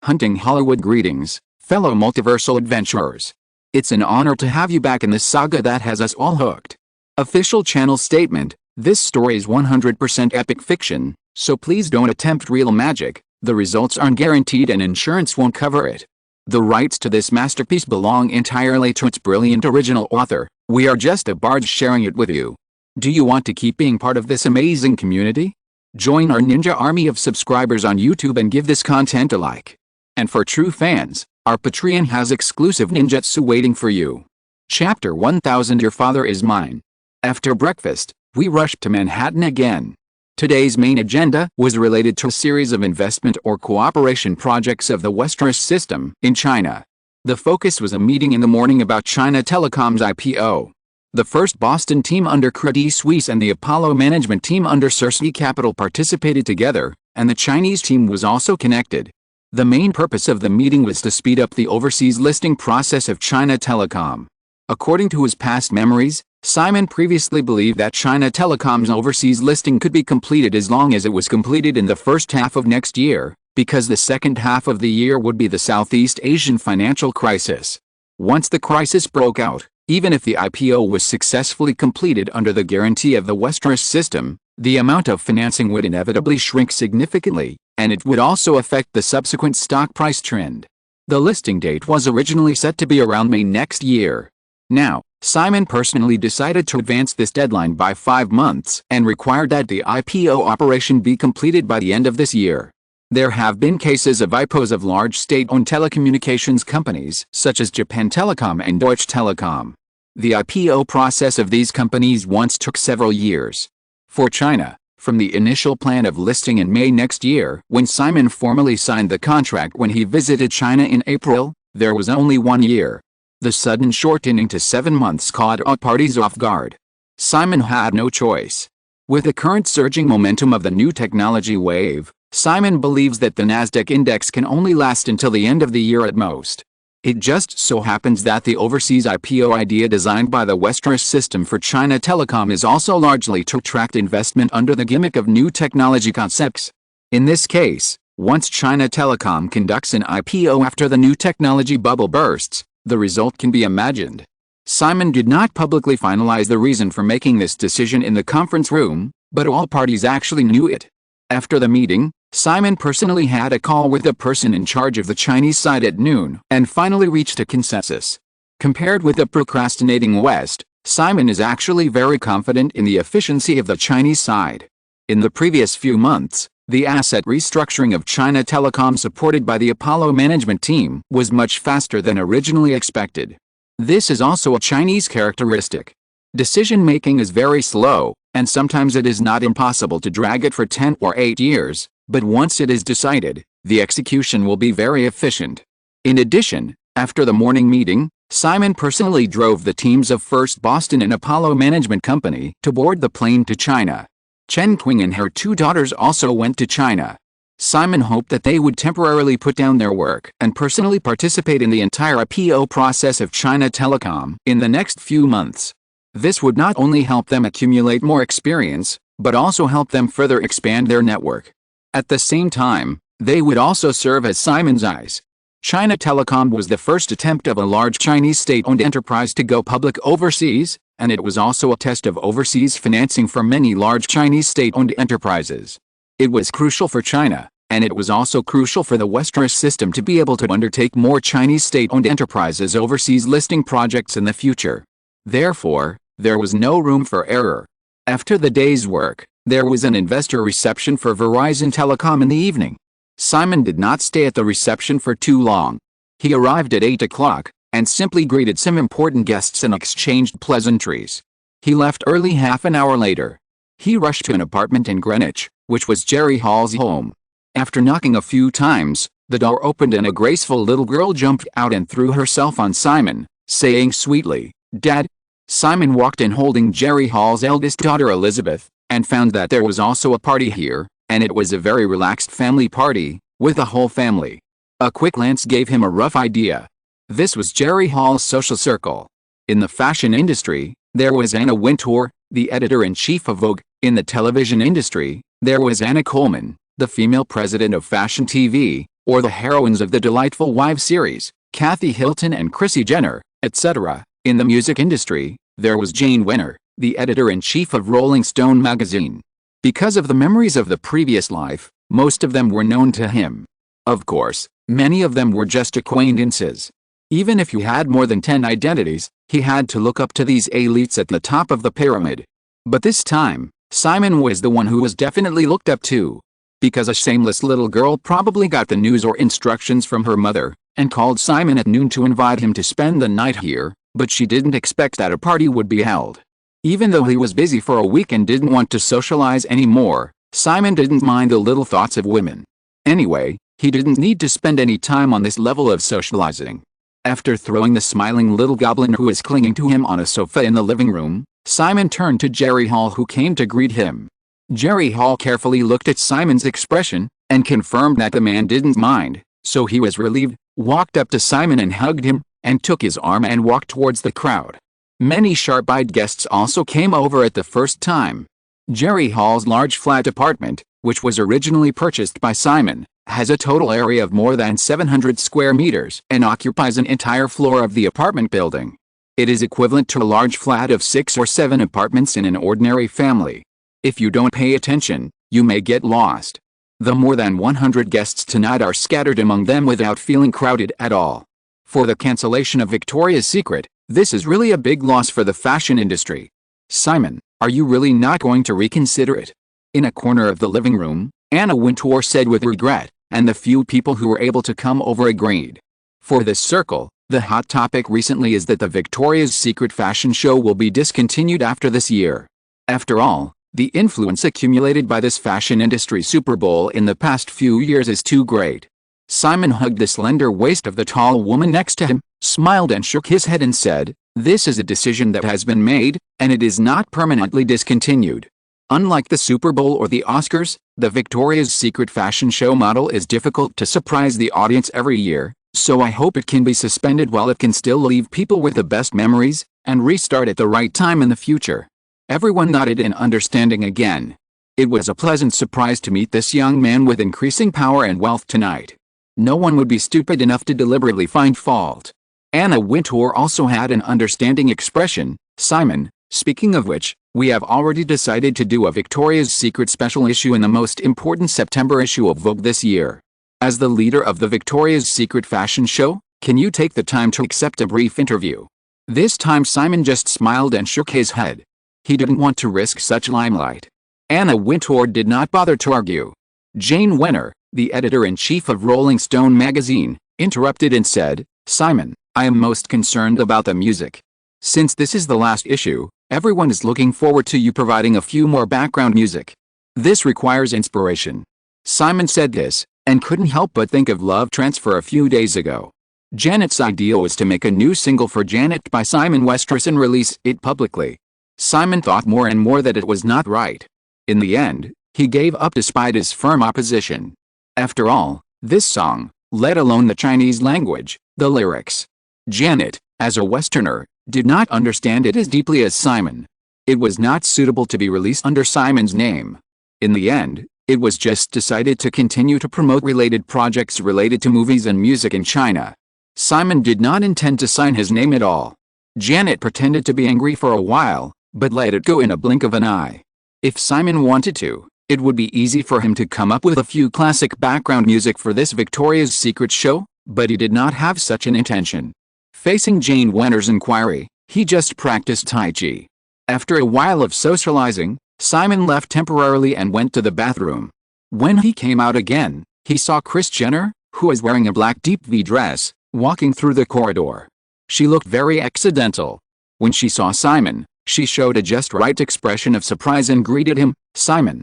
Hunting Hollywood greetings, fellow multiversal adventurers. It's an honor to have you back in this saga that has us all hooked. Official channel statement: this story is 100% epic fiction, so please don't attempt real magic. The results aren't guaranteed and insurance won't cover it. The rights to this masterpiece belong entirely to its brilliant original author. We are just a barge sharing it with you. Do you want to keep being part of this amazing community? Join our ninja army of subscribers on YouTube and give this content a like. And for true fans, our Patreon has exclusive ninjutsu waiting for you. Chapter 1000: Your Father is Mine. After breakfast, we rushed to Manhattan again. Today's main agenda was related to a series of investment or cooperation projects of the Westeros system in China. The focus was a meeting in the morning about China Telecom's IPO. The first Boston team under Credit Suisse and the Apollo management team under Cersei Capital participated together, and the Chinese team was also connected. The main purpose of the meeting was to speed up the overseas listing process of China Telecom. According to his past memories, Simon previously believed that China Telecom's overseas listing could be completed as long as it was completed in the first half of next year, because the second half of the year would be the Southeast Asian financial crisis. Once the crisis broke out, even if the IPO was successfully completed under the guarantee of the Westeros system, the amount of financing would inevitably shrink significantly, and it would also affect the subsequent stock price trend. The listing date was originally set to be around May next year. Now, Simon personally decided to advance this deadline by 5 months and required that the IPO operation be completed by the end of this year. There have been cases of IPOs of large state-owned telecommunications companies such as Japan Telecom and Deutsche Telekom. The IPO process of these companies once took several years. For China, from the initial plan of listing in May next year, when Simon formally signed the contract when he visited China in April, there was only 1 year. The sudden shortening to 7 months caught all parties off guard. Simon had no choice. With the current surging momentum of the new technology wave, Simon believes that the Nasdaq index can only last until the end of the year at most. It just so happens that the overseas IPO idea designed by the Westeros system for China Telecom is also largely to attract investment under the gimmick of new technology concepts. In this case, once China Telecom conducts an IPO after the new technology bubble bursts, the result can be imagined. Simon did not publicly finalize the reason for making this decision in the conference room, but all parties actually knew it. After the meeting, Simon personally had a call with the person in charge of the Chinese side at noon and finally reached a consensus. Compared with the procrastinating West, Simon is actually very confident in the efficiency of the Chinese side. In the previous few months, the asset restructuring of China Telecom supported by the Apollo management team was much faster than originally expected. This is also a Chinese characteristic. Decision-making is very slow, and sometimes it is not impossible to drag it for 10 or 8 years, but once it is decided, the execution will be very efficient. In addition, after the morning meeting, Simon personally drove the teams of First Boston and Apollo Management Company to board the plane to China. Chen Qing and her 2 daughters also went to China. Simon hoped that they would temporarily put down their work and personally participate in the entire IPO process of China Telecom in the next few months. This would not only help them accumulate more experience, but also help them further expand their network. At the same time, they would also serve as Simon's eyes. China Telecom was the first attempt of a large Chinese state-owned enterprise to go public overseas, and it was also a test of overseas financing for many large Chinese state-owned enterprises. It was crucial for China, and it was also crucial for the Westeros system to be able to undertake more Chinese state-owned enterprises overseas listing projects in the future. Therefore, there was no room for error. After the day's work, there was an investor reception for Verizon Telecom in the evening. Simon did not stay at the reception for too long. He arrived at 8 o'clock, and simply greeted some important guests and exchanged pleasantries. He left early half an hour later. He rushed to an apartment in Greenwich, which was Jerry Hall's home. After knocking a few times, the door opened and a graceful little girl jumped out and threw herself on Simon, saying sweetly, "Dad." Simon walked in holding Jerry Hall's eldest daughter Elizabeth, and found that there was also a party here, and it was a very relaxed family party, with the whole family. A quick glance gave him a rough idea. This was Jerry Hall's social circle. In the fashion industry, there was Anna Wintour, the editor-in-chief of Vogue. In the television industry, there was Anna Coleman, the female president of Fashion TV, or the heroines of the Delightful Wives series, Kathy Hilton and Chrissy Jenner, etc. In the music industry, there was Jane Wenner, the editor-in-chief of Rolling Stone magazine. Because of the memories of the previous life, most of them were known to him. Of course, many of them were just acquaintances. Even if you had more than 10 identities, he had to look up to these elites at the top of the pyramid. But this time, Simon was the one who was definitely looked up to. Because a shameless little girl probably got the news or instructions from her mother, and called Simon at noon to invite him to spend the night here, but she didn't expect that a party would be held. Even though he was busy for a week and didn't want to socialize anymore, Simon didn't mind the little thoughts of women. Anyway, he didn't need to spend any time on this level of socializing. After throwing the smiling little goblin who was clinging to him on a sofa in the living room, Simon turned to Jerry Hall, who came to greet him. Jerry Hall carefully looked at Simon's expression, and confirmed that the man didn't mind, so he was relieved, walked up to Simon and hugged him, and took his arm and walked towards the crowd. Many sharp-eyed guests also came over at the first time. Jerry Hall's large flat apartment, which was originally purchased by Simon, has a total area of more than 700 square meters and occupies an entire floor of the apartment building. It is equivalent to a large flat of 6 or 7 apartments in an ordinary family. If you don't pay attention, you may get lost. The more than 100 guests tonight are scattered among them without feeling crowded at all. For the cancellation of Victoria's Secret, this is really a big loss for the fashion industry. Simon, are you really not going to reconsider it? In a corner of the living room, Anna Wintour said with regret, and the few people who were able to come over agreed. For this circle, the hot topic recently is that the Victoria's Secret fashion show will be discontinued after this year. After all, the influence accumulated by this fashion industry Super Bowl in the past few years is too great. Simon hugged the slender waist of the tall woman next to him, smiled and shook his head and said, "This is a decision that has been made, and it is not permanently discontinued." Unlike the Super Bowl or the Oscars, the Victoria's Secret fashion show model is difficult to surprise the audience every year, so I hope it can be suspended while it can still leave people with the best memories, and restart at the right time in the future. Everyone nodded in understanding again. It was a pleasant surprise to meet this young man with increasing power and wealth tonight. No one would be stupid enough to deliberately find fault. Anna Wintour also had an understanding expression. "Simon, speaking of which, we have already decided to do a Victoria's Secret special issue in the most important September issue of Vogue this year. As the leader of the Victoria's Secret fashion show, can you take the time to accept a brief interview?" This time Simon just smiled and shook his head. He didn't want to risk such limelight. Anna Wintour did not bother to argue. Jane Wenner, the editor-in-chief of Rolling Stone magazine, interrupted and said, "Simon, I am most concerned about the music. Since this is the last issue, everyone is looking forward to you providing a few more background music. This requires inspiration." Simon said this, and couldn't help but think of Love Transfer a few days ago. Janet's idea was to make a new single for Janet by Simon Westeros and release it publicly. Simon thought more and more that it was not right. In the end, he gave up despite his firm opposition. After all, this song, let alone the Chinese language, the lyrics. Janet, as a Westerner, did not understand it as deeply as Simon. It was not suitable to be released under Simon's name. In the end, it was just decided to continue to promote related projects related to movies and music in China. Simon did not intend to sign his name at all. Janet pretended to be angry for a while, but let it go in a blink of an eye. If Simon wanted to, it would be easy for him to come up with a few classic background music for this Victoria's Secret show, but he did not have such an intention. Facing Jane Wenner's inquiry, he just practiced Tai Chi. After a while of socializing, Simon left temporarily and went to the bathroom. When he came out again, he saw Kris Jenner, who was wearing a black deep V dress, walking through the corridor. She looked very accidental. When she saw Simon, she showed a just right expression of surprise and greeted him, "Simon,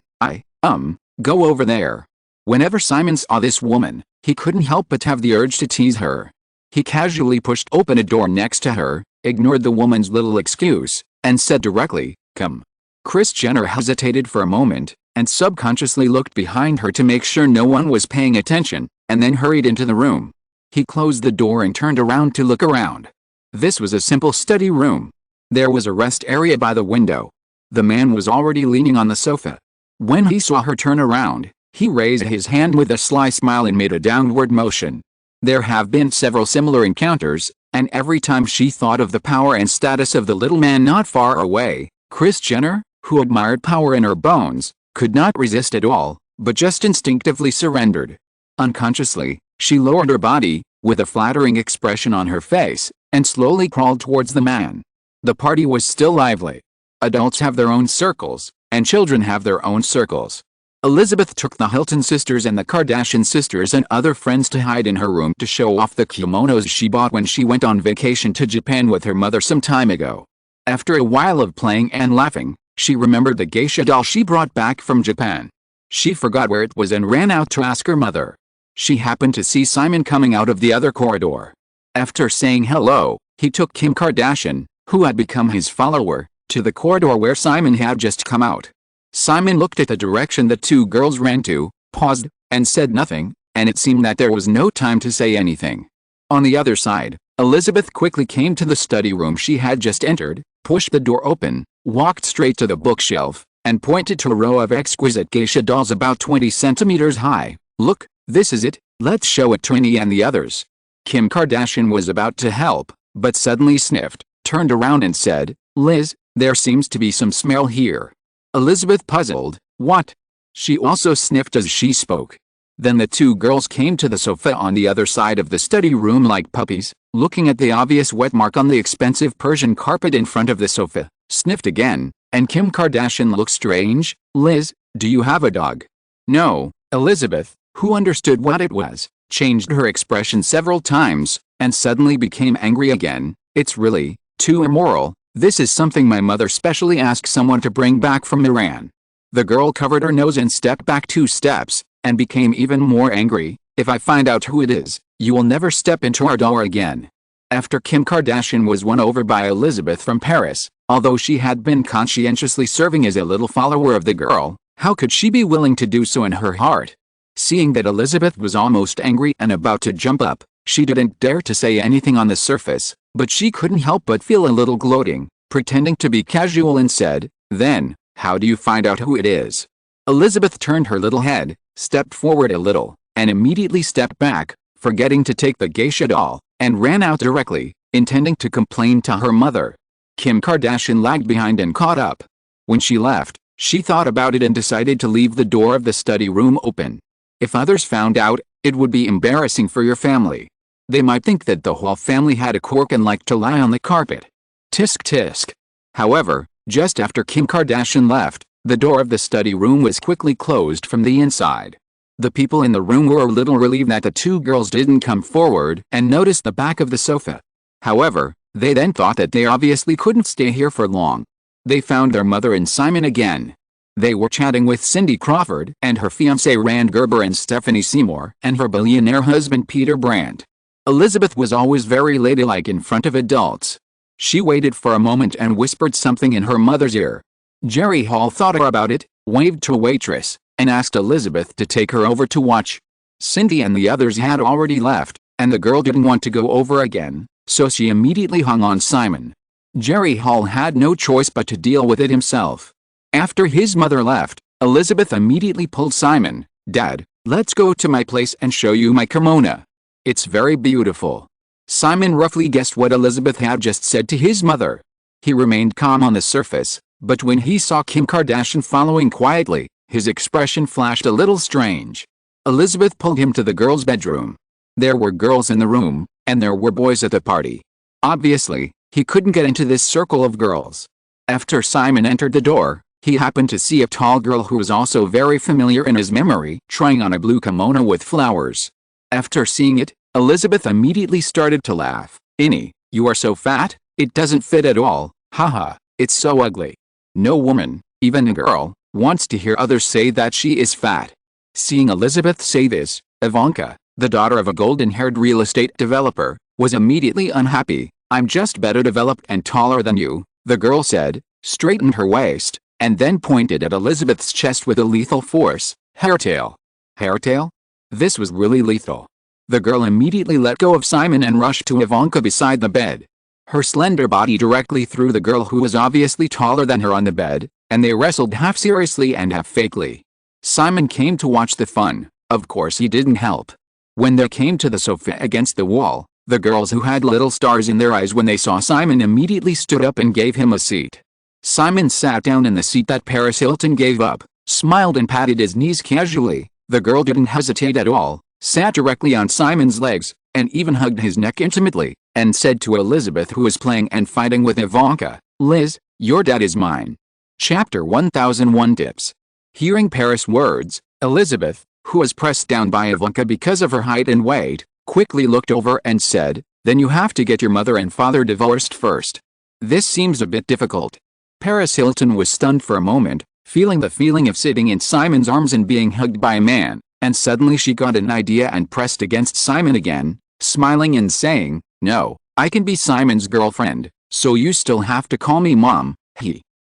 go over there." Whenever Simon saw this woman, he couldn't help but have the urge to tease her. He casually pushed open a door next to her, ignored the woman's little excuse, and said directly, "Come." Kris Jenner hesitated for a moment, and subconsciously looked behind her to make sure no one was paying attention, and then hurried into the room. He closed the door and turned around to look around. This was a simple study room. There was a rest area by the window. The man was already leaning on the sofa. When he saw her turn around, He raised his hand with a sly smile and made a downward motion. There have been several similar encounters, and every time she thought of the power and status of the little man not far away, Kris Jenner, who admired power in her bones, could not resist at all, but just instinctively surrendered. Unconsciously, she lowered her body, with a flattering expression on her face, and slowly crawled towards the man. The party was still lively. Adults have their own circles, and children have their own circles. Elizabeth took the Hilton sisters and the Kardashian sisters and other friends to hide in her room to show off the kimonos she bought when she went on vacation to Japan with her mother some time ago. After a while of playing and laughing, she remembered the geisha doll she brought back from Japan. She forgot where it was and ran out to ask her mother. She happened to see Simon coming out of the other corridor. After saying hello, he took Kim Kardashian, who had become his follower, to the corridor where Simon had just come out. Simon looked at the direction the two girls ran to, paused, and said nothing, and it seemed that there was no time to say anything. On the other side, Elizabeth quickly came to the study room she had just entered, pushed the door open, walked straight to the bookshelf, and pointed to a row of exquisite geisha dolls about 20 centimeters high. "Look, this is it, let's show it to Courteney and the others." Kim Kardashian was about to help, but suddenly sniffed, turned around and said, "Liz, there seems to be some smell here." Elizabeth puzzled, "What?" She also sniffed as she spoke. Then the two girls came to the sofa on the other side of the study room like puppies, looking at the obvious wet mark on the expensive Persian carpet in front of the sofa, sniffed again, and Kim Kardashian looked strange. "Liz, do you have a dog?" "No." Elizabeth, who understood what it was, changed her expression several times, and suddenly became angry again. "It's really too immoral. This is something my mother specially asked someone to bring back from Iran." The girl covered her nose and stepped back 2 steps, and became even more angry. "If I find out who it is, you will never step into our door again." After Kim Kardashian was won over by Elizabeth from Paris, although she had been conscientiously serving as a little follower of the girl, how could she be willing to do so in her heart? Seeing that Elizabeth was almost angry and about to jump up, she didn't dare to say anything on the surface, but she couldn't help but feel a little gloating, pretending to be casual and said, "Then, how do you find out who it is?" Elizabeth turned her little head, stepped forward a little, and immediately stepped back, forgetting to take the geisha doll, and ran out directly, intending to complain to her mother. Kim Kardashian lagged behind and caught up. When she left, she thought about it and decided to leave the door of the study room open. If others found out, it would be embarrassing for your family. They might think that the whole family had a quirk and liked to lie on the carpet. Tisk tisk. However, just after Kim Kardashian left, the door of the study room was quickly closed from the inside. The people in the room were a little relieved that the two girls didn't come forward and noticed the back of the sofa. However, they then thought that they obviously couldn't stay here for long. They found their mother and Simon again. They were chatting with Cindy Crawford and her fiancé Rand Gerber and Stephanie Seymour and her billionaire husband Peter Brandt. Elizabeth was always very ladylike in front of adults. She waited for a moment and whispered something in her mother's ear. Jerry Hall thought about it, waved to a waitress, and asked Elizabeth to take her over to watch. Cindy and the others had already left, and the girl didn't want to go over again, so she immediately hung on Simon. Jerry Hall had no choice but to deal with it himself. After his mother left, Elizabeth immediately pulled Simon. "Dad, let's go to my place and show you my kimono. It's very beautiful." Simon roughly guessed what Elizabeth had just said to his mother. He remained calm on the surface, but when he saw Kim Kardashian following quietly, his expression flashed a little strange. Elizabeth pulled him to the girls' bedroom. There were girls in the room, and there were boys at the party. Obviously, he couldn't get into this circle of girls. After Simon entered the door, he happened to see a tall girl who was also very familiar in his memory, trying on a blue kimono with flowers. After seeing it, Elizabeth immediately started to laugh. "Innie, you are so fat, it doesn't fit at all, haha, it's so ugly." No woman, even a girl, wants to hear others say that she is fat. Seeing Elizabeth say this, Ivanka, the daughter of a golden-haired real estate developer, was immediately unhappy. "I'm just better developed and taller than you," the girl said, straightened her waist, and then pointed at Elizabeth's chest with a lethal force. "Hairtail." Hairtail? This was really lethal. The girl immediately let go of Simon and rushed to Ivanka beside the bed. Her slender body directly threw the girl who was obviously taller than her on the bed, and they wrestled half seriously and half fakely. Simon came to watch the fun. Of course he didn't help. When they came to the sofa against the wall, the girls who had little stars in their eyes when they saw Simon immediately stood up and gave him a seat. Simon sat down in the seat that Paris Hilton gave up, smiled and patted his knees casually. The girl didn't hesitate at all, sat directly on Simon's legs, and even hugged his neck intimately, and said to Elizabeth, who was playing and fighting with Ivanka, "Liz, your dad is mine." Chapter 1001 Tips. Hearing Paris' words, Elizabeth, who was pressed down by Ivanka because of her height and weight, quickly looked over and said, "Then you have to get your mother and father divorced first. This seems a bit difficult." Paris Hilton was stunned for a moment, feeling the feeling of sitting in Simon's arms and being hugged by a man, and suddenly she got an idea and pressed against Simon again, smiling and saying, "No, I can be Simon's girlfriend, so you still have to call me Mom."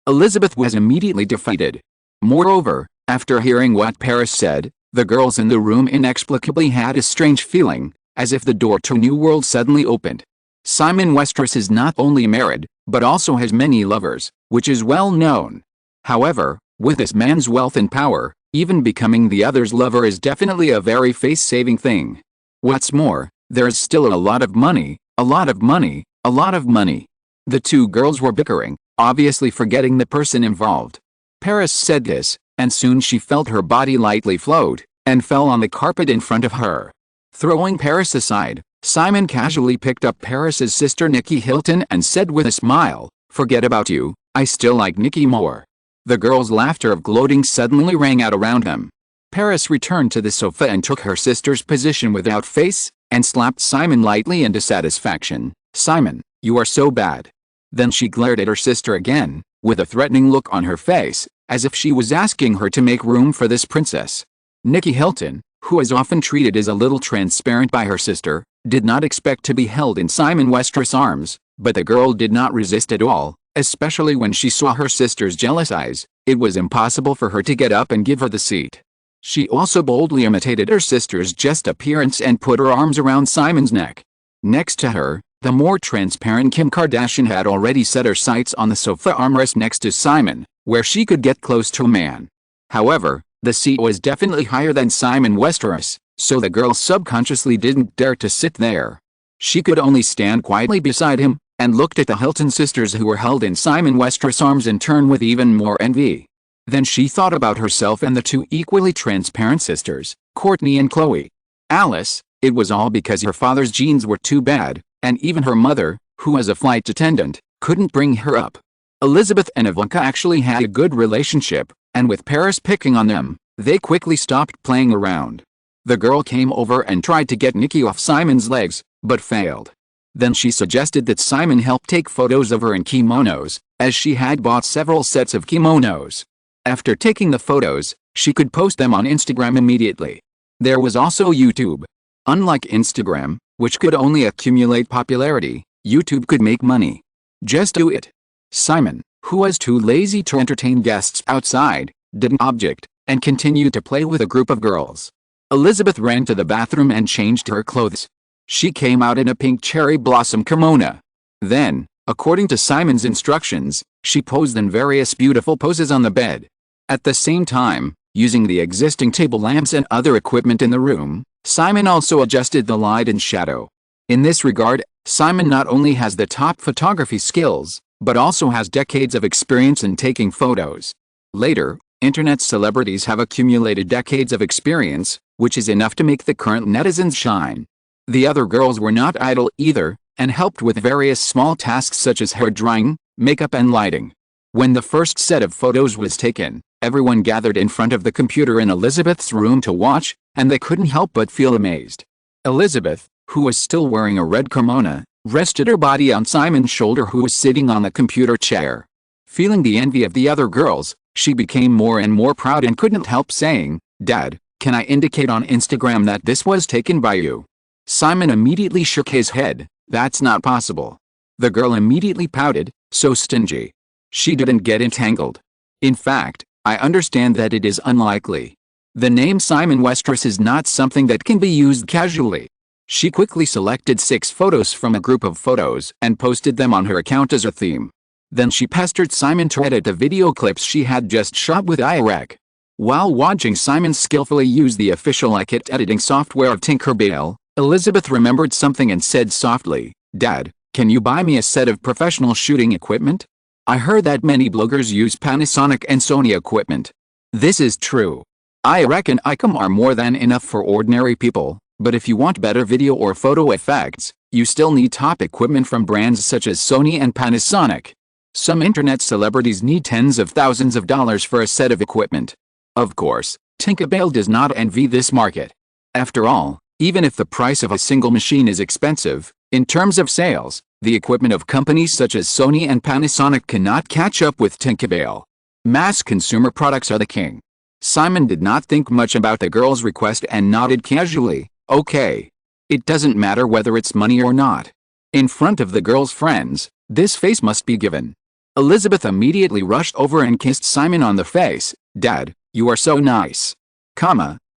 Elizabeth was immediately defeated. Moreover, after hearing what Paris said, the girls in the room inexplicably had a strange feeling, as if the door to a new world suddenly opened. Simon Westeros is not only married, but also has many lovers, which is well known. However, with this man's wealth and power, even becoming the other's lover is definitely a very face-saving thing. What's more, there's still a lot of money, a lot of money, a lot of money. The two girls were bickering, obviously forgetting the person involved. Paris said this, and soon she felt her body lightly float, and fell on the carpet in front of her. Throwing Paris aside, Simon casually picked up Paris's sister Nikki Hilton and said with a smile, "Forget about you, I still like Nikki more." The girls' laughter of gloating suddenly rang out around them. Paris returned to the sofa and took her sister's position without face, and slapped Simon lightly into satisfaction. "Simon, you are so bad." Then she glared at her sister again, with a threatening look on her face, as if she was asking her to make room for this princess. Nikki Hilton, who is often treated as a little transparent by her sister, did not expect to be held in Simon Westeros' arms, but the girl did not resist at all, especially when she saw her sister's jealous eyes. It was impossible for her to get up and give her the seat. She also boldly imitated her sister's just appearance and put her arms around Simon's neck. Next to her, the more transparent Kim Kardashian had already set her sights on the sofa armrest next to Simon, where she could get close to a man. However, the seat was definitely higher than Simon Westeros, so the girl subconsciously didn't dare to sit there. She could only stand quietly beside him, and looked at the Hilton sisters who were held in Simon Westeros' arms in turn with even more envy. Then she thought about herself and the two equally transparent sisters, Courtney and Chloe. Alice, it was all because her father's genes were too bad, and even her mother, who was a flight attendant, couldn't bring her up. Elizabeth and Ivanka actually had a good relationship, and with Paris picking on them, they quickly stopped playing around. The girl came over and tried to get Nikki off Simon's legs, but failed. Then she suggested that Simon help take photos of her in kimonos, as she had bought several sets of kimonos. After taking the photos, she could post them on Instagram immediately. There was also YouTube. Unlike Instagram, which could only accumulate popularity, YouTube could make money. Just do it. Simon, who was too lazy to entertain guests outside, didn't object, and continued to play with a group of girls. Elizabeth ran to the bathroom and changed her clothes. She came out in a pink cherry blossom kimono. Then, according to Simon's instructions, she posed in various beautiful poses on the bed. At the same time, using the existing table lamps and other equipment in the room, Simon also adjusted the light and shadow. In this regard, Simon not only has the top photography skills, but also has decades of experience in taking photos. Later, internet celebrities have accumulated decades of experience, which is enough to make the current netizens shine. The other girls were not idle either, and helped with various small tasks such as hair drying, makeup and lighting. When the first set of photos was taken, everyone gathered in front of the computer in Elizabeth's room to watch, and they couldn't help but feel amazed. Elizabeth, who was still wearing a red kimono, rested her body on Simon's shoulder, who was sitting on the computer chair. Feeling the envy of the other girls, she became more and more proud and couldn't help saying, "Dad, can I indicate on Instagram that this was taken by you?" Simon immediately shook his head. "That's not possible." The girl immediately pouted, "So stingy." She didn't get entangled. "In fact, I understand that it is unlikely. The name Simon Westeros is not something that can be used casually." She quickly selected 6 photos from a group of photos and posted them on her account as a theme. Then she pestered Simon to edit the video clips she had just shot with iRec. While watching Simon skillfully use the official editing software of Tinkerbell, Elizabeth remembered something and said softly, "Dad, can you buy me a set of professional shooting equipment? I heard that many bloggers use Panasonic and Sony equipment." This is true. I reckon ICOM are more than enough for ordinary people, but if you want better video or photo effects, you still need top equipment from brands such as Sony and Panasonic. Some internet celebrities need tens of thousands of dollars for a set of equipment. Of course, Tinkerbell does not envy this market. After all, even if the price of a single machine is expensive, in terms of sales, the equipment of companies such as Sony and Panasonic cannot catch up with Tinkerbell. Mass consumer products are the king. Simon did not think much about the girl's request and nodded casually, "Okay. It doesn't matter whether it's money or not." In front of the girl's friends, this face must be given. Elizabeth immediately rushed over and kissed Simon on the face. "Dad, you are so nice."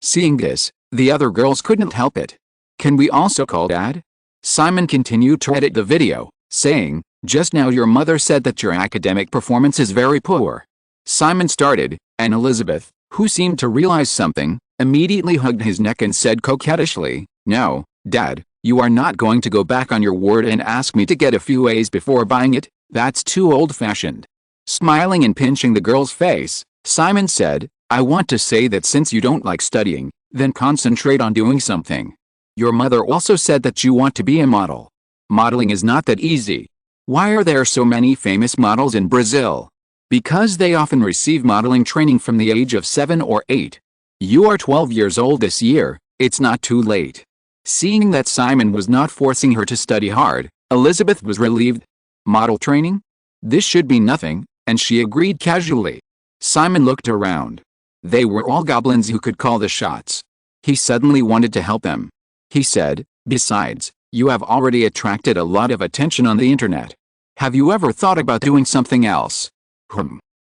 Seeing this, the other girls couldn't help it. "Can we also call Dad?" Simon continued to edit the video, saying, "Just now your mother said that your academic performance is very poor." Simon started, and Elizabeth, who seemed to realize something, immediately hugged his neck and said coquettishly, "No, Dad, you are not going to go back on your word and ask me to get a few A's before buying it. That's too old-fashioned." Smiling and pinching the girl's face, Simon said, "I want to say that since you don't like studying, then concentrate on doing something. Your mother also said that you want to be a model. Modeling is not that easy. Why are there so many famous models in Brazil? Because they often receive modeling training from the age of 7 or 8. You are 12 years old this year, it's not too late." Seeing that Simon was not forcing her to study hard, Elizabeth was relieved. Model training? This should be nothing, and she agreed casually. Simon looked around. They were all goblins who could call the shots. He suddenly wanted to help them. He said, "Besides, you have already attracted a lot of attention on the internet. Have you ever thought about doing something else?"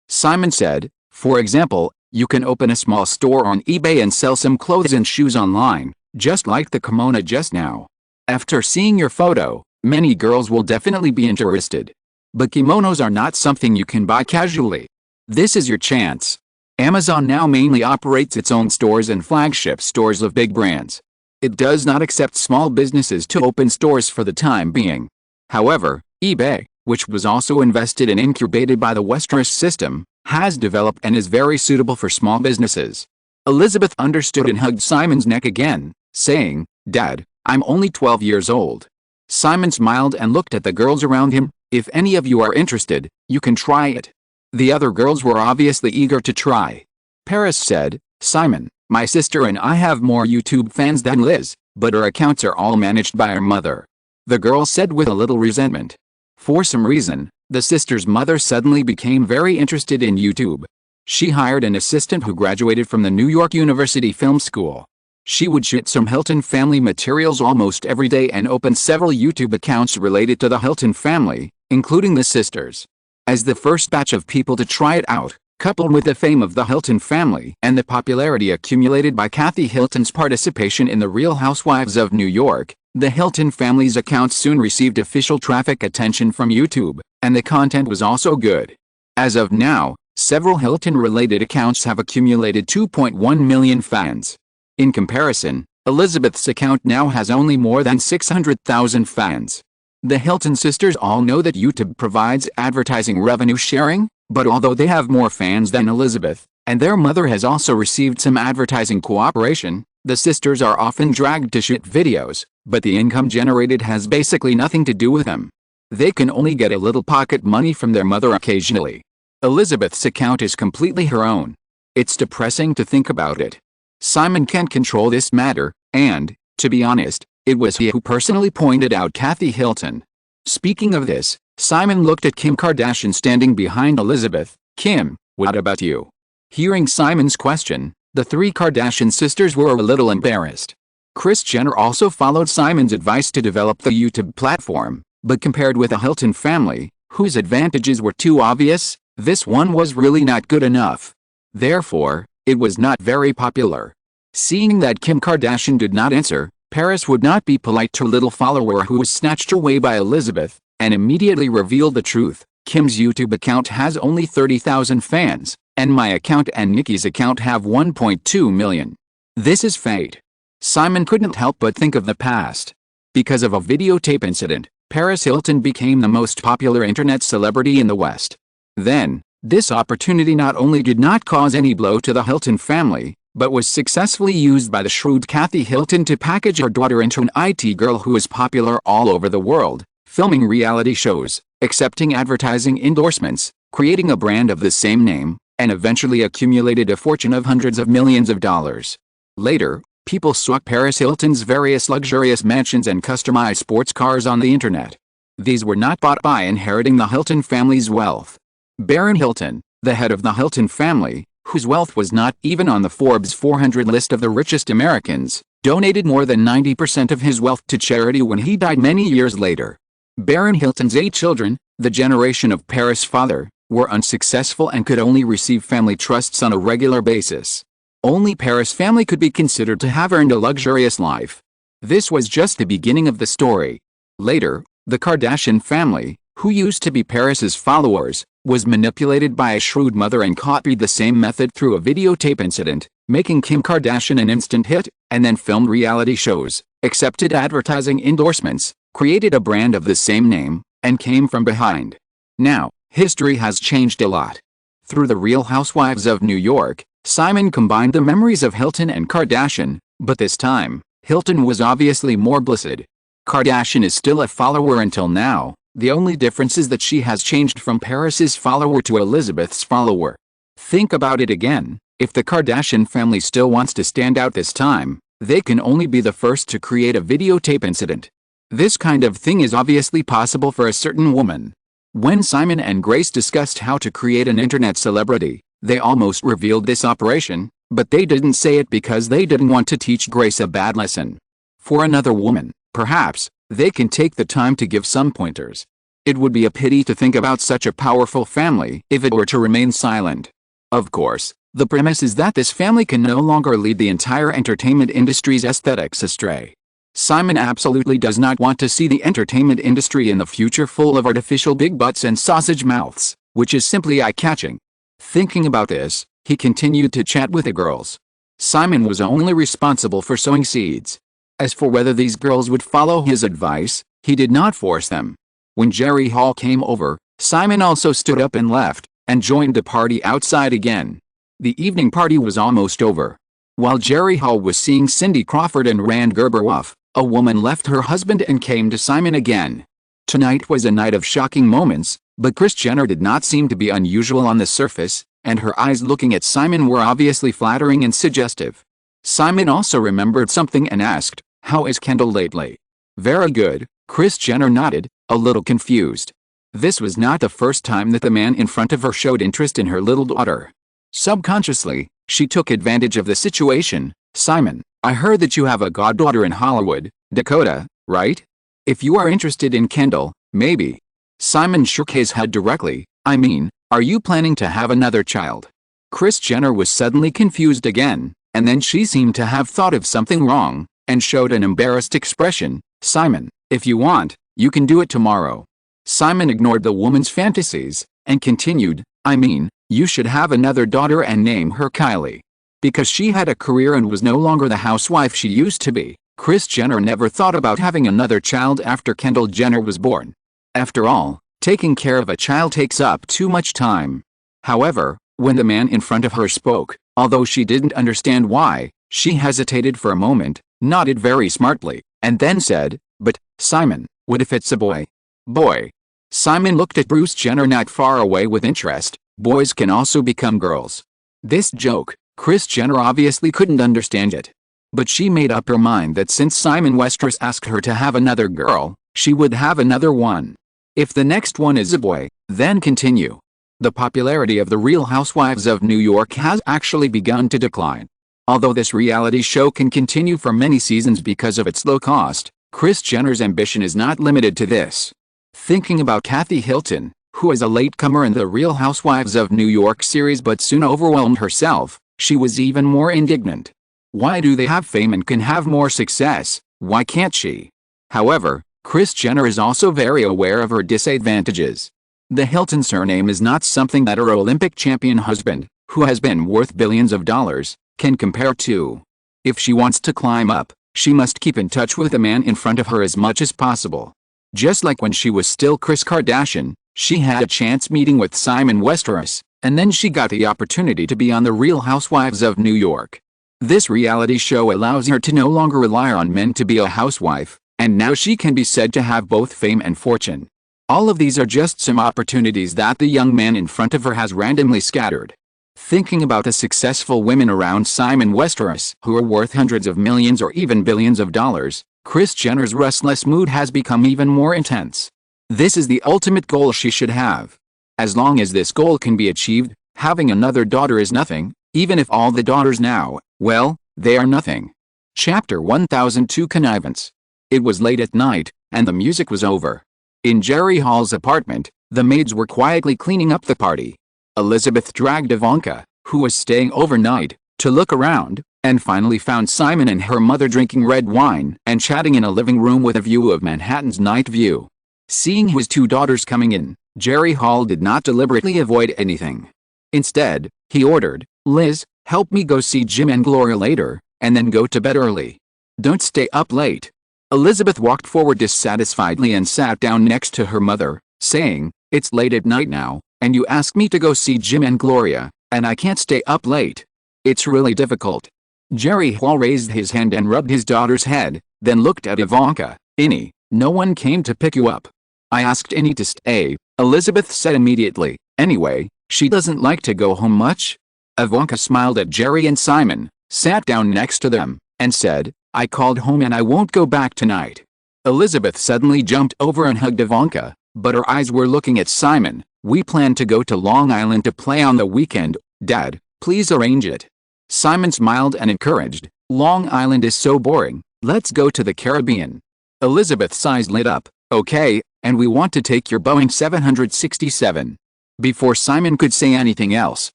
Simon said, "For example, you can open a small store on eBay and sell some clothes and shoes online, just like the kimono just now. After seeing your photo, many girls will definitely be interested. But kimonos are not something you can buy casually. This is your chance." Amazon now mainly operates its own stores and flagship stores of big brands. It does not accept small businesses to open stores for the time being. However, eBay, which was also invested and incubated by the Westeros system, has developed and is very suitable for small businesses. Elizabeth understood and hugged Simon's neck again, saying, "Dad, I'm only 12 years old." Simon smiled and looked at the girls around him. "If any of you are interested, you can try it." The other girls were obviously eager to try. Paris said, "Simon, my sister and I have more YouTube fans than Liz, but our accounts are all managed by our mother." The girl said with a little resentment. For some reason, the sister's mother suddenly became very interested in YouTube. She hired an assistant who graduated from the New York University Film School. She would shoot some Hilton family materials almost every day and open several YouTube accounts related to the Hilton family, including the sisters. As the first batch of people to try it out, coupled with the fame of the Hilton family and the popularity accumulated by Kathy Hilton's participation in The Real Housewives of New York, the Hilton family's accounts soon received official traffic attention from YouTube, and the content was also good. As of now, several Hilton-related accounts have accumulated 2.1 million fans. In comparison, Elizabeth's account now has only more than 600,000 fans. The Hilton sisters all know that YouTube provides advertising revenue sharing, but although they have more fans than Elizabeth, and their mother has also received some advertising cooperation, the sisters are often dragged to shoot videos, but the income generated has basically nothing to do with them. They can only get a little pocket money from their mother occasionally. Elizabeth's account is completely her own. It's depressing to think about it. Simon can't control this matter, and, to be honest, it was he who personally pointed out Kathy Hilton. Speaking of this, Simon looked at Kim Kardashian standing behind Elizabeth. "Kim, what about you?" Hearing Simon's question, the three Kardashian sisters were a little embarrassed. Kris Jenner also followed Simon's advice to develop the YouTube platform, but compared with the Hilton family, whose advantages were too obvious, this one was really not good enough. Therefore, it was not very popular. Seeing that Kim Kardashian did not answer, Paris would not be polite to her little follower who was snatched away by Elizabeth, and immediately revealed the truth. Kim's YouTube account has only 30,000 fans, and my account and Nikki's account have 1.2 million. This is fate. Simon couldn't help but think of the past. Because of a videotape incident, Paris Hilton became the most popular internet celebrity in the West. Then, this opportunity not only did not cause any blow to the Hilton family, but was successfully used by the shrewd Kathy Hilton to package her daughter into an IT girl who is popular all over the world, filming reality shows, accepting advertising endorsements, creating a brand of the same name, and eventually accumulated a fortune of hundreds of millions of dollars. Later, people saw Paris Hilton's various luxurious mansions and customized sports cars on the internet. These were not bought by inheriting the Hilton family's wealth. Baron Hilton, the head of the Hilton family, whose wealth was not even on the Forbes 400 list of the richest Americans, donated more than 90% of his wealth to charity when he died many years later. Baron Hilton's 8 children, the generation of Paris' father, were unsuccessful and could only receive family trusts on a regular basis. Only Paris' family could be considered to have earned a luxurious life. This was just the beginning of the story. Later, the Kardashian family, who used to be Paris's followers, was manipulated by a shrewd mother and copied the same method through a videotape incident, making Kim Kardashian an instant hit, and then filmed reality shows, accepted advertising endorsements, created a brand of the same name, and came from behind. Now, history has changed a lot. Through The Real Housewives of New York, Simon combined the memories of Hilton and Kardashian, but this time, Hilton was obviously more blissed. Kardashian is still a follower until now. The only difference is that she has changed from Paris's follower to Elizabeth's follower. Think about it again. If the Kardashian family still wants to stand out this time, they can only be the first to create a videotape incident. This kind of thing is obviously possible for a certain woman. When Simon and Grace discussed how to create an internet celebrity, they almost revealed this operation, but they didn't say it because they didn't want to teach Grace a bad lesson. For another woman, perhaps, they can take the time to give some pointers. It would be a pity to think about such a powerful family if it were to remain silent. Of course, the premise is that this family can no longer lead the entire entertainment industry's aesthetics astray. Simon absolutely does not want to see the entertainment industry in the future full of artificial big butts and sausage mouths, which is simply eye-catching. Thinking about this, he continued to chat with the girls. Simon was only responsible for sowing seeds. As for whether these girls would follow his advice, he did not force them. When Jerry Hall came over, Simon also stood up and left, and joined the party outside again. The evening party was almost over. While Jerry Hall was seeing Cindy Crawford and Rand Gerber off, a woman left her husband and came to Simon again. Tonight was a night of shocking moments, but Kris Jenner did not seem to be unusual on the surface, and her eyes looking at Simon were obviously flattering and suggestive. Simon also remembered something and asked, "How is Kendall lately?" "Very good," Kris Jenner nodded, a little confused. This was not the first time that the man in front of her showed interest in her little daughter. Subconsciously, she took advantage of the situation. "Simon, I heard that you have a goddaughter in Hollywood, Dakota, right? If you are interested in Kendall, maybe." Simon shook his head directly. "I mean, are you planning to have another child?" Kris Jenner was suddenly confused again, and then she seemed to have thought of something wrong, and showed an embarrassed expression. "Simon, if you want, you can do it tomorrow." Simon ignored the woman's fantasies, and continued, "I mean, you should have another daughter and name her Kylie." Because she had a career and was no longer the housewife she used to be, Kris Jenner never thought about having another child after Kendall Jenner was born. After all, taking care of a child takes up too much time. However, when the man in front of her spoke, although she didn't understand why, she hesitated for a moment, nodded very smartly, and then said, "But, Simon, what if it's a boy?" "Boy?" Simon looked at Bruce Jenner not far away with interest. "Boys can also become girls." This joke, Kris Jenner obviously couldn't understand it. But she made up her mind that since Simon Westeros asked her to have another girl, she would have another one. If the next one is a boy, then continue. The popularity of The Real Housewives of New York has actually begun to decline. Although this reality show can continue for many seasons because of its low cost, Kris Jenner's ambition is not limited to this. Thinking about Kathy Hilton, who is a latecomer in The Real Housewives of New York series but soon overwhelmed herself, she was even more indignant. Why do they have fame and can have more success? Why can't she? However, Kris Jenner is also very aware of her disadvantages. The Hilton surname is not something that her Olympic champion husband, who has been worth billions of dollars, can compare to. If she wants to climb up, she must keep in touch with the man in front of her as much as possible. Just like when she was still Kris Kardashian, she had a chance meeting with Simon Westeros, and then she got the opportunity to be on The Real Housewives of New York. This reality show allows her to no longer rely on men to be a housewife, and now she can be said to have both fame and fortune. All of these are just some opportunities that the young man in front of her has randomly scattered. Thinking about the successful women around Simon Westeros who are worth hundreds of millions or even billions of dollars, Kris Jenner's restless mood has become even more intense. This is the ultimate goal she should have. As long as this goal can be achieved, having another daughter is nothing, even if all the daughters now, well, they are nothing. Chapter 1002 Connivance. It was late at night, and the music was over. In Jerry Hall's apartment, the maids were quietly cleaning up the party. Elizabeth dragged Ivanka, who was staying overnight, to look around, and finally found Simon and her mother drinking red wine and chatting in a living room with a view of Manhattan's night view. Seeing his two daughters coming in, Jerry Hall did not deliberately avoid anything. Instead, he ordered, "Liz, help me go see Jim and Gloria later, and then go to bed early. Don't stay up late." Elizabeth walked forward dissatisfiedly and sat down next to her mother, saying, "It's late at night now, and you asked me to go see Jim and Gloria, and I can't stay up late. It's really difficult." Jerry Hall raised his hand and rubbed his daughter's head, then looked at Ivanka. "Innie, no one came to pick you up." "I asked Innie to stay," Elizabeth said immediately. "Anyway, she doesn't like to go home much." Ivanka smiled at Jerry and Simon, sat down next to them, and said, "I called home and I won't go back tonight." Elizabeth suddenly jumped over and hugged Ivanka, but her eyes were looking at Simon. "We plan to go to Long Island to play on the weekend, Dad, please arrange it." Simon smiled and encouraged, "Long Island is so boring, let's go to the Caribbean." Elizabeth's eyes lit up. "Okay, and we want to take your Boeing 767. Before Simon could say anything else,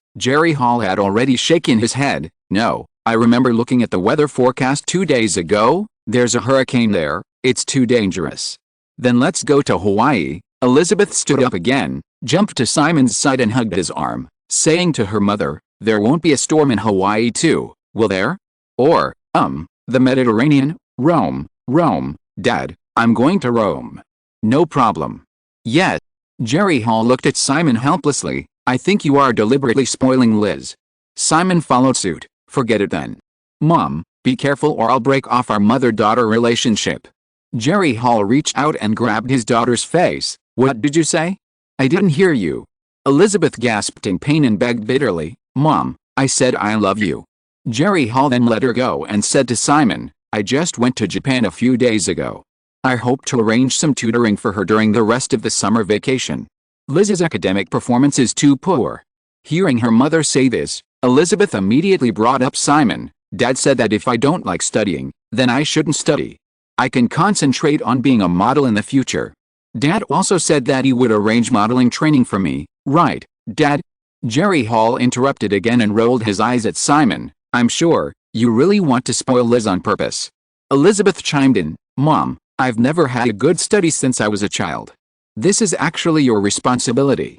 Jerry Hall had already shaken his head. "No, I remember looking at the weather forecast 2 days ago. There's a hurricane there, it's too dangerous." "Then let's go to Hawaii." Elizabeth stood up again, jumped to Simon's side and hugged his arm, saying to her mother, "There won't be a storm in Hawaii too, will there? Or, the Mediterranean? Rome, Dad, I'm going to Rome." "No problem." "Yes." Jerry Hall looked at Simon helplessly. "I think you are deliberately spoiling Liz." Simon followed suit. "Forget it then. Mom, be careful or I'll break off our mother-daughter relationship." Jerry Hall reached out and grabbed his daughter's face. "What did you say? I didn't hear you." Elizabeth gasped in pain and begged bitterly, "Mom, I said I love you." Jerry Hall then let her go and said to Simon, "I just went to Japan a few days ago. I hope to arrange some tutoring for her during the rest of the summer vacation. Liz's academic performance is too poor." Hearing her mother say this, Elizabeth immediately brought up Simon. "Dad said that if I don't like studying, then I shouldn't study. I can concentrate on being a model in the future. Dad also said that he would arrange modeling training for me, right, Dad?" Jerry Hall interrupted again and rolled his eyes at Simon. "I'm sure, you really want to spoil Liz on purpose." Elizabeth chimed in, "Mom, I've never had a good study since I was a child. This is actually your responsibility."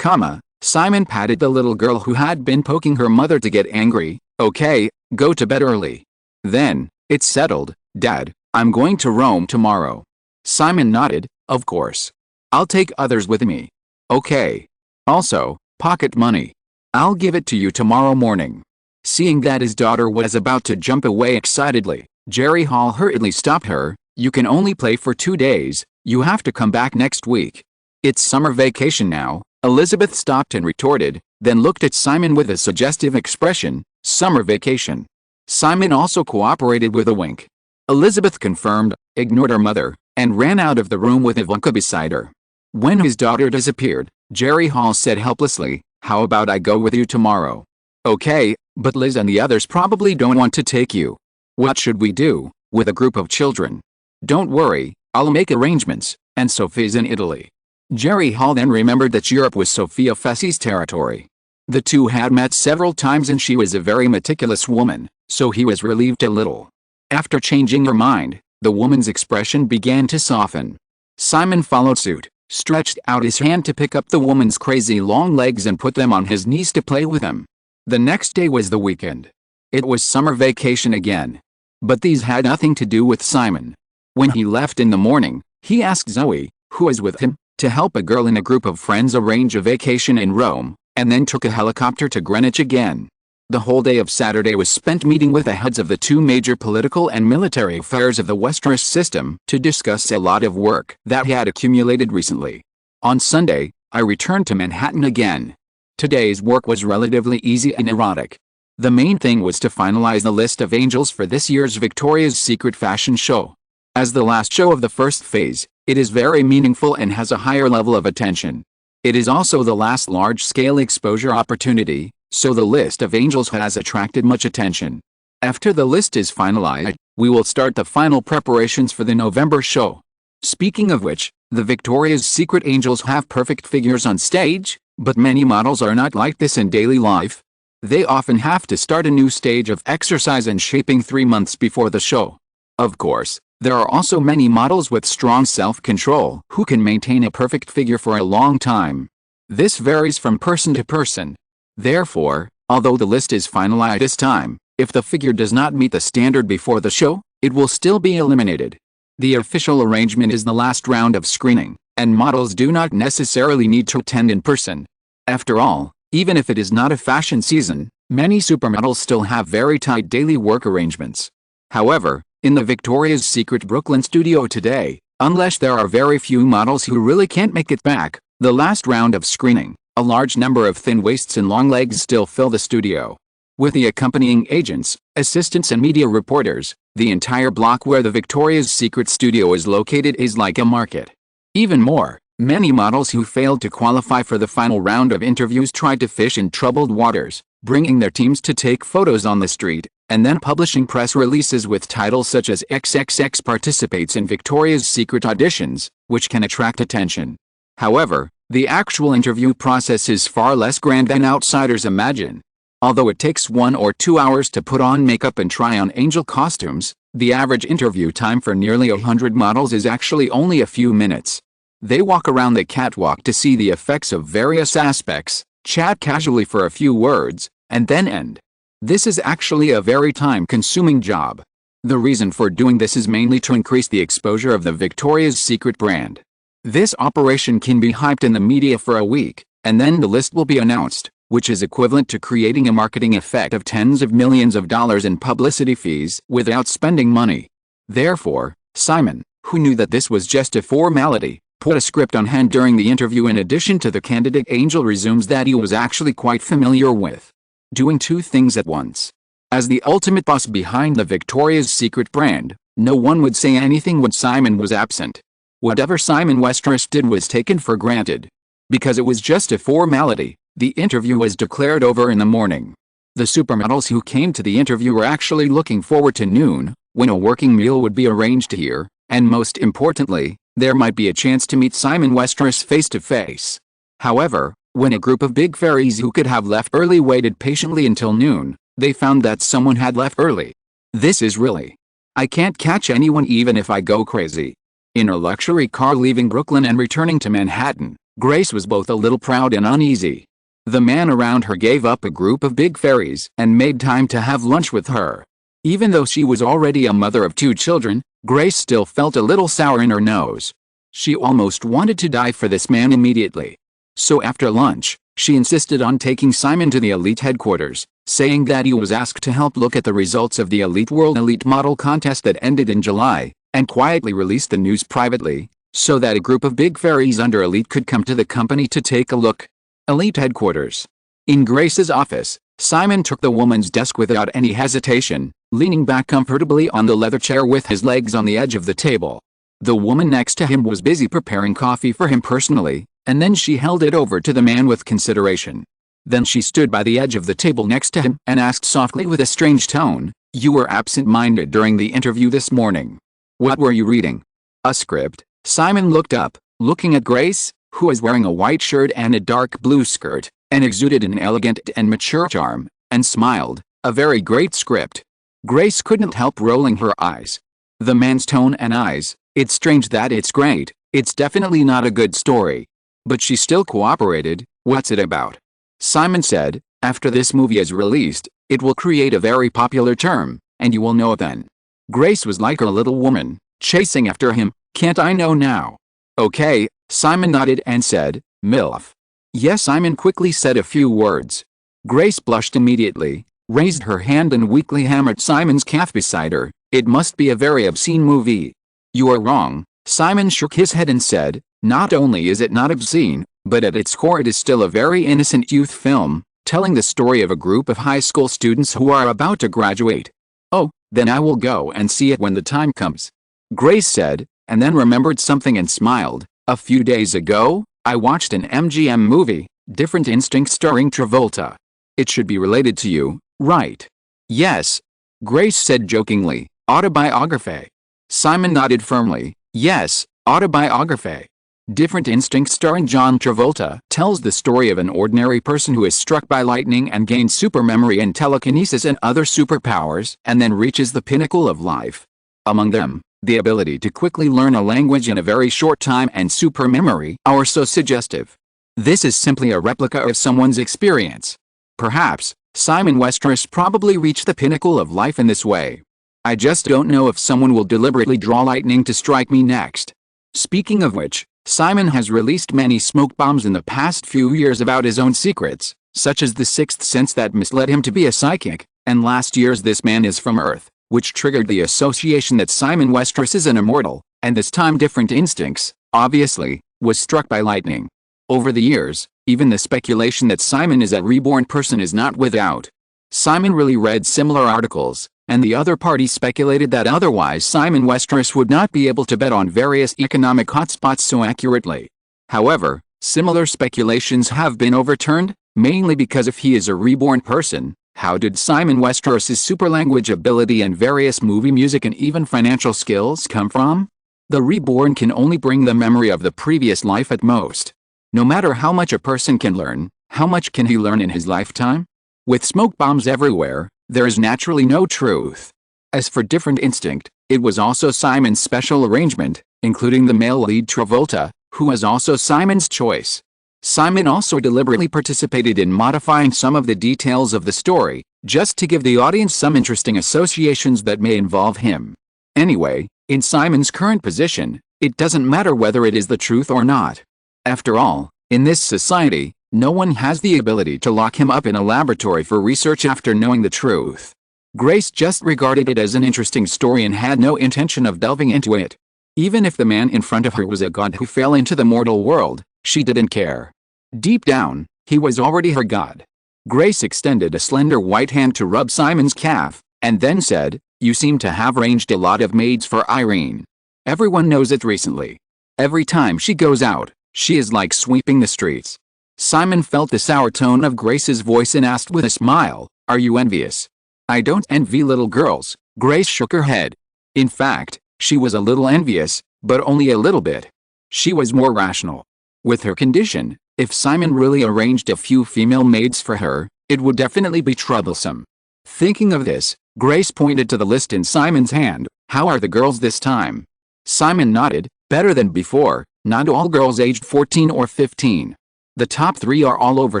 Simon patted the little girl who had been poking her mother to get angry. "Okay, go to bed early." "Then, it's settled, Dad, I'm going to Rome tomorrow." Simon nodded, "Of course. I'll take others with me." "Okay. Also, pocket money. I'll give it to you tomorrow morning." Seeing that his daughter was about to jump away excitedly, Jerry Hall hurriedly stopped her. "You can only play for 2 days, you have to come back next week." "It's summer vacation now," Elizabeth stopped and retorted, then looked at Simon with a suggestive expression. "Summer vacation." Simon also cooperated with a wink. Elizabeth confirmed, ignored her mother, and ran out of the room with Ivanka beside her. When his daughter disappeared, Jerry Hall said helplessly, "How about I go with you tomorrow?" "Okay, but Liz and the others probably don't want to take you." "What should we do, with a group of children?" "Don't worry, I'll make arrangements, and Sophie's in Italy." Jerry Hall then remembered that Europe was Sophia Fessie's territory. The two had met several times and she was a very meticulous woman, so he was relieved a little. After changing her mind, the woman's expression began to soften. Simon followed suit, stretched out his hand to pick up the woman's crazy long legs and put them on his knees to play with them. The next day was the weekend. It was summer vacation again. But these had nothing to do with Simon. When he left in the morning, he asked Zoe, who was with him, to help a girl and a group of friends arrange a vacation in Rome, and then took a helicopter to Greenwich again. The whole day of Saturday was spent meeting with the heads of the two major political and military affairs of the Westeros system to discuss a lot of work that had accumulated recently. On Sunday, I returned to Manhattan again. Today's work was relatively easy and erotic. The main thing was to finalize the list of angels for this year's Victoria's Secret fashion show. As the last show of the first phase, it is very meaningful and has a higher level of attention. It is also the last large-scale exposure opportunity, so the list of angels has attracted much attention. After the list is finalized, we will start the final preparations for the November show. Speaking of which, the Victoria's Secret angels have perfect figures on stage, but many models are not like this in daily life. They often have to start a new stage of exercise and shaping 3 months before the show. Of course, there are also many models with strong self-control who can maintain a perfect figure for a long time. This varies from person to person. Therefore, although the list is finalized this time, if the figure does not meet the standard before the show, it will still be eliminated. The official arrangement is the last round of screening, and models do not necessarily need to attend in person. After all, even if it is not a fashion season, many supermodels still have very tight daily work arrangements. However, in the Victoria's Secret Brooklyn studio today, unless there are very few models who really can't make it back, the last round of screening, a large number of thin waists and long legs still fill the studio. With the accompanying agents, assistants and media reporters, the entire block where the Victoria's Secret studio is located is like a market. Even more, many models who failed to qualify for the final round of interviews tried to fish in troubled waters, bringing their teams to take photos on the street, and then publishing press releases with titles such as XXX participates in Victoria's Secret auditions, which can attract attention. However, the actual interview process is far less grand than outsiders imagine. Although it takes 1 or 2 hours to put on makeup and try on angel costumes, the average interview time for nearly 100 models is actually only a few minutes. They walk around the catwalk to see the effects of various aspects, chat casually for a few words, and then end. This is actually a very time-consuming job. The reason for doing this is mainly to increase the exposure of the Victoria's Secret brand. This operation can be hyped in the media for a week, and then the list will be announced, which is equivalent to creating a marketing effect of tens of millions of dollars in publicity fees without spending money. Therefore, Simon, who knew that this was just a formality, put a script on hand during the interview in addition to the candidate angel resumes that he was actually quite familiar with. Doing two things at once. As the ultimate boss behind the Victoria's Secret brand, no one would say anything when Simon was absent. Whatever Simon Westeros did was taken for granted. Because it was just a formality, the interview was declared over in the morning. The supermodels who came to the interview were actually looking forward to noon, when a working meal would be arranged here, and most importantly, there might be a chance to meet Simon Westeros face to face. However, when a group of big fairies who could have left early waited patiently until noon, they found that someone had left early. This is really. I can't catch anyone even if I go crazy. In her luxury car leaving Brooklyn and returning to Manhattan, Grace was both a little proud and uneasy. The man around her gave up a group of big fairies and made time to have lunch with her. Even though she was already a mother of 2 children, Grace still felt a little sour in her nose. She almost wanted to die for this man immediately. So after lunch, she insisted on taking Simon to the elite headquarters, saying that he was asked to help look at the results of the Elite World Elite Model contest that ended in July, and quietly released the news privately, so that a group of big fairies under Elite could come to the company to take a look. Elite headquarters. In Grace's office, Simon took the woman's desk without any hesitation, leaning back comfortably on the leather chair with his legs on the edge of the table. The woman next to him was busy preparing coffee for him personally, and then she held it over to the man with consideration. Then she stood by the edge of the table next to him and asked softly with a strange tone, "You were absent-minded during the interview this morning. What were you reading?" "A script." Simon looked up, looking at Grace, who was wearing a white shirt and a dark blue skirt, and exuded an elegant and mature charm, and smiled. "A very great script." Grace couldn't help rolling her eyes. The man's tone and eyes, "It's strange that it's great, it's definitely not a good story." But she still cooperated. "What's it about?" Simon said, After this movie is released, it will create a very popular term, and you will know it then. Grace was like a little woman, chasing after him. Can't I know now? Okay, Simon nodded and said, MILF. Yes, Simon quickly said a few words. Grace blushed immediately, raised her hand and weakly hammered Simon's calf beside her. It must be a very obscene movie. You are wrong. Simon shook his head and said, not only is it not obscene, but at its core it is still a very innocent youth film, telling the story of a group of high school students who are about to graduate. Oh, then I will go and see it when the time comes. Grace said, and then remembered something and smiled. A few days ago, I watched an MGM movie, Different Instincts starring Travolta. It should be related to you, right? Yes. Grace said jokingly, autobiography. Simon nodded firmly, yes, autobiography. Different Instincts starring John Travolta tells the story of an ordinary person who is struck by lightning and gains supermemory and telekinesis and other superpowers and then reaches the pinnacle of life. Among them, the ability to quickly learn a language in a very short time and supermemory are so suggestive. This is simply a replica of someone's experience. Perhaps, Simon Westeros probably reached the pinnacle of life in this way. I just don't know if someone will deliberately draw lightning to strike me next. Speaking of which, Simon has released many smoke bombs in the past few years about his own secrets, such as the sixth sense that misled him to be a psychic, and last year's This Man Is From Earth, which triggered the association that Simon Westeros is an immortal, and this time Different Instincts, obviously, was struck by lightning. Over the years, even the speculation that Simon is a reborn person is not without. Simon really read similar articles, and the other party speculated that otherwise Simon Westeros would not be able to bet on various economic hotspots so accurately. However, similar speculations have been overturned, mainly because if he is a reborn person, how did Simon Westeros' superlanguage ability and various movie music and even financial skills come from? The reborn can only bring the memory of the previous life at most. No matter how much a person can learn, how much can he learn in his lifetime? With smoke bombs everywhere, there is naturally no truth. As for Different Instinct, it was also Simon's special arrangement, including the male lead Travolta, who was also Simon's choice. Simon also deliberately participated in modifying some of the details of the story, just to give the audience some interesting associations that may involve him. Anyway, in Simon's current position, it doesn't matter whether it is the truth or not. After all, in this society, no one has the ability to lock him up in a laboratory for research after knowing the truth. Grace just regarded it as an interesting story and had no intention of delving into it. Even if the man in front of her was a god who fell into the mortal world, she didn't care. Deep down, he was already her god. Grace extended a slender white hand to rub Simon's calf, and then said, "You seem to have arranged a lot of maids for Irene. Everyone knows it recently. Every time she goes out, she is like sweeping the streets." Simon felt the sour tone of Grace's voice and asked with a smile, "Are you envious?" "I don't envy little girls." Grace shook her head. In fact, she was a little envious, but only a little bit. She was more rational. With her condition, if Simon really arranged a few female maids for her, it would definitely be troublesome. Thinking of this, Grace pointed to the list in Simon's hand. "How are the girls this time?" Simon nodded. "Better than before, not all girls aged 14 or 15. The top 3 are all over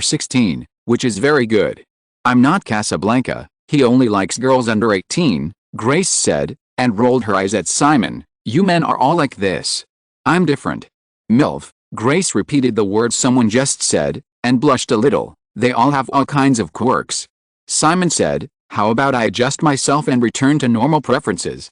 16, which is very good. I'm not Casablanca, he only likes girls under 18, Grace said, and rolled her eyes at Simon. "You men are all like this. I'm different." MILF, Grace repeated the word someone just said, and blushed a little. "They all have all kinds of quirks." Simon said, "How about I adjust myself and return to normal preferences?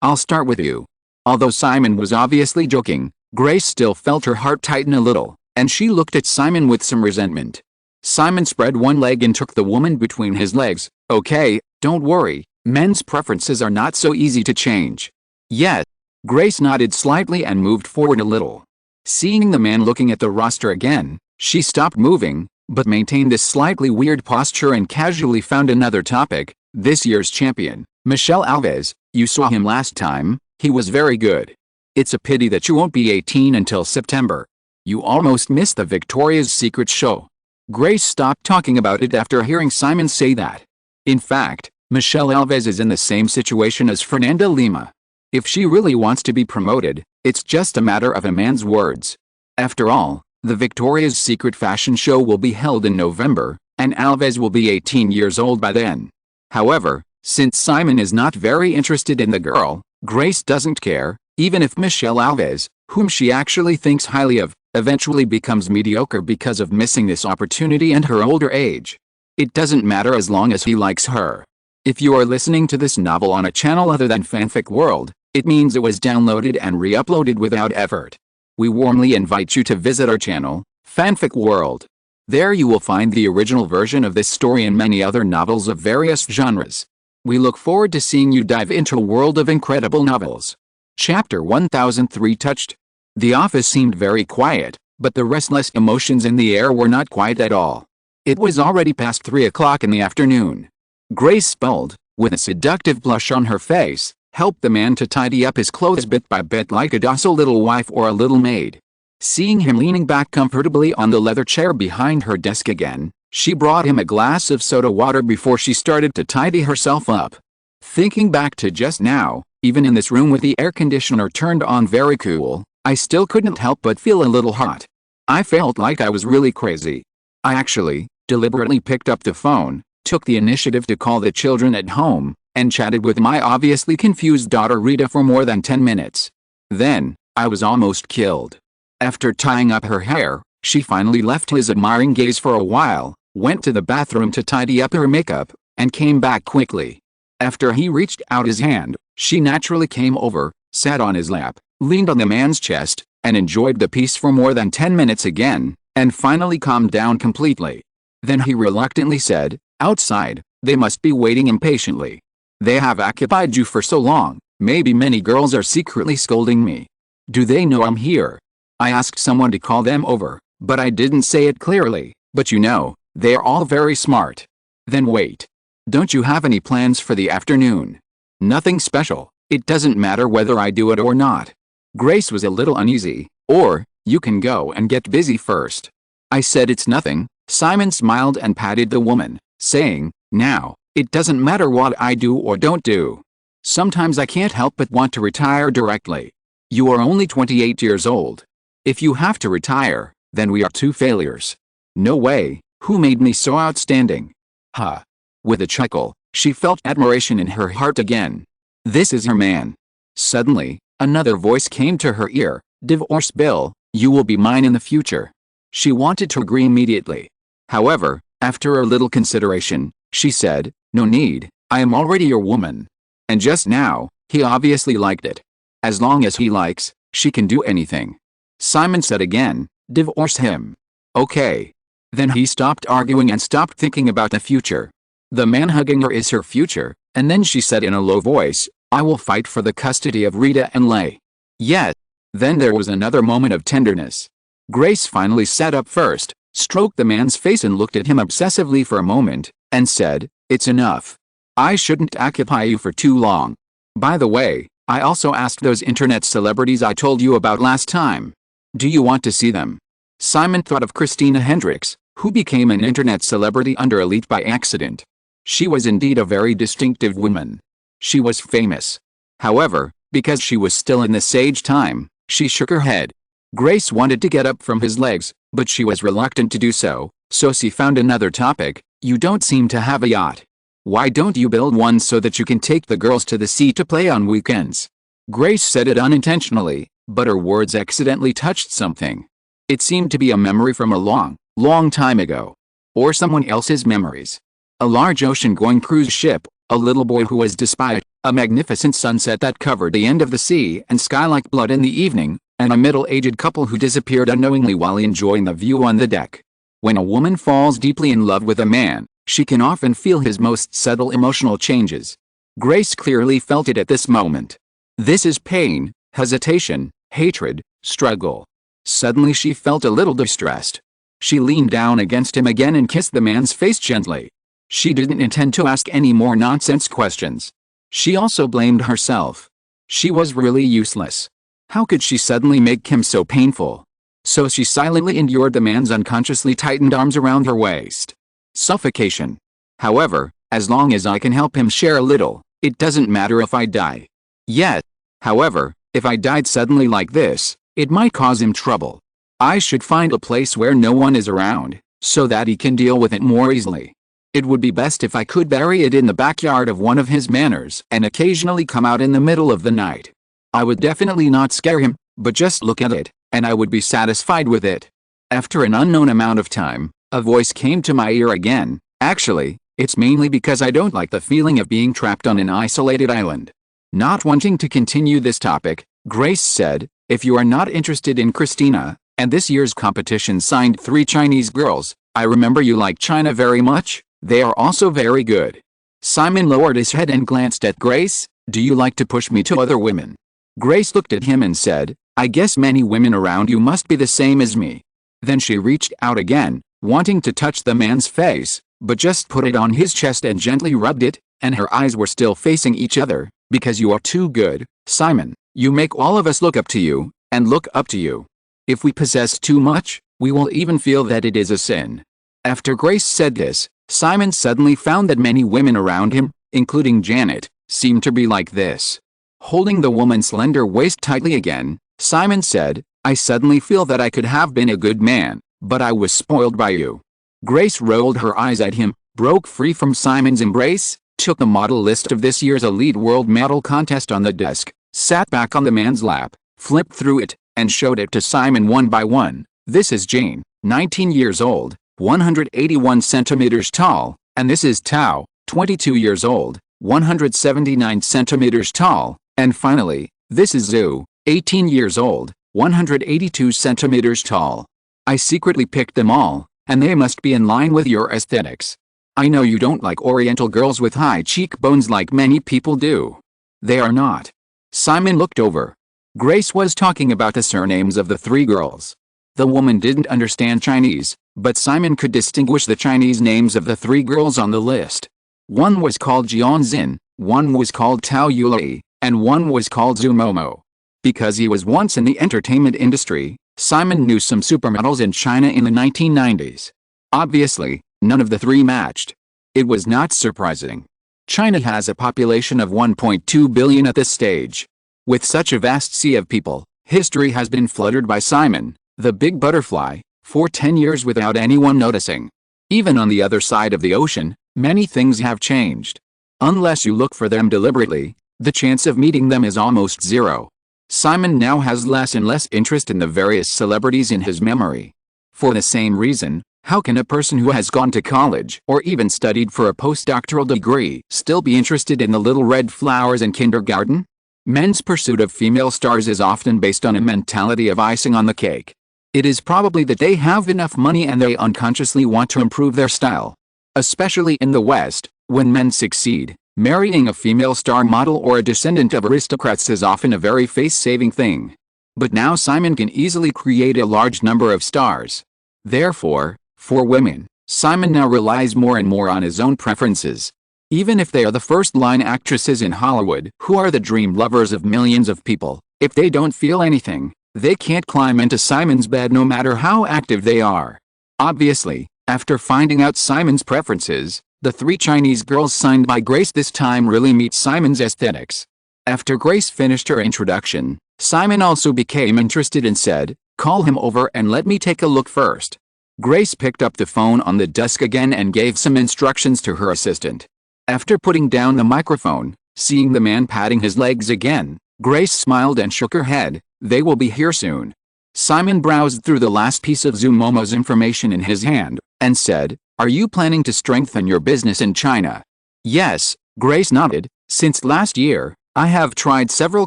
I'll start with you." Although Simon was obviously joking, Grace still felt her heart tighten a little, and she looked at Simon with some resentment. Simon spread one leg and took the woman between his legs. "Okay, don't worry, men's preferences are not so easy to change." "Yes." Grace nodded slightly and moved forward a little. Seeing the man looking at the roster again, she stopped moving, but maintained this slightly weird posture and casually found another topic. "This year's champion, Michelle Alves, you saw him last time, he was very good. It's a pity that you won't be 18 until September. You almost missed the Victoria's Secret show." Grace stopped talking about it after hearing Simon say that. In fact, Michelle Alves is in the same situation as Fernanda Lima. If she really wants to be promoted, it's just a matter of a man's words. After all, the Victoria's Secret fashion show will be held in November, and Alves will be 18 years old by then. However, since Simon is not very interested in the girl, Grace doesn't care, even if Michelle Alves, whom she actually thinks highly of, eventually becomes mediocre because of missing this opportunity and her older age. It doesn't matter as long as he likes her. If you are listening to this novel on a channel other than Fanfic World, it means it was downloaded and re-uploaded without effort. We warmly invite you to visit our channel, Fanfic World. There you will find the original version of this story and many other novels of various genres. We look forward to seeing you dive into a world of incredible novels. Chapter 1003 Touched. The office seemed very quiet, but the restless emotions in the air were not quiet at all. It was already past 3 o'clock in the afternoon. Grace Spuld, with a seductive blush on her face, helped the man to tidy up his clothes bit by bit like a docile little wife or a little maid. Seeing him leaning back comfortably on the leather chair behind her desk again, she brought him a glass of soda water before she started to tidy herself up. Thinking back to just now, even in this room with the air conditioner turned on very cool, I still couldn't help but feel a little hot. I felt like I was really crazy. I actually, deliberately picked up the phone, took the initiative to call the children at home, and chatted with my obviously confused daughter Rita for more than 10 minutes. Then, I was almost killed. After tying up her hair, she finally left his admiring gaze for a while, went to the bathroom to tidy up her makeup, and came back quickly. After he reached out his hand, she naturally came over, sat on his lap, leaned on the man's chest, and enjoyed the peace for more than 10 minutes again, and finally calmed down completely. Then he reluctantly said, "Outside, they must be waiting impatiently. They have occupied you for so long, maybe many girls are secretly scolding me. Do they know I'm here? I asked someone to call them over, but I didn't say it clearly, but you know, they're all very smart." Then wait. "Don't you have any plans for the afternoon?" "Nothing special, it doesn't matter whether I do it or not." Grace was a little uneasy. "Or, you can go and get busy first." I said it's nothing. Simon smiled and patted the woman, saying, "Now, it doesn't matter what I do or don't do. Sometimes I can't help but want to retire directly. You are only 28 years old. If you have to retire, then we are two failures." "No way, who made me so outstanding?" "Huh." With a chuckle, she felt admiration in her heart again. This is her man. Suddenly, another voice came to her ear, "Divorce Bill, you will be mine in the future." She wanted to agree immediately. However, after a little consideration, she said, "No need, I am already your woman." And just now, he obviously liked it. As long as he likes, she can do anything. Simon said again, "Divorce him." "Okay." Then he stopped arguing and stopped thinking about the future. The man hugging her is her future, and then she said in a low voice, "I will fight for the custody of Rita and Lay." Yet, then there was another moment of tenderness. Grace finally sat up first, stroked the man's face and looked at him obsessively for a moment, and said, "It's enough. I shouldn't occupy you for too long. By the way, I also asked those internet celebrities I told you about last time. Do you want to see them?" Simon thought of Christina Hendricks, who became an internet celebrity under Elite by accident. She was indeed a very distinctive woman. She was famous. However, because she was still in the sage time, she shook her head. Grace wanted to get up from his legs, but she was reluctant to do so, so she found another topic. "You don't seem to have a yacht. Why don't you build one so that you can take the girls to the sea to play on weekends?" Grace said it unintentionally, but her words accidentally touched something. It seemed to be a memory from a long, long time ago. Or someone else's memories. A large ocean-going cruise ship, a little boy who was despised, a magnificent sunset that covered the end of the sea and sky like blood in the evening, and a middle-aged couple who disappeared unknowingly while enjoying the view on the deck. When a woman falls deeply in love with a man, she can often feel his most subtle emotional changes. Grace clearly felt it at this moment. This is pain, hesitation, hatred, struggle. Suddenly she felt a little distressed. She leaned down against him again and kissed the man's face gently. She didn't intend to ask any more nonsense questions. She also blamed herself. She was really useless. How could she suddenly make him so painful? So she silently endured the man's unconsciously tightened arms around her waist. Suffocation. However, as long as I can help him share a little, it doesn't matter if I die. Yet, however, if I died suddenly like this, it might cause him trouble. I should find a place where no one is around, so that he can deal with it more easily. It would be best if I could bury it in the backyard of one of his manors and occasionally come out in the middle of the night. I would definitely not scare him, but just look at it, and I would be satisfied with it. After an unknown amount of time, a voice came to my ear again. Actually, it's mainly because I don't like the feeling of being trapped on an isolated island. Not wanting to continue this topic, Grace said, if you are not interested in Christina, and this year's competition signed 3 Chinese girls, I remember you like China very much. They are also very good. Simon lowered his head and glanced at Grace. Do you like to push me to other women? Grace looked at him and said, I guess many women around you must be the same as me. Then she reached out again, wanting to touch the man's face, but just put it on his chest and gently rubbed it, and her eyes were still facing each other. Because you are too good, Simon. You make all of us look up to you, and look up to you. If we possess too much, we will even feel that it is a sin. After Grace said this, Simon suddenly found that many women around him, including Janet, seemed to be like this. Holding the woman's slender waist tightly again, Simon said, I suddenly feel that I could have been a good man, but I was spoiled by you. Grace rolled her eyes at him, broke free from Simon's embrace, took the model list of this year's Elite World Model Contest on the desk, sat back on the man's lap, flipped through it, and showed it to Simon one by one. This is Jane, 19 years old, 181 centimeters tall, and this is Tao, 22 years old, 179 centimeters tall, and finally, this is Zhu, 18 years old, 182 centimeters tall. I secretly picked them all, and they must be in line with your aesthetics. I know you don't like Oriental girls with high cheekbones like many people do. They are not. Simon looked over. Grace was talking about the surnames of the 3 girls. The woman didn't understand Chinese, but Simon could distinguish the Chinese names of the 3 girls on the list. One was called Jian Xin, one was called Tao Yulei, and one was called Zhu Momo. Because he was once in the entertainment industry, Simon knew some supermodels in China in the 1990s. Obviously, none of the 3 matched. It was not surprising. China has a population of 1.2 billion at this stage. With such a vast sea of people, history has been fluttered by Simon, the big butterfly, for 10 years without anyone noticing. Even on the other side of the ocean, many things have changed. Unless you look for them deliberately, the chance of meeting them is almost zero. Simon now has less and less interest in the various celebrities in his memory. For the same reason, how can a person who has gone to college or even studied for a postdoctoral degree still be interested in the little red flowers in kindergarten? Men's pursuit of female stars is often based on a mentality of icing on the cake. It is probably that they have enough money and they unconsciously want to improve their style. Especially in the West, when men succeed, marrying a female star model or a descendant of aristocrats is often a very face-saving thing. But now Simon can easily create a large number of stars. Therefore, for women, Simon now relies more and more on his own preferences. Even if they are the first-line actresses in Hollywood who are the dream lovers of millions of people, if they don't feel anything, they can't climb into Simon's bed no matter how active they are. Obviously, after finding out Simon's preferences, the 3 Chinese girls signed by Grace this time really meet Simon's aesthetics. After Grace finished her introduction, Simon also became interested and said, "Call him over and let me take a look first." Grace picked up the phone on the desk again and gave some instructions to her assistant. After putting down the microphone, seeing the man patting his legs again, Grace smiled and shook her head. They will be here soon. Simon browsed through the last piece of Zhu Momo's information in his hand, and said, "Are you planning to strengthen your business in China?" "Yes," Grace nodded. "Since last year, I have tried several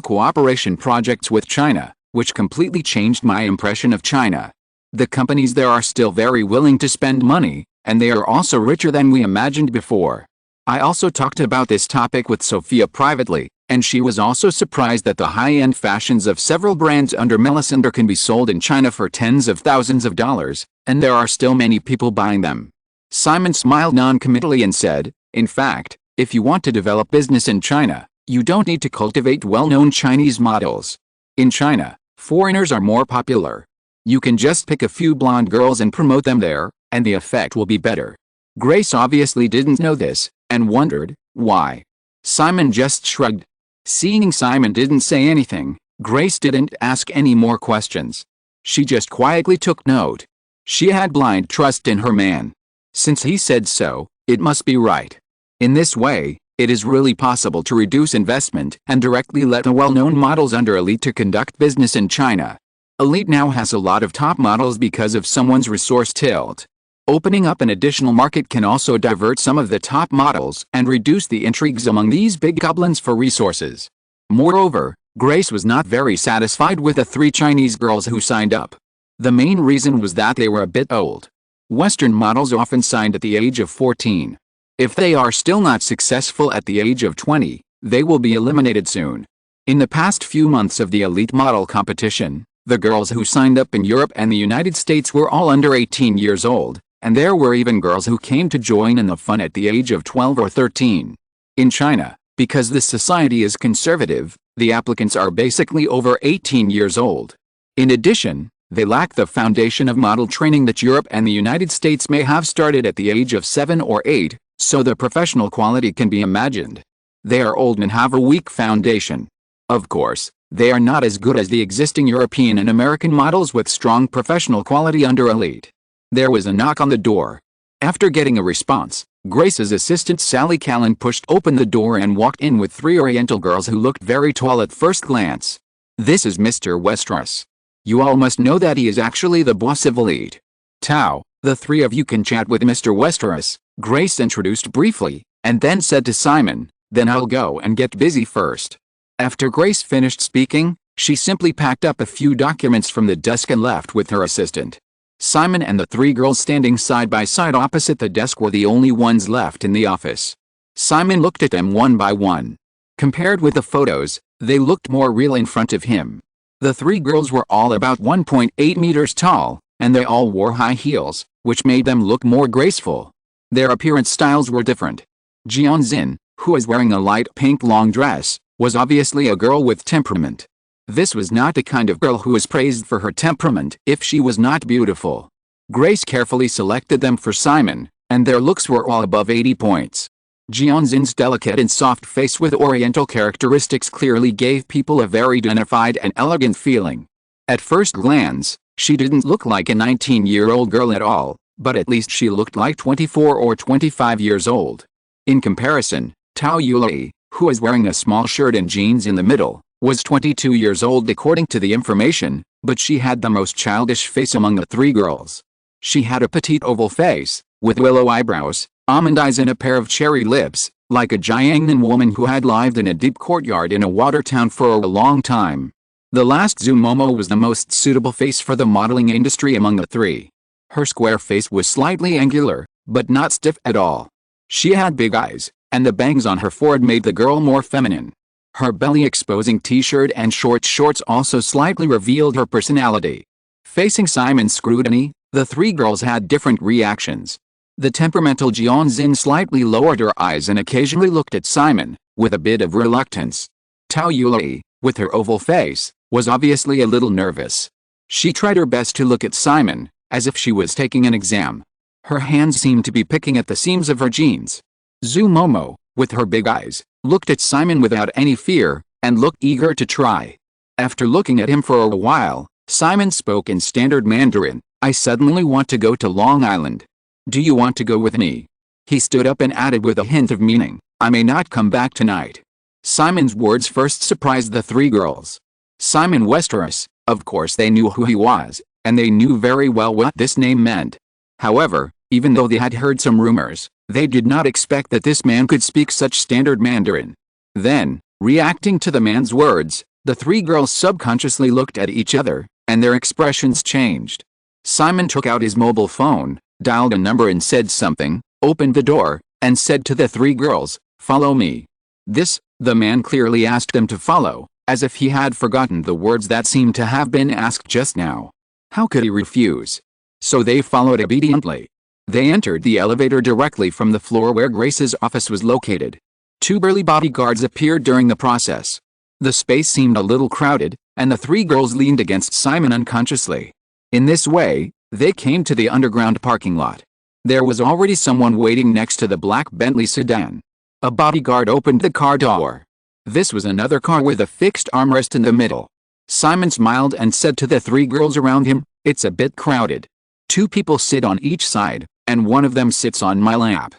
cooperation projects with China, which completely changed my impression of China. The companies there are still very willing to spend money, and they are also richer than we imagined before." I also talked about this topic with Sophia privately, and she was also surprised that the high-end fashions of several brands under Melisandre can be sold in China for tens of thousands of dollars, and there are still many people buying them. Simon smiled non-committally and said, "In fact, if you want to develop business in China, you don't need to cultivate well-known Chinese models. In China, foreigners are more popular. You can just pick a few blonde girls and promote them there, and the effect will be better." Grace obviously didn't know this, and wondered, why. Simon just shrugged. Seeing Simon didn't say anything, Grace didn't ask any more questions. She just quietly took note. She had blind trust in her man. Since he said so, it must be right. In this way, it is really possible to reduce investment and directly let the well-known models under Elite to conduct business in China. Elite now has a lot of top models because of someone's resource tilt. Opening up an additional market can also divert some of the top models and reduce the intrigues among these big goblins for resources. Moreover, Grace was not very satisfied with the 3 Chinese girls who signed up. The main reason was that they were a bit old. Western models often signed at the age of 14. If they are still not successful at the age of 20, they will be eliminated soon. In the past few months of the Elite model competition, the girls who signed up in Europe and the United States were all under 18 years old, and there were even girls who came to join in the fun at the age of 12 or 13. In China, because this society is conservative, the applicants are basically over 18 years old. In addition, they lack the foundation of model training that Europe and the United States may have started at the age of 7 or 8, so the professional quality can be imagined. They are old and have a weak foundation. Of course, they are not as good as the existing European and American models with strong professional quality under Elite. There was a knock on the door. After getting a response, Grace's assistant Sally Callan pushed open the door and walked in with 3 Oriental girls who looked very tall at first glance. This is Mr. Westeros. You all must know that he is actually the boss of Elite. Tao, the 3 of you can chat with Mr. Westeros, Grace introduced briefly, and then said to Simon, then I'll go and get busy first. After Grace finished speaking, she simply packed up a few documents from the desk and left with her assistant. Simon and the 3 girls standing side by side opposite the desk were the only ones left in the office. Simon looked at them one by one. Compared with the photos, they looked more real in front of him. The 3 girls were all about 1.8 meters tall, and they all wore high heels, which made them look more graceful. Their appearance styles were different. Jianxin, who was wearing a light pink long dress, was obviously a girl with temperament. This was not the kind of girl who was praised for her temperament if she was not beautiful. Grace carefully selected them for Simon, and their looks were all above 80 points. Jianxin's delicate and soft face with Oriental characteristics clearly gave people a very dignified and elegant feeling. At first glance, she didn't look like a 19-year-old girl at all, but at least she looked like 24 or 25 years old. In comparison, Tao Yulei, who was wearing a small shirt and jeans in the middle, was 22 years old according to the information, but she had the most childish face among the 3 girls. She had a petite oval face, with willow eyebrows, almond eyes and a pair of cherry lips, like a Jiangnan woman who had lived in a deep courtyard in a water town for a long time. The last Zhu Momo was the most suitable face for the modeling industry among the 3. Her square face was slightly angular, but not stiff at all. She had big eyes, and the bangs on her forehead made the girl more feminine. Her belly-exposing t-shirt and short shorts also slightly revealed her personality. Facing Simon's scrutiny, the 3 girls had different reactions. The temperamental Jianxin slightly lowered her eyes and occasionally looked at Simon, with a bit of reluctance. Tao Yulei, with her oval face, was obviously a little nervous. She tried her best to look at Simon, as if she was taking an exam. Her hands seemed to be picking at the seams of her jeans. Zhu Momo, with her big eyes, looked at Simon without any fear, and looked eager to try. After looking at him for a while, Simon spoke in standard Mandarin, I suddenly want to go to Long Island. Do you want to go with me? He stood up and added with a hint of meaning, I may not come back tonight. Simon's words first surprised the 3 girls. Simon Westeros, of course they knew who he was, and they knew very well what this name meant. However, even though they had heard some rumors, they did not expect that this man could speak such standard Mandarin. Then, reacting to the man's words, the 3 girls subconsciously looked at each other, and their expressions changed. Simon took out his mobile phone, dialed a number and said something, opened the door, and said to the 3 girls, follow me. The man clearly asked them to follow, as if he had forgotten the words that seemed to have been asked just now. How could he refuse? So they followed obediently. They entered the elevator directly from the floor where Grace's office was located. 2 burly bodyguards appeared during the process. The space seemed a little crowded, and the 3 girls leaned against Simon unconsciously. In this way, they came to the underground parking lot. There was already someone waiting next to the black Bentley sedan. A bodyguard opened the car door. This was another car with a fixed armrest in the middle. Simon smiled and said to the 3 girls around him, it's a bit crowded. 2 people sit on each side, and one of them sits on my lap.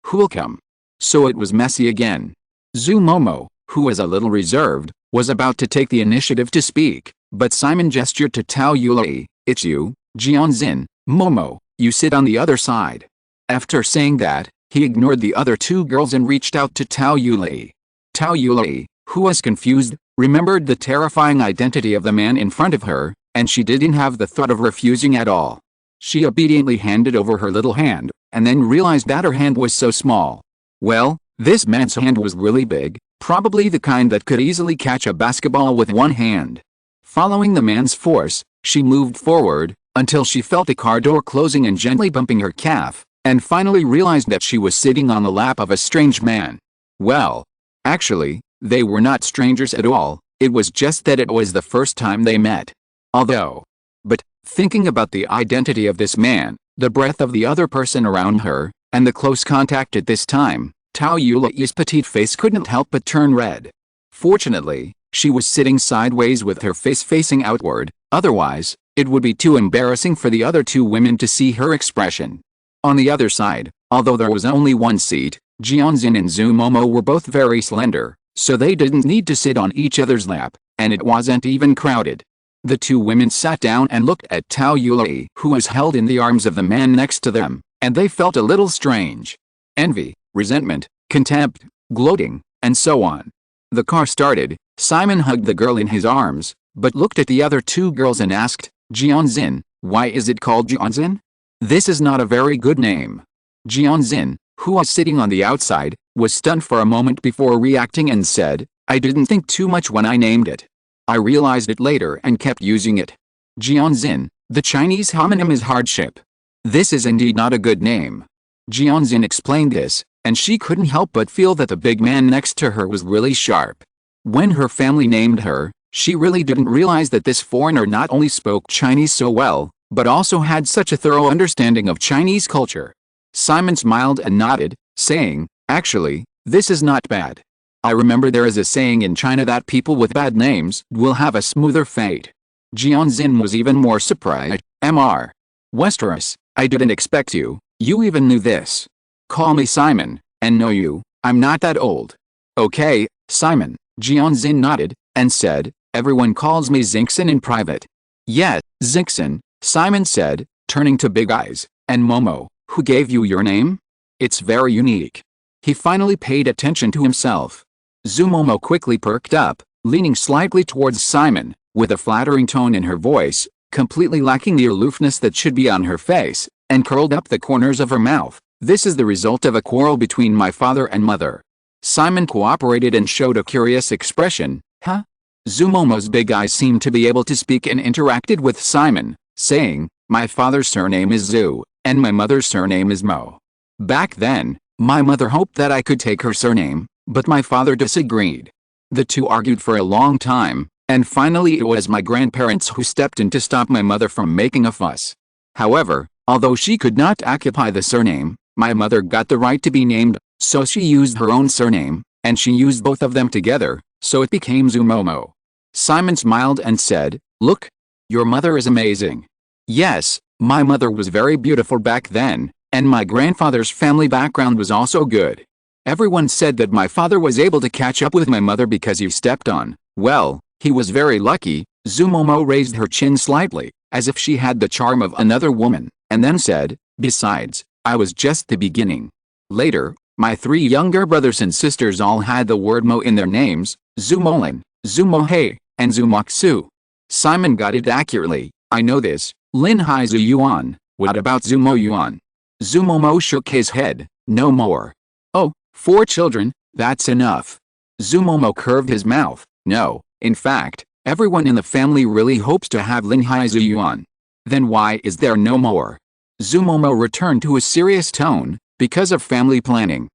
Who'll come? So it was messy again. Zumomo, who was a little reserved, was about to take the initiative to speak, but Simon gestured to Tao Yulei, "It's you, Jianzin, Momo, you sit on the other side." After saying that, he ignored the other 2 girls and reached out to Tao Yulei. Tao Yulei, who was confused, remembered the terrifying identity of the man in front of her, and she didn't have the thought of refusing at all. She obediently handed over her little hand, and then realized that her hand was so small. Well, this man's hand was really big, probably the kind that could easily catch a basketball with one hand. Following the man's force, she moved forward, until she felt the car door closing and gently bumping her calf, and finally realized that she was sitting on the lap of a strange man. Well, actually, they were not strangers at all, it was just that it was the first time they met. But, thinking about the identity of this man, the breath of the other person around her, and the close contact at this time, Tao Yulei's petite face couldn't help but turn red. Fortunately, she was sitting sideways with her face facing outward, otherwise, it would be too embarrassing for the other 2 women to see her expression. On the other side, although there was only one seat, Jianzin and Zumomo were both very slender, so they didn't need to sit on each other's lap, and it wasn't even crowded. The 2 women sat down and looked at Tao Yulei, who was held in the arms of the man next to them, and they felt a little strange. Envy, resentment, contempt, gloating, and so on. The car started. Simon hugged the girl in his arms, but looked at the other 2 girls and asked, "Jianzin, why is it called Jianzin? This is not a very good name." Jianzin, who was sitting on the outside, was stunned for a moment before reacting and said, "I didn't think too much when I named it. I realized it later and kept using it." Jianzin, the Chinese homonym is hardship. This is indeed not a good name. Jianzin explained this, and she couldn't help but feel that the big man next to her was really sharp. When her family named her, she really didn't realize that this foreigner not only spoke Chinese so well, but also had such a thorough understanding of Chinese culture. Simon smiled and nodded, saying, "Actually, this is not bad. I remember there is a saying in China that people with bad names will have a smoother fate." Jianzin was even more surprised. "Mr. Westeros, I didn't expect you even knew this. Call me Simon, and no you, I'm not that old." "Okay, Simon," Jianzin nodded, and said, "Everyone calls me Zinxin in private." "Yes, Zinxin," Simon said, turning to Big Eyes, "and Momo, who gave you your name? It's very unique." He finally paid attention to himself. Zumomo quickly perked up, leaning slightly towards Simon, with a flattering tone in her voice, completely lacking the aloofness that should be on her face, and curled up the corners of her mouth. "This is the result of a quarrel between my father and mother." Simon cooperated and showed a curious expression. "Huh?" Zumomo's big eyes seemed to be able to speak and interacted with Simon, saying, "My father's surname is Zhu, and my mother's surname is Mo. Back then, my mother hoped that I could take her surname, but my father disagreed. The 2 argued for a long time, and finally it was my grandparents who stepped in to stop my mother from making a fuss. However, although she could not occupy the surname, my mother got the right to be named, so she used her own surname, and she used both of them together, so it became Zumomo." Simon smiled and said, "Look, your mother is amazing." "Yes, my mother was very beautiful back then, and my grandfather's family background was also good. Everyone said that my father was able to catch up with my mother because he stepped on, well, he was very lucky." Zumomo raised her chin slightly, as if she had the charm of another woman, and then said, "Besides, I was just the beginning. Later, my 3 younger brothers and sisters all had the word Mo in their names, Zumolin, Zumohei, and Zumoxu." Simon got it accurately. "I know this, Lin Hai Zu Yuan, what about Zumo Yuan?" Zumomo shook his head, "No more." "Oh, 4 children, that's enough." Zumomo curved his mouth, "No, in fact, everyone in the family really hopes to have Lin Hai Zu Yuan. Then why is there no more?" Zumomo returned to a serious tone, "Because of family planning.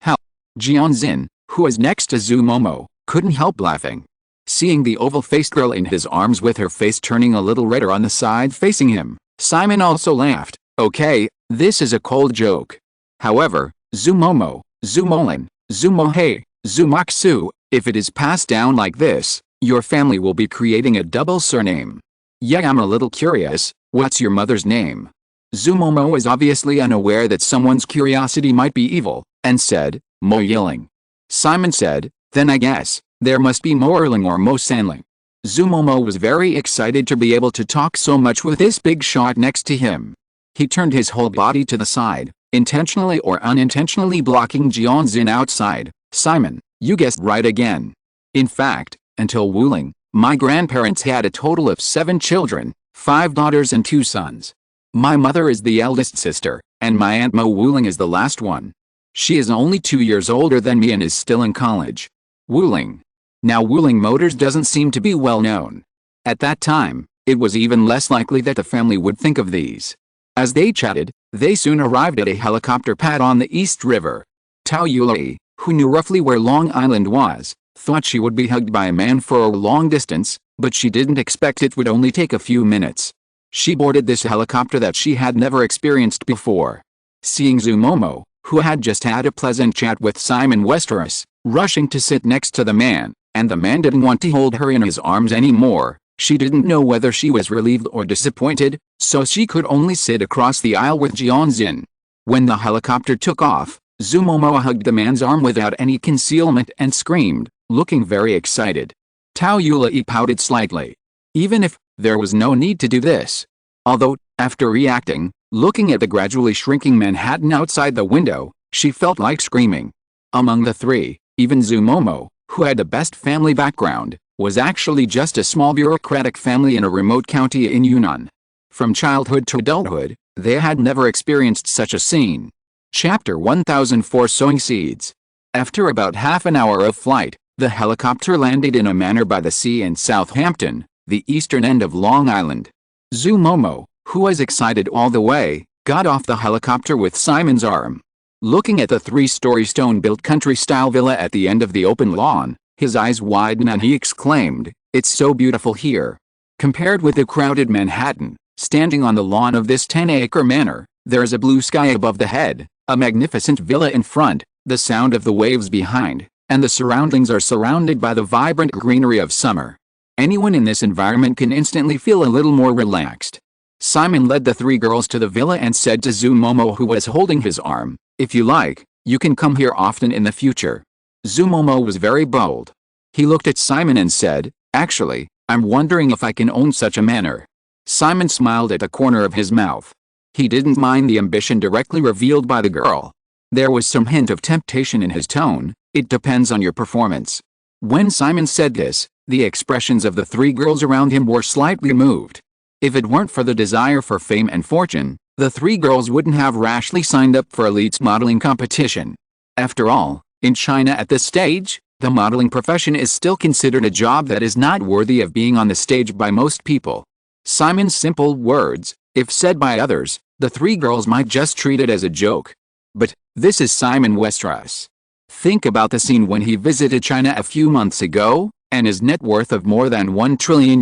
How?" Jianzin, who was next to Zumomo, couldn't help laughing. Seeing the oval-faced girl in his arms with her face turning a little redder on the side facing him, Simon also laughed. "Okay, this is a cold joke. However, Zumomo, Zumolin, Zumohei, Zumoxu, if it is passed down like this, your family will be creating a double surname. Yeah, I'm a little curious, "What's your mother's name?" Zumomo was obviously unaware that someone's curiosity might be evil, and said, "Mo Yiling." Simon said, "Then I guess, there must be Mo Erling or Mo Sanling." Zumomo was very excited to be able to talk so much with this big shot next to him. He turned his whole body to the side, intentionally or unintentionally blocking Jianzin outside. "Simon, you guessed right again. In fact, until Wuling, my grandparents had a total of 7 children, 5 daughters and 2 sons. My mother is the eldest sister, and my Aunt Mo Wuling is the last one. She is only 2 years older than me and is still in college." Wuling. Now Wuling Motors doesn't seem to be well known. At that time, it was even less likely that the family would think of these. As they chatted, they soon arrived at a helicopter pad on the East River. Tao Yulai, who knew roughly where Long Island was, thought she would be hugged by a man for a long distance, but she didn't expect it would only take a few minutes. She boarded this helicopter that she had never experienced before. Seeing Zumomo, who had just had a pleasant chat with Simon Westeros, rushing to sit next to the man, and the man didn't want to hold her in his arms anymore, she didn't know whether she was relieved or disappointed, so she could only sit across the aisle with Jianzin. When the helicopter took off, Zumomo hugged the man's arm without any concealment and screamed, looking very excited. Tao Yulai pouted slightly. Even if there was no need to do this. Although, after reacting, looking at the gradually shrinking Manhattan outside the window, she felt like screaming. Among the 3, even Zumomo, who had the best family background, was actually just a small bureaucratic family in a remote county in Yunnan. From childhood to adulthood, they had never experienced such a scene. Chapter 1004 Sowing Seeds. After about half an hour of flight, the helicopter landed in a manor by the sea in Southampton, the eastern end of Long Island. Zumomo, who was excited all the way, got off the helicopter with Simon's arm. Looking at the 3-story stone-built country-style villa at the end of the open lawn, his eyes widened and he exclaimed, "It's so beautiful here." Compared with the crowded Manhattan, standing on the lawn of this 10-acre manor, there is a blue sky above the head, a magnificent villa in front, the sound of the waves behind, and the surroundings are surrounded by the vibrant greenery of summer. Anyone in this environment can instantly feel a little more relaxed. Simon led the 3 girls to the villa and said to Zumomo, who was holding his arm, "If you like, you can come here often in the future." Zumomo was very bold. He looked at Simon and said, "Actually, I'm wondering if I can own such a manor." Simon smiled at the corner of his mouth. He didn't mind the ambition directly revealed by the girl. There was some hint of temptation in his tone. "It depends on your performance." When Simon said this, the expressions of the 3 girls around him were slightly moved. If it weren't for the desire for fame and fortune, the 3 girls wouldn't have rashly signed up for Elite's modeling competition. After all, in China at this stage, the modeling profession is still considered a job that is not worthy of being on the stage by most people. Simon's simple words, if said by others, the 3 girls might just treat it as a joke. But this is Simon Westeros. Think about the scene when he visited China a few months ago, and his net worth of more than $1 trillion.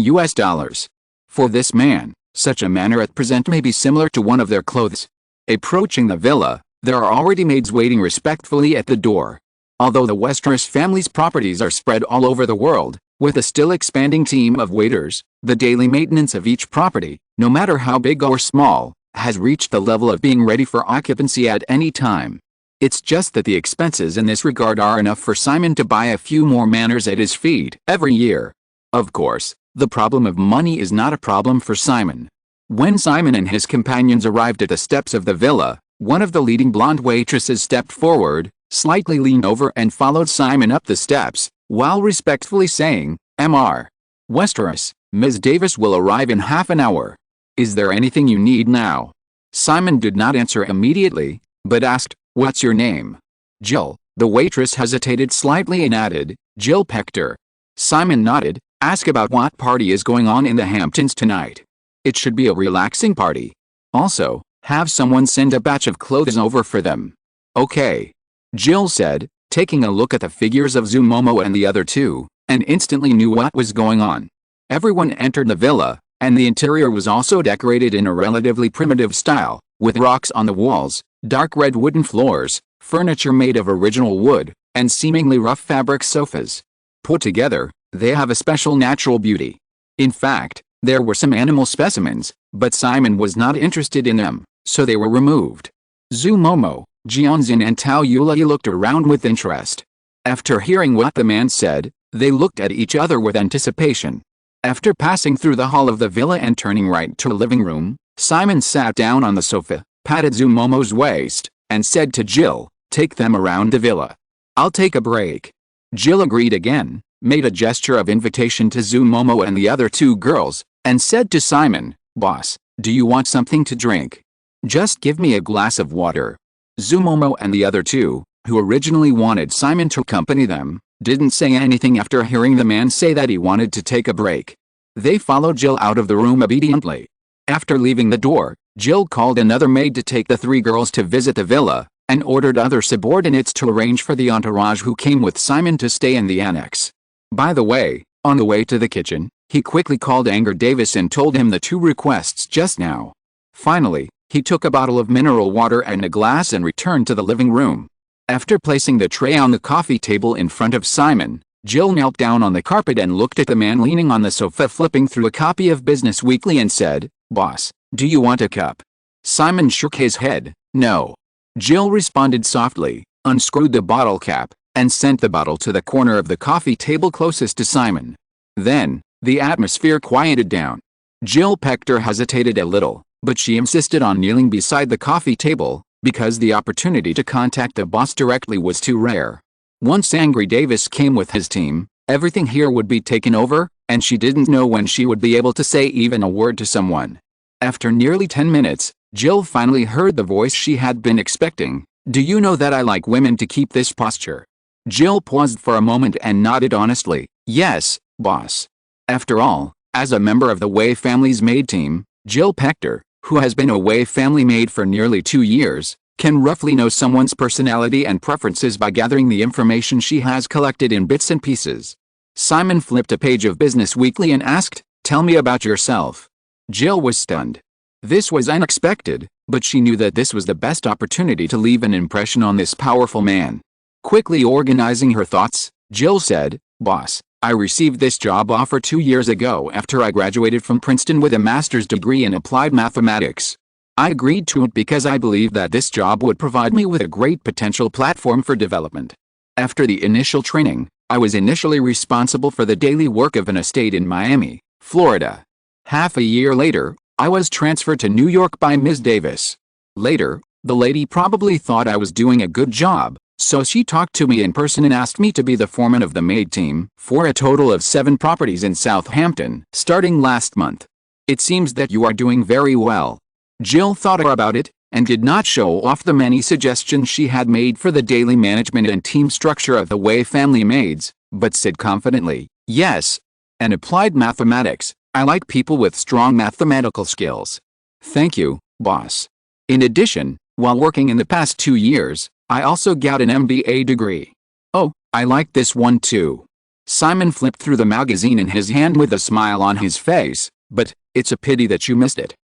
For this man, such a manner at present may be similar to one of their clothes. Approaching the villa, there are already maids waiting respectfully at the door. Although the Westeros family's properties are spread all over the world, with a still expanding team of waiters, the daily maintenance of each property, no matter how big or small, has reached the level of being ready for occupancy at any time. It's just that the expenses in this regard are enough for Simon to buy a few more manors at his feet every year. Of course, the problem of money is not a problem for Simon. When Simon and his companions arrived at the steps of the villa, one of the leading blonde waitresses stepped forward, slightly leaned over and followed Simon up the steps, while respectfully saying, "Mr. Westeros, Ms. Davis will arrive in half an hour. Is there anything you need now?" Simon did not answer immediately, but asked, "What's your name?" "Jill." The waitress hesitated slightly and added, "Jill Pector." Simon nodded. "Ask about what party is going on in the Hamptons tonight. It should be a relaxing party. Also, have someone send a batch of clothes over for them." "Okay," Jill said, taking a look at the figures of Zumomo and the other 2, and instantly knew what was going on. Everyone entered the villa, and the interior was also decorated in a relatively primitive style, with rocks on the walls, dark red wooden floors, furniture made of original wood, and seemingly rough fabric sofas. Put together, they have a special natural beauty. In fact, There were some animal specimens, but Simon was not interested in them, so they were removed. Zhu Momo, Jianzin and Tao Yulai looked around with interest. After hearing what the man said, they looked at each other with anticipation. After passing through the hall of the villa and turning right to a living room, Simon sat down on the sofa, patted Zhu Momo's waist, and said to Jill, "Take them around the villa. I'll take a break." Jill agreed again, made a gesture of invitation to Zhu Momo and the other two girls, and said to Simon, "Boss, do you want something to drink? Just give me a glass of water." Zhu Momo and the other two, who originally wanted Simon to accompany them, didn't say anything after hearing the man say that he wanted to take a break. They followed Jill out of the room obediently. After leaving the door, Jill called another maid to take the three girls to visit the villa, and ordered other subordinates to arrange for the entourage who came with Simon to stay in the annex. By the way, on the way to the kitchen, he quickly called Anger Davis and told him the two requests just now. Finally, he took a bottle of mineral water and a glass and returned to the living room. After placing the tray on the coffee table in front of Simon, Jill knelt down on the carpet and looked at the man leaning on the sofa flipping through a copy of Business Weekly and said, "Boss, do you want a cup?" Simon shook his head, "No." Jill responded softly, unscrewed the bottle cap, and sent the bottle to the corner of the coffee table closest to Simon. Then, the atmosphere quieted down. Jill Pector hesitated a little, but she insisted on kneeling beside the coffee table, because the opportunity to contact the boss directly was too rare. Once Angry Davis came with his team, everything here would be taken over, and she didn't know when she would be able to say even a word to someone. After nearly 10 minutes, Jill finally heard the voice she had been expecting. "Do you know that I like women to keep this posture?" Jill paused for a moment and nodded honestly, "Yes, boss." After all, as a member of the Wei family's maid team, Jill Pector, who has been a Wei family maid for nearly 2 years, can roughly know someone's personality and preferences by gathering the information she has collected in bits and pieces. Simon flipped a page of Business Weekly and asked, "Tell me about yourself." Jill was stunned. This was unexpected, but she knew that this was the best opportunity to leave an impression on this powerful man. Quickly organizing her thoughts, Jill said, "Boss, I received this job offer 2 years ago after I graduated from Princeton with a master's degree in applied mathematics. I agreed to it because I believed that this job would provide me with a great potential platform for development. After the initial training, I was initially responsible for the daily work of an estate in Miami, Florida. Half a year later, I was transferred to New York by Ms. Davis. Later, the lady probably thought I was doing a good job, so she talked to me in person and asked me to be the foreman of the maid team for a total of 7 properties in Southampton, starting last month. It seems that you are doing very well." Jill thought about it, and did not show off the many suggestions she had made for the daily management and team structure of the Wei family maids, but said confidently, "Yes. And applied mathematics, I like people with strong mathematical skills." "Thank you, boss. In addition, while working in the past 2 years, I also got an MBA degree." "Oh, I like this one too." Simon flipped through the magazine in his hand with a smile on his face, "But, it's a pity that you missed it.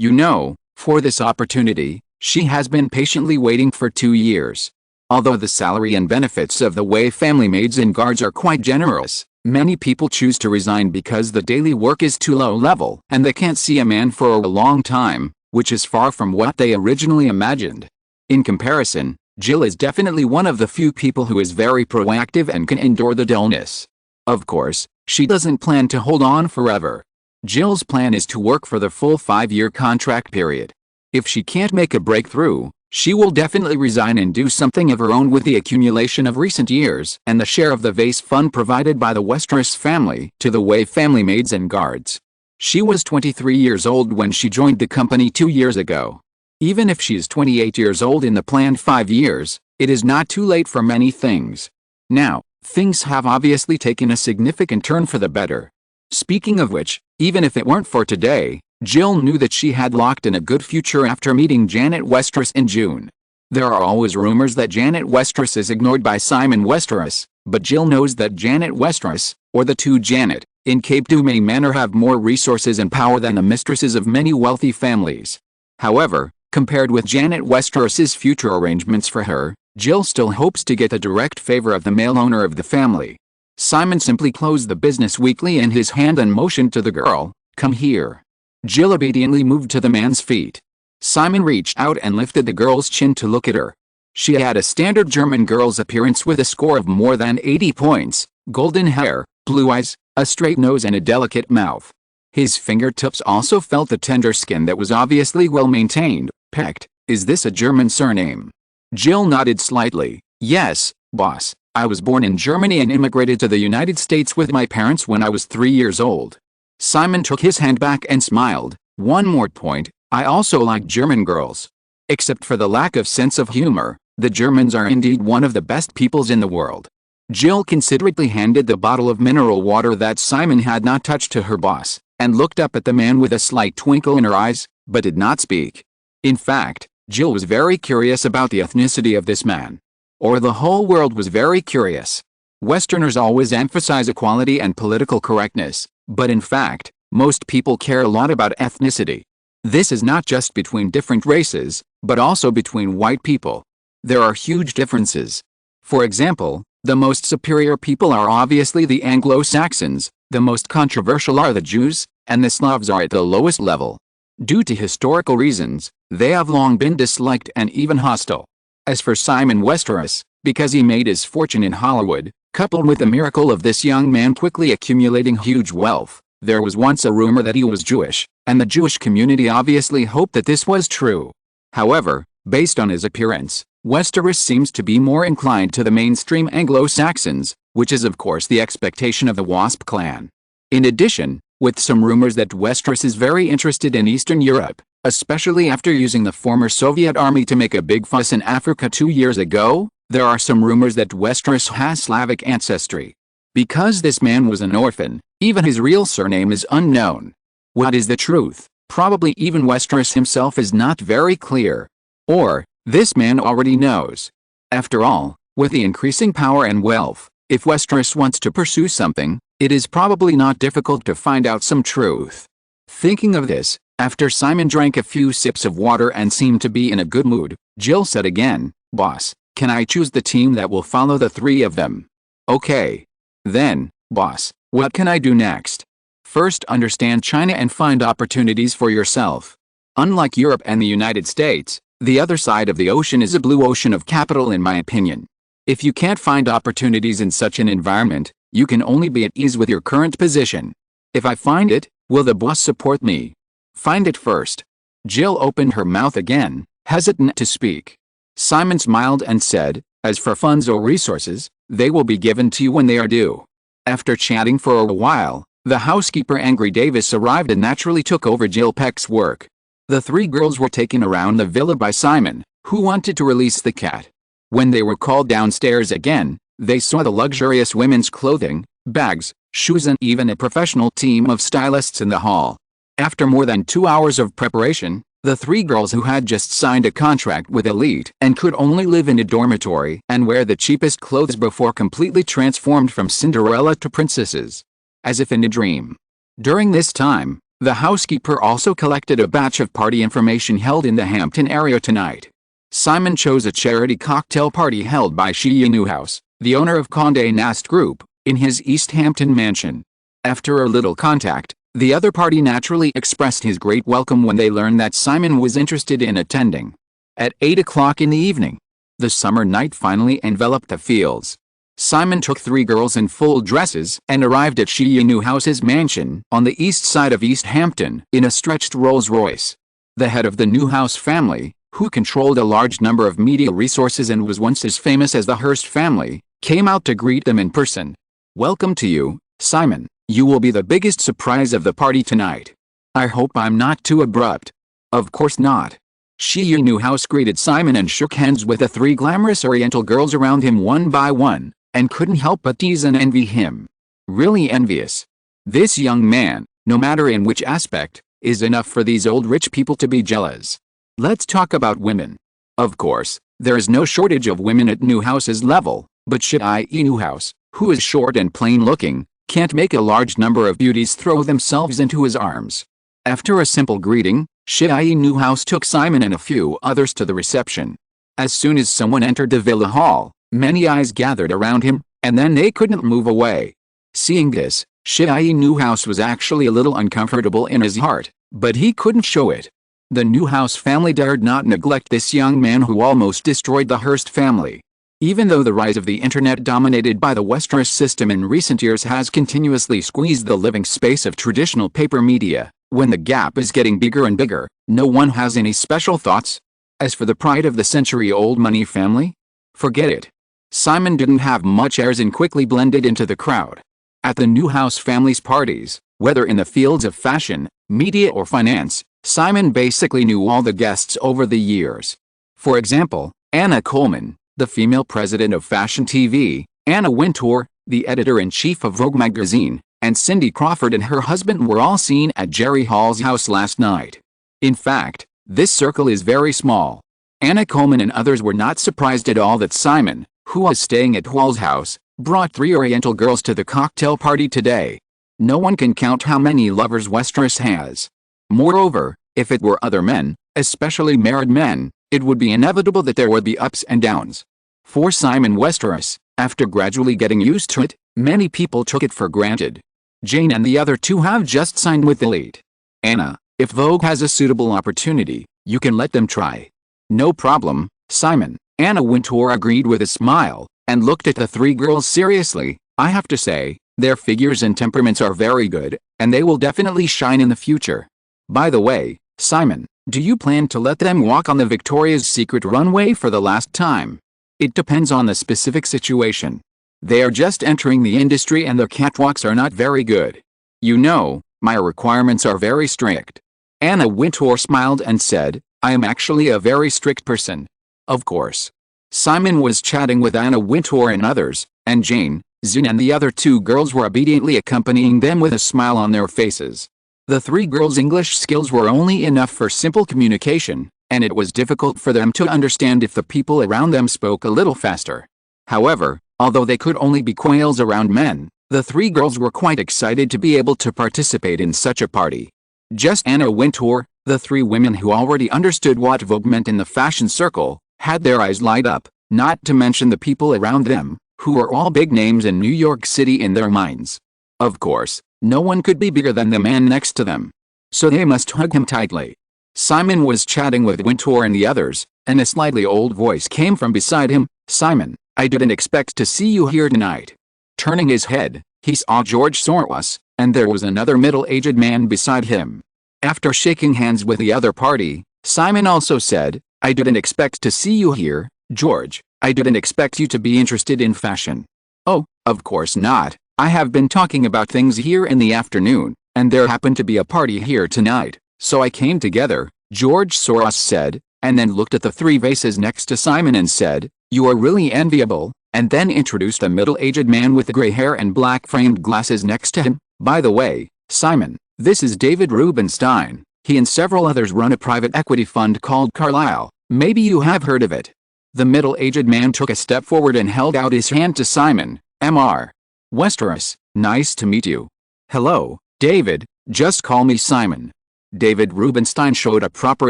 You know, for this opportunity, she has been patiently waiting for 2 years. Although the salary and benefits of the Wei family maids and guards are quite generous, many people choose to resign because the daily work is too low level and they can't see a man for a long time, which is far from what they originally imagined. In comparison, Jill is definitely one of the few people who is very proactive and can endure the dullness. Of course, she doesn't plan to hold on forever. Jill's plan is to work for the full 5-year contract period. If she can't make a breakthrough, she will definitely resign and do something of her own with the accumulation of recent years and the share of the vase fund provided by the Westeros family to the Wei family maids and guards. She was 23 years old when she joined the company 2 years ago. Even if she is 28 years old in the planned 5 years, it is not too late for many things. Now, things have obviously taken a significant turn for the better. Speaking of which, even if it weren't for today, Jill knew that she had locked in a good future after meeting Janet Westeros in June. There are always rumors that Janet Westeros is ignored by Simon Westeros, but Jill knows that Janet Westeros, or the two Janet, in Cape Dumay Manor have more resources and power than the mistresses of many wealthy families. However, compared with Janet Westeros's future arrangements for her, Jill still hopes to get the direct favor of the male owner of the family. Simon simply closed the Business Weekly in his hand and motioned to the girl, "Come here." Jill obediently moved to the man's feet. Simon reached out and lifted the girl's chin to look at her. She had a standard German girl's appearance with a score of more than 80 points, golden hair, blue eyes, a straight nose and a delicate mouth. His fingertips also felt the tender skin that was obviously well maintained. Pecked. "Is this a German surname?" Jill nodded slightly. "Yes, boss. I was born in Germany and immigrated to the United States with my parents when I was 3 years old." Simon took his hand back and smiled. "One more point, I also like German girls. Except for the lack of sense of humor, the Germans are indeed one of the best peoples in the world." Jill considerately handed the bottle of mineral water that Simon had not touched to her boss, and looked up at the man with a slight twinkle in her eyes, but did not speak. In fact, Jill was very curious about the ethnicity of this man. Or the whole world was very curious. Westerners always emphasize equality and political correctness, but in fact, most people care a lot about ethnicity. This is not just between different races, but also between white people. There are huge differences. For example, the most superior people are obviously the Anglo-Saxons, the most controversial are the Jews, and the Slavs are at the lowest level. Due to historical reasons, they have long been disliked and even hostile. As for Simon Westeros, because he made his fortune in Hollywood, coupled with the miracle of this young man quickly accumulating huge wealth, there was once a rumor that he was Jewish, and the Jewish community obviously hoped that this was true. However, based on his appearance, Westeros seems to be more inclined to the mainstream Anglo-Saxons, which is of course the expectation of the Wasp clan. In addition, with some rumors that Westeros is very interested in Eastern Europe, especially after using the former Soviet army to make a big fuss in Africa 2 years ago, there are some rumors that Westeros has Slavic ancestry. Because this man was an orphan, even his real surname is unknown. What is the truth? Probably even Westeros himself is not very clear. Or, this man already knows. After all, with the increasing power and wealth, if Westeros wants to pursue something, it is probably not difficult to find out some truth. Thinking of this, after Simon drank a few sips of water and seemed to be in a good mood, Jill said again, "Boss, can I choose the team that will follow the three of them?" "Okay. Then, boss, what can I do next?" "First, understand China and find opportunities for yourself. Unlike Europe and the United States, the other side of the ocean is a blue ocean of capital in my opinion. If you can't find opportunities in such an environment, you can only be at ease with your current position. If I find it, will the boss support me?" "Find it first." Jill opened her mouth again, hesitant to speak. Simon smiled and said, "As for funds or resources, they will be given to you when they are due." After chatting for a while, the housekeeper Angry Davis arrived and naturally took over Jill Peck's work. The three girls were taken around the villa by Simon, who wanted to release the cat. When they were called downstairs again, they saw the luxurious women's clothing, bags, shoes and even a professional team of stylists in the hall. After more than 2 hours of preparation, the three girls who had just signed a contract with Elite and could only live in a dormitory and wear the cheapest clothes before completely transformed from Cinderella to princesses. As if in a dream. During this time, the housekeeper also collected a batch of party information held in the Hampton area tonight. Simon chose a charity cocktail party held by Shi Newhouse, the owner of Condé Nast Group, in his East Hampton mansion. After a little contact, the other party naturally expressed his great welcome when they learned that Simon was interested in attending. At 8 o'clock in the evening, the summer night finally enveloped the fields. Simon took three girls in full dresses and arrived at Shi Newhouse's mansion on the east side of East Hampton in a stretched Rolls-Royce. The head of the Newhouse family, who controlled a large number of media resources and was once as famous as the Hearst family, came out to greet them in person. "Welcome to you, Simon. You will be the biggest surprise of the party tonight. I hope I'm not too abrupt." "Of course not." Shi Newhouse greeted Simon and shook hands with the three glamorous Oriental girls around him one by one, and couldn't help but tease and envy him. Really envious. This young man, no matter in which aspect, is enough for these old rich people to be jealous. Let's talk about women. Of course, there is no shortage of women at Newhouse's level, but Shi Newhouse, who is short and plain-looking, can't make a large number of beauties throw themselves into his arms. After a simple greeting, Shi Newhouse took Simon and a few others to the reception. As soon as someone entered the villa hall, many eyes gathered around him, and then they couldn't move away. Seeing this, Shai Newhouse was actually a little uncomfortable in his heart, but he couldn't show it. The Newhouse family dared not neglect this young man who almost destroyed the Hearst family. Even though the rise of the internet dominated by the Westeros system in recent years has continuously squeezed the living space of traditional paper media, when the gap is getting bigger and bigger, no one has any special thoughts. As for the pride of the century-old money family? Forget it. Simon didn't have much airs and quickly blended into the crowd. At the Newhouse family's parties, whether in the fields of fashion, media or finance, Simon basically knew all the guests over the years. For example, Anna Coleman, the female president of Fashion TV, Anna Wintour, the editor-in-chief of Vogue magazine, and Cindy Crawford and her husband were all seen at Jerry Hall's house last night. In fact, this circle is very small. Anna Coleman and others were not surprised at all that Simon, who was staying at Hall's house, brought 3 Oriental girls to the cocktail party today. No one can count how many lovers Westeros has. Moreover, if it were other men, especially married men, it would be inevitable that there would be ups and downs. For Simon Westeros, after gradually getting used to it, many people took it for granted. Jane and the other 2 have just signed with Elite. Anna, if Vogue has a suitable opportunity, you can let them try. No problem, Simon, Anna Wintour agreed with a smile, and looked at the 3 girls seriously. I have to say, their figures and temperaments are very good, and they will definitely shine in the future. By the way, Simon, do you plan to let them walk on the Victoria's Secret runway for the last time? It depends on the specific situation. They are just entering the industry and the catwalks are not very good. You know, my requirements are very strict. Anna Wintour smiled and said, I am actually a very strict person. Of course. Simon was chatting with Anna Wintour and others, and Jane, Zun and the other 2 girls were obediently accompanying them with a smile on their faces. The 3 girls' English skills were only enough for simple communication, and it was difficult for them to understand if the people around them spoke a little faster. However, although they could only be quails around men, the 3 girls were quite excited to be able to participate in such a party. Just Anna Wintour, the 3 women who already understood what Vogue meant in the fashion circle, had their eyes light up, not to mention the people around them, who were all big names in New York City in their minds. Of course, no one could be bigger than the man next to them. So they must hug him tightly. Simon was chatting with Wintour and the others, and a slightly old voice came from beside him. Simon, I didn't expect to see you here tonight. Turning his head, he saw George Soros, and there was another middle-aged man beside him. After shaking hands with the other party, Simon also said, I didn't expect to see you here, George. I didn't expect you to be interested in fashion. Oh, of course not. I have been talking about things here in the afternoon, and there happened to be a party here tonight, so I came together, George Soros said, and then looked at the 3 vases next to Simon and said, you are really enviable, and then introduced a middle-aged man with gray hair and black-framed glasses next to him. By the way, Simon, this is David Rubenstein. He and several others run a private equity fund called Carlyle. Maybe you have heard of it. The middle-aged man took a step forward and held out his hand to Simon. Mr. Westeros, nice to meet you. Hello, David, just call me Simon. David Rubenstein showed a proper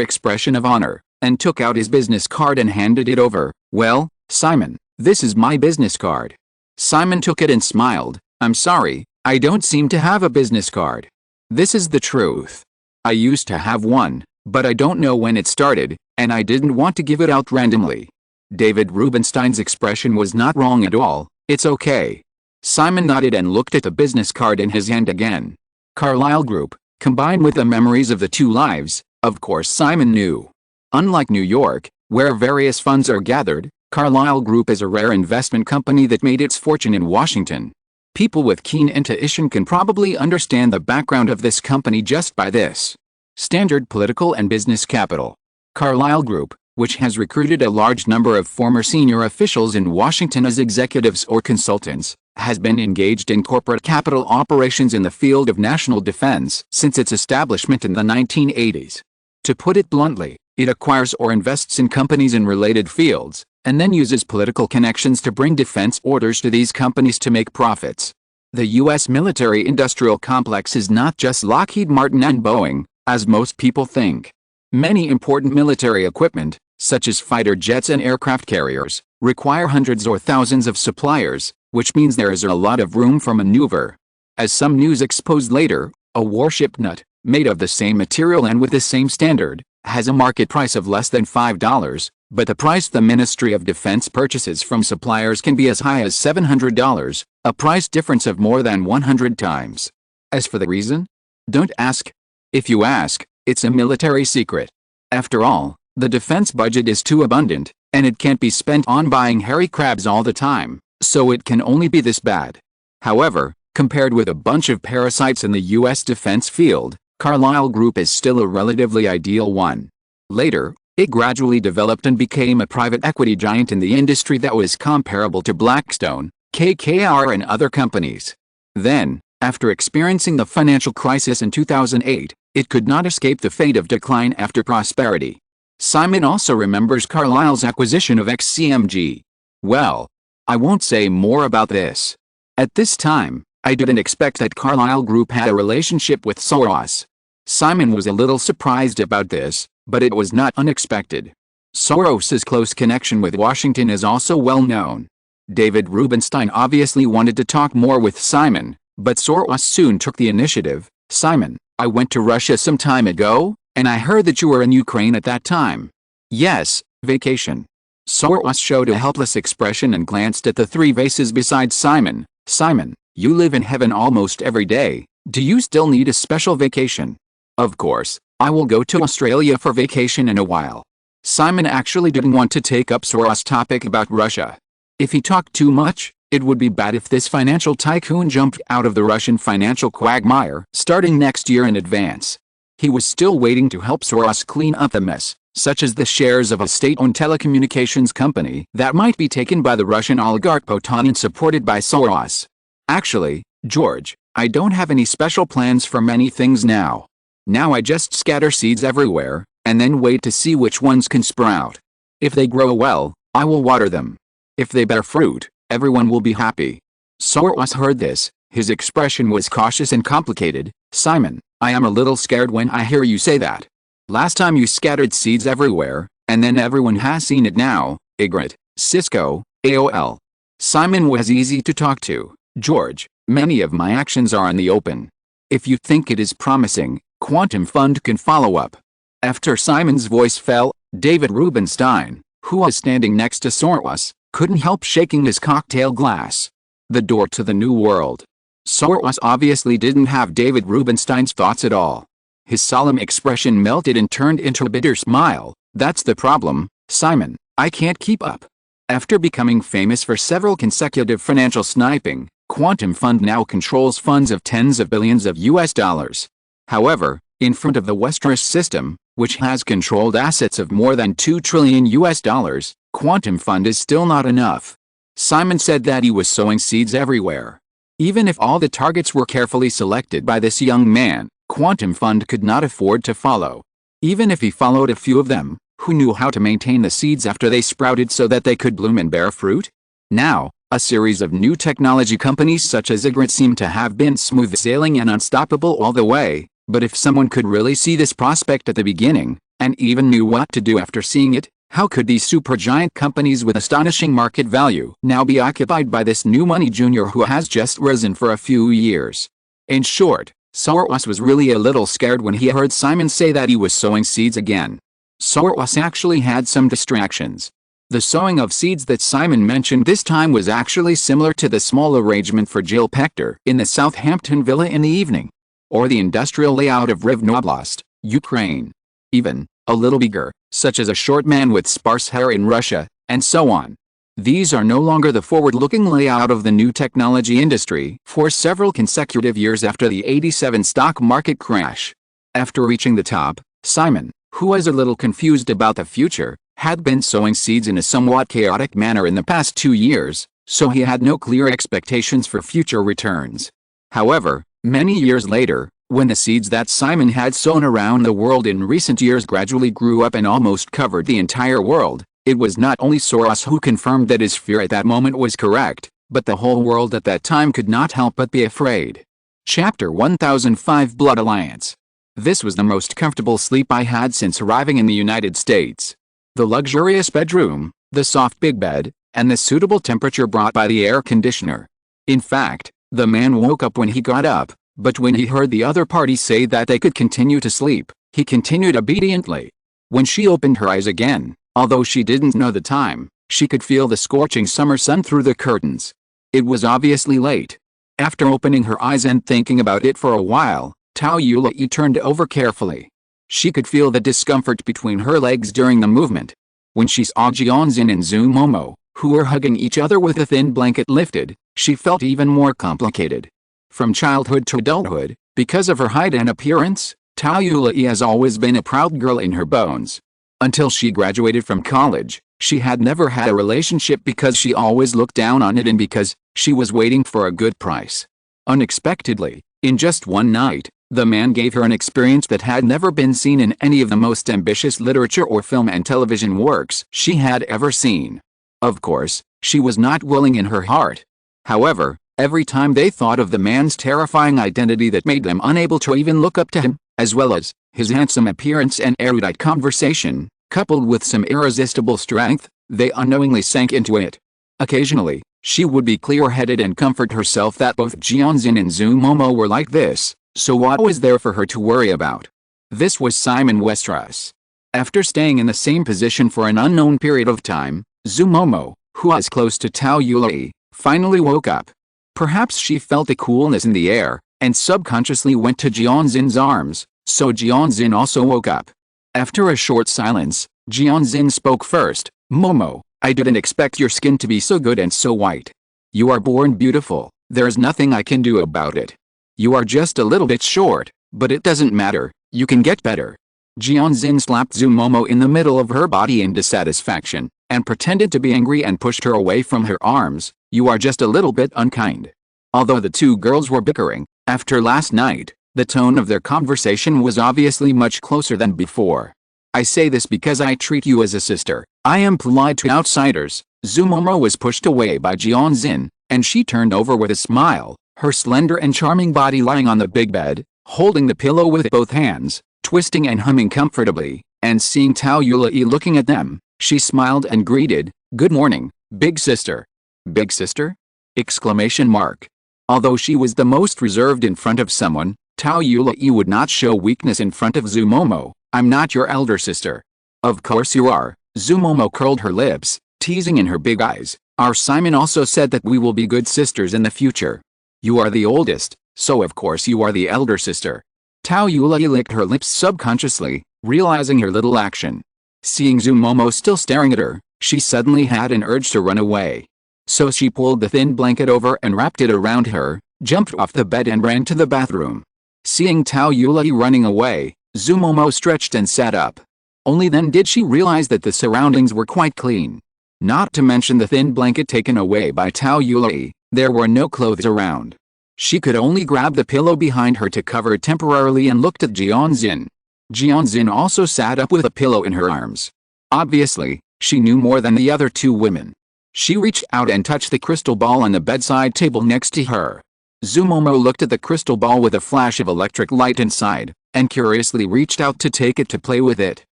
expression of honor, and took out his business card and handed it over. Well, Simon, this is my business card. Simon took it and smiled. I'm sorry, I don't seem to have a business card. This is the truth. I used to have one, but I don't know when it started, and I didn't want to give it out randomly. David Rubenstein's expression was not wrong at all. It's okay. Simon nodded and looked at the business card in his hand again. Carlyle Group, combined with the memories of the 2 lives, of course Simon knew. Unlike New York, where various funds are gathered, Carlyle Group is a rare investment company that made its fortune in Washington. People with keen intuition can probably understand the background of this company just by this. Standard political and business capital. Carlyle Group, which has recruited a large number of former senior officials in Washington as executives or consultants, has been engaged in corporate capital operations in the field of national defense since its establishment in the 1980s. To put it bluntly, it acquires or invests in companies in related fields, and then uses political connections to bring defense orders to these companies to make profits. The U.S. military-industrial complex is not just Lockheed Martin and Boeing, as most people think. Many important military equipment, such as fighter jets and aircraft carriers, require hundreds or thousands of suppliers, which means there is a lot of room for maneuver. As some news exposed later, a warship nut, made of the same material and with the same standard, has a market price of less than $5, but the price the Ministry of Defense purchases from suppliers can be as high as $700, a price difference of more than 100 times. As for the reason? Don't ask. If you ask, it's a military secret. After all, the defense budget is too abundant, and it can't be spent on buying hairy crabs all the time, so it can only be this bad. However, compared with a bunch of parasites in the U.S. defense field, Carlyle Group is still a relatively ideal one. Later, it gradually developed and became a private equity giant in the industry that was comparable to Blackstone, KKR and other companies. Then, after experiencing the financial crisis in 2008, it could not escape the fate of decline after prosperity. Simon also remembers Carlyle's acquisition of XCMG. Well, I won't say more about this. At this time, I didn't expect that Carlyle Group had a relationship with Soros. Simon was a little surprised about this, but it was not unexpected. Soros's close connection with Washington is also well known. David Rubenstein obviously wanted to talk more with Simon, but Soros soon took the initiative. Simon, I went to Russia some time ago, and I heard that you were in Ukraine at that time. Yes, vacation. Soros showed a helpless expression and glanced at the three vases beside Simon. Simon, you live in heaven almost every day. Do you still need a special vacation? Of course, I will go to Australia for vacation in a while. Simon actually didn't want to take up Soros' topic about Russia. If he talked too much, it would be bad if this financial tycoon jumped out of the Russian financial quagmire starting next year in advance. He was still waiting to help Soros clean up the mess, such as the shares of a state-owned telecommunications company that might be taken by the Russian oligarch Potanin supported by Soros. Actually, George, I don't have any special plans for many things now. Now I just scatter seeds everywhere, and then wait to see which ones can sprout. If they grow well, I will water them. If they bear fruit, everyone will be happy. Soros heard this. His expression was cautious and complicated. Simon, I am a little scared when I hear you say that. Last time you scattered seeds everywhere, and then everyone has seen it now. Ygritte, Cisco, AOL. Simon was easy to talk to. George, many of my actions are in the open. If you think it is promising, Quantum Fund can follow up. After Simon's voice fell, David Rubenstein, who was standing next to Soros, couldn't help shaking his cocktail glass. The door to the new world. Soros obviously didn't have David Rubenstein's thoughts at all. His solemn expression melted and turned into a bitter smile. That's the problem, Simon, I can't keep up. After becoming famous for several consecutive financial sniping, Quantum Fund now controls funds of tens of billions of US dollars. However, in front of the Westeros system, which has controlled assets of more than $2 trillion US dollars, Quantum Fund is still not enough. Simon said that he was sowing seeds everywhere. Even if all the targets were carefully selected by this young man, Quantum Fund could not afford to follow. Even if he followed a few of them, who knew how to maintain the seeds after they sprouted so that they could bloom and bear fruit? Now, a series of new technology companies such as Ygritte seem to have been smooth sailing and unstoppable all the way, but if someone could really see this prospect at the beginning, and even knew what to do after seeing it, how could these supergiant companies with astonishing market value now be occupied by this new money junior who has just risen for a few years? In short, Soros was really a little scared when he heard Simon say that he was sowing seeds again. Soros actually had some distractions. The sowing of seeds that Simon mentioned this time was actually similar to the small arrangement for Jill Pector in the Southampton villa in the evening, or the industrial layout of Rivne Oblast, Ukraine. Even a little bigger, such as a short man with sparse hair in Russia, and so on. These are no longer the forward-looking layout of the new technology industry for several consecutive years after the '87 stock market crash. After reaching the top, Simon, who was a little confused about the future, had been sowing seeds in a somewhat chaotic manner in the past 2 years, so he had no clear expectations for future returns. However, many years later, when the seeds that Simon had sown around the world in recent years gradually grew up and almost covered the entire world, it was not only Soros who confirmed that his fear at that moment was correct, but the whole world at that time could not help but be afraid. Chapter 1005 Blood Alliance. This was the most comfortable sleep I had since arriving in the United States. The luxurious bedroom, the soft big bed, and the suitable temperature brought by the air conditioner. In fact, the man woke up when he got up, but when he heard the other party say that they could continue to sleep, he continued obediently. When she opened her eyes again, although she didn't know the time, she could feel the scorching summer sun through the curtains. It was obviously late. After opening her eyes and thinking about it for a while, Tao Yulai turned over carefully. She could feel the discomfort between her legs during the movement. When she saw Jeonjin and Zhu Momo, who were hugging each other with a thin blanket lifted, she felt even more complicated. From childhood to adulthood, because of her height and appearance, Tao Yulai has always been a proud girl in her bones. Until she graduated from college, she had never had a relationship because she always looked down on it and because she was waiting for a good price. Unexpectedly, in just one night, the man gave her an experience that had never been seen in any of the most ambitious literature or film and television works she had ever seen. Of course, she was not willing in her heart. However, every time they thought of the man's terrifying identity that made them unable to even look up to him, as well as his handsome appearance and erudite conversation, coupled with some irresistible strength, they unknowingly sank into it. Occasionally, she would be clear-headed and comfort herself that both Jeonjin and Zhu Momo were like this, so what was there for her to worry about? This was Simon Westeros. After staying in the same position for an unknown period of time, Zhu Momo, who was close to Tao Yulai, finally woke up. Perhaps she felt a coolness in the air, and subconsciously went to Jeonjin's arms, so Jeonjin also woke up. After a short silence, Jeonjin spoke first. "Momo, I didn't expect your skin to be so good and so white. You are born beautiful, there's nothing I can do about it. You are just a little bit short, but it doesn't matter, you can get better." Jeonjin slapped Zhu Momo in the middle of her body in dissatisfaction, and pretended to be angry and pushed her away from her arms. "You are just a little bit unkind." Although the two girls were bickering, after last night, the tone of their conversation was obviously much closer than before. "I say this because I treat you as a sister. I am polite to outsiders." Zhu Momo was pushed away by Jeonjin, and she turned over with a smile, her slender and charming body lying on the big bed, holding the pillow with both hands, twisting and humming comfortably, and seeing Tao Yulai looking at them, she smiled and greeted, "Good morning, big sister." "Big sister?" Exclamation mark. Although she was the most reserved in front of someone, Tao Yulai would not show weakness in front of Zhu Momo. "I'm not your elder sister." "Of course you are." Zhu Momo curled her lips, teasing in her big eyes. "Our Simon also said that we will be good sisters in the future. You are the oldest, so of course you are the elder sister." Tao Yulai licked her lips subconsciously, realizing her little action. Seeing Zhu Momo still staring at her, she suddenly had an urge to run away. So she pulled the thin blanket over and wrapped it around her, jumped off the bed and ran to the bathroom. Seeing Tao Yulai running away, Zhu Momo stretched and sat up. Only then did she realize that the surroundings were quite clean. Not to mention the thin blanket taken away by Tao Yulai, there were no clothes around. She could only grab the pillow behind her to cover it temporarily and looked at Jeonjin. Jeonjin also sat up with a pillow in her arms. Obviously, she knew more than the other two women. She reached out and touched the crystal ball on the bedside table next to her. Zhu Momo looked at the crystal ball with a flash of electric light inside, and curiously reached out to take it to play with it.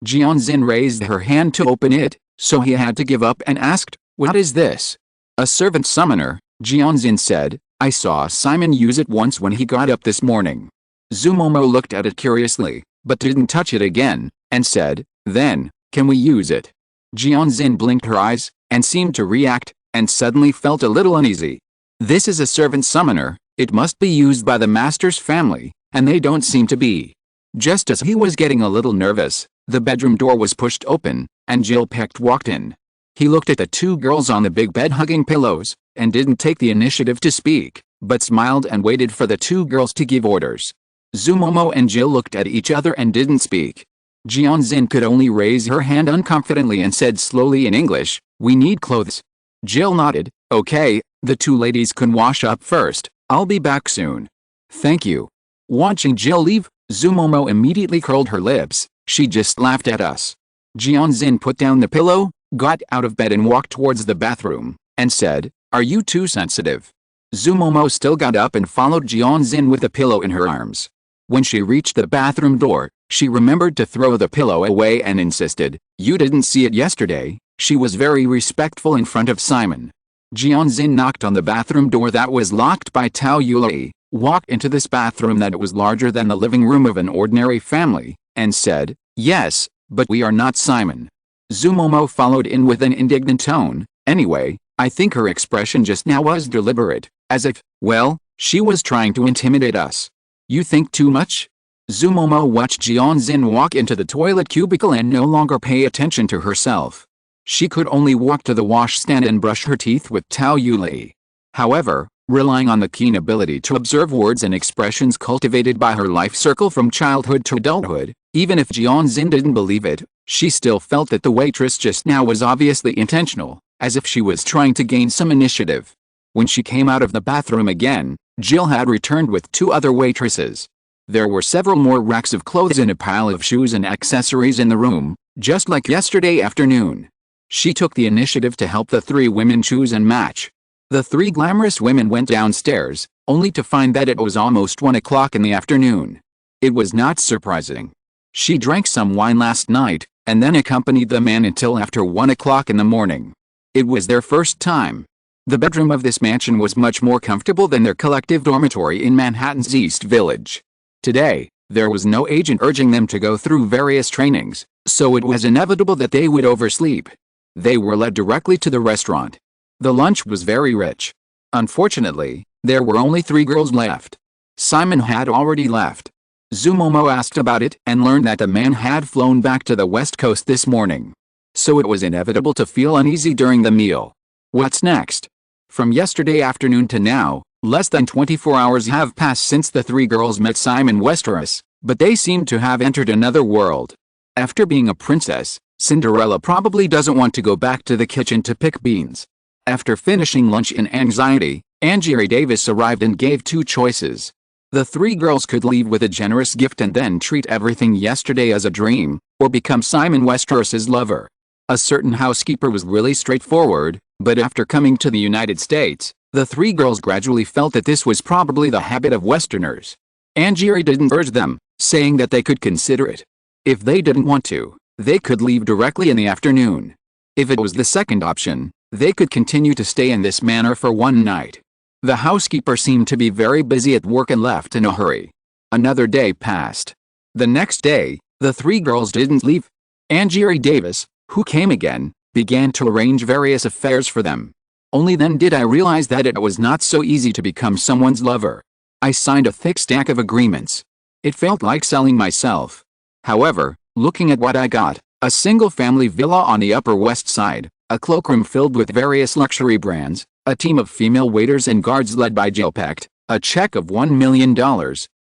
Jeonjin raised her hand to open it, so he had to give up and asked, "What is this?" "A servant summoner," Jeonjin said. "I saw Simon use it once when he got up this morning." Zhu Momo looked at it curiously, but didn't touch it again, and said, "Then, can we use it?" Jeonjin blinked her eyes, and seemed to react, and suddenly felt a little uneasy. "This is a servant summoner, it must be used by the master's family, and they don't seem to be." Just as he was getting a little nervous, the bedroom door was pushed open, and Jill Pecht walked in. He looked at the two girls on the big bed hugging pillows, and didn't take the initiative to speak, but smiled and waited for the two girls to give orders. Zhu Momo and Jill looked at each other and didn't speak. Jeonjin could only raise her hand unconfidently and said slowly in English, "We need clothes." Jill nodded. "Okay, the two ladies can wash up first, I'll be back soon." "Thank you." Watching Jill leave, Zhu Momo immediately curled her lips. "She just laughed at us." Jeonjin put down the pillow, got out of bed and walked towards the bathroom, and said, "Are you too sensitive?" Zhu Momo still got up and followed Jeonjin with the pillow in her arms. When she reached the bathroom door, she remembered to throw the pillow away and insisted, "You didn't see it yesterday, She was very respectful in front of Simon. Jianxin knocked on the bathroom door that was locked by Tao Yulei, walked into this bathroom that was larger than the living room of an ordinary family, and said, "Yes, but we are not Simon." Zumomo followed in with an indignant tone, "Anyway, I think her expression just now was deliberate, as if, well, she was trying to intimidate us. You think too much?" Zumomo watched Jianxin walk into the toilet cubicle and no longer pay attention to herself. She could only walk to the washstand and brush her teeth with Tao Yulei. However, relying on the keen ability to observe words and expressions cultivated by her life circle from childhood to adulthood, even if Jianxin didn't believe it, she still felt that the waitress just now was obviously intentional, as if she was trying to gain some initiative. When she came out of the bathroom again, Jill had returned with 2 other waitresses. There were several more racks of clothes and a pile of shoes and accessories in the room, just like yesterday afternoon. She took the initiative to help the 3 women choose and match. The 3 glamorous women went downstairs, only to find that it was almost 1 o'clock in the afternoon. It was not surprising. She drank some wine last night, and then accompanied the man until after 1 o'clock in the morning. It was their first time. The bedroom of this mansion was much more comfortable than their collective dormitory in Manhattan's East Village. Today, there was no agent urging them to go through various trainings, so it was inevitable that they would oversleep. They were led directly to the restaurant. The lunch was very rich. Unfortunately, there were only 3 girls left. Simon had already left. Zumomo asked about it and learned that the man had flown back to the West Coast this morning. So it was inevitable to feel uneasy during the meal. What's next? From yesterday afternoon to now, less than 24 hours have passed since the 3 girls met Simon Westeros, but they seem to have entered another world. After being a princess, Cinderella probably doesn't want to go back to the kitchen to pick beans. After finishing lunch in anxiety, Angie Davis arrived and gave 2 choices. The 3 girls could leave with a generous gift and then treat everything yesterday as a dream, or become Simon Westeros's lover. A certain housekeeper was really straightforward, but after coming to the United States, the 3 girls gradually felt that this was probably the habit of Westerners. Angie didn't urge them, saying that they could consider it. If they didn't want to, they could leave directly in the afternoon. If it was the second option, they could continue to stay in this manner for 1 night. The housekeeper seemed to be very busy at work and left in a hurry. Another day passed. The next day, the 3 girls didn't leave. Angie Davis, who came again, began to arrange various affairs for them. Only then did I realize that it was not so easy to become someone's lover. I signed a thick stack of agreements. It felt like selling myself. However, looking at what I got, a single-family villa on the Upper West Side, a cloakroom filled with various luxury brands, a team of female waiters and guards led by Jill Pecht, a check of $1 million,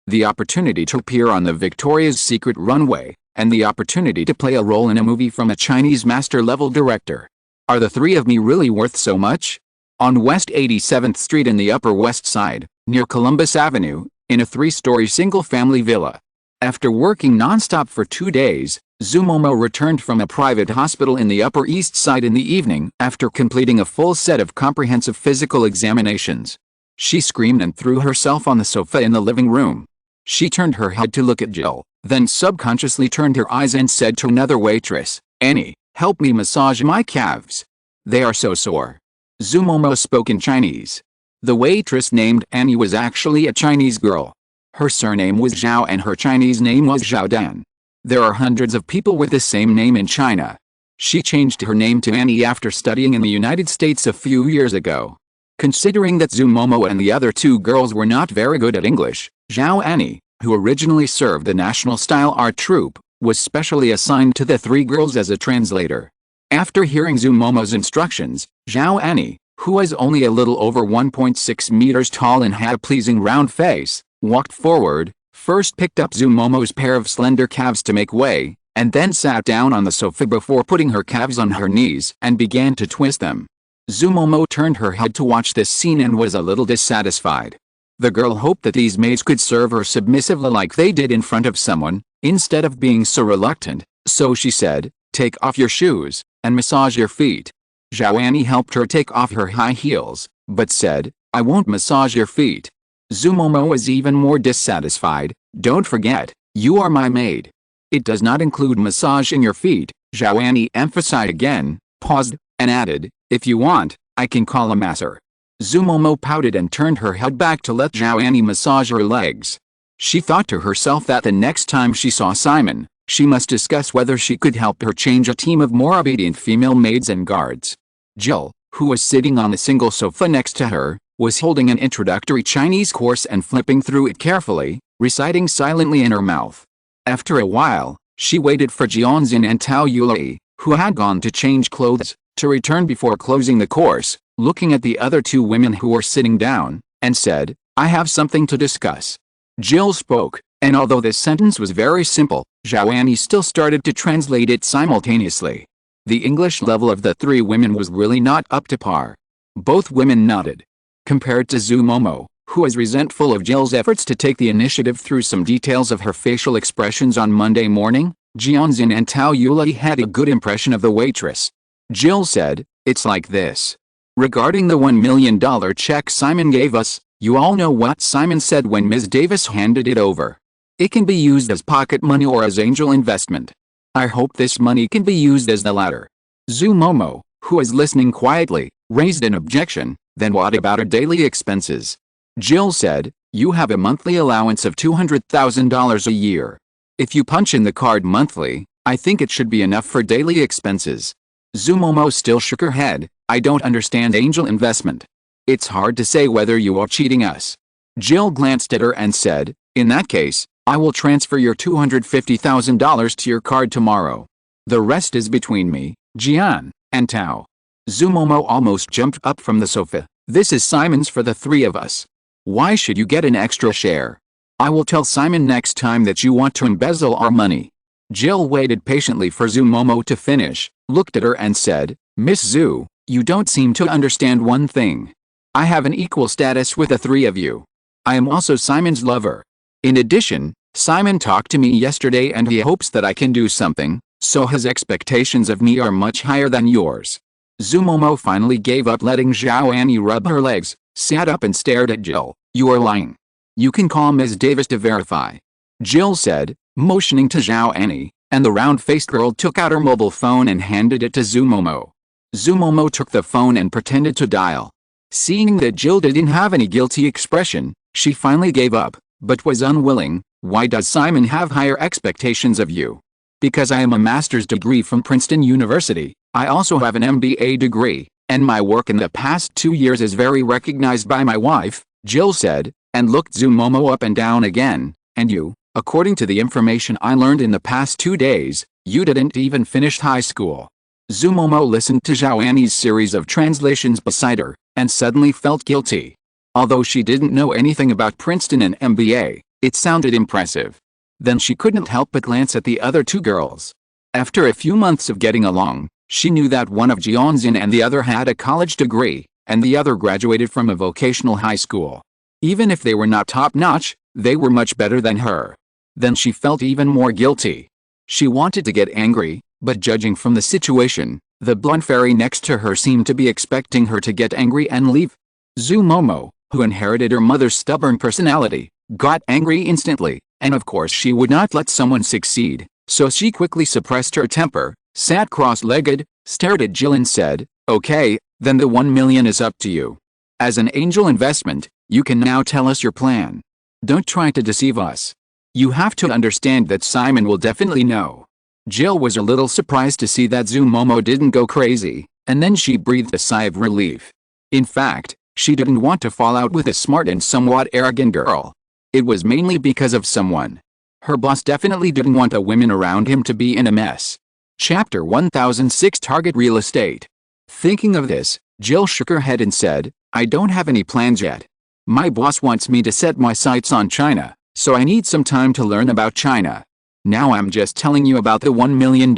the opportunity to appear on the Victoria's Secret runway, and the opportunity to play a role in a movie from a Chinese master-level director. Are the 3 of me really worth so much? On West 87th Street in the Upper West Side, near Columbus Avenue, in a 3-story single-family villa. After working non-stop for 2 days, Zumomo returned from a private hospital in the Upper East Side in the evening after completing a full set of comprehensive physical examinations. She screamed and threw herself on the sofa in the living room. She turned her head to look at Jill, then subconsciously turned her eyes and said to another waitress, "Annie, help me massage my calves. They are so sore." Zumomo spoke in Chinese. The waitress named Annie was actually a Chinese girl. Her surname was Zhao and her Chinese name was Zhaodan. There are hundreds of people with the same name in China. She changed her name to Annie after studying in the United States a few years ago. Considering that Zumomo and the other 2 girls were not very good at English, Zhao Annie, who originally served the National Style Art Troupe, was specially assigned to the 3 girls as a translator. After hearing Zumomo's instructions, Zhao Annie, who was only a little over 1.6 meters tall and had a pleasing round face, walked forward, first picked up Zumomo's pair of slender calves to make way, and then sat down on the sofa before putting her calves on her knees and began to twist them. Zumomo turned her head to watch this scene and was a little dissatisfied. The girl hoped that these maids could serve her submissively like they did in front of someone, instead of being so reluctant, so she said, "Take off your shoes, and massage your feet." Zhao Annie helped her take off her high heels, but said, "I won't massage your feet." Zumomo was even more dissatisfied. "Don't forget, you are my maid. It does not include massaging your feet," Zhao Annie emphasized again, paused, and added, if you want, I can call a masser. Zumomo pouted and turned her head back to let Zhao Annie massage her legs. She thought to herself that the next time she saw Simon, she must discuss whether she could help her change a team of more obedient female maids and guards. Jill, who was sitting on the single sofa next to her, was holding an introductory Chinese course and flipping through it carefully, reciting silently in her mouth. After a while, she waited for Jianxin and Tao Yulei, who had gone to change clothes, to return before closing the course, looking at the other two women who were sitting down, and said, I have something to discuss. Jill spoke, and although this sentence was very simple, Zhao Annie still started to translate it simultaneously. The English level of the three women was really not up to par. Both women nodded. Compared to Zumomo, who was resentful of Jill's efforts to take the initiative through some details of her facial expressions on Monday morning, Jianxin and Tao Yulei had a good impression of the waitress. Jill said, it's like this. Regarding the $1 million check Simon gave us, you all know what Simon said when Ms. Davis handed it over. It can be used as pocket money or as angel investment. I hope this money can be used as the latter. Zumomo, who was listening quietly, raised an objection. Then what about our daily expenses? Jill said, you have a monthly allowance of $200,000 a year. If you punch in the card monthly, I think it should be enough for daily expenses. Zumomo still shook her head, I don't understand angel investment. It's hard to say whether you are cheating us. Jill glanced at her and said, in that case, I will transfer your $250,000 to your card tomorrow. The rest is between me, Jian, and Tao. Zumomo almost jumped up from the sofa. This is Simon's for the three of us. Why should you get an extra share? I will tell Simon next time that you want to embezzle our money. Jill waited patiently for Zumomo to finish, looked at her and said, Miss Zhu, you don't seem to understand one thing. I have an equal status with the three of you. I am also Simon's lover. In addition, Simon talked to me yesterday and he hopes that I can do something, so his expectations of me are much higher than yours. Zumomo finally gave up letting Zhao Annie rub her legs, sat up and stared at Jill. You are lying. You can call Ms. Davis to verify. Jill said, motioning to Zhao Annie, and the round-faced girl took out her mobile phone and handed it to Zumomo. Zumomo took the phone and pretended to dial. Seeing that Jill didn't have any guilty expression, she finally gave up, but was unwilling. Why does Simon have higher expectations of you? Because I am a master's degree from Princeton University. I also have an MBA degree, and my work in the past 2 years is very recognized by my wife, Jill said, and looked Zumomo up and down again. And you, according to the information I learned in the past 2 days, you didn't even finish high school. Zumomo listened to Zhao Annie's series of translations beside her, and suddenly felt guilty. Although she didn't know anything about Princeton and MBA, it sounded impressive. Then she couldn't help but glance at the other two girls. After a few months of getting along, she knew that one of Jianxin and the other had a college degree, and the other graduated from a vocational high school. Even if they were not top-notch, they were much better than her. Then she felt even more guilty. She wanted to get angry, but judging from the situation, the blonde fairy next to her seemed to be expecting her to get angry and leave. Zumomo, who inherited her mother's stubborn personality, got angry instantly, and of course she would not let someone succeed, so she quickly suppressed her temper, sat cross-legged, stared at Jill and said, okay, then the $1 million is up to you. As an angel investment, you can now tell us your plan. Don't try to deceive us. You have to understand that Simon will definitely know. Jill was a little surprised to see that Zumomo didn't go crazy, and then she breathed a sigh of relief. In fact, she didn't want to fall out with a smart and somewhat arrogant girl. It was mainly because of someone. Her boss definitely didn't want the women around him to be in a mess. Chapter 1006 Target Real Estate. Thinking of this, Jill shook her head and said, I don't have any plans yet. My boss wants me to set my sights on China, so I need some time to learn about China. Now I'm just telling you about the $1 million.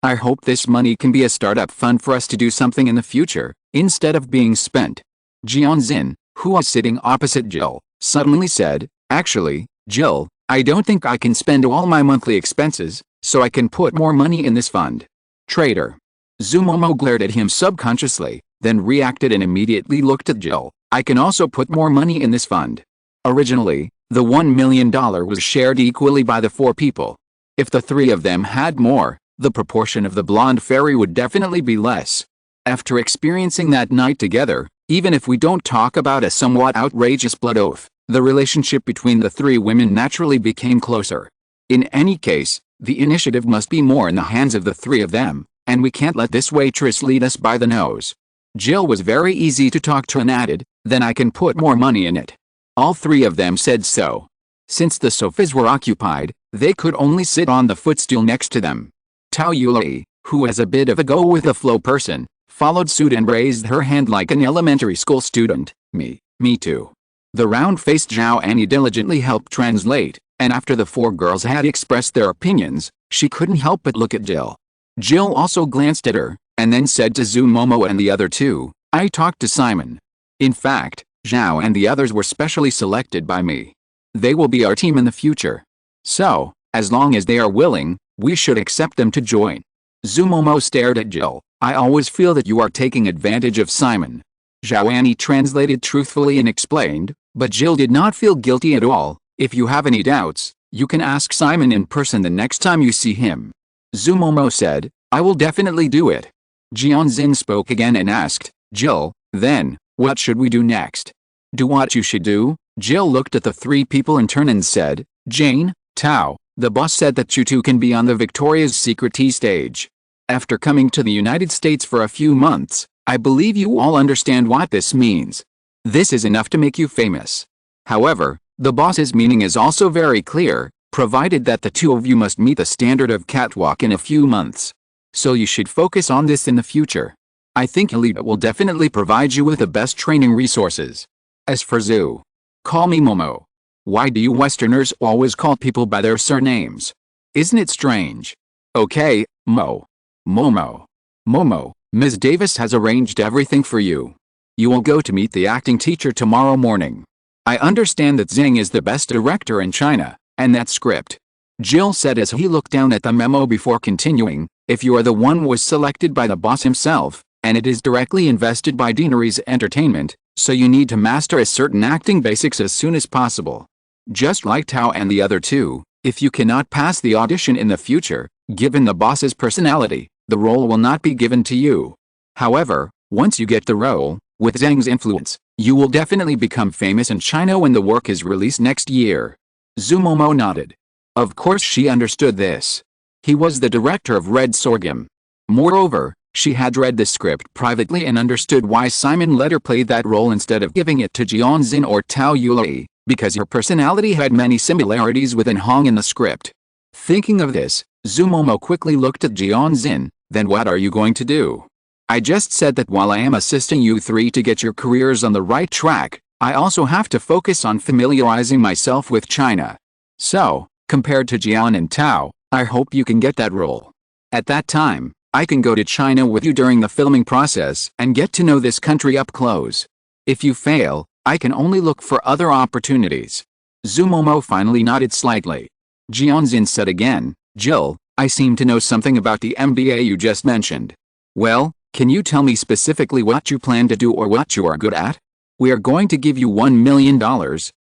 I hope this money can be a startup fund for us to do something in the future, instead of being spent. Jianxin, who was sitting opposite Jill, suddenly said, actually, Jill, I don't think I can spend all my monthly expenses, so I can put more money in this fund. Traitor. Zumomo glared at him subconsciously, then reacted and immediately looked at Jill. I can also put more money in this fund. Originally, the $1 million was shared equally by the 4 people. If the 3 of them had more, the proportion of the blonde fairy would definitely be less. After experiencing that night together, even if we don't talk about a somewhat outrageous blood oath, the relationship between the three women naturally became closer. In any case, the initiative must be more in the hands of the three of them, and we can't let this waitress lead us by the nose. Jill was very easy to talk to and added, then I can put more money in it. All three of them said so. Since the sofas were occupied, they could only sit on the footstool next to them. Tao Yulei, who was a bit of a go-with-the-flow person, followed suit and raised her hand like an elementary school student. Me too. The round-faced Zhao Annie diligently helped translate, and after the four girls had expressed their opinions, she couldn't help but look at Jill. Jill also glanced at her, and then said to Zhu Momo and the other two, I talked to Simon. In fact, Zhao and the others were specially selected by me. They will be our team in the future. So, as long as they are willing, we should accept them to join. Zhu Momo stared at Jill. I always feel that you are taking advantage of Simon. Zhao Annie translated truthfully and explained, but Jill did not feel guilty at all. If you have any doubts, you can ask Simon in person the next time you see him. Zhu Momo said, I will definitely do it. Jianxin spoke again and asked, Jill, then, what should we do next? Do what you should do? Jill looked at the three people in turn and said, Jane, Tao, the boss said that you two can be on the Victoria's Secret tea stage. After coming to the United States for a few months, I believe you all understand what this means. This is enough to make you famous. However, the boss's meaning is also very clear, provided that the two of you must meet the standard of catwalk in a few months. So you should focus on this in the future. I think Elite will definitely provide you with the best training resources. As for Zhu, call me Momo. Why do you Westerners always call people by their surnames? Isn't it strange? Okay, Momo. Momo, Ms. Davis has arranged everything for you. You will go to meet the acting teacher tomorrow morning. I understand that Zhang is the best director in China, and that script. Jill said as he looked down at the memo before continuing, if you are the one was selected by the boss himself, and it is directly invested by Deanery's Entertainment, so you need to master a certain acting basics as soon as possible. Just like Tao and the other two, if you cannot pass the audition in the future, given the boss's personality, the role will not be given to you. However, once you get the role, with Zhang's influence, you will definitely become famous in China when the work is released next year. Zhu Momo nodded. Of course she understood this. He was the director of Red Sorghum. Moreover, she had read the script privately and understood why Simon let her play that role instead of giving it to Jianxin or Tao Yulei, because her personality had many similarities with An Hong in the script. Thinking of this, Zhu Momo quickly looked at Jianxin, then what are you going to do? I just said that while I am assisting you three to get your careers on the right track, I also have to focus on familiarizing myself with China. So, compared to Jian and Tao, I hope you can get that role. At that time, I can go to China with you during the filming process and get to know this country up close. If you fail, I can only look for other opportunities. Zhu Momo finally nodded slightly. Jianxin said again, Jill, I seem to know something about the MBA you just mentioned. Well, can you tell me specifically what you plan to do or what you are good at? We are going to give you $1 million,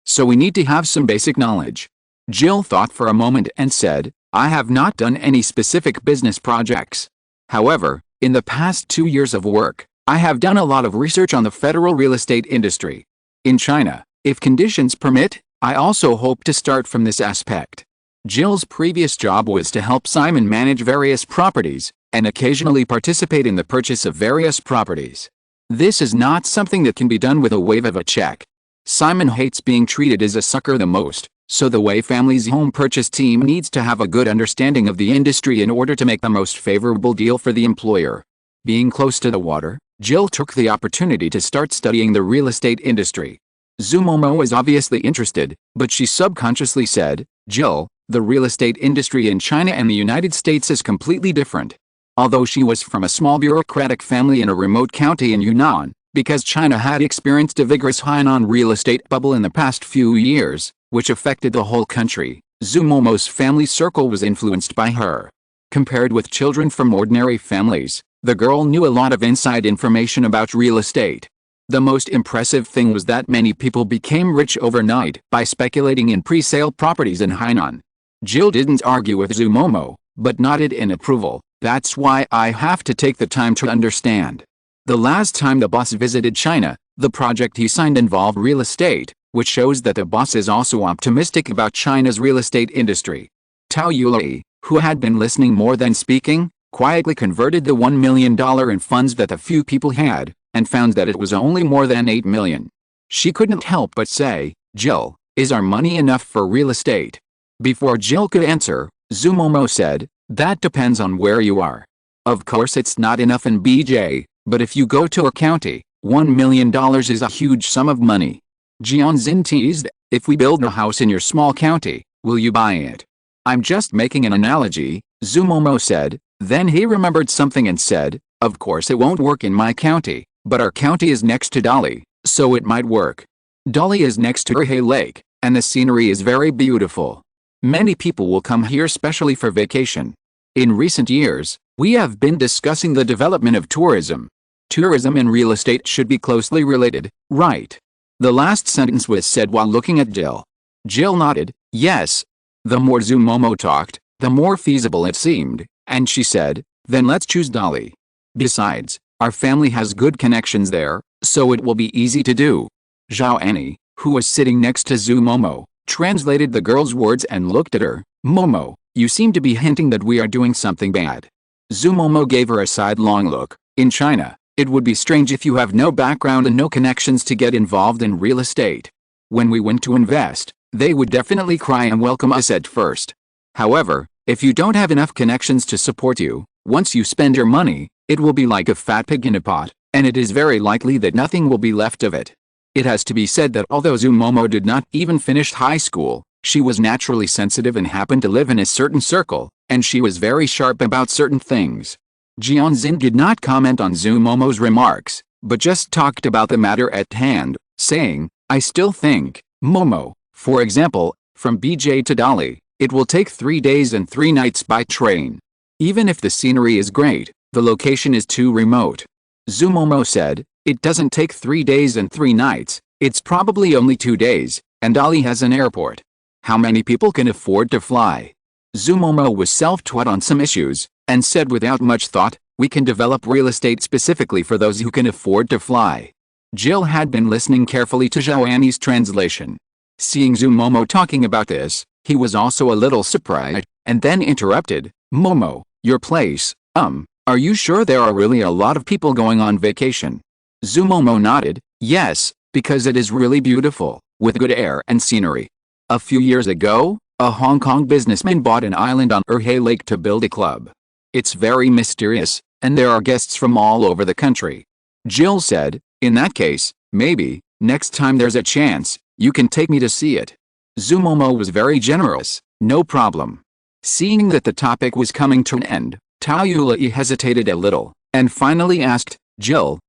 so we need to have some basic knowledge. Jill thought for a moment and said, I have not done any specific business projects. However, in the past 2 years of work, I have done a lot of research on the federal real estate industry. In China, if conditions permit, I also hope to start from this aspect. Jill's previous job was to help Simon manage various properties, and occasionally participate in the purchase of various properties. This is not something that can be done with a wave of a check. Simon hates being treated as a sucker the most, so the Wei family's home purchase team needs to have a good understanding of the industry in order to make the most favorable deal for the employer. Being close to the water, Jill took the opportunity to start studying the real estate industry. Zhu Momo was obviously interested, but she subconsciously said, Jill, the real estate industry in China and the United States is completely different. Although she was from a small bureaucratic family in a remote county in Yunnan, because China had experienced a vigorous Hainan real estate bubble in the past few years, which affected the whole country, Zhu Momo's family circle was influenced by her. Compared with children from ordinary families, the girl knew a lot of inside information about real estate. The most impressive thing was that many people became rich overnight by speculating in pre-sale properties in Hainan. Jill didn't argue with Zhu Momo, but nodded in approval. That's why I have to take the time to understand. The last time the boss visited China, the project he signed involved real estate, which shows that the boss is also optimistic about China's real estate industry. Tao Yulai, who had been listening more than speaking, quietly converted the $1 million in funds that a few people had, and found that it was only more than $8 million. She couldn't help but say, "Jill, is our money enough for real estate?" Before Jill could answer, Zumomo said, "That depends on where you are. Of course it's not enough in BJ, but if you go to a county, $1 million is a huge sum of money." Jianzin teased, "If we build a house in your small county, will you buy it?" "I'm just making an analogy," Zumomo said. Then he remembered something and said, "Of course it won't work in my county, but our county is next to Dali, so it might work. Dali is next to Urhe Lake, and the scenery is very beautiful. Many people will come here specially for vacation. In recent years, we have been discussing the development of tourism. Tourism and real estate should be closely related, right?" The last sentence was said while looking at Jill. Jill nodded, "Yes." The more Zumomo talked, the more feasible it seemed, and she said, "Then let's choose Dali. Besides, our family has good connections there, so it will be easy to do." Zhao Annie, who was sitting next to Zumomo, translated the girl's words and looked at her. "Momo, you seem to be hinting that we are doing something bad." Zumomo gave her a sidelong look. "In China, it would be strange if you have no background and no connections to get involved in real estate. When we went to invest, they would definitely cry and welcome us at first. However, if you don't have enough connections to support you, once you spend your money, it will be like a fat pig in a pot, and it is very likely that nothing will be left of it." It has to be said that although Zumomo did not even finish high school, she was naturally sensitive and happened to live in a certain circle, and she was very sharp about certain things. Jianzin did not comment on Zumomo's remarks, but just talked about the matter at hand, saying, "I still think, Momo, for example, from BJ to Dali, it will take 3 days and 3 nights by train. Even if the scenery is great, the location is too remote." Zumomo said, "It doesn't take 3 days and 3 nights, it's probably only 2 days, and Dali has an airport. How many people can afford to fly?" Zumomo was self-taught on some issues, and said without much thought, "We can develop real estate specifically for those who can afford to fly." Jill had been listening carefully to Zhao Annie's translation. Seeing Zumomo talking about this, he was also a little surprised, and then interrupted, "Momo, your place, are you sure there are really a lot of people going on vacation?" Zumomo nodded, "Yes, because it is really beautiful, with good air and scenery. A few years ago, a Hong Kong businessman bought an island on Urhe Lake to build a club. It's very mysterious, and there are guests from all over the country." Jill said, "In that case, maybe, next time there's a chance, you can take me to see it." Zumomo was very generous, "No problem." Seeing that the topic was coming to an end, Tao Yulai hesitated a little, and finally asked, "Jill,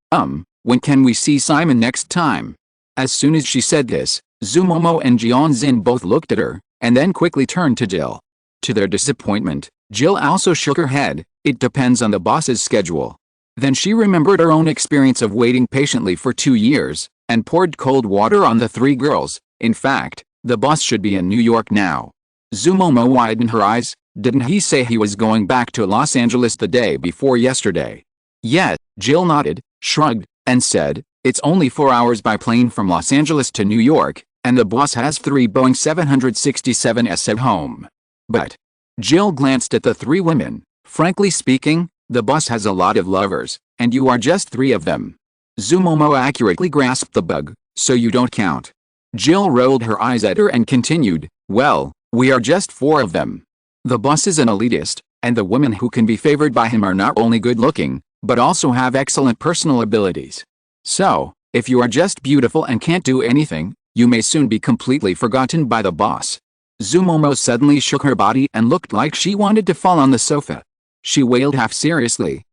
when can we see Simon next time?" As soon as she said this, Zumomo and Jianzin both looked at her, and then quickly turned to Jill. To their disappointment, Jill also shook her head, "It depends on the boss's schedule." Then she remembered her own experience of waiting patiently for 2 years, and poured cold water on the 3 girls. In fact, the boss should be in New York now. Zumomo widened her eyes. "Didn't he say he was going back to Los Angeles the day before yesterday?" "Yes," Jill nodded, shrugged, and said, "It's only 4 hours by plane from Los Angeles to New York, and the boss has 3 Boeing 767s at home." "But," Jill glanced at the 3 women, "frankly speaking, the boss has a lot of lovers, and you are just 3 of them." Zumomo accurately grasped the bug, "So you don't count." Jill rolled her eyes at her and continued, "Well, we are just 4 of them. The boss is an elitist, and the women who can be favored by him are not only good-looking, but also have excellent personal abilities. So, if you are just beautiful and can't do anything, you may soon be completely forgotten by the boss." Zumomo suddenly shook her body and looked like she wanted to fall on the sofa. She wailed half seriously,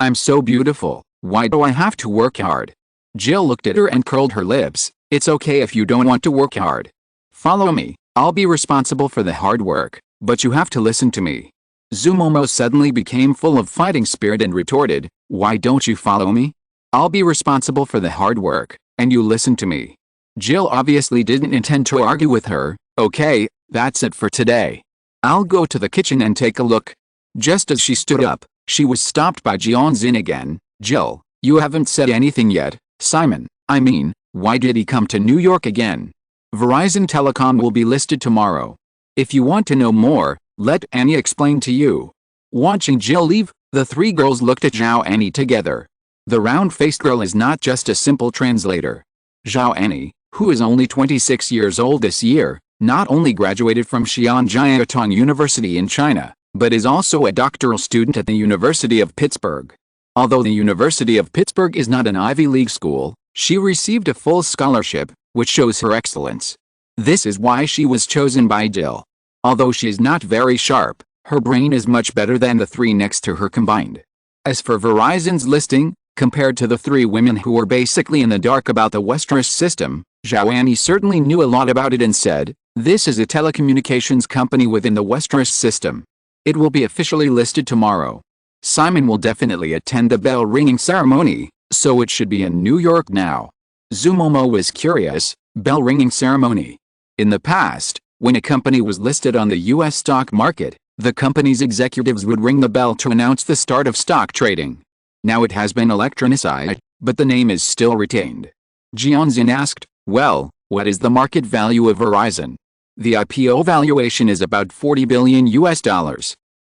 I'm so beautiful, why do I have to work hard?" Jill looked at her and curled her lips, "It's okay if you don't want to work hard. Follow me, I'll be responsible for the hard work, but you have to listen to me." Zumomo suddenly became full of fighting spirit and retorted, "Why don't you follow me? I'll be responsible for the hard work, and you listen to me." Jill obviously didn't intend to argue with her. "Okay, that's it for today. I'll go to the kitchen and take a look." Just as she stood up, she was stopped by Jianxin again. Jill, you haven't said anything yet. Simon, I mean, why did he come to New York again? Verizon Telecom will be listed tomorrow. If you want to know more, let Annie explain to you. Watching Jill leave, the three girls looked at Zhao Annie together. The round-faced girl is not just a simple translator. Zhao Annie, who is only 26 years old this year, not only graduated from Xi'an Jiaotong University in China, but is also a doctoral student at the University of Pittsburgh. Although the University of Pittsburgh is not an Ivy League school, she received a full scholarship, which shows her excellence. This is why she was chosen by Jill. Although she is not very sharp, her brain is much better than the three next to her combined. As for Verizon's listing, compared to the three women who were basically in the dark about the Westeros system, Zhao Annie certainly knew a lot about it and said, "This is a telecommunications company within the Westeros system. It will be officially listed tomorrow. Simon will definitely attend the bell-ringing ceremony, so it should be in New York now." Zumomo was curious. Bell-ringing ceremony. In the past, when a company was listed on the U.S. stock market, the company's executives would ring the bell to announce the start of stock trading. Now it has been electronicized, but the name is still retained. Jianxin asked, "Well, what is the market value of Verizon?" The IPO valuation is about $40 billion US.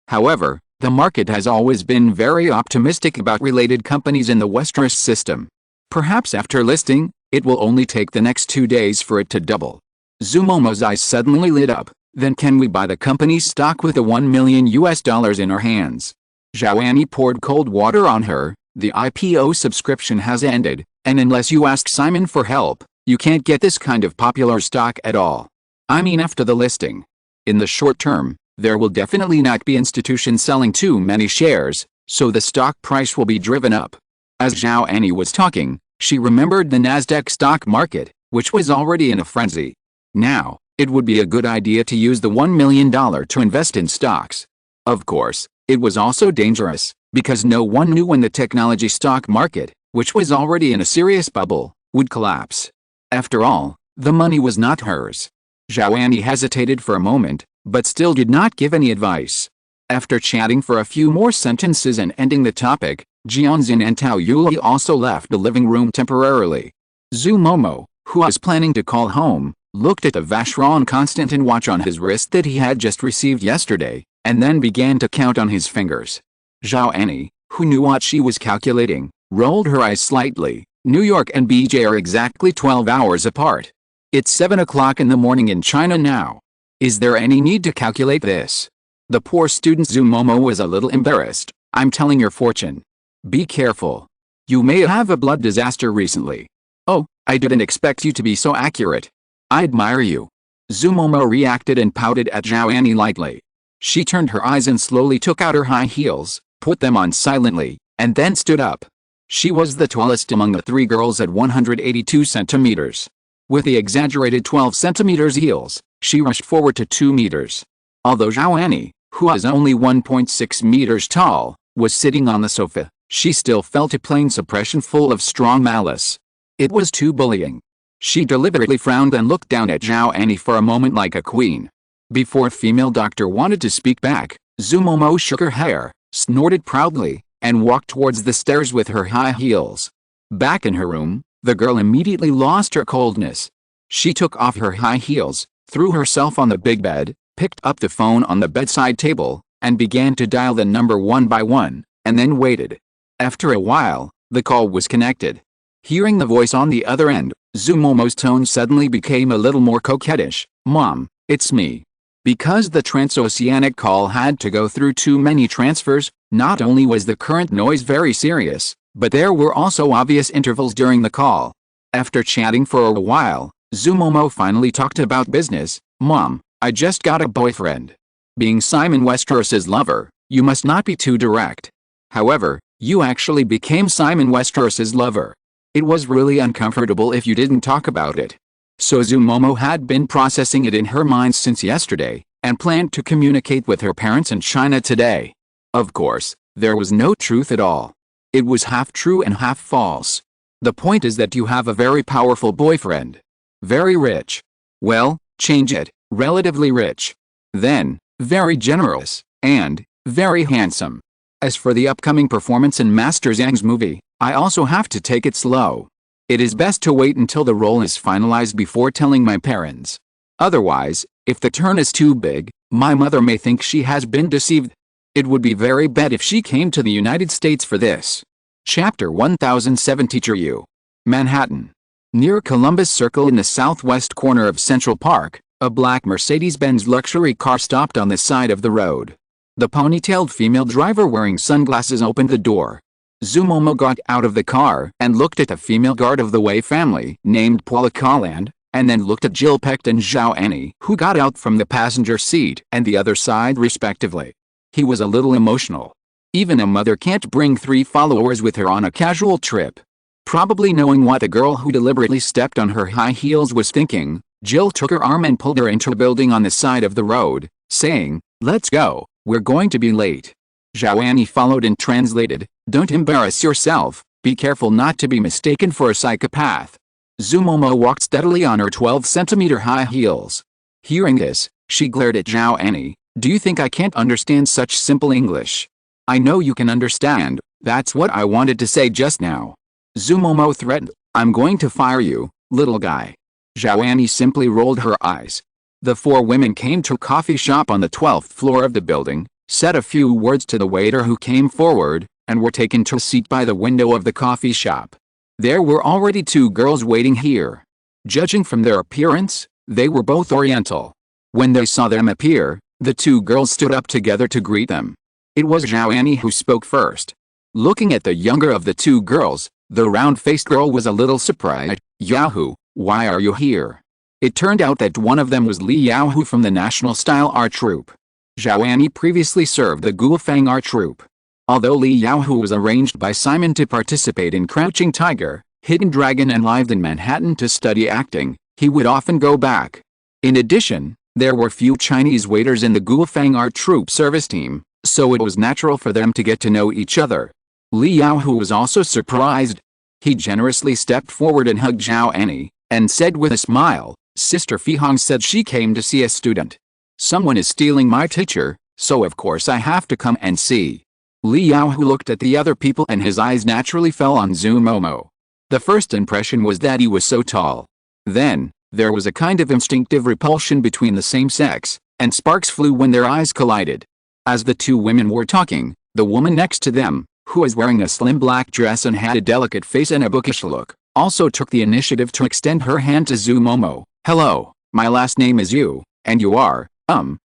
However, the market has always been very optimistic about related companies in the Westeros system. Perhaps after listing, it will only take the next 2 days for it to double. Zumomo's eyes suddenly lit up. Then can we buy the company's stock with the $1 million US in our hands? Zhao Annie poured cold water on her. The IPO subscription has ended, and unless you ask Simon for help, you can't get this kind of popular stock at all. I mean after the listing. In the short term, there will definitely not be institutions selling too many shares, so the stock price will be driven up. As Zhao Annie was talking, she remembered the Nasdaq stock market, which was already in a frenzy. Now, it would be a good idea to use the $1 million to invest in stocks. Of course, it was also dangerous, because no one knew when the technology stock market, which was already in a serious bubble, would collapse. After all, the money was not hers. Zhao Annie hesitated for a moment, but still did not give any advice. After chatting for a few more sentences and ending the topic, Jianxin and Tao Yuli also left the living room temporarily. Zumomo, who was planning to call home, looked at the Vacheron Constant watch on his wrist that he had just received yesterday, and then began to count on his fingers. Zhao Annie, who knew what she was calculating, rolled her eyes slightly. New York and BJ are exactly 12 hours apart. It's 7 o'clock in the morning in China now. Is there any need to calculate this? The poor student Zumomo was a little embarrassed. I'm telling your fortune. Be careful. You may have a blood disaster recently. Oh, I didn't expect you to be so accurate. I admire you. Zumomo reacted and pouted at Zhao Annie lightly. She turned her eyes and slowly took out her high heels, put them on silently, and then stood up. She was the tallest among the three girls at 182 centimeters. With the exaggerated 12 centimeters heels, she rushed forward to 2 meters. Although Zhao Annie, who is only 1.6 meters tall, was sitting on the sofa, she still felt a plain suppression full of strong malice. It was too bullying. She deliberately frowned and looked down at Zhao Annie for a moment like a queen. Before female doctor wanted to speak back, Zumomo shook her hair, snorted proudly, and walked towards the stairs with her high heels. Back in her room, the girl immediately lost her coldness. She took off her high heels, threw herself on the big bed, picked up the phone on the bedside table, and began to dial the number one by one, and then waited. After a while, the call was connected. Hearing the voice on the other end, Zumomo's tone suddenly became a little more coquettish. "Mom, it's me." Because the transoceanic call had to go through too many transfers, not only was the current noise very serious, but there were also obvious intervals during the call. After chatting for a while, Zumomo finally talked about business. "Mom, I just got a boyfriend. Being Simon Westeros's lover, you must not be too direct. However, you actually became Simon Westeros's lover. It was really uncomfortable if you didn't talk about it." So Zumomo had been processing it in her mind since yesterday, and planned to communicate with her parents in China today. Of course, there was no truth at all. It was half true and half false. The point is that you have a very powerful boyfriend. Very rich. Well, change it, relatively rich. Then, very generous, and, Very handsome. As for the upcoming performance in Master Zhang's movie, I also have to take it slow. It is best to wait until the role is finalized before telling my parents. Otherwise, if the turn is too big, my mother may think she has been deceived. It would be very bad if she came to the United States for this. Chapter 1007 Teacher U. Manhattan. Near Columbus Circle in the southwest corner of Central Park, a black Mercedes-Benz luxury car stopped on the side of the road. The ponytailed female driver wearing sunglasses opened the door. Zumomo got out of the car and looked at the female guard of the Wei family named Paula Colland, and then looked at Jill Pecht and Zhao Annie, who got out from the passenger seat and the other side respectively. He was a little emotional. Even a mother can't bring 3 followers with her on a casual trip. Probably knowing what the girl who deliberately stepped on her high heels was thinking, Jill took her arm and pulled her into a building on the side of the road, saying, "Let's go, we're going to be late." Zhao Annie followed and translated, "Don't embarrass yourself, be careful not to be mistaken for a psychopath." Zumomo walked steadily on her 12-centimeter high heels. Hearing this, she glared at Zhao Annie. "Do you think I can't understand such simple English?" "I know you can understand, that's what I wanted to say just now." Zumomo threatened, "I'm going to fire you, little guy." Zhao Annie simply rolled her eyes. The 4 women came to a coffee shop on the 12th floor of the building, said a few words to the waiter who came forward, and were taken to a seat by the window of the coffee shop. There were already 2 girls waiting here. Judging from their appearance, they were both Oriental. When they saw them appear, the 2 girls stood up together to greet them. It was Zhao Annie who spoke first. Looking at the younger of the 2 girls, the round-faced girl was a little surprised. "Yahoo, why are you here?" It turned out that one of them was Li Yaohu from the National Style Art Troupe. Zhao Annie previously served the Guofang Art Troupe. Although Li Yaohu was arranged by Simon to participate in Crouching Tiger, Hidden Dragon and lived in Manhattan to study acting, he would often go back. In addition, there were few Chinese waiters in the Guofang Art Troupe service team, so it was natural for them to get to know each other. Li Yaohu was also surprised. He generously stepped forward and hugged Zhao Annie, and said with a smile, "Sister Fihong said she came to see a student. Someone is stealing my teacher, so of course I have to come and see." Li Yaohu looked at the other people and his eyes naturally fell on Zumomo. The first impression was that he was so tall. Then, there was a kind of instinctive repulsion between the same sex, and sparks flew when their eyes collided. As the 2 women were talking, the woman next to them, who was wearing a slim black dress and had a delicate face and a bookish look, also took the initiative to extend her hand to Zumomo. "Hello, my last name is Yu, and you are,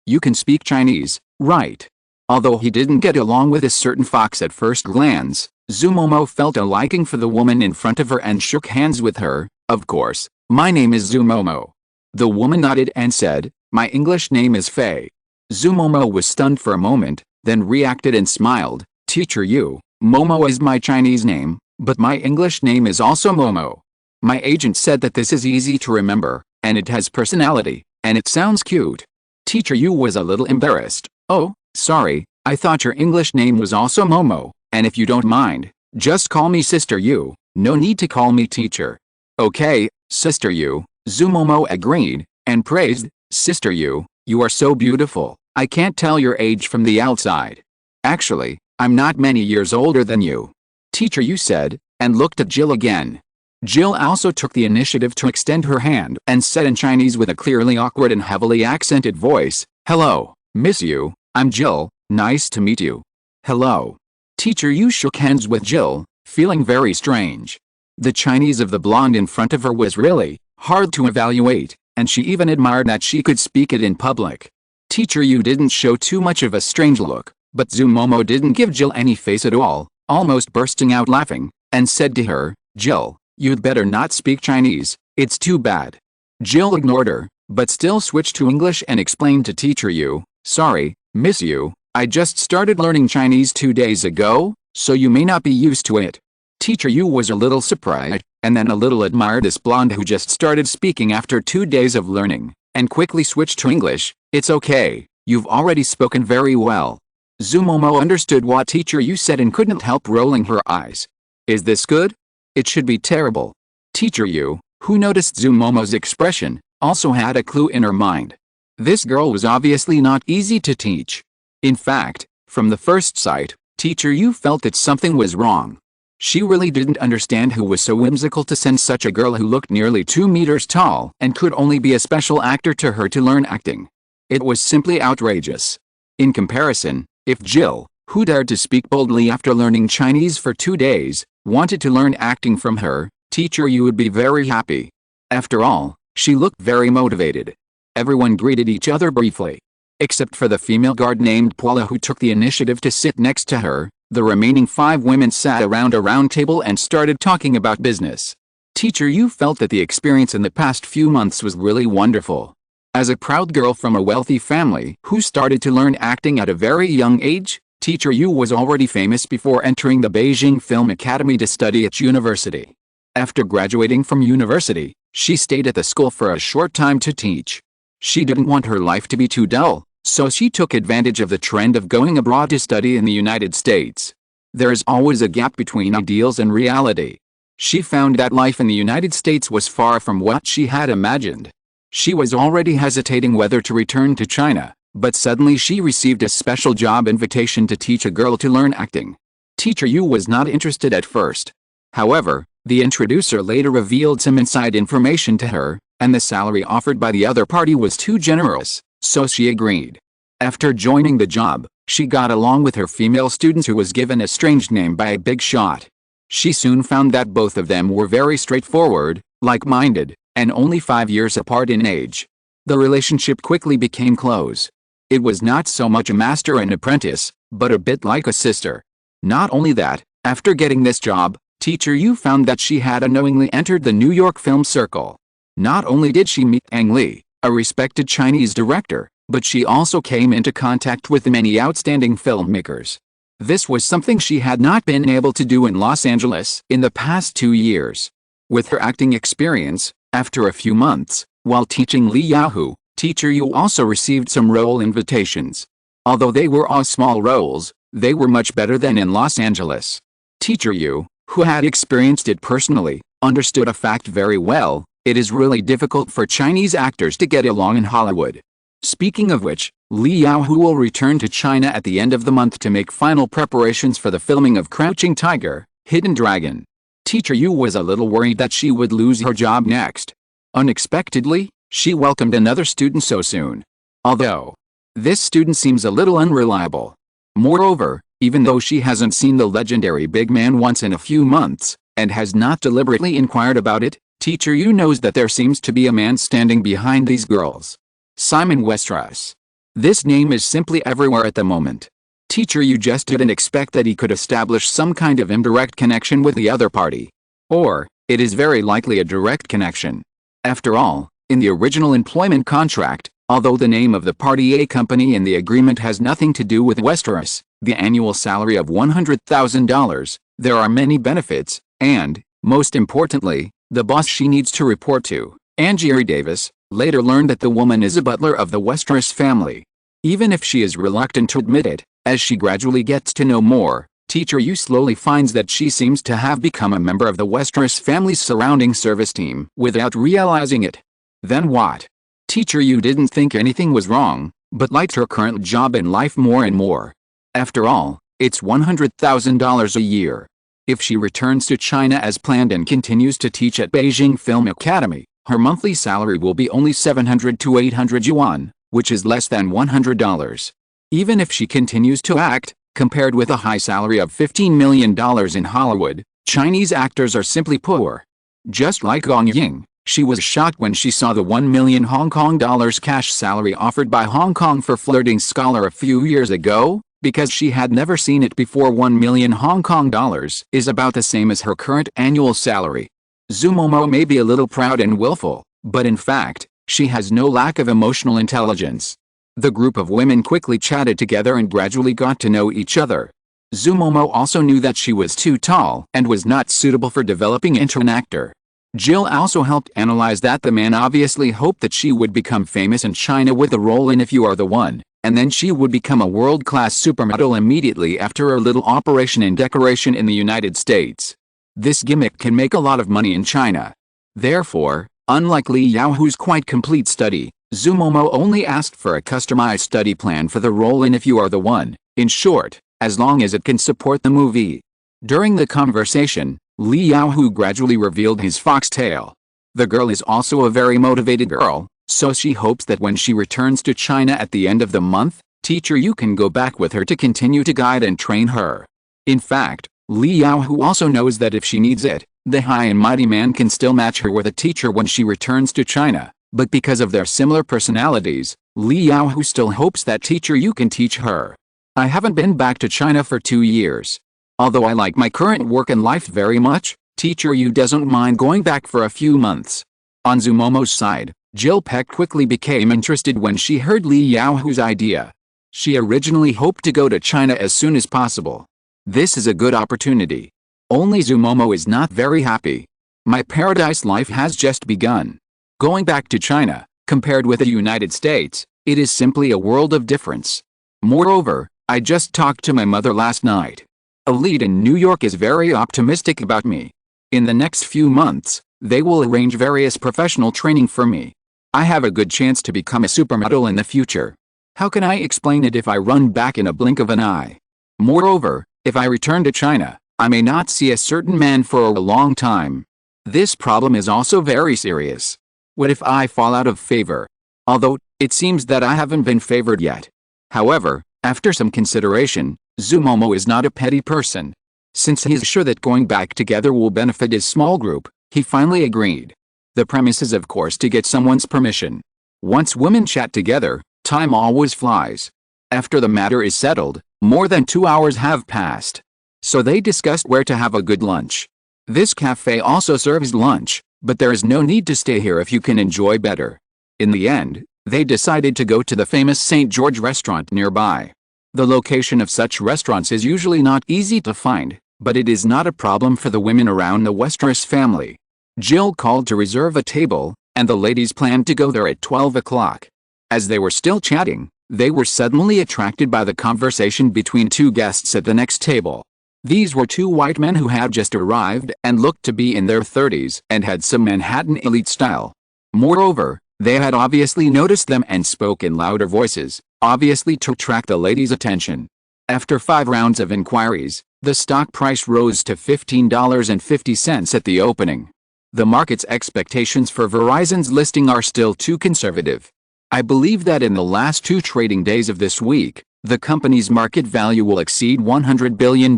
you can speak Chinese, right?" Although he didn't get along with a certain fox at first glance, Zumomo felt a liking for the woman in front of her and shook hands with her. "Of course, my name is Zumomo." The woman nodded and said, "My English name is Fei." Zumomo was stunned for a moment, then reacted and smiled. "Teacher Yu, Momo is my Chinese name, but my English name is also Momo. My agent said that this is easy to remember, and it has personality, and it sounds cute." Teacher Yu was a little embarrassed. "Oh, sorry, I thought your English name was also Momo, and if you don't mind, just call me Sister Yu, no need to call me teacher." "Okay, Sister Yu," Zumomo agreed, and praised, "Sister Yu, you are so beautiful, I can't tell your age from the outside. Actually, I'm not many years older than you." Teacher Yu said, and looked at Jill again. Jill also took the initiative to extend her hand and said in Chinese with a clearly awkward and heavily accented voice, "Hello, Miss Yu, I'm Jill, nice to meet you." "Hello." Teacher Yu shook hands with Jill, feeling very strange. The Chinese of the blonde in front of her was really hard to evaluate, and she even admired that she could speak it in public. Teacher Yu didn't show too much of a strange look, but Zumomo didn't give Jill any face at all, almost bursting out laughing, and said to her, "Jill, you'd better not speak Chinese, it's too bad." Jill ignored her, but still switched to English and explained to Teacher Yu, "Sorry, Miss Yu, I just started learning Chinese 2 days ago, so you may not be used to it." Teacher Yu was a little surprised, and then a little admired this blonde who just started speaking after 2 days of learning, and quickly switched to English. "It's okay, you've already spoken very well." Zumomo understood what Teacher Yu said and couldn't help rolling her eyes. "Is this good? It should be terrible." Teacher Yu, who noticed Zumomo's expression, also had a clue in her mind. This girl was obviously not easy to teach. In fact, From the first sight, Teacher Yu felt that something was wrong. She really didn't understand who was so whimsical to send such a girl who looked nearly 2 meters tall and could only be a special actor to her to learn acting. It was simply outrageous. In comparison, if Jill, who dared to speak boldly after learning Chinese for 2 days, wanted to learn acting from her, Teacher Yu would be very happy. After all, she looked very motivated. Everyone greeted each other briefly. Except for the female guard named Paula who took the initiative to sit next to her, the remaining 5 women sat around a round table and started talking about business. Teacher Yu felt that the experience in the past few months was really wonderful. As a proud girl from a wealthy family who started to learn acting at a very young age, Teacher Yu was already famous before entering the Beijing Film Academy to study at university. After graduating from university, she stayed at the school for a short time to teach. She didn't want her life to be too dull, so she took advantage of the trend of going abroad to study in the United States. There is always a gap between ideals and reality. She found that life in the United States was far from what she had imagined. She was already hesitating whether to return to China, but suddenly she received a special job invitation to teach a girl to learn acting. Teacher Yu was not interested at first. However, the introducer later revealed some inside information to her, and the salary offered by the other party was too generous, so she agreed. After joining the job, she got along with her female student who was given a strange name by a big shot. She soon found that both of them were very straightforward, like-minded, and only 5 years apart in age. The relationship quickly became close. It was not so much a master and apprentice, but a bit like a sister. Not only that, after getting this job, Teacher Yu found that she had unknowingly entered the New York film circle. Not only did she meet Ang Lee, a respected Chinese director, but she also came into contact with many outstanding filmmakers. This was something she had not been able to do in Los Angeles in the past 2 years. With her acting experience, after a few months, while teaching Li Yaohu, Teacher Yu also received some role invitations. Although they were all small roles, they were much better than in Los Angeles. Teacher Yu, who had experienced it personally, understood a fact very well: it is really difficult for Chinese actors to get along in Hollywood. Speaking of which, Li Yaohu will return to China at the end of the month to make final preparations for the filming of Crouching Tiger, Hidden Dragon. Teacher Yu was a little worried that she would lose her job next. Unexpectedly, she welcomed another student so soon. Although this student seems a little unreliable. Moreover, even though she hasn't seen the legendary big man once in a few months, and has not deliberately inquired about it, Teacher Yu knows that there seems to be a man standing behind these girls. Simon Westeros. This name is simply everywhere at the moment. Teacher Yu just didn't expect that he could establish some kind of indirect connection with the other party. Or, it is very likely a direct connection. After all, in the original employment contract, although the name of the Party A company in the agreement has nothing to do with Westeros, the annual salary of $100,000, there are many benefits, and, most importantly, the boss she needs to report to, Angie Davis, later learned that the woman is a butler of the Westeros family. Even if she is reluctant to admit it, as she gradually gets to know more, Teacher Yu slowly finds that she seems to have become a member of the Westeros family's surrounding service team without realizing it. Then what? Teacher Yu didn't think anything was wrong, but liked her current job and life more and more. After all, it's $100,000 a year. If she returns to China as planned and continues to teach at Beijing Film Academy, her monthly salary will be only 700 to 800 yuan, which is less than $100. Even if she continues to act, compared with a high salary of $15 million in Hollywood, Chinese actors are simply poor. Just like Gong Ying, she was shocked when she saw the 1 million Hong Kong dollars cash salary offered by Hong Kong for Flirting Scholar a few years ago, because she had never seen it before. 1 million Hong Kong dollars is about the same as her current annual salary. Zhu Momo may be a little proud and willful, but in fact, she has no lack of emotional intelligence. The group of women quickly chatted together and gradually got to know each other. Zhu Momo also knew that she was too tall and was not suitable for developing into an actor. Jill also helped analyze that the man obviously hoped that she would become famous in China with a role in If You Are the One, and then she would become a world-class supermodel immediately after a little operation and decoration in the United States. This gimmick can make a lot of money in China. Therefore, unlike Li Yaohu's quite complete study, Zumomo only asked for a customized study plan for the role in If You Are the One, in short, as long as it can support the movie. During the conversation, Li Yaohu gradually revealed his foxtail. The girl is also a very motivated girl, so she hopes that when she returns to China at the end of the month, Teacher Yu can go back with her to continue to guide and train her. In fact, Li Yaohu also knows that if she needs it, the high and mighty man can still match her with a teacher when she returns to China, but because of their similar personalities, Li Yaohu still hopes that Teacher Yu can teach her. I haven't been back to China for 2 years. Although I like my current work and life very much, Teacher Yu doesn't mind going back for a few months. On Zumomo's side, Jill Peck quickly became interested when she heard Li Yaohu's idea. She originally hoped to go to China as soon as possible. This is a good opportunity. Only Zumomo is not very happy. My paradise life has just begun. Going back to China, compared with the United States, it is simply a world of difference. Moreover, I just talked to my mother last night. A lead in New York is very optimistic about me. In the next few months, they will arrange various professional training for me. I have a good chance to become a supermodel in the future. How can I explain it if I run back in a blink of an eye? Moreover, if I return to China, I may not see a certain man for a long time. This problem is also very serious. What if I fall out of favor? Although, it seems that I haven't been favored yet. However, after some consideration, Zumomo is not a petty person. Since he is sure that going back together will benefit his small group, he finally agreed. The premise is of course to get someone's permission. Once women chat together, time always flies. After the matter is settled, more than 2 hours have passed. So they discussed where to have a good lunch. This cafe also serves lunch, but there is no need to stay here if you can enjoy better. In the end, they decided to go to the famous St. George restaurant nearby. The location of such restaurants is usually not easy to find, but it is not a problem for the women around the Westeros family. Jill called to reserve a table, and the ladies planned to go there at 12 o'clock. As they were still chatting, they were suddenly attracted by the conversation between two guests at the next table. These were two white men who had just arrived and looked to be in their 30s and had some Manhattan elite style. Moreover, they had obviously noticed them and spoke in louder voices, obviously to attract the ladies' attention. After 5 rounds of inquiries, the stock price rose to $15.50 at the opening. The market's expectations for Verizon's listing are still too conservative. I believe that in the last 2 trading days of this week, the company's market value will exceed $100 billion.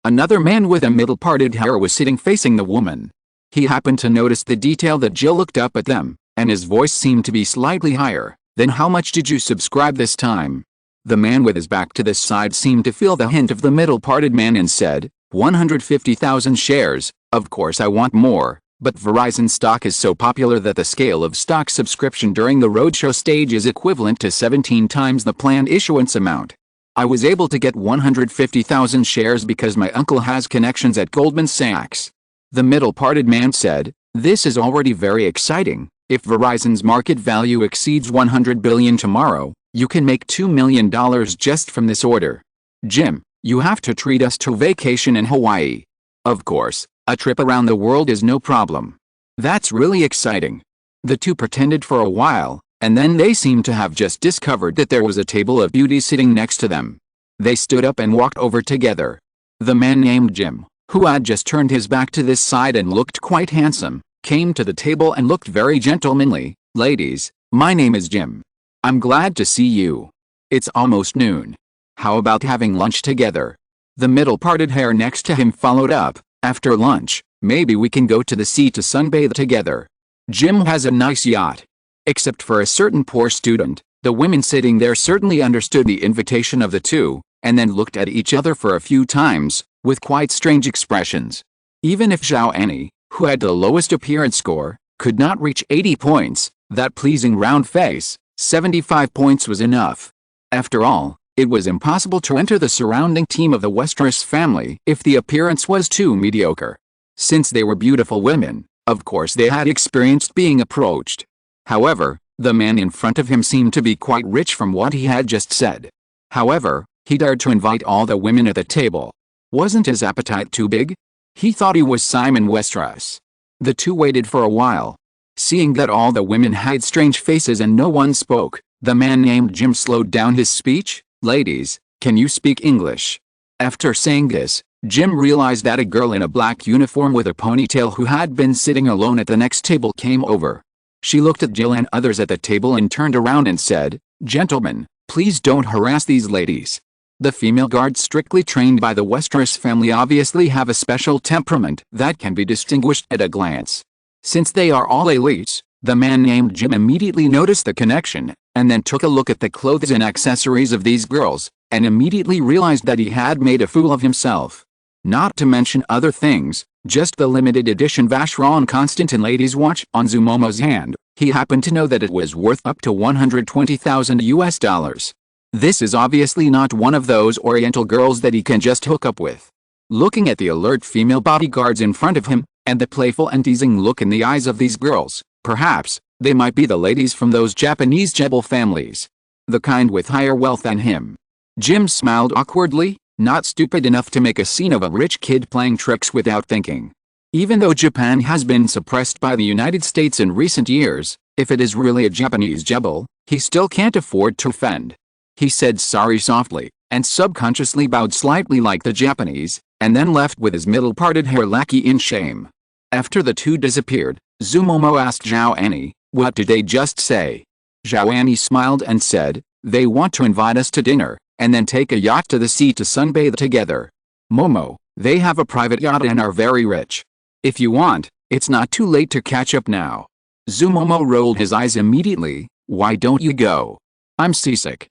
Another man with a middle-parted hair was sitting facing the woman. He happened to notice the detail that Jill looked up at them, and his voice seemed to be slightly higher. Then how much did you subscribe this time? The man with his back to the side seemed to feel the hint of the middle-parted man and said, 150,000 shares, of course I want more. But Verizon stock is so popular that the scale of stock subscription during the roadshow stage is equivalent to 17 times the planned issuance amount. I was able to get 150,000 shares because my uncle has connections at Goldman Sachs. The middle-parted man said, this is already very exciting. If Verizon's market value exceeds $100 billion tomorrow, you can make $2 million just from this order. Jim, you have to treat us to a vacation in Hawaii. Of course. A trip around the world is no problem. That's really exciting. The two pretended for a while, and then they seemed to have just discovered that there was a table of beauty sitting next to them. They stood up and walked over together. The man named Jim, who had just turned his back to this side and looked quite handsome, came to the table and looked very gentlemanly. Ladies, my name is Jim. I'm glad to see you. It's almost noon. How about having lunch together? The middle-parted hair next to him followed up. After lunch, maybe we can go to the sea to sunbathe together. Jim has a nice yacht. Except for a certain poor student, the women sitting there certainly understood the invitation of the two, and then looked at each other for a few times, with quite strange expressions. Even if Zhao Annie, who had the lowest appearance score, could not reach 80 points, that pleasing round face, 75 points was enough. After all, it was impossible to enter the surrounding team of the Westeros family if the appearance was too mediocre. Since they were beautiful women, of course they had experienced being approached. However, the man in front of him seemed to be quite rich from what he had just said. However, he dared to invite all the women at the table. Wasn't his appetite too big? He thought he was Simon Westeros. The two waited for a while. Seeing that all the women had strange faces and no one spoke, the man named Jim slowed down his speech. "Ladies, can you speak English?" After saying this, Jim realized that a girl in a black uniform with a ponytail who had been sitting alone at the next table came over. She looked at Jill and others at the table and turned around and said, "Gentlemen, please don't harass these ladies." The female guards strictly trained by the Westeros family obviously have a special temperament that can be distinguished at a glance. Since they are all elites, the man named Jim immediately noticed the connection, and then took a look at the clothes and accessories of these girls, and immediately realized that he had made a fool of himself. Not to mention other things, just the limited edition Vacheron Constantin ladies' watch on Zumomo's hand, he happened to know that it was worth up to $120,000. This is obviously not one of those Oriental girls that he can just hook up with. Looking at the alert female bodyguards in front of him, and the playful and teasing look in the eyes of these girls, perhaps they might be the ladies from those Japanese Jebel families. The kind with higher wealth than him. Jim smiled awkwardly, not stupid enough to make a scene of a rich kid playing tricks without thinking. Even though Japan has been suppressed by the United States in recent years, if it is really a Japanese Jebel, he still can't afford to offend. He said sorry softly, and subconsciously bowed slightly like the Japanese, and then left with his middle-parted hair lackey in shame. After the two disappeared, Zumomo asked Zhao Annie, "What did they just say?" Zhao Annie smiled and said, "They want to invite us to dinner, and then take a yacht to the sea to sunbathe together. Momo, they have a private yacht and are very rich. If you want, it's not too late to catch up now." Zumomo rolled his eyes immediately. "Why don't you go?" "I'm seasick."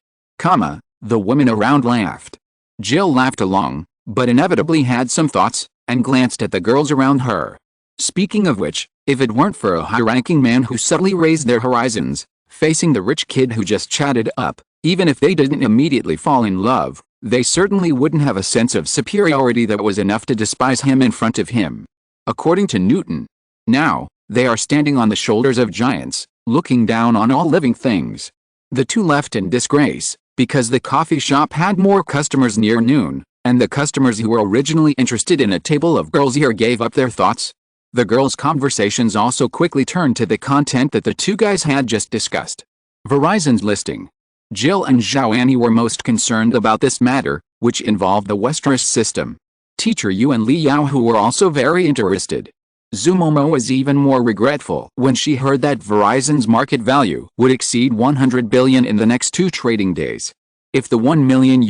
The women around laughed. Jill laughed along, but inevitably had some thoughts, and glanced at the girls around her. Speaking of which, if it weren't for a high-ranking man who subtly raised their horizons, facing the rich kid who just chatted up, even if they didn't immediately fall in love, they certainly wouldn't have a sense of superiority that was enough to despise him in front of him. According to Newton, now, they are standing on the shoulders of giants, looking down on all living things. The two left in disgrace, because the coffee shop had more customers near noon, and the customers who were originally interested in a table of girls here gave up their thoughts. The girls' conversations also quickly turned to the content that the two guys had just discussed. Verizon's listing. Jill and Zhao Annie were most concerned about this matter, which involved the Westeros system. Teacher Yu and Li Yao who were also very interested. Zumomo was even more regretful when she heard that Verizon's market value would exceed $100 billion in the next 2 trading days. If the $1 million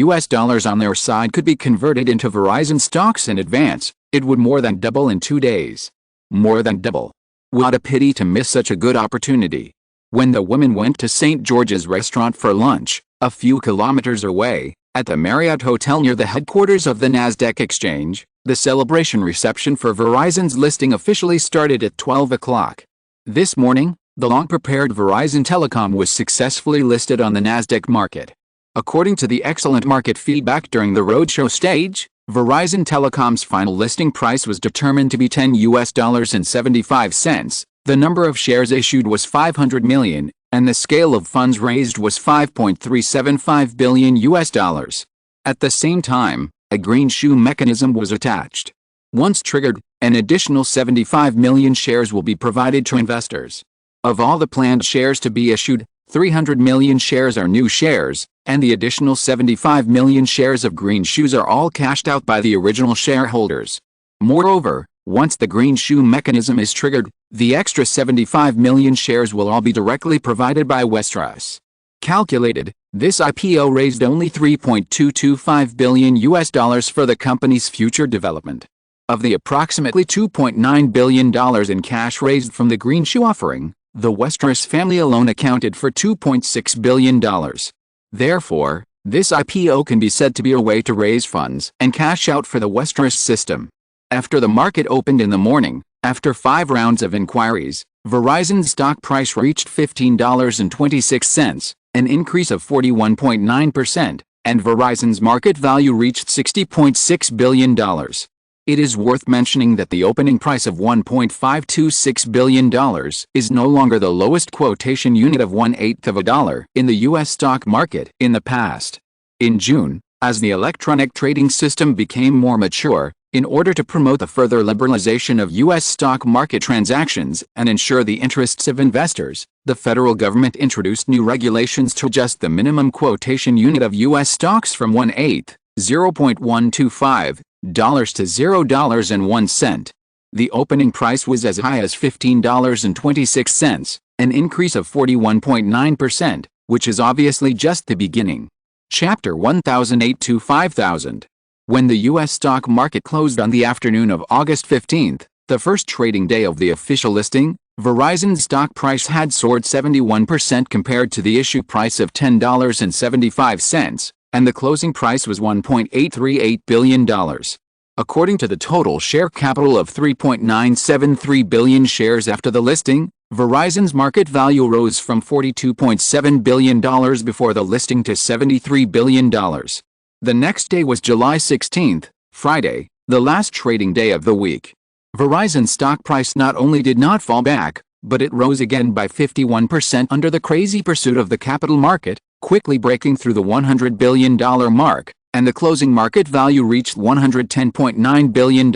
on their side could be converted into Verizon stocks in advance, it would more than double in 2 days. More than double. What a pity to miss such a good opportunity. When the women went to St. George's restaurant for lunch, a few kilometers away, at the Marriott Hotel near the headquarters of the Nasdaq exchange, the celebration reception for Verizon's listing officially started at 12 o'clock. This morning, the long-prepared Verizon Telecom was successfully listed on the Nasdaq market. According to the excellent market feedback during the roadshow stage, Verizon Telecom's final listing price was determined to be $10.75. The number of shares issued was 500 million, and the scale of funds raised was $5.375 billion. At the same time, a green shoe mechanism was attached. Once triggered, an additional 75 million shares will be provided to investors. Of all the planned shares to be issued, 300 million shares are new shares, and the additional 75 million shares of green shoes are all cashed out by the original shareholders. Moreover, once the green shoe mechanism is triggered, the extra 75 million shares will all be directly provided by Westeros. Calculated, this IPO raised only $3.225 billion for the company's future development. Of the approximately $2.9 billion in cash raised from the green shoe offering, the Westeros family alone accounted for $2.6 billion. Therefore, this IPO can be said to be a way to raise funds and cash out for the Westeros system. After the market opened in the morning, after 5 rounds of inquiries, Verizon's stock price reached $15.26, an increase of 41.9%, and Verizon's market value reached $60.6 billion. It is worth mentioning that the opening price of $1.526 billion is no longer the lowest quotation unit of $0.125 in the U.S. stock market in the past. In June, as the electronic trading system became more mature, In order to promote the further liberalization of U.S. stock market transactions and ensure the interests of investors, the federal government introduced new regulations to adjust the minimum quotation unit of U.S. stocks from 1/8, $0.125, to $0.01. The opening price was as high as $15.26, an increase of 41.9%, which is obviously just the beginning. Chapter 1008 to 5000. When the U.S. stock market closed on the afternoon of August 15, the first trading day of the official listing, Verizon's stock price had soared 71% compared to the issue price of $10.75, and the closing price was $1.838 billion. According to the total share capital of 3.973 billion shares after the listing, Verizon's market value rose from $42.7 billion before the listing to $73 billion. The next day was July 16, Friday, the last trading day of the week. Verizon's stock price not only did not fall back, but it rose again by 51% under the crazy pursuit of the capital market, quickly breaking through the $100 billion mark, and the closing market value reached $110.9 billion,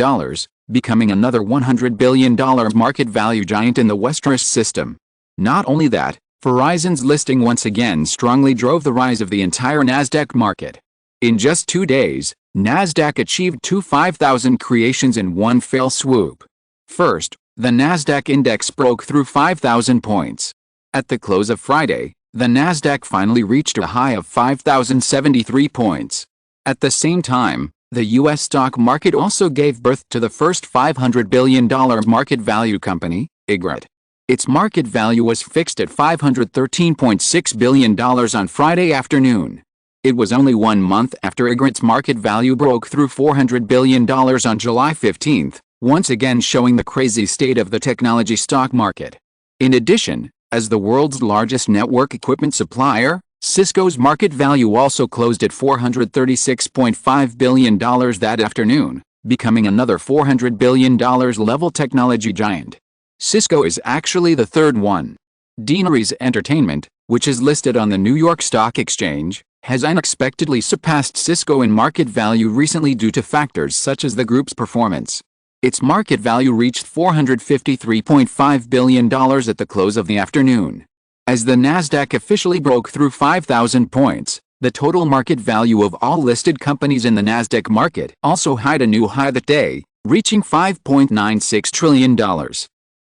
becoming another $100 billion market value giant in the Westeros system. Not only that, Verizon's listing once again strongly drove the rise of the entire Nasdaq market. In just 2 days, Nasdaq achieved two 5,000 creations in one fell swoop. First, the Nasdaq index broke through 5,000 points. At the close of Friday, the Nasdaq finally reached a high of 5,073 points. At the same time, the U.S. stock market also gave birth to the first $500 billion market value company, IGRT. Its market value was fixed at $513.6 billion on Friday afternoon. It was only 1 month after IGRT's market value broke through $400 billion on July 15, once again showing the crazy state of the technology stock market. In addition, as the world's largest network equipment supplier, Cisco's market value also closed at $436.5 billion that afternoon, becoming another $400 billion level technology giant. Cisco is actually the third one. Deaneries Entertainment, which is listed on the New York Stock Exchange, has unexpectedly surpassed Cisco in market value recently due to factors such as the group's performance. Its market value reached $453.5 billion at the close of the afternoon. As the Nasdaq officially broke through 5,000 points, the total market value of all listed companies in the Nasdaq market also hit a new high that day, reaching $5.96 trillion.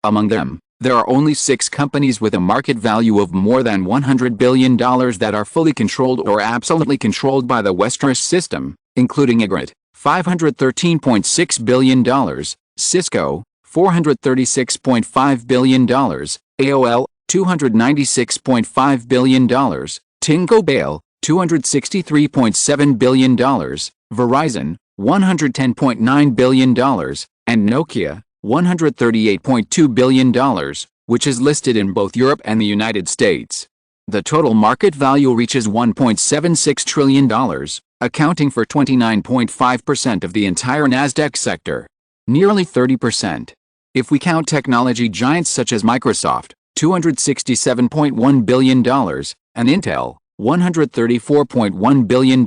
Among them, there are only 6 companies with a market value of more than $100 billion that are fully controlled or absolutely controlled by the Westeros system, including IGRT, $513.6 billion, Cisco, $436.5 billion, AOL, $296.5 billion, Tinko Bale, $263.7 billion, Verizon, $110.9 billion, and Nokia, $138.2 billion, which is listed in both Europe and the United States. The total market value reaches $1.76 trillion, accounting for 29.5% of the entire Nasdaq sector. Nearly 30%. If we count technology giants such as Microsoft, $267.1 billion, and Intel, $134.1 billion,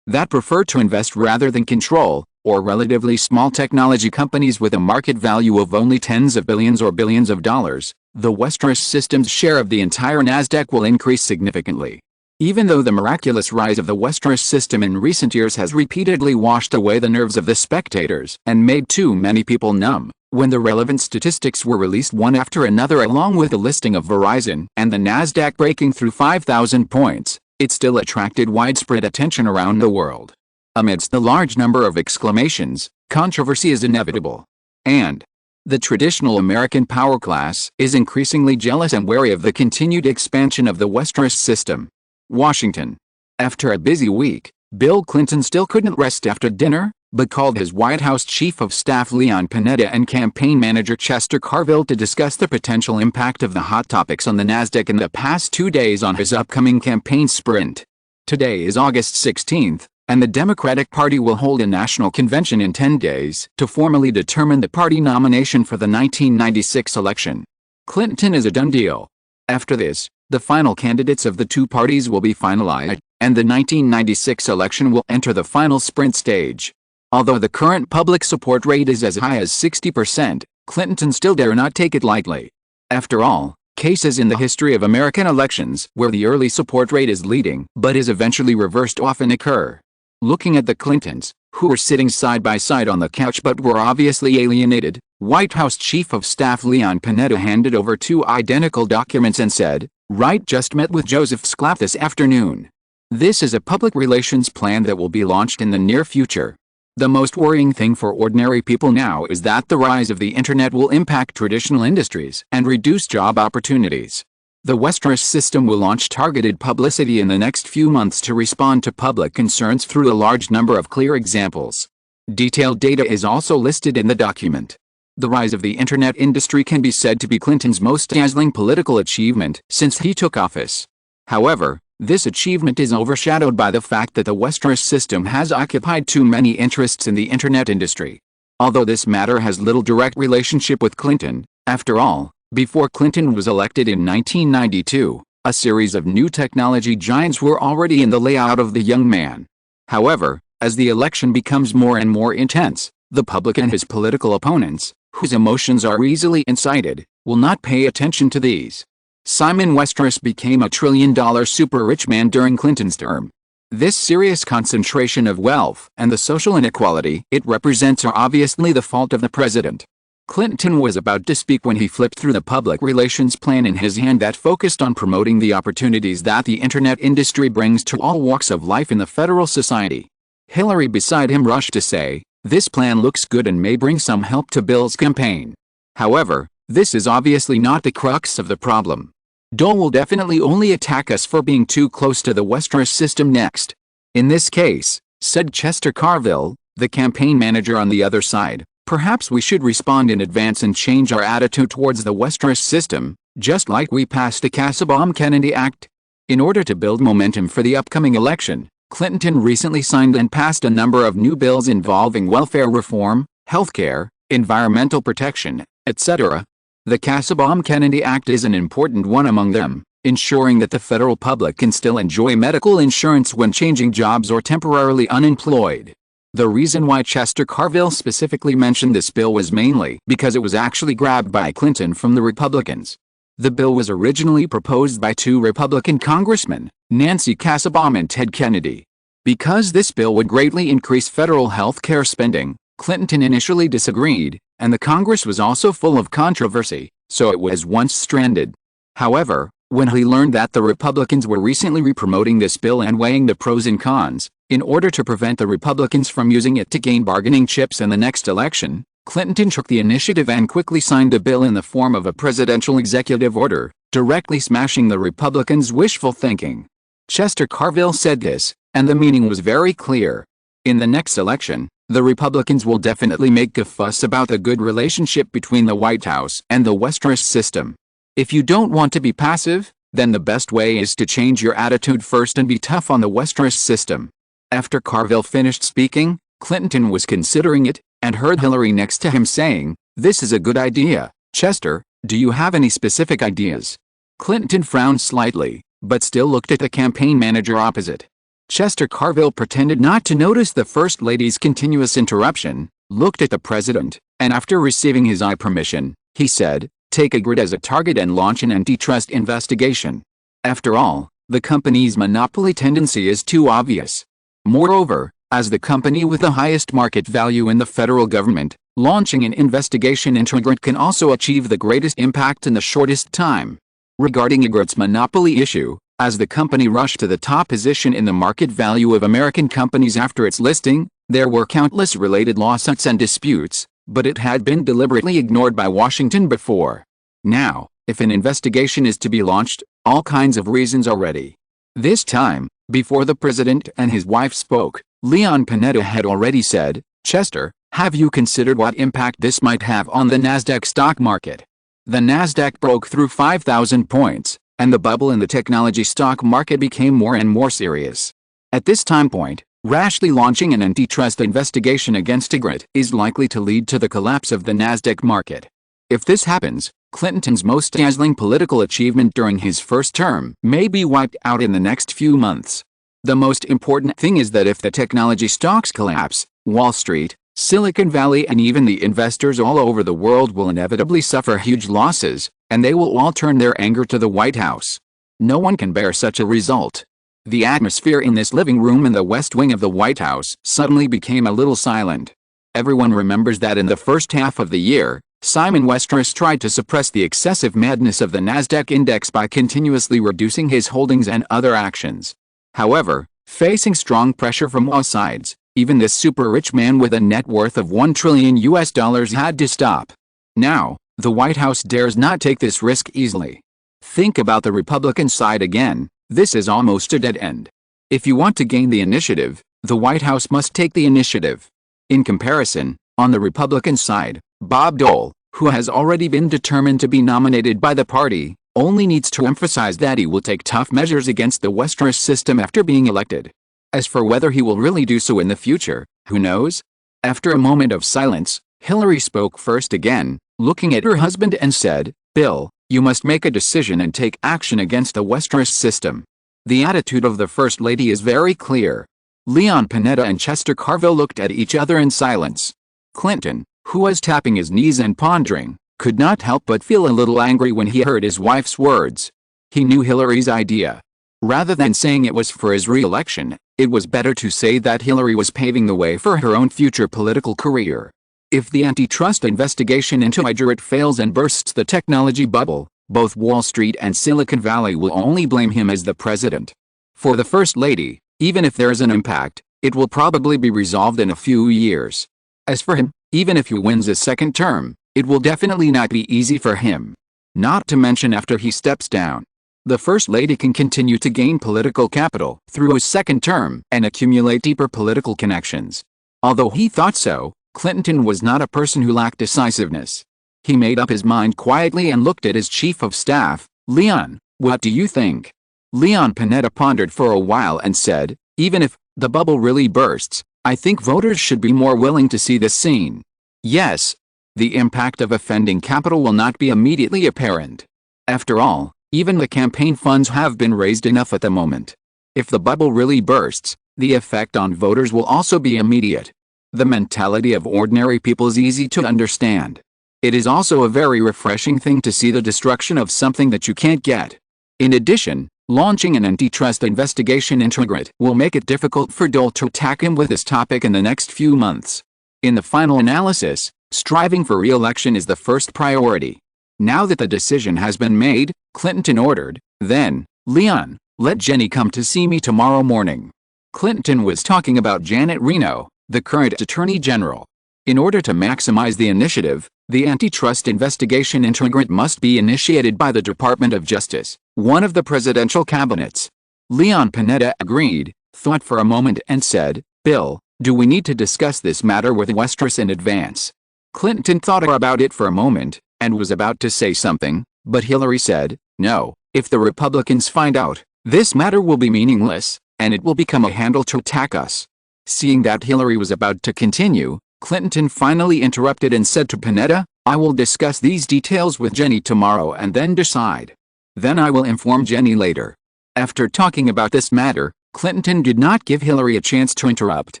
that prefer to invest rather than control, or relatively small technology companies with a market value of only tens of billions or billions of dollars, the Westeros system's share of the entire Nasdaq will increase significantly. Even though the miraculous rise of the Westeros system in recent years has repeatedly washed away the nerves of the spectators and made too many people numb, when the relevant statistics were released one after another along with the listing of Verizon and the Nasdaq breaking through 5,000 points, it still attracted widespread attention around the world. Amidst the large number of exclamations, controversy is inevitable. And the traditional American power class is increasingly jealous and wary of the continued expansion of the Westeros system. Washington. After a busy week, Bill Clinton still couldn't rest after dinner, but called his White House Chief of Staff Leon Panetta and campaign manager Chester Carville to discuss the potential impact of the hot topics on the Nasdaq in the past 2 days on his upcoming campaign sprint. Today is August 16th, and the Democratic Party will hold a national convention in 10 days to formally determine the party nomination for the 1996 election. Clinton is a done deal. After this, the final candidates of the two parties will be finalized, and the 1996 election will enter the final sprint stage. Although the current public support rate is as high as 60%, Clinton still dare not take it lightly. After all, cases in the history of American elections where the early support rate is leading but is eventually reversed often occur. Looking at the Clintons, who were sitting side by side on the couch but were obviously alienated, White House Chief of Staff Leon Panetta handed over two identical documents and said, "Wright just met with Joseph Sclaf this afternoon. This is a public relations plan that will be launched in the near future." The most worrying thing for ordinary people now is that the rise of the internet will impact traditional industries and reduce job opportunities. The Westeros system will launch targeted publicity in the next few months to respond to public concerns through a large number of clear examples. Detailed data is also listed in the document. The rise of the internet industry can be said to be Clinton's most dazzling political achievement since he took office. However, this achievement is overshadowed by the fact that the Westeros system has occupied too many interests in the internet industry. Although this matter has little direct relationship with Clinton, after all, before Clinton was elected in 1992, a series of new technology giants were already in the layout of the young man. However, as the election becomes more and more intense, the public and his political opponents, whose emotions are easily incited, will not pay attention to these. Simon Westeros became a trillion-dollar super-rich man during Clinton's term. This serious concentration of wealth and the social inequality it represents are obviously the fault of the president. Clinton was about to speak when he flipped through the public relations plan in his hand that focused on promoting the opportunities that the internet industry brings to all walks of life in the federal society. Hillary beside him rushed to say, "This plan looks good and may bring some help to Bill's campaign." However, this is obviously not the crux of the problem. Dole will definitely only attack us for being too close to the Westeros system next. In this case, said Chester Carville, the campaign manager on the other side, perhaps we should respond in advance and change our attitude towards the Westeros system, just like we passed the Kasabom-Kennedy Act. In order to build momentum for the upcoming election, Clinton recently signed and passed a number of new bills involving welfare reform, healthcare, environmental protection, etc. The Kasabom-Kennedy Act is an important one among them, ensuring that the federal public can still enjoy medical insurance when changing jobs or temporarily unemployed. The reason why Chester Carville specifically mentioned this bill was mainly because it was actually grabbed by Clinton from the Republicans. The bill was originally proposed by two Republican congressmen, Nancy Kasabom and Ted Kennedy. Because this bill would greatly increase federal health care spending, Clinton initially disagreed, and the Congress was also full of controversy, so it was once stranded. However, when he learned that the Republicans were recently re-promoting this bill and weighing the pros and cons, in order to prevent the Republicans from using it to gain bargaining chips in the next election, Clinton took the initiative and quickly signed a bill in the form of a presidential executive order, directly smashing the Republicans' wishful thinking. Chester Carville said this, and the meaning was very clear. In the next election, the Republicans will definitely make a fuss about the good relationship between the White House and the Westeros system. If you don't want to be passive, then the best way is to change your attitude first and be tough on the Westeros system. After Carville finished speaking, Clinton was considering it, and heard Hillary next to him saying, "This is a good idea, Chester, do you have any specific ideas?" Clinton frowned slightly, but still looked at the campaign manager opposite. Chester Carville pretended not to notice the First Lady's continuous interruption, looked at the president, and after receiving his eye permission, he said, "Take a grid as a target and launch an antitrust investigation." After all, the company's monopoly tendency is too obvious. Moreover, as the company with the highest market value in the federal government, launching an investigation into Ygritte can also achieve the greatest impact in the shortest time. Regarding Ygritte's monopoly issue, as the company rushed to the top position in the market value of American companies after its listing, there were countless related lawsuits and disputes, but it had been deliberately ignored by Washington before. Now, if an investigation is to be launched, all kinds of reasons are ready. This time, before the president and his wife spoke, Leon Panetta had already said, "Chester, have you considered what impact this might have on the Nasdaq stock market?" The Nasdaq broke through 5,000 points, and the bubble in the technology stock market became more and more serious. At this time point, rashly launching an antitrust investigation against Ygritte is likely to lead to the collapse of the Nasdaq market. If this happens, Clinton's most dazzling political achievement during his first term may be wiped out in the next few months. The most important thing is that if the technology stocks collapse, Wall Street, Silicon Valley, and even the investors all over the world will inevitably suffer huge losses, and they will all turn their anger to the White House. No one can bear such a result. The atmosphere in this living room in the West Wing of the White House suddenly became a little silent. Everyone remembers that in the first half of the year, Simon Westeros tried to suppress the excessive madness of the Nasdaq index by continuously reducing his holdings and other actions. However, facing strong pressure from all sides, even this super-rich man with a net worth of $1 trillion had to stop. Now, the White House dares not take this risk easily. Think about the Republican side again. This is almost a dead end. If you want to gain the initiative, the White House must take the initiative. In comparison, on the Republican side, Bob Dole, who has already been determined to be nominated by the party, only needs to emphasize that he will take tough measures against the Westeros system after being elected. As for whether he will really do so in the future, who knows? After a moment of silence, Hillary spoke first again, looking at her husband and said, "Bill, you must make a decision and take action against the Westeros system." The attitude of the First Lady is very clear. Leon Panetta and Chester Carville looked at each other in silence. Clinton, who was tapping his knees and pondering, could not help but feel a little angry when he heard his wife's words. He knew Hillary's idea. Rather than saying it was for his re-election, it was better to say that Hillary was paving the way for her own future political career. If the antitrust investigation into Hydrate fails and bursts the technology bubble, both Wall Street and Silicon Valley will only blame him as the president. For the First Lady, even if there is an impact, it will probably be resolved in a few years. As for him, even if he wins a second term, it will definitely not be easy for him. Not to mention after he steps down. The First Lady can continue to gain political capital through a second term and accumulate deeper political connections. Although he thought so, Clinton was not a person who lacked decisiveness. He made up his mind quietly and looked at his chief of staff, "Leon, what do you think?" Leon Panetta pondered for a while and said, "Even if the bubble really bursts, I think voters should be more willing to see this scene. Yes, the impact of offending capital will not be immediately apparent. After all, even the campaign funds have been raised enough at the moment. If the bubble really bursts, the effect on voters will also be immediate. The mentality of ordinary people is easy to understand. It is also a very refreshing thing to see the destruction of something that you can't get. In addition, launching an antitrust investigation into Hydrate will make it difficult for Dole to attack him with this topic in the next few months. In the final analysis, striving for re-election is the first priority. Now that the decision has been made, Clinton ordered, "Then, Leon, let Jenny come to see me tomorrow morning." Clinton was talking about Janet Reno, the current Attorney General. In order to maximize the initiative, the antitrust investigation into Hydrate must be initiated by the Department of Justice, one of the presidential cabinets. Leon Panetta agreed, thought for a moment and said, "Bill, do we need to discuss this matter with Westeros in advance?" Clinton thought about it for a moment, and was about to say something, but Hillary said, "No, if the Republicans find out, this matter will be meaningless, and it will become a handle to attack us." Seeing that Hillary was about to continue, Clinton finally interrupted and said to Panetta, "I will discuss these details with Jenny tomorrow and then decide. Then I will inform Jenny later." After talking about this matter, Clinton did not give Hillary a chance to interrupt,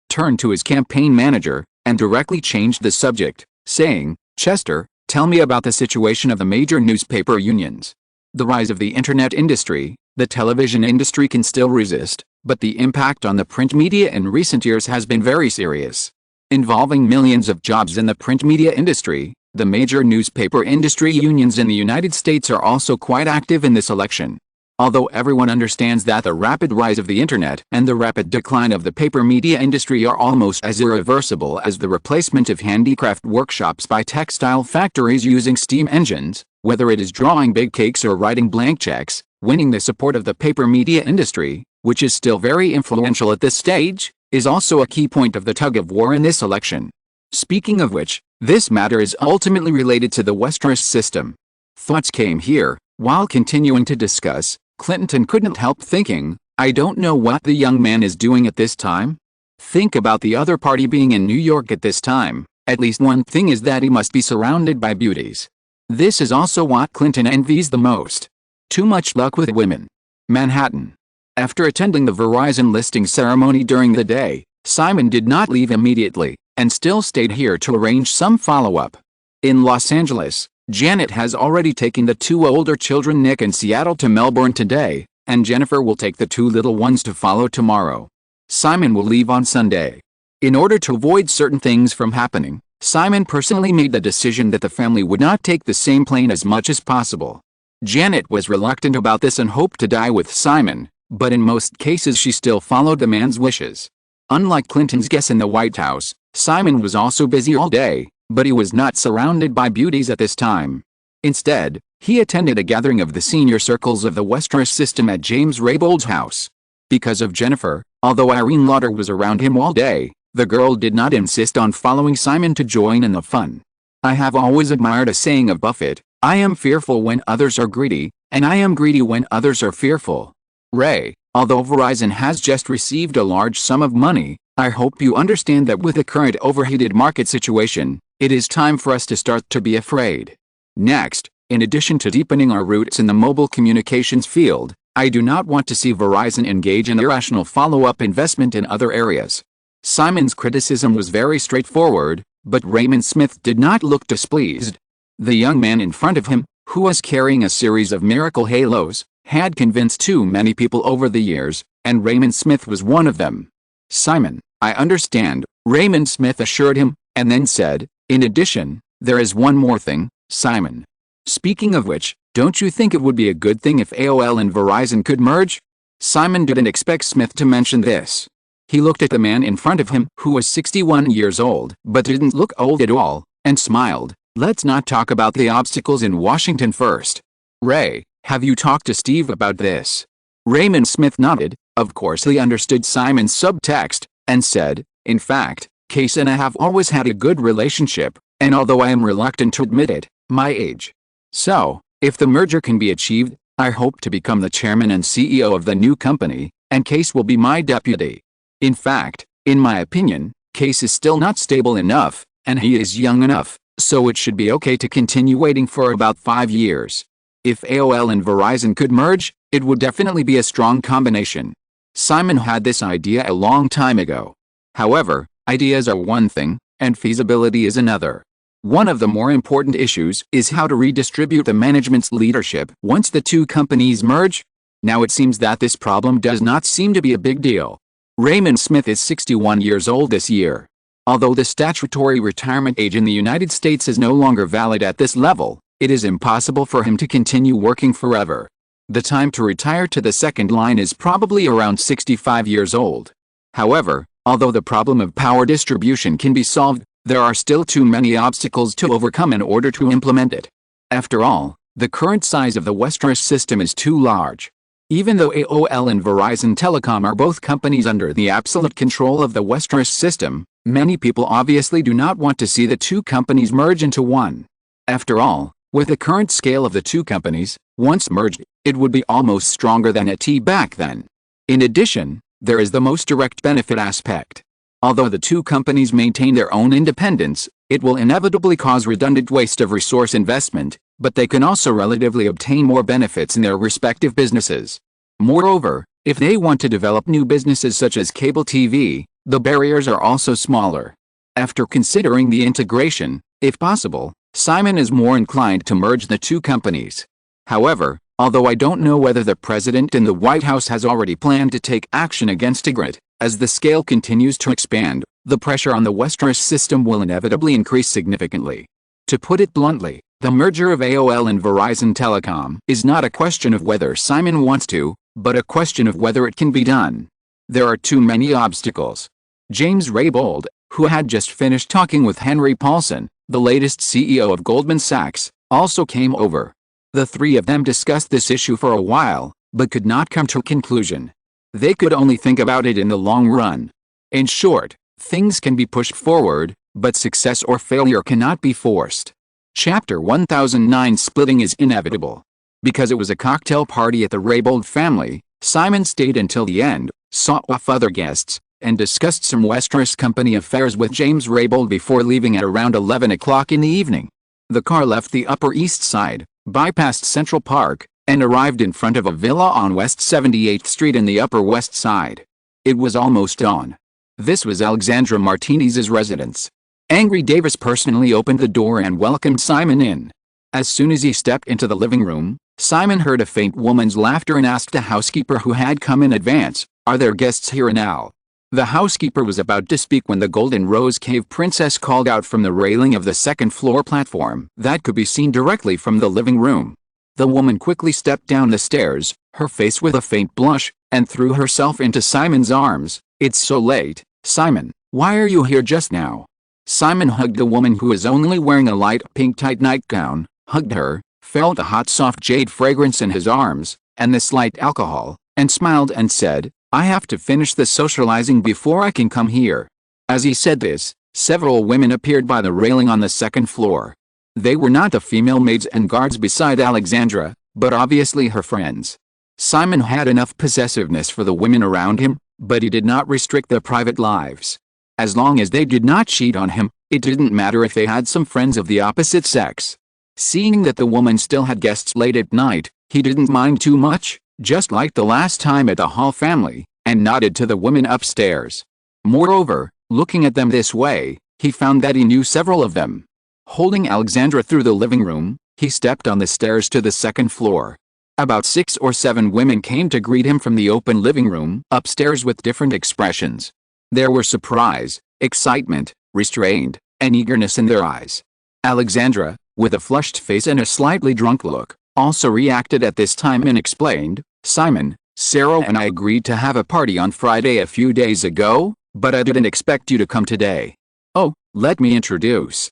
turned to his campaign manager, and directly changed the subject, saying, "Chester, tell me about the situation of the major newspaper unions. The rise of the internet industry, the television industry can still resist, but the impact on the print media in recent years has been very serious. Involving millions of jobs in the print media industry, the major newspaper industry unions in the United States are also quite active in this election. Although everyone understands that the rapid rise of the internet and the rapid decline of the paper media industry are almost as irreversible as the replacement of handicraft workshops by textile factories using steam engines, whether it is drawing big cakes or writing blank checks, winning the support of the paper media industry, which is still very influential at this stage, is also a key point of the tug-of-war in this election. Speaking of which, this matter is ultimately related to the Westeros system." Thoughts came here. While continuing to discuss, Clinton couldn't help thinking, "I don't know what the young man is doing at this time. Think about the other party being in New York at this time. At least one thing is that he must be surrounded by beauties. This is also what Clinton envies the most. Too much luck with women." Manhattan. After attending the Verizon listing ceremony during the day, Simon did not leave immediately, and still stayed here to arrange some follow-up. In Los Angeles, Janet has already taken the 2 older children Nick and Seattle to Melbourne today, and Jennifer will take the 2 little ones to follow tomorrow. Simon will leave on Sunday. In order to avoid certain things from happening, Simon personally made the decision that the family would not take the same plane as much as possible. Janet was reluctant about this and hoped to die with Simon, but in most cases she still followed the man's wishes. Unlike Clinton's guest in the White House, Simon was also busy all day, but he was not surrounded by beauties at this time. Instead, he attended a gathering of the senior circles of the Westeros system at James Raybold's house. Because of Jennifer, although Irene Lauder was around him all day, the girl did not insist on following Simon to join in the fun. I have always admired a saying of Buffett, "I am fearful when others are greedy, and I am greedy when others are fearful." Ray, although Verizon has just received a large sum of money, I hope you understand that with the current overheated market situation, it is time for us to start to be afraid. Next, in addition to deepening our roots in the mobile communications field, I do not want to see Verizon engage in irrational follow-up investment in other areas. Simon's criticism was very straightforward, but Raymond Smith did not look displeased. The young man in front of him, who was carrying a series of miracle halos, had convinced too many people over the years, and Raymond Smith was one of them. "Simon, I understand," Raymond Smith assured him, and then said, "In addition, there is one more thing, Simon. Speaking of which, don't you think it would be a good thing if AOL and Verizon could merge?" Simon didn't expect Smith to mention this. He looked at the man in front of him, who was 61 years old, but didn't look old at all, and smiled. "Let's not talk about the obstacles in Washington first. Ray, have you talked to Steve about this?" Raymond Smith nodded. Of course he understood Simon's subtext, and said, "In fact, Case and I have always had a good relationship, and although I am reluctant to admit it, my age. So, if the merger can be achieved, I hope to become the chairman and CEO of the new company, and Case will be my deputy. In fact, in my opinion, Case is still not stable enough, and he is young enough, so it should be okay to continue waiting for about 5 years. If AOL and Verizon could merge, it would definitely be a strong combination." Simon had this idea a long time ago. However, ideas are one thing, and feasibility is another. One of the more important issues is how to redistribute the management's leadership once the 2 companies merge. Now it seems that this problem does not seem to be a big deal. Raymond Smith is 61 years old this year. Although the statutory retirement age in the United States is no longer valid at this level, it is impossible for him to continue working forever. The time to retire to the second line is probably around 65 years old. However, although the problem of power distribution can be solved, there are still too many obstacles to overcome in order to implement it. After all, the current size of the Westeros system is too large. Even though AOL and Verizon Telecom are both companies under the absolute control of the Westeros system, many people obviously do not want to see the 2 companies merge into one. After all, with the current scale of the 2 companies, once merged, it would be almost stronger than it back then. In addition, there is the most direct benefit aspect. Although the 2 companies maintain their own independence, it will inevitably cause redundant waste of resource investment, but they can also relatively obtain more benefits in their respective businesses. Moreover, if they want to develop new businesses such as cable TV, the barriers are also smaller. After considering the integration, if possible, Simon is more inclined to merge the 2 companies. However, although I don't know whether the president in the White House has already planned to take action against Ygritte, as the scale continues to expand, the pressure on the Westeros system will inevitably increase significantly. To put it bluntly, the merger of AOL and Verizon Telecom is not a question of whether Simon wants to, but a question of whether it can be done. There are too many obstacles. James Raybold, who had just finished talking with Henry Paulson, the latest CEO of Goldman Sachs, also came over. The 3 of them discussed this issue for a while, but could not come to a conclusion. They could only think about it in the long run. In short, things can be pushed forward, but success or failure cannot be forced. Chapter 1009 Splitting is inevitable. Because it was a cocktail party at the Raybold family, Simon stayed until the end, saw off other guests, and discussed some Westeros company affairs with James Raybold before leaving at around 11 o'clock in the evening. The car left the Upper East Side, bypassed Central Park, and arrived in front of a villa on West 78th Street in the Upper West Side. It was almost dawn. This was Alexandra Martinez's residence. Angry Davis personally opened the door and welcomed Simon in. As soon as he stepped into the living room, Simon heard a faint woman's laughter and asked a housekeeper who had come in advance, "Are there guests here now?" The housekeeper was about to speak when the Golden Rose Cave princess called out from the railing of the second-floor platform that could be seen directly from the living room. The woman quickly stepped down the stairs, her face with a faint blush, and threw herself into Simon's arms. "It's so late, Simon. Why are you here just now?" Simon hugged the woman who was only wearing a light pink tight nightgown, hugged her, felt the hot soft jade fragrance in his arms, and the slight alcohol, and smiled and said, "I have to finish the socializing before I can come here." As he said this, several women appeared by the railing on the second floor. They were not the female maids and guards beside Alexandra, but obviously her friends. Simon had enough possessiveness for the women around him, but he did not restrict their private lives. As long as they did not cheat on him, it didn't matter if they had some friends of the opposite sex. Seeing that the woman still had guests late at night, he didn't mind too much, just like the last time at the Hall family, and nodded to the women upstairs. Moreover, looking at them this way, he found that he knew several of them. Holding Alexandra through the living room, he stepped on the stairs to the second floor. About 6 or 7 women came to greet him from the open living room upstairs with different expressions. There were surprise, excitement, restraint, and eagerness in their eyes. Alexandra, with a flushed face and a slightly drunk look, also reacted at this time and explained, "Simon, Sarah and I agreed to have a party on Friday a few days ago, but I didn't expect you to come today." "Oh, let me introduce."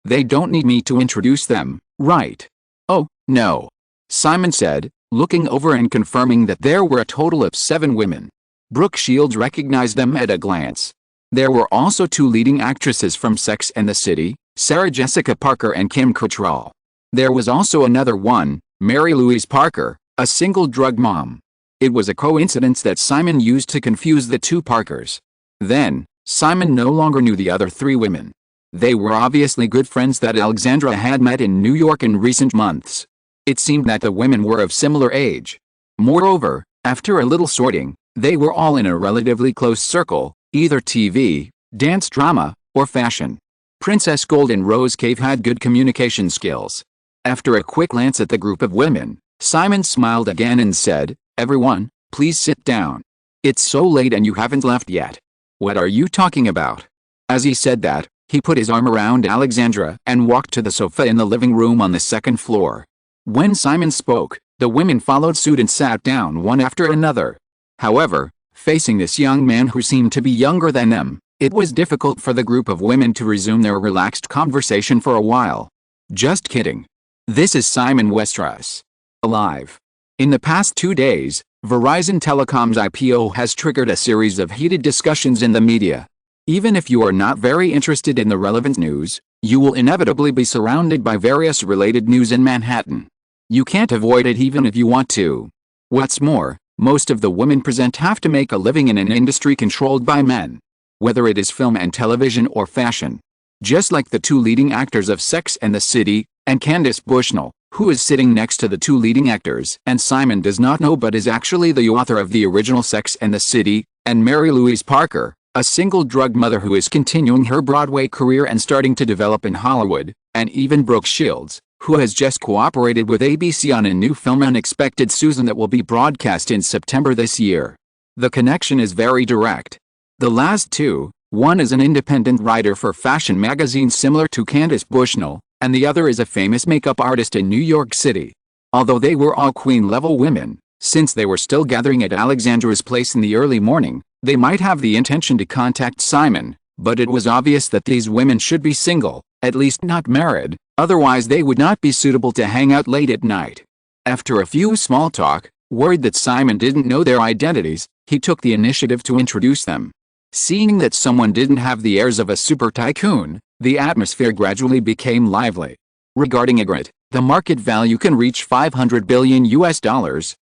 They don't need me to introduce them, right?" "Oh, no," Simon said, looking over and confirming that there were a total of 7 women. Brooke Shields recognized them at a glance. There were also 2 leading actresses from Sex and the City, Sarah Jessica Parker and Kim Cattrall. There was also another one, Mary Louise Parker, a single drug mom. It was a coincidence that Simon used to confuse the 2 Parkers. Then, Simon no longer knew the other 3 women. They were obviously good friends that Alexandra had met in New York in recent months. It seemed that the women were of similar age. Moreover, after a little sorting, they were all in a relatively close circle, either TV, dance drama, or fashion. Princess Golden Rose Cave had good communication skills. After a quick glance at the group of women, Simon smiled again and said, "Everyone, please sit down. It's so late and you haven't left yet. What are you talking about?" As he said that, he put his arm around Alexandra and walked to the sofa in the living room on the second floor. When Simon spoke, the women followed suit and sat down one after another. However, facing this young man who seemed to be younger than them, it was difficult for the group of women to resume their relaxed conversation for a while. "Just kidding. This is Simon Westeros. Alive." In the past 2 days, Verizon Telecom's IPO has triggered a series of heated discussions in the media. Even if you are not very interested in the relevant news, you will inevitably be surrounded by various related news in Manhattan. You can't avoid it even if you want to. What's more, most of the women present have to make a living in an industry controlled by men. Whether it is film and television or fashion. Just like the 2 leading actors of Sex and the City, and Candace Bushnell, who is sitting next to the 2 leading actors and Simon does not know but is actually the author of the original Sex and the City, and Mary Louise Parker, a single drug mother who is continuing her Broadway career and starting to develop in Hollywood, and even Brooke Shields, who has just cooperated with ABC on a new film Unexpected Susan that will be broadcast in September this year. The connection is very direct. The last 2, one is an independent writer for fashion magazines similar to Candace Bushnell, and the other is a famous makeup artist in New York City. Although they were all queen-level women, since they were still gathering at Alexandra's place in the early morning, they might have the intention to contact Simon, but it was obvious that these women should be single, at least not married, otherwise they would not be suitable to hang out late at night. After a few small talk, worried that Simon didn't know their identities, he took the initiative to introduce them. Seeing that someone didn't have the airs of a super tycoon, the atmosphere gradually became lively. Regarding Ygritte, the market value can reach $500 billion US.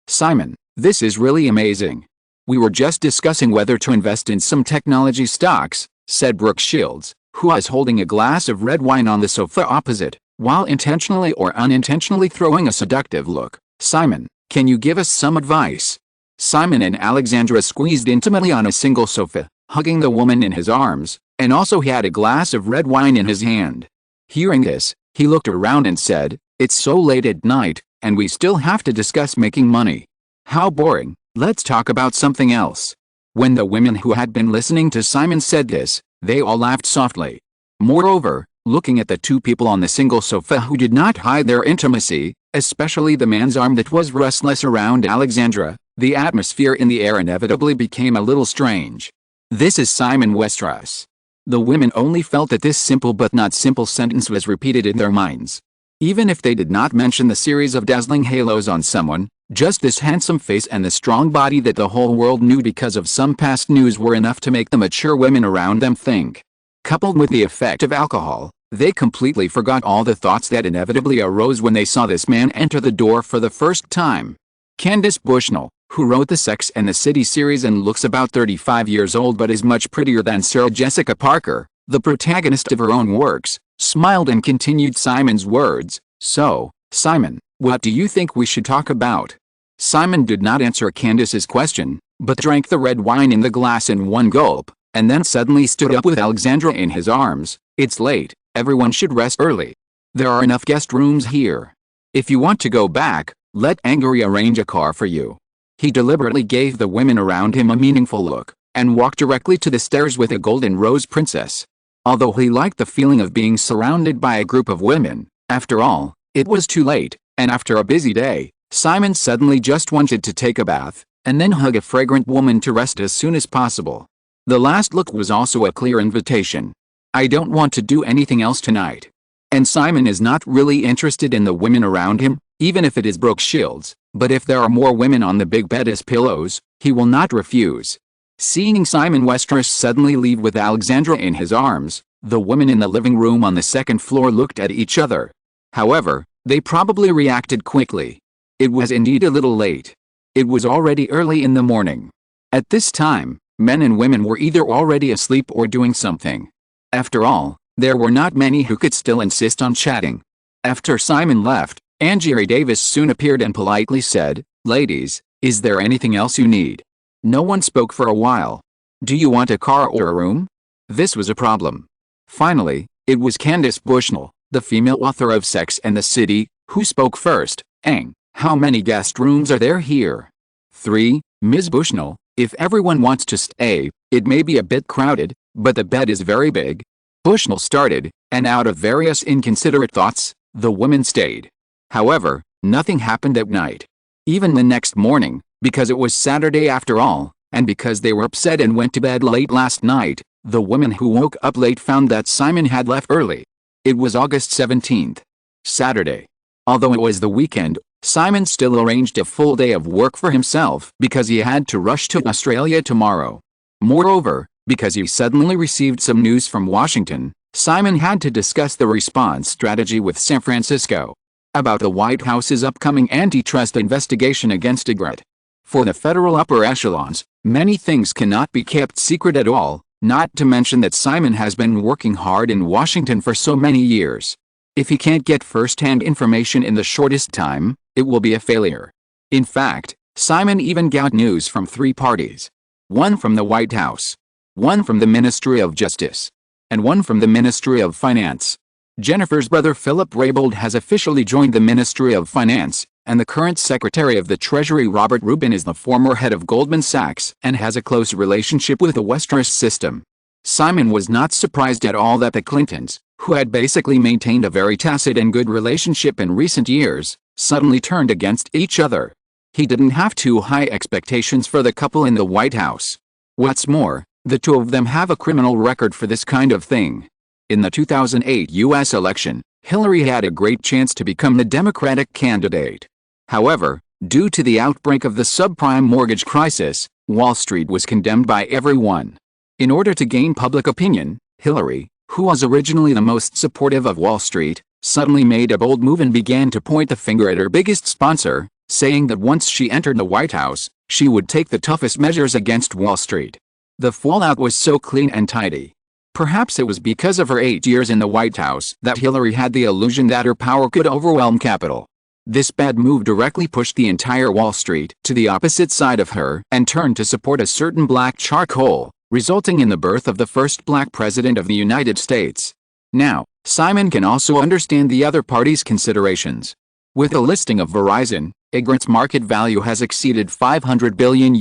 "Simon, this is really amazing. We were just discussing whether to invest in some technology stocks," said Brooke Shields, who was holding a glass of red wine on the sofa opposite, while intentionally or unintentionally throwing a seductive look. "Simon, can you give us some advice?" Simon and Alexandra squeezed intimately on a single sofa, hugging the woman in his arms, and also he had a glass of red wine in his hand. Hearing this, he looked around and said, "It's so late at night, and we still have to discuss making money. How boring, let's talk about something else." When the women who had been listening to Simon said this, they all laughed softly. Moreover, looking at the two people on the single sofa who did not hide their intimacy, especially the man's arm that was restless around Alexandra, the atmosphere in the air inevitably became a little strange. "This is Simon Westeros." The women only felt that this simple but not simple sentence was repeated in their minds. Even if they did not mention the series of dazzling halos on someone, just this handsome face and the strong body that the whole world knew because of some past news were enough to make the mature women around them think. Coupled with the effect of alcohol, they completely forgot all the thoughts that inevitably arose when they saw this man enter the door for the first time. Candace Bushnell, who wrote the Sex and the City series and looks about 35 years old but is much prettier than Sarah Jessica Parker, the protagonist of her own works, smiled and continued Simon's words, "So, Simon, what do you think we should talk about?" Simon did not answer Candace's question, but drank the red wine in the glass in one gulp, and then suddenly stood up with Alexandra in his arms. "It's late, everyone should rest early. There are enough guest rooms here. If you want to go back, let Angry arrange a car for you." He deliberately gave the women around him a meaningful look, and walked directly to the stairs with a golden rose princess. Although he liked the feeling of being surrounded by a group of women, after all, it was too late, and after a busy day, Simon suddenly just wanted to take a bath, and then hug a fragrant woman to rest as soon as possible. The last look was also a clear invitation. "I don't want to do anything else tonight." And Simon is not really interested in the women around him, even if it is Brooke Shields, but if there are more women on the big bed as pillows, he will not refuse. Seeing Simon Westeros suddenly leave with Alexandra in his arms, the women in the living room on the second floor looked at each other. However, they probably reacted quickly. It was indeed a little late. It was already early in the morning. At this time, men and women were either already asleep or doing something. After all, there were not many who could still insist on chatting. After Simon left, Angie Davis soon appeared and politely said, "Ladies, is there anything else you need?" No one spoke for a while. "Do you want a car or a room?" This was a problem. Finally, it was Candace Bushnell, the female author of Sex and the City, who spoke first. "Ang, how many guest rooms are there here?" "3, Ms. Bushnell. If everyone wants to stay, it may be a bit crowded, but the bed is very big." Bushnell started, and out of various inconsiderate thoughts, the women stayed. However, nothing happened at night. Even the next morning, because it was Saturday after all, and because they were upset and went to bed late last night, the women who woke up late found that Simon had left early. It was August 17th. Saturday. Although it was the weekend, Simon still arranged a full day of work for himself because he had to rush to Australia tomorrow. Moreover, because he suddenly received some news from Washington, Simon had to discuss the response strategy with San Francisco about the White House's upcoming antitrust investigation against Ygritte. For the federal upper echelons, many things cannot be kept secret at all, not to mention that Simon has been working hard in Washington for so many years. If he can't get first-hand information in the shortest time, it will be a failure. In fact, Simon even got news from 3 parties. One from the White House, one from the Ministry of Justice, and one from the Ministry of Finance. Jennifer's brother Philip Raybould has officially joined the Ministry of Finance, and the current Secretary of the Treasury Robert Rubin is the former head of Goldman Sachs and has a close relationship with the Westeros system. Simon was not surprised at all that the Clintons, who had basically maintained a very tacit and good relationship in recent years, suddenly turned against each other. He didn't have too high expectations for the couple in the White House. What's more, the two of them have a criminal record for this kind of thing. In the 2008 U.S. election, Hillary had a great chance to become the Democratic candidate. However, due to the outbreak of the subprime mortgage crisis, Wall Street was condemned by everyone. In order to gain public opinion, Hillary, who was originally the most supportive of Wall Street, suddenly made a bold move and began to point the finger at her biggest sponsor, saying that once she entered the White House, she would take the toughest measures against Wall Street. The fallout was so clean and tidy. Perhaps it was because of her 8 years in the White House that Hillary had the illusion that her power could overwhelm capital. This bad move directly pushed the entire Wall Street to the opposite side of her and turned to support a certain black charcoal, resulting in the birth of the first black president of the United States. Now, Simon can also understand the other party's considerations. With a listing of Verizon, Ygritte's market value has exceeded $500 billion.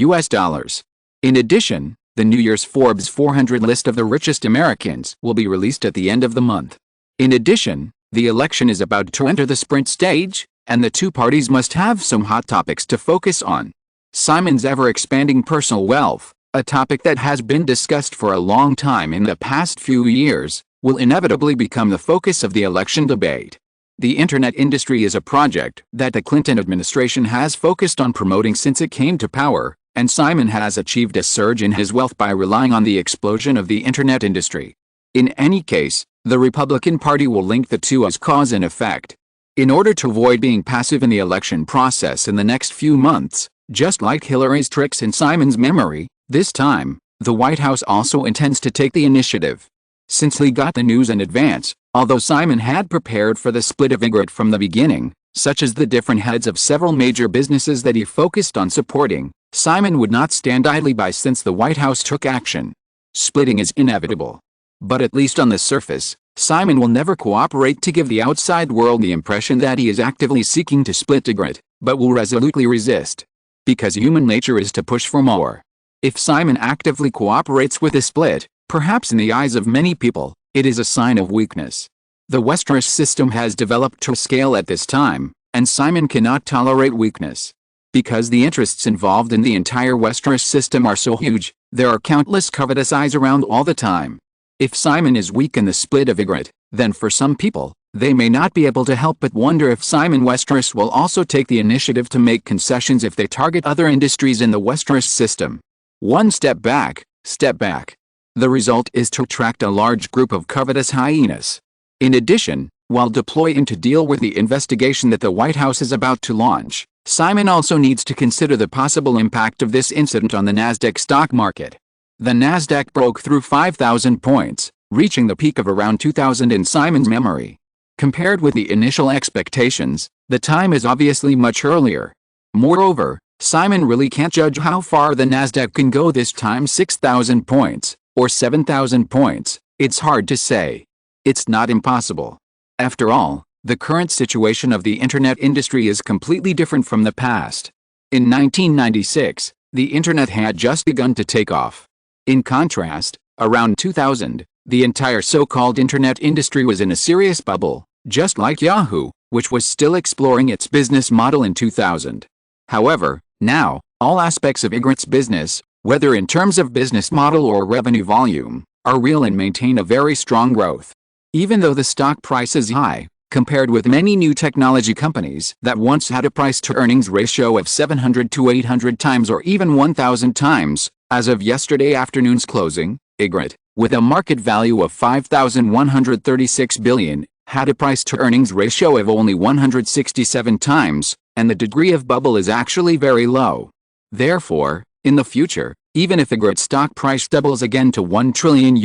In addition, the New Year's Forbes 400 list of the richest Americans will be released at the end of the month. In addition, the election is about to enter the sprint stage, and the two parties must have some hot topics to focus on. Simon's ever-expanding personal wealth, a topic that has been discussed for a long time in the past few years, will inevitably become the focus of the election debate. The internet industry is a project that the Clinton administration has focused on promoting since it came to power, and Simon has achieved a surge in his wealth by relying on the explosion of the internet industry. In any case, the Republican Party will link the two as cause and effect. In order to avoid being passive in the election process in the next few months, just like Hillary's tricks in Simon's memory, this time, the White House also intends to take the initiative. Since Lee got the news in advance, although Simon had prepared for the split of Ygritte from the beginning, such as the different heads of several major businesses that he focused on supporting, Simon would not stand idly by since the White House took action. Splitting is inevitable. But at least on the surface, Simon will never cooperate to give the outside world the impression that he is actively seeking to split Ygritte, but will resolutely resist. Because human nature is to push for more. If Simon actively cooperates with a split, perhaps in the eyes of many people, it is a sign of weakness. The Westeros system has developed to a scale at this time, and Simon cannot tolerate weakness. Because the interests involved in the entire Westeros system are so huge, there are countless covetous eyes around all the time. If Simon is weak in the split of Ygritte, then for some people, they may not be able to help but wonder if Simon Westeros will also take the initiative to make concessions if they target other industries in the Westeros system. One step back. The result is to attract a large group of covetous hyenas. In addition, while deploying to deal with the investigation that the White House is about to launch, Simon also needs to consider the possible impact of this incident on the Nasdaq stock market. The Nasdaq broke through 5,000 points, reaching the peak of around 2,000 in Simon's memory. Compared with the initial expectations, the time is obviously much earlier. Moreover, Simon really can't judge how far the Nasdaq can go this time. 6,000 points, or 7,000 points, it's hard to say. It's not impossible. After all, the current situation of the internet industry is completely different from the past. In 1996, the internet had just begun to take off. In contrast, around 2000, the entire so-called internet industry was in a serious bubble, just like Yahoo, which was still exploring its business model in 2000. However, now, all aspects of Ygritte's business, whether in terms of business model or revenue volume, are real and maintain a very strong growth. Even though the stock price is high, compared with many new technology companies that once had a price-to-earnings ratio of 700 to 800 times or even 1,000 times, as of yesterday afternoon's closing, Ygritte, with a market value of $5,136 billion, had a price-to-earnings ratio of only 167 times, and the degree of bubble is actually very low. Therefore, in the future, even if Ygritte's stock price doubles again to $1 trillion,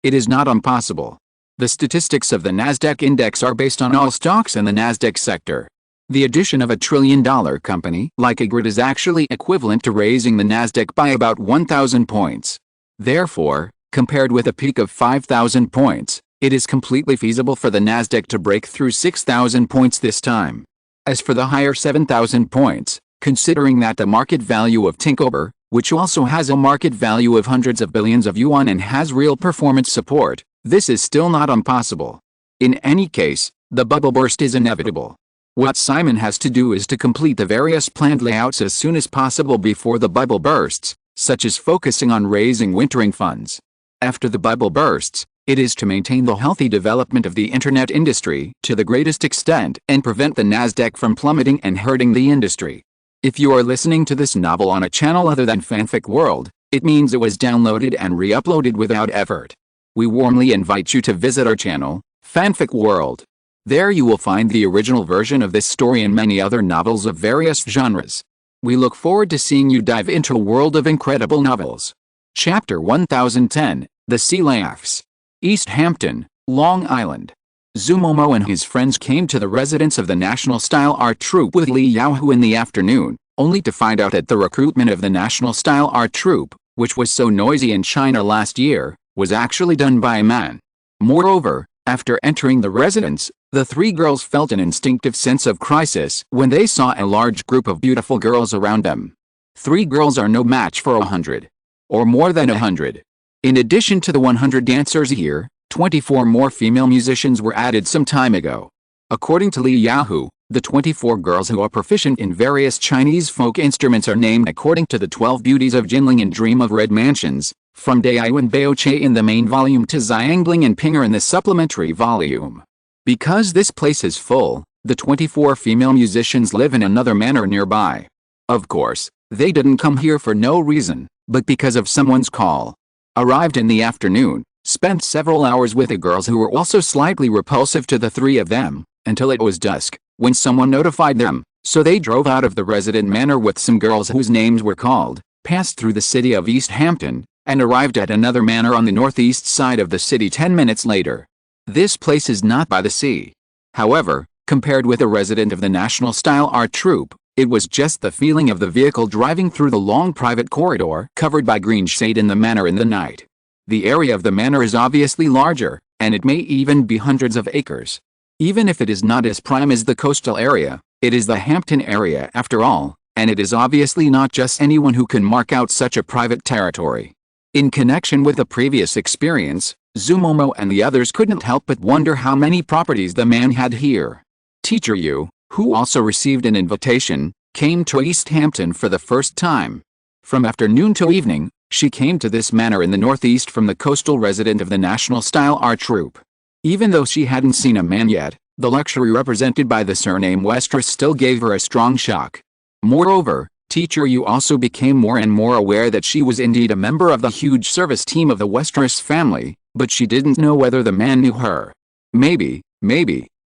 it is not impossible. The statistics of the Nasdaq index are based on all stocks in the Nasdaq sector. The addition of a trillion-dollar company like Ygritte is actually equivalent to raising the Nasdaq by about 1,000 points. Therefore, compared with a peak of 5,000 points, it is completely feasible for the Nasdaq to break through 6,000 points this time. As for the higher 7,000 points, considering that the market value of Tinkober, which also has a market value of hundreds of billions of yuan and has real performance support, this is still not impossible. In any case, the bubble burst is inevitable. What Simon has to do is to complete the various planned layouts as soon as possible before the bubble bursts, such as focusing on raising wintering funds. After the bubble bursts, it is to maintain the healthy development of the internet industry to the greatest extent and prevent the Nasdaq from plummeting and hurting the industry. If you are listening to this novel on a channel other than Fanfic World, it means it was downloaded and re-uploaded without effort. We warmly invite you to visit our channel, Fanfic World. There you will find the original version of this story and many other novels of various genres. We look forward to seeing you dive into a world of incredible novels. Chapter 1010, The Sea Laughs. East Hampton, Long Island. Zumomo and his friends came to the residence of the National Style Art Troupe with Li Yaohu in the afternoon, only to find out that the recruitment of the National Style Art Troupe which was so noisy in China last year, was actually done by a man. Moreover, after entering the residence, the three girls felt an instinctive sense of crisis when they saw a large group of beautiful girls around them. 3 girls are no match for 100. Or more than 100. In addition to the 100 dancers here, 24 more female musicians were added some time ago. According to Li Yahoo, the 24 girls who are proficient in various Chinese folk instruments are named according to the 12 beauties of Jinling and Dream of Red Mansions, from Daiyu and Baoche in the main volume to Xiangling and Pinger in the supplementary volume. Because this place is full, the 24 female musicians live in another manor nearby. Of course, they didn't come here for no reason, but because of someone's call. Arrived in the afternoon, spent several hours with the girls who were also slightly repulsive to the 3 of them, until it was dusk, when someone notified them, so they drove out of the resident manor with some girls whose names were called, passed through the city of East Hampton, and arrived at another manor on the northeast side of the city 10 minutes later. This place is not by the sea. However, compared with a resident of the National Style Art Troupe, it was just the feeling of the vehicle driving through the long private corridor covered by green shade in the manor in the night. The area of the manor is obviously larger, and it may even be hundreds of acres. Even if it is not as prime as the coastal area, it is the Hampton area after all, and it is obviously not just anyone who can mark out such a private territory. In connection with the previous experience, Zumomo and the others couldn't help but wonder how many properties the man had here. Teacher Yu, who also received an invitation, came to East Hampton for the first time. From afternoon to evening, she came to this manor in the northeast from the coastal resident of the National Style Art Troupe. Even though she hadn't seen a man yet, the luxury represented by the surname Westeros still gave her a strong shock. Moreover, Teacher Yu also became more and more aware that she was indeed a member of the huge service team of the Westeros family, but she didn't know whether the man knew her. Maybe.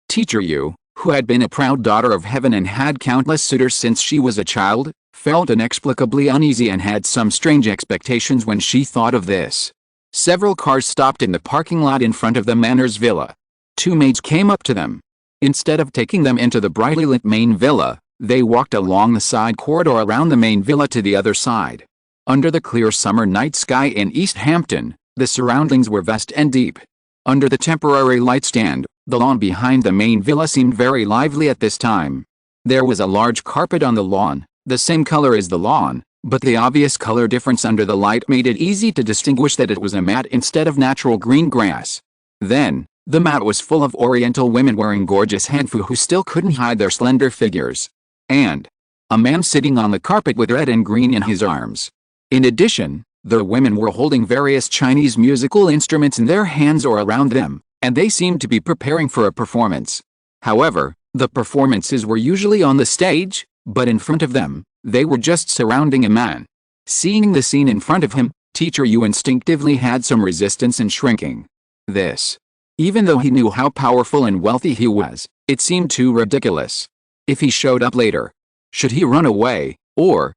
Teacher Yu, who had been a proud daughter of heaven and had countless suitors since she was a child, felt inexplicably uneasy and had some strange expectations when she thought of this. Several cars stopped in the parking lot in front of the manor's villa. 2 maids came up to them. Instead of taking them into the brightly lit main villa, they walked along the side corridor around the main villa to the other side. Under the clear summer night sky in East Hampton, the surroundings were vast and deep. Under the temporary light stand, the lawn behind the main villa seemed very lively at this time. There was a large carpet on the lawn, the same color as the lawn, but the obvious color difference under the light made it easy to distinguish that it was a mat instead of natural green grass. Then, the mat was full of Oriental women wearing gorgeous hanfu who still couldn't hide their slender figures. And a man sitting on the carpet with red and green in his arms. In addition, the women were holding various Chinese musical instruments in their hands or around them, and they seemed to be preparing for a performance. However, the performances were usually on the stage, but in front of them, they were just surrounding a man. Seeing the scene in front of him, Teacher Yu instinctively had some resistance and shrinking. This. Even though he knew how powerful and wealthy he was, it seemed too ridiculous. If he showed up later, should he run away, or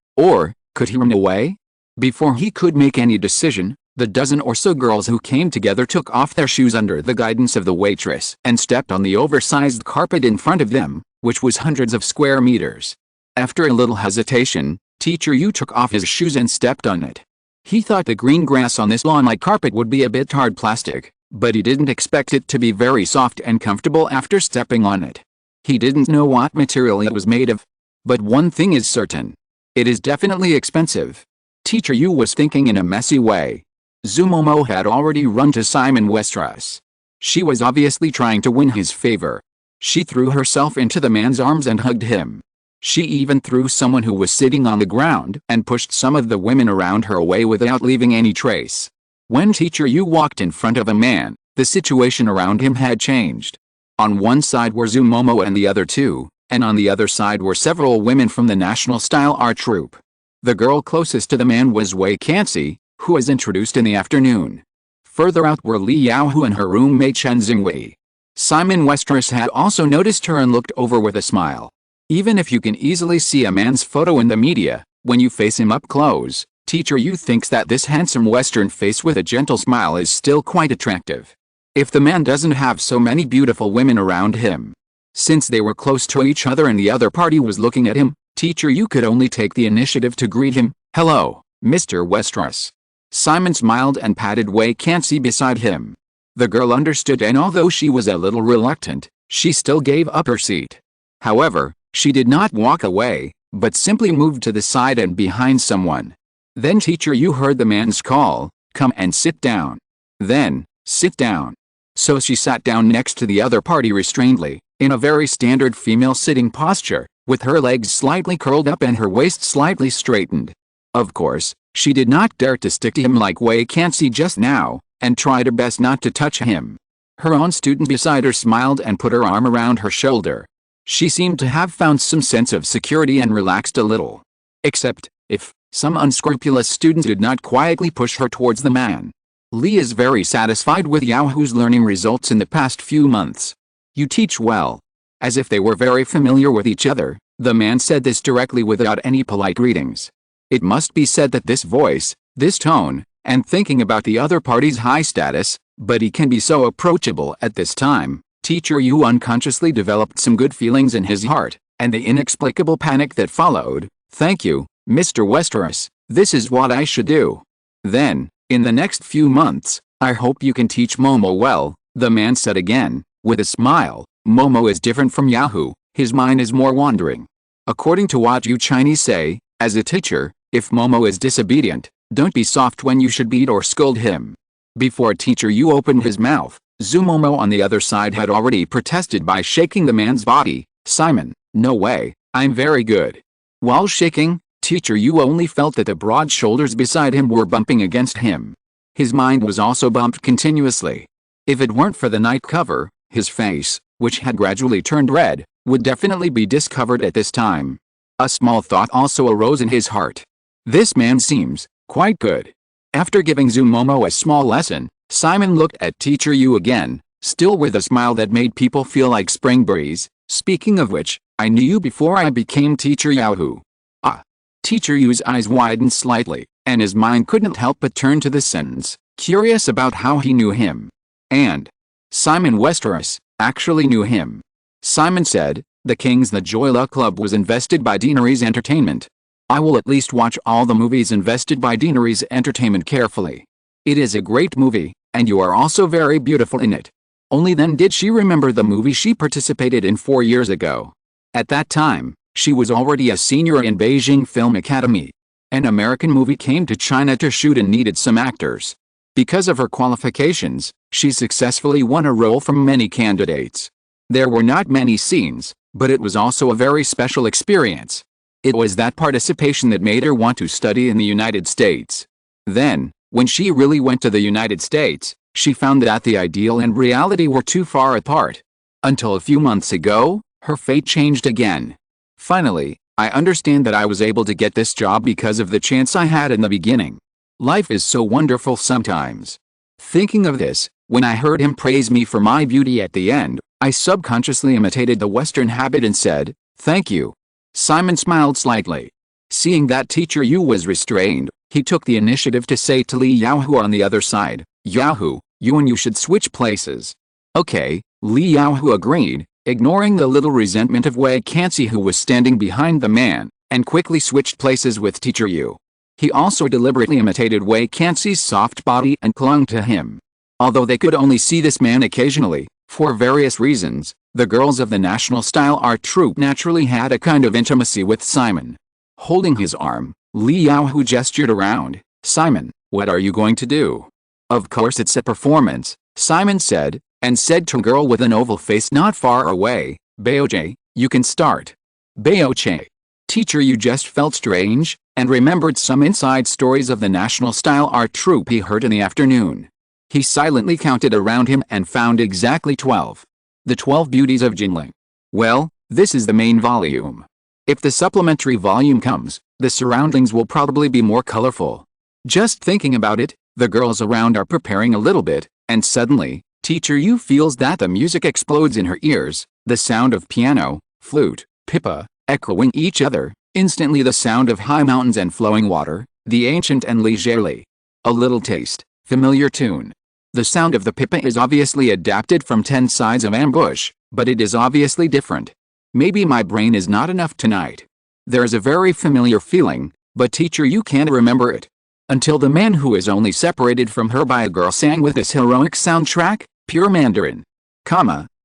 could he run away? Before he could make any decision, the dozen or so girls who came together took off their shoes under the guidance of the waitress and stepped on the oversized carpet in front of them, which was hundreds of square meters. After a little hesitation, Teacher Yu took off his shoes and stepped on it. He thought the green grass on this lawn-like carpet would be a bit hard plastic, but he didn't expect it to be very soft and comfortable after stepping on it. He didn't know what material it was made of. But one thing is certain. It is definitely expensive. Teacher Yu was thinking in a messy way. Zumomo had already run to Simon Westeros. She was obviously trying to win his favor. She threw herself into the man's arms and hugged him. She even threw someone who was sitting on the ground and pushed some of the women around her away without leaving any trace. When Teacher Yu walked in front of a man, the situation around him had changed. On one side were Zumomo and the other 2, and on the other side were several women from the National Style Art Troupe. The girl closest to the man was Wei Kansi, who was introduced in the afternoon. Further out were Li Yaohu and her roommate Chen Xingwei. Simon Westeros had also noticed her and looked over with a smile. Even if you can easily see a man's photo in the media, when you face him up close, Teacher Yu thinks that this handsome Western face with a gentle smile is still quite attractive. If the man doesn't have so many beautiful women around him. Since they were close to each other and the other party was looking at him, Teacher Yu could only take the initiative to greet him. "Hello, Mr. Westeros. Simon smiled and patted Wei Cancy beside him. The girl understood, and although she was a little reluctant, she still gave up her seat. However, she did not walk away, but simply moved to the side and behind someone. Then Teacher Yu heard the man's call, "Come and sit down." Then, "Sit down." So she sat down next to the other party restrainedly, in a very standard female sitting posture, with her legs slightly curled up and her waist slightly straightened. Of course, she did not dare to stick to him like Wei Cancy just now, and tried her best not to touch him. Her own student beside her smiled and put her arm around her shoulder. She seemed to have found some sense of security and relaxed a little. Except, if some unscrupulous students did not quietly push her towards the man. Lee is very satisfied with Yaohu's learning results in the past few months. "You teach well." As if they were very familiar with each other, the man said this directly without any polite greetings. It must be said that this voice, this tone, and thinking about the other party's high status, but he can be so approachable at this time, Teacher Yu unconsciously developed some good feelings in his heart, and the inexplicable panic that followed. "Thank you, Mr. Westeros, this is what I should do. Then, in the next few months, I hope you can teach Momo well," the man said again, with a smile. "Momo is different from Yaohu, his mind is more wandering. According to what you Chinese say, as a teacher, if Momo is disobedient, don't be soft when you should beat or scold him." Before Teacher Yu opened his mouth, Zumomo on the other side had already protested by shaking the man's body. "Simon, no way, I'm very good." While shaking, Teacher Yu only felt that the broad shoulders beside him were bumping against him. His mind was also bumped continuously. If it weren't for the night cover, his face, which had gradually turned red, would definitely be discovered at this time. A small thought also arose in his heart. This man seems quite good. After giving Zumomo a small lesson, Simon looked at Teacher Yu again, still with a smile that made people feel like spring breeze. "Speaking of which, I knew you before I became Teacher Yaohu." Ah. Teacher Yu's eyes widened slightly, and his mind couldn't help but turn to the sentence, curious about how he knew him. And Simon Westeros actually knew him. Simon said, "The King's The Joyla Club was invested by Deanery's Entertainment. I will at least watch all the movies invested by Deanery's Entertainment carefully. It is a great movie, and you are also very beautiful in it." Only then did she remember the movie she participated in 4 years ago. At that time, she was already a senior in Beijing Film Academy. An American movie came to China to shoot and needed some actors. Because of her qualifications, she successfully won a role from many candidates. There were not many scenes, but it was also a very special experience. It was that participation that made her want to study in the United States. Then, when she really went to the United States, she found that the ideal and reality were too far apart. Until a few months ago, her fate changed again. "Finally, I understand that I was able to get this job because of the chance I had in the beginning. Life is so wonderful sometimes." Thinking of this, when I heard him praise me for my beauty at the end, I subconsciously imitated the Western habit and said, "Thank you." Simon smiled slightly. Seeing that Teacher Yu was restrained, he took the initiative to say to Li Yaohu on the other side, "Yaohu, you and you should switch places." "Okay," Li Yaohu agreed, ignoring the little resentment of Wei Cancy who was standing behind the man, and quickly switched places with Teacher Yu. He also deliberately imitated Wei Cancy's soft body and clung to him. Although they could only see this man occasionally, for various reasons, the girls of the National Style Art Troupe naturally had a kind of intimacy with Simon. Holding his arm, Li Yaohu gestured around. "Simon, what are you going to do?" "Of course it's a performance," Simon said, and said to a girl with an oval face not far away, "Baoche, you can start." "Baoche." Teacher Yu just felt strange, and remembered some inside stories of the National Style Art Troupe he heard in the afternoon. He silently counted around him and found exactly 12. The 12 Beauties of Jinling. Well, this is the main volume. If the supplementary volume comes, the surroundings will probably be more colorful. Just thinking about it, the girls around are preparing a little bit, and suddenly, Teacher Yu feels that the music explodes in her ears, the sound of piano, flute, pipa, echoing each other, instantly the sound of high mountains and flowing water, the ancient and leisurely. A little taste, familiar tune. The sound of the pipa is obviously adapted from 10 Sides of Ambush, but it is obviously different. Maybe my brain is not enough tonight. There is a very familiar feeling, but Teacher Yu can't remember it. Until the man who is only separated from her by a girl sang with this heroic soundtrack, pure Mandarin.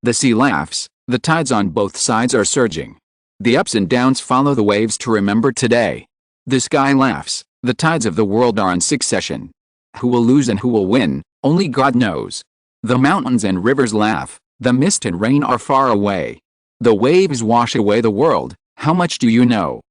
The sea laughs, the tides on both sides are surging. The ups and downs follow the waves to remember today. The sky laughs, the tides of the world are in succession. Who will lose and who will win, only God knows. The mountains and rivers laugh, the mist and rain are far away. The waves wash away the world, how much do you know?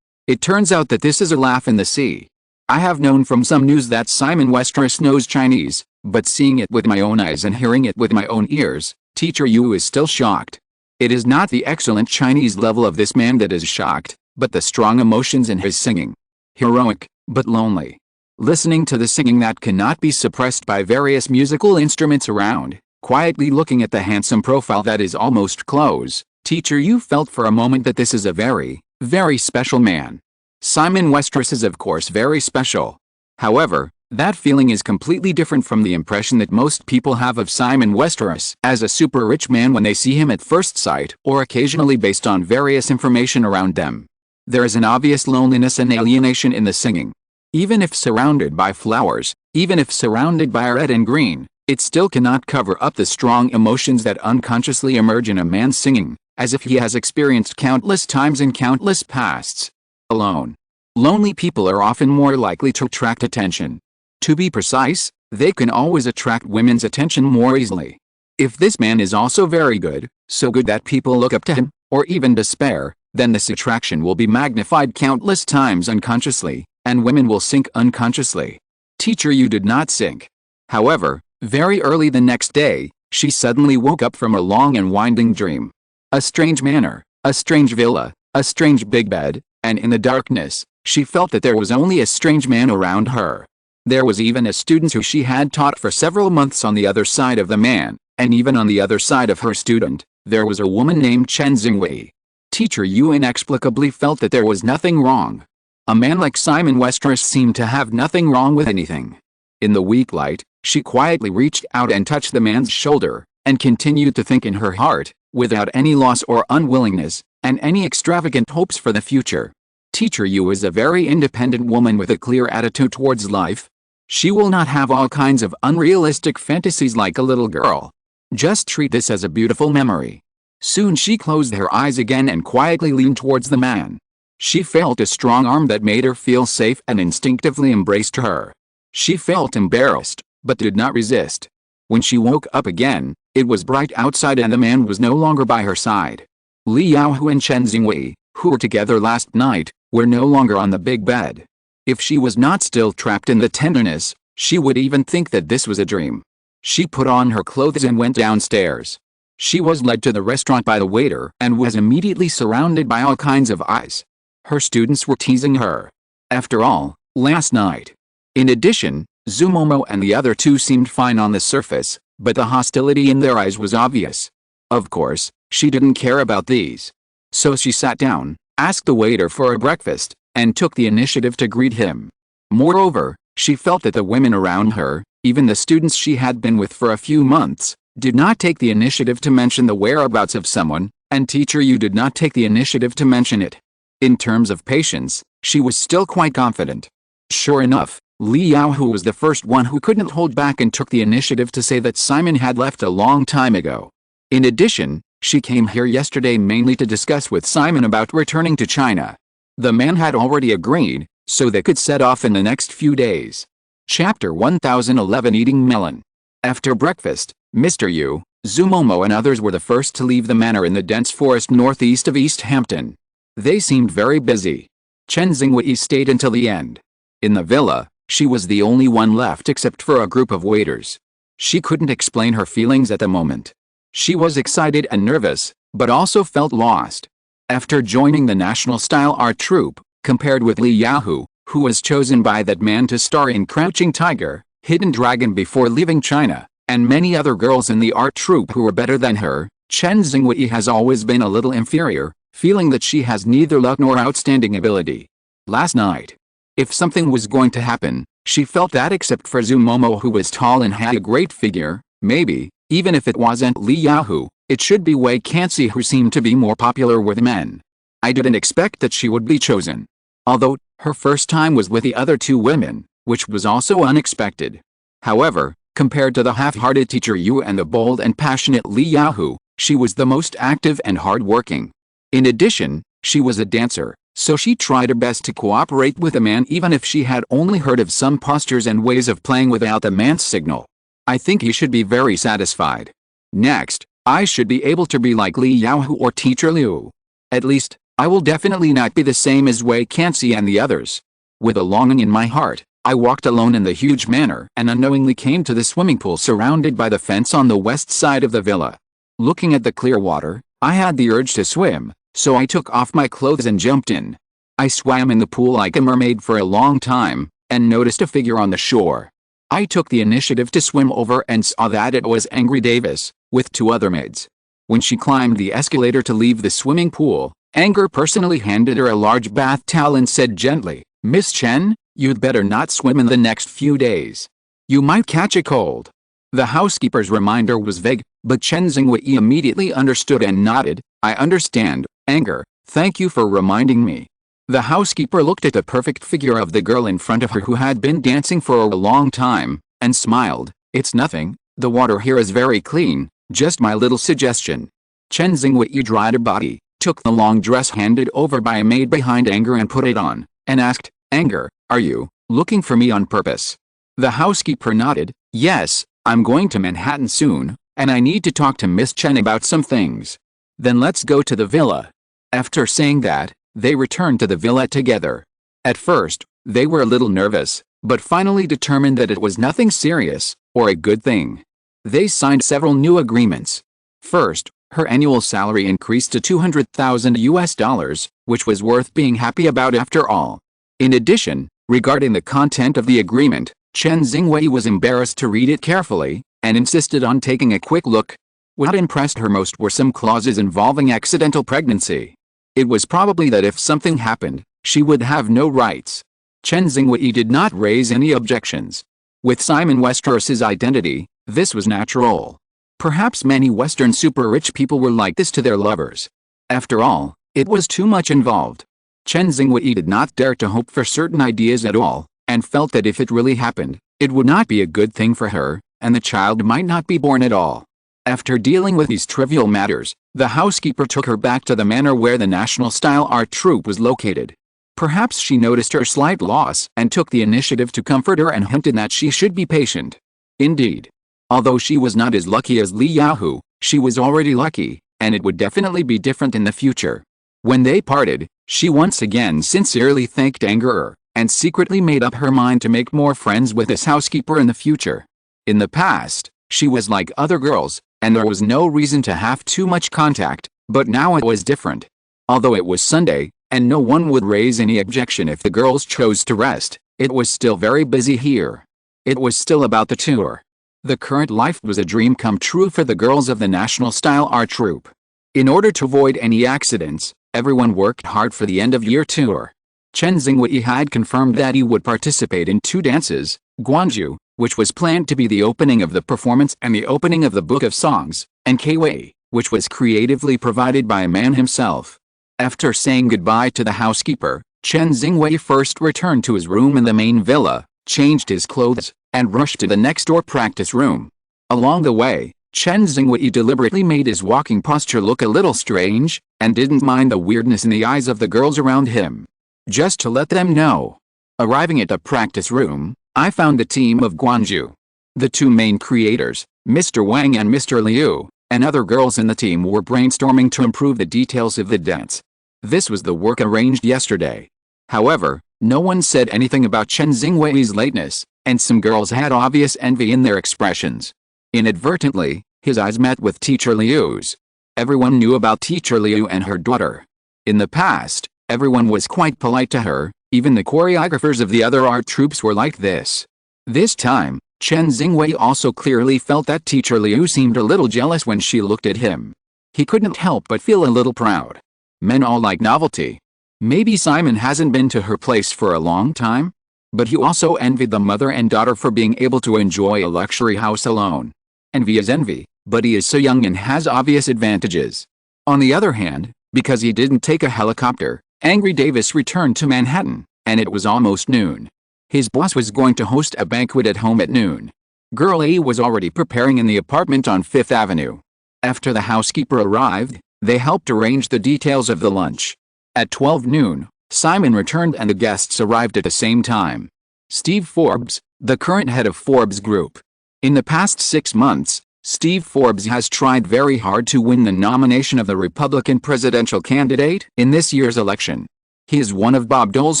It turns out that this is a laugh in the sea. I have known from some news that Simon Westeros knows Chinese, but seeing it with my own eyes and hearing it with my own ears, Teacher Yu is still shocked. It is not the excellent Chinese level of this man that is shocked, but the strong emotions in his singing. Heroic, but lonely. Listening to the singing that cannot be suppressed by various musical instruments around, quietly looking at the handsome profile that is almost close, Teacher Yu felt for a moment that this is a very, very special man. Simon Westeros is of course very special. However, that feeling is completely different from the impression that most people have of Simon Westeros as a super rich man when they see him at first sight or occasionally based on various information around them. There is an obvious loneliness and alienation in the singing. Even if surrounded by flowers, even if surrounded by red and green, it still cannot cover up the strong emotions that unconsciously emerge in a man singing, as if he has experienced countless times in countless pasts. Alone. Lonely people are often more likely to attract attention. To be precise, they can always attract women's attention more easily. If this man is also very good, so good that people look up to him, or even despair, then this attraction will be magnified countless times unconsciously, and women will sink unconsciously. Teacher Yu did not sink. However, very early the next day, she suddenly woke up from a long and winding dream. A strange manor, a strange villa, a strange big bed, and in the darkness, she felt that there was only a strange man around her. There was even a student who she had taught for several months on the other side of the man, and even on the other side of her student, there was a woman named Chen Xingwei. Teacher Yu inexplicably felt that there was nothing wrong. A man like Simon Westeros seemed to have nothing wrong with anything. In the weak light, she quietly reached out and touched the man's shoulder, and continued to think in her heart, without any loss or unwillingness, and any extravagant hopes for the future. Teacher Yu is a very independent woman with a clear attitude towards life. She will not have all kinds of unrealistic fantasies like a little girl. Just treat this as a beautiful memory. Soon she closed her eyes again and quietly leaned towards the man. She felt a strong arm that made her feel safe and instinctively embraced her. She felt embarrassed, but did not resist. When she woke up again, it was bright outside and the man was no longer by her side. Li Yaohu and Chen Xingwei, who were together last night, were no longer on the big bed. If she was not still trapped in the tenderness, she would even think that this was a dream. She put on her clothes and went downstairs. She was led to the restaurant by the waiter and was immediately surrounded by all kinds of eyes. Her students were teasing her. After all, last night. In addition, Zumomo and the other two seemed fine on the surface, but the hostility in their eyes was obvious. Of course, she didn't care about these. So she sat down, asked the waiter for a breakfast, and took the initiative to greet him. Moreover, she felt that the women around her, even the students she had been with for a few months, did not take the initiative to mention the whereabouts of someone, and Teacher Yu did not take the initiative to mention it. In terms of patience, she was still quite confident. Sure enough, Li Yaohu was the first one who couldn't hold back and took the initiative to say that Simon had left a long time ago. In addition, she came here yesterday mainly to discuss with Simon about returning to China. The man had already agreed, so they could set off in the next few days. Chapter 1011 Eating Melon. After breakfast, Mr. Yu, Zumomo and others were the first to leave the manor in the dense forest northeast of East Hampton. They seemed very busy. Chen Xingwei stayed until the end. In the villa, she was the only one left except for a group of waiters. She couldn't explain her feelings at the moment. She was excited and nervous, but also felt lost. After joining the National Style Art Troupe, compared with Li Yaohu, who was chosen by that man to star in Crouching Tiger, Hidden Dragon before leaving China, and many other girls in the art troupe who were better than her, Chen Xingwei has always been a little inferior, feeling that she has neither luck nor outstanding ability. Last night, if something was going to happen, she felt that except for Zumomo who was tall and had a great figure, maybe, even if it wasn't Li Yaohu, it should be Wei Kansi who seemed to be more popular with men. I didn't expect that she would be chosen. Although, Her first time was with the other two women, which was also unexpected. However, compared to the half-hearted teacher Yu and the bold and passionate Li Yahu, she was the most active and hard-working. In addition, she was a dancer, so she tried her best to cooperate with the man even if she had only heard of some postures and ways of playing without the man's signal. I think he should be very satisfied. Next, I should be able to be like Li Yahu or Teacher Liu. At least, I will definitely not be the same as Wei Kansi and the others. With a longing in my heart, I walked alone in the huge manor and unknowingly came to the swimming pool surrounded by the fence on the west side of the villa. Looking at the clear water, I had the urge to swim, so I took off my clothes and jumped in. I swam in the pool like a mermaid for a long time, and noticed a figure on the shore. I took the initiative to swim over and saw that it was Angry Davis, with two other maids. When she climbed the escalator to leave the swimming pool, Anger personally handed her a large bath towel and said gently, "Miss Chen, you'd better not swim in the next few days. You might catch a cold." The housekeeper's reminder was vague, but Chen Xingwei immediately understood and nodded. "I understand, Anger, thank you for reminding me." The housekeeper looked at the perfect figure of the girl in front of her who had been dancing for a long time, and smiled. "It's nothing, the water here is very clean, just my little suggestion." Chen Xingwei dried her body, took the long dress handed over by a maid behind Anger and put it on, and asked, "Anger, are you looking for me on purpose?" The housekeeper nodded. "Yes, I'm going to Manhattan soon, and I need to talk to Miss Chen about some things." "Then let's go to the villa." After saying that, they returned to the villa together. At first, they were a little nervous, but finally determined that it was nothing serious, or a good thing. They signed several new agreements. First, her annual salary increased to $200,000, which was worth being happy about after all. In addition, regarding the content of the agreement, Chen Xingwei was embarrassed to read it carefully, and insisted on taking a quick look. What impressed her most were some clauses involving accidental pregnancy. It was probably that if something happened, she would have no rights. Chen Xingwei did not raise any objections. With Simon Westeros's identity, this was natural. Perhaps many Western super-rich people were like this to their lovers. After all, it was too much involved. Chen Xingwei did not dare to hope for certain ideas at all, and felt that if it really happened, it would not be a good thing for her, and the child might not be born at all. After dealing with these trivial matters, the housekeeper took her back to the manor where the National Style Art Troupe was located. Perhaps she noticed her slight loss and took the initiative to comfort her and hinted that she should be patient. Indeed, although she was not as lucky as Li Yahu, she was already lucky, and it would definitely be different in the future. When they parted, she once again sincerely thanked Anger, and secretly made up her mind to make more friends with this housekeeper in the future. In the past, she was like other girls, and there was no reason to have too much contact, but now it was different. Although it was Sunday, and no one would raise any objection if the girls chose to rest, it was still very busy here. It was still about the tour. The current life was a dream come true for the girls of the National Style Art Troupe. In order to avoid any accidents, everyone worked hard for the end-of-year tour. Chen Xingwei had confirmed that he would participate in 2 dances, Guanju, which was planned to be the opening of the performance and the opening of the Book of Songs, and Kwei, which was creatively provided by a man himself. After saying goodbye to the housekeeper, Chen Xingwei first returned to his room in the main villa, changed his clothes, and rushed to the next-door practice room. Along the way, Chen Xingwei deliberately made his walking posture look a little strange, and didn't mind the weirdness in the eyes of the girls around him. Just to let them know. Arriving at the practice room, I found the team of Guanju. The 2 main creators, Mr. Wang and Mr. Liu, and other girls in the team were brainstorming to improve the details of the dance. This was the work arranged yesterday. However, no one said anything about Chen Xingwei's lateness, and some girls had obvious envy in their expressions. Inadvertently, his eyes met with Teacher Liu's. Everyone knew about Teacher Liu and her daughter. In the past, everyone was quite polite to her, even the choreographers of the other art troupes were like this. This time, Chen Xingwei also clearly felt that Teacher Liu seemed a little jealous when she looked at him. He couldn't help but feel a little proud. Men all like novelty. Maybe Simon hasn't been to her place for a long time? But he also envied the mother and daughter for being able to enjoy a luxury house alone. Envy is envy, but he is so young and has obvious advantages. On the other hand, because he didn't take a helicopter, Angry Davis returned to Manhattan, and it was almost noon. His boss was going to host a banquet at home at noon. Girl A was already preparing in the apartment on 5th Avenue. After the housekeeper arrived, they helped arrange the details of the lunch. At 12 noon, Simon returned and the guests arrived at the same time. Steve Forbes, the current head of Forbes Group. In the past 6 months, Steve Forbes has tried very hard to win the nomination of the Republican presidential candidate in this year's election. He is one of Bob Dole's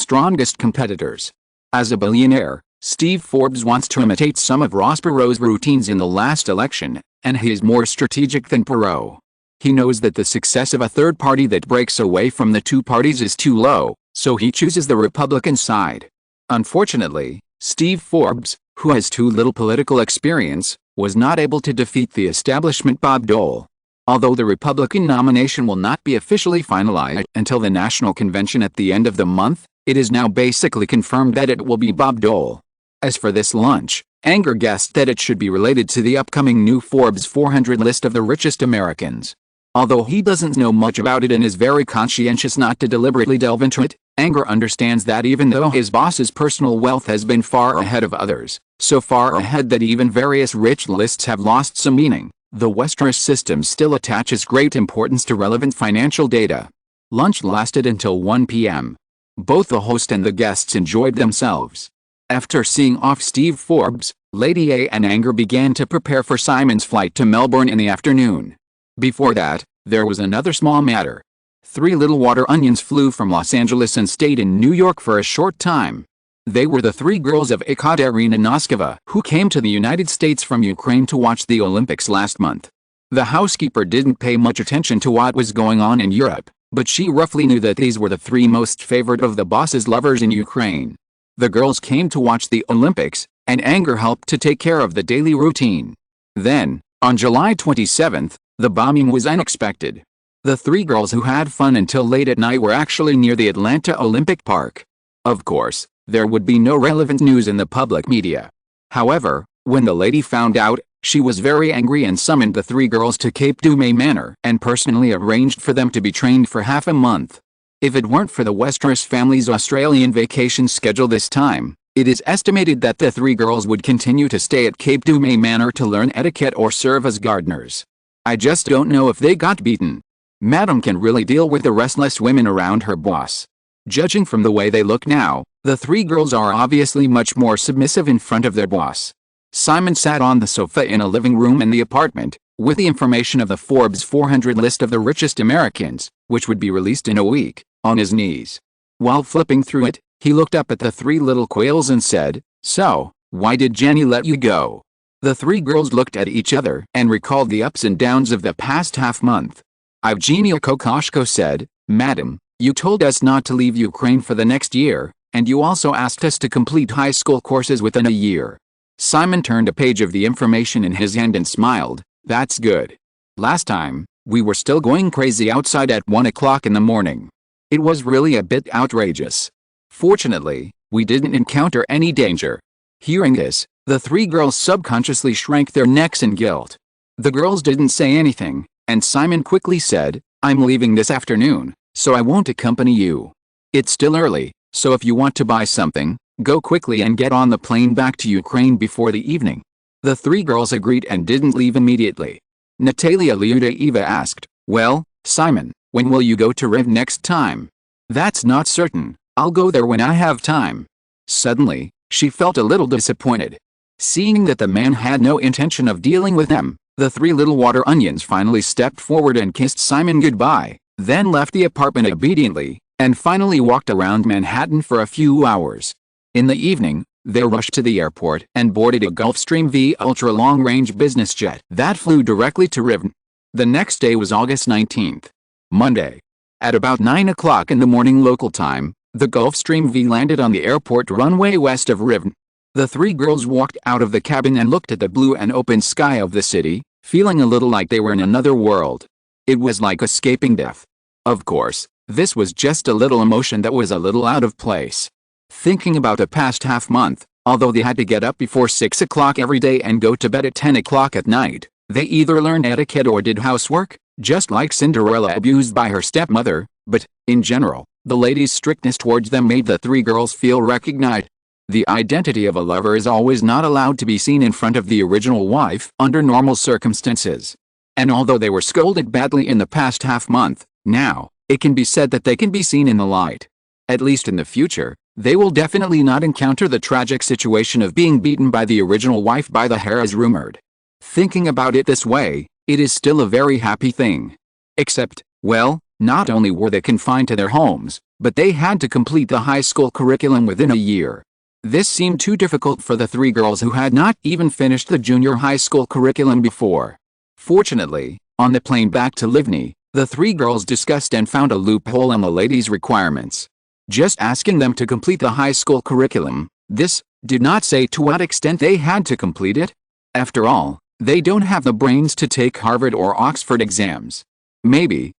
strongest competitors. As a billionaire, Steve Forbes wants to imitate some of Ross Perot's routines in the last election, and he is more strategic than Perot. He knows that the success of a third party that breaks away from the two parties is too low, so he chooses the Republican side. Unfortunately, Steve Forbes, who has too little political experience, was not able to defeat the establishment Bob Dole. Although the Republican nomination will not be officially finalized until the national convention at the end of the month, it is now basically confirmed that it will be Bob Dole. As for this lunch, Anger guessed that it should be related to the upcoming new Forbes 400 list of the richest Americans. Although he doesn't know much about it and is very conscientious not to deliberately delve into it, Anger understands that even though his boss's personal wealth has been far ahead of others, so far ahead that even various rich lists have lost some meaning, the Westeros system still attaches great importance to relevant financial data. Lunch lasted until 1 p.m. Both the host and the guests enjoyed themselves. After seeing off Steve Forbes, Lady A and Anger began to prepare for Simon's flight to Melbourne in the afternoon. Before that, there was another small matter. 3 little water onions flew from Los Angeles and stayed in New York for a short time. They were the 3 girls of Ekaterina Noskova, who came to the United States from Ukraine to watch the Olympics last month. The housekeeper didn't pay much attention to what was going on in Europe, but she roughly knew that these were the 3 most favored of the boss's lovers in Ukraine. The girls came to watch the Olympics, and Anger helped to take care of the daily routine. Then, on July 27th, the bombing was unexpected. The 3 girls who had fun until late at night were actually near the Atlanta Olympic Park. Of course, there would be no relevant news in the public media. However, when the lady found out, she was very angry and summoned the 3 girls to Cape Dumay Manor and personally arranged for them to be trained for half a month. If it weren't for the Westeros family's Australian vacation schedule this time, it is estimated that the 3 girls would continue to stay at Cape Dumay Manor to learn etiquette or serve as gardeners. I just don't know if they got beaten. Madam can really deal with the restless women around her boss. Judging from the way they look now, the 3 girls are obviously much more submissive in front of their boss. Simon sat on the sofa in a living room in the apartment, with the information of the Forbes 400 list of the richest Americans, which would be released in a week, on his knees. While flipping through it, he looked up at the 3 little quails and said, "So, why did Jenny let you go?" The 3 girls looked at each other and recalled the ups and downs of the past half-month. Evgenia Kokoshko said, "Madam, you told us not to leave Ukraine for the next year, and you also asked us to complete high school courses within a year." Simon turned a page of the information in his hand and smiled. "That's good. Last time, we were still going crazy outside at 1 o'clock in the morning. It was really a bit outrageous. Fortunately, we didn't encounter any danger." Hearing this, the 3 girls subconsciously shrank their necks in guilt. The girls didn't say anything, and Simon quickly said, "I'm leaving this afternoon, so I won't accompany you. It's still early, so if you want to buy something, go quickly and get on the plane back to Ukraine before the evening." The 3 girls agreed and didn't leave immediately. Natalia Lyudeva asked, "Well, Simon, when will you go to Riv next time?" "That's not certain. I'll go there when I have time." Suddenly, she felt a little disappointed. Seeing that the man had no intention of dealing with them, the 3 little water onions finally stepped forward and kissed Simon goodbye, then left the apartment obediently, and finally walked around Manhattan for a few hours. In the evening, they rushed to the airport and boarded a Gulfstream V ultra long-range business jet that flew directly to Rivne. The next day was August 19th, Monday. At about 9 o'clock in the morning local time, the Gulfstream V landed on the airport runway west of Rivne. The 3 girls walked out of the cabin and looked at the blue and open sky of the city, feeling a little like they were in another world. It was like escaping death. Of course, this was just a little emotion that was a little out of place. Thinking about the past half-month, although they had to get up before 6 o'clock every day and go to bed at 10 o'clock at night, they either learned etiquette or did housework, just like Cinderella abused by her stepmother, but, in general, The lady's strictness towards them made the three girls feel recognized. The identity of a lover is always not allowed to be seen in front of the original wife under normal circumstances. And although they were scolded badly in the past half-month, now, it can be said that they can be seen in the light. At least in the future, they will definitely not encounter the tragic situation of being beaten by the original wife by the hair as rumored. Thinking about it this way, it is still a very happy thing. Except, well, not only were they confined to their homes, but they had to complete the high school curriculum within a year. This seemed too difficult for the three girls who had not even finished the junior high school curriculum before. Fortunately, on the plane back to Livni, the three girls discussed and found a loophole in the ladies' requirements. Just asking them to complete the high school curriculum, this did not say to what extent they had to complete it. After all, they don't have the brains to take Harvard or Oxford exams. Maybe,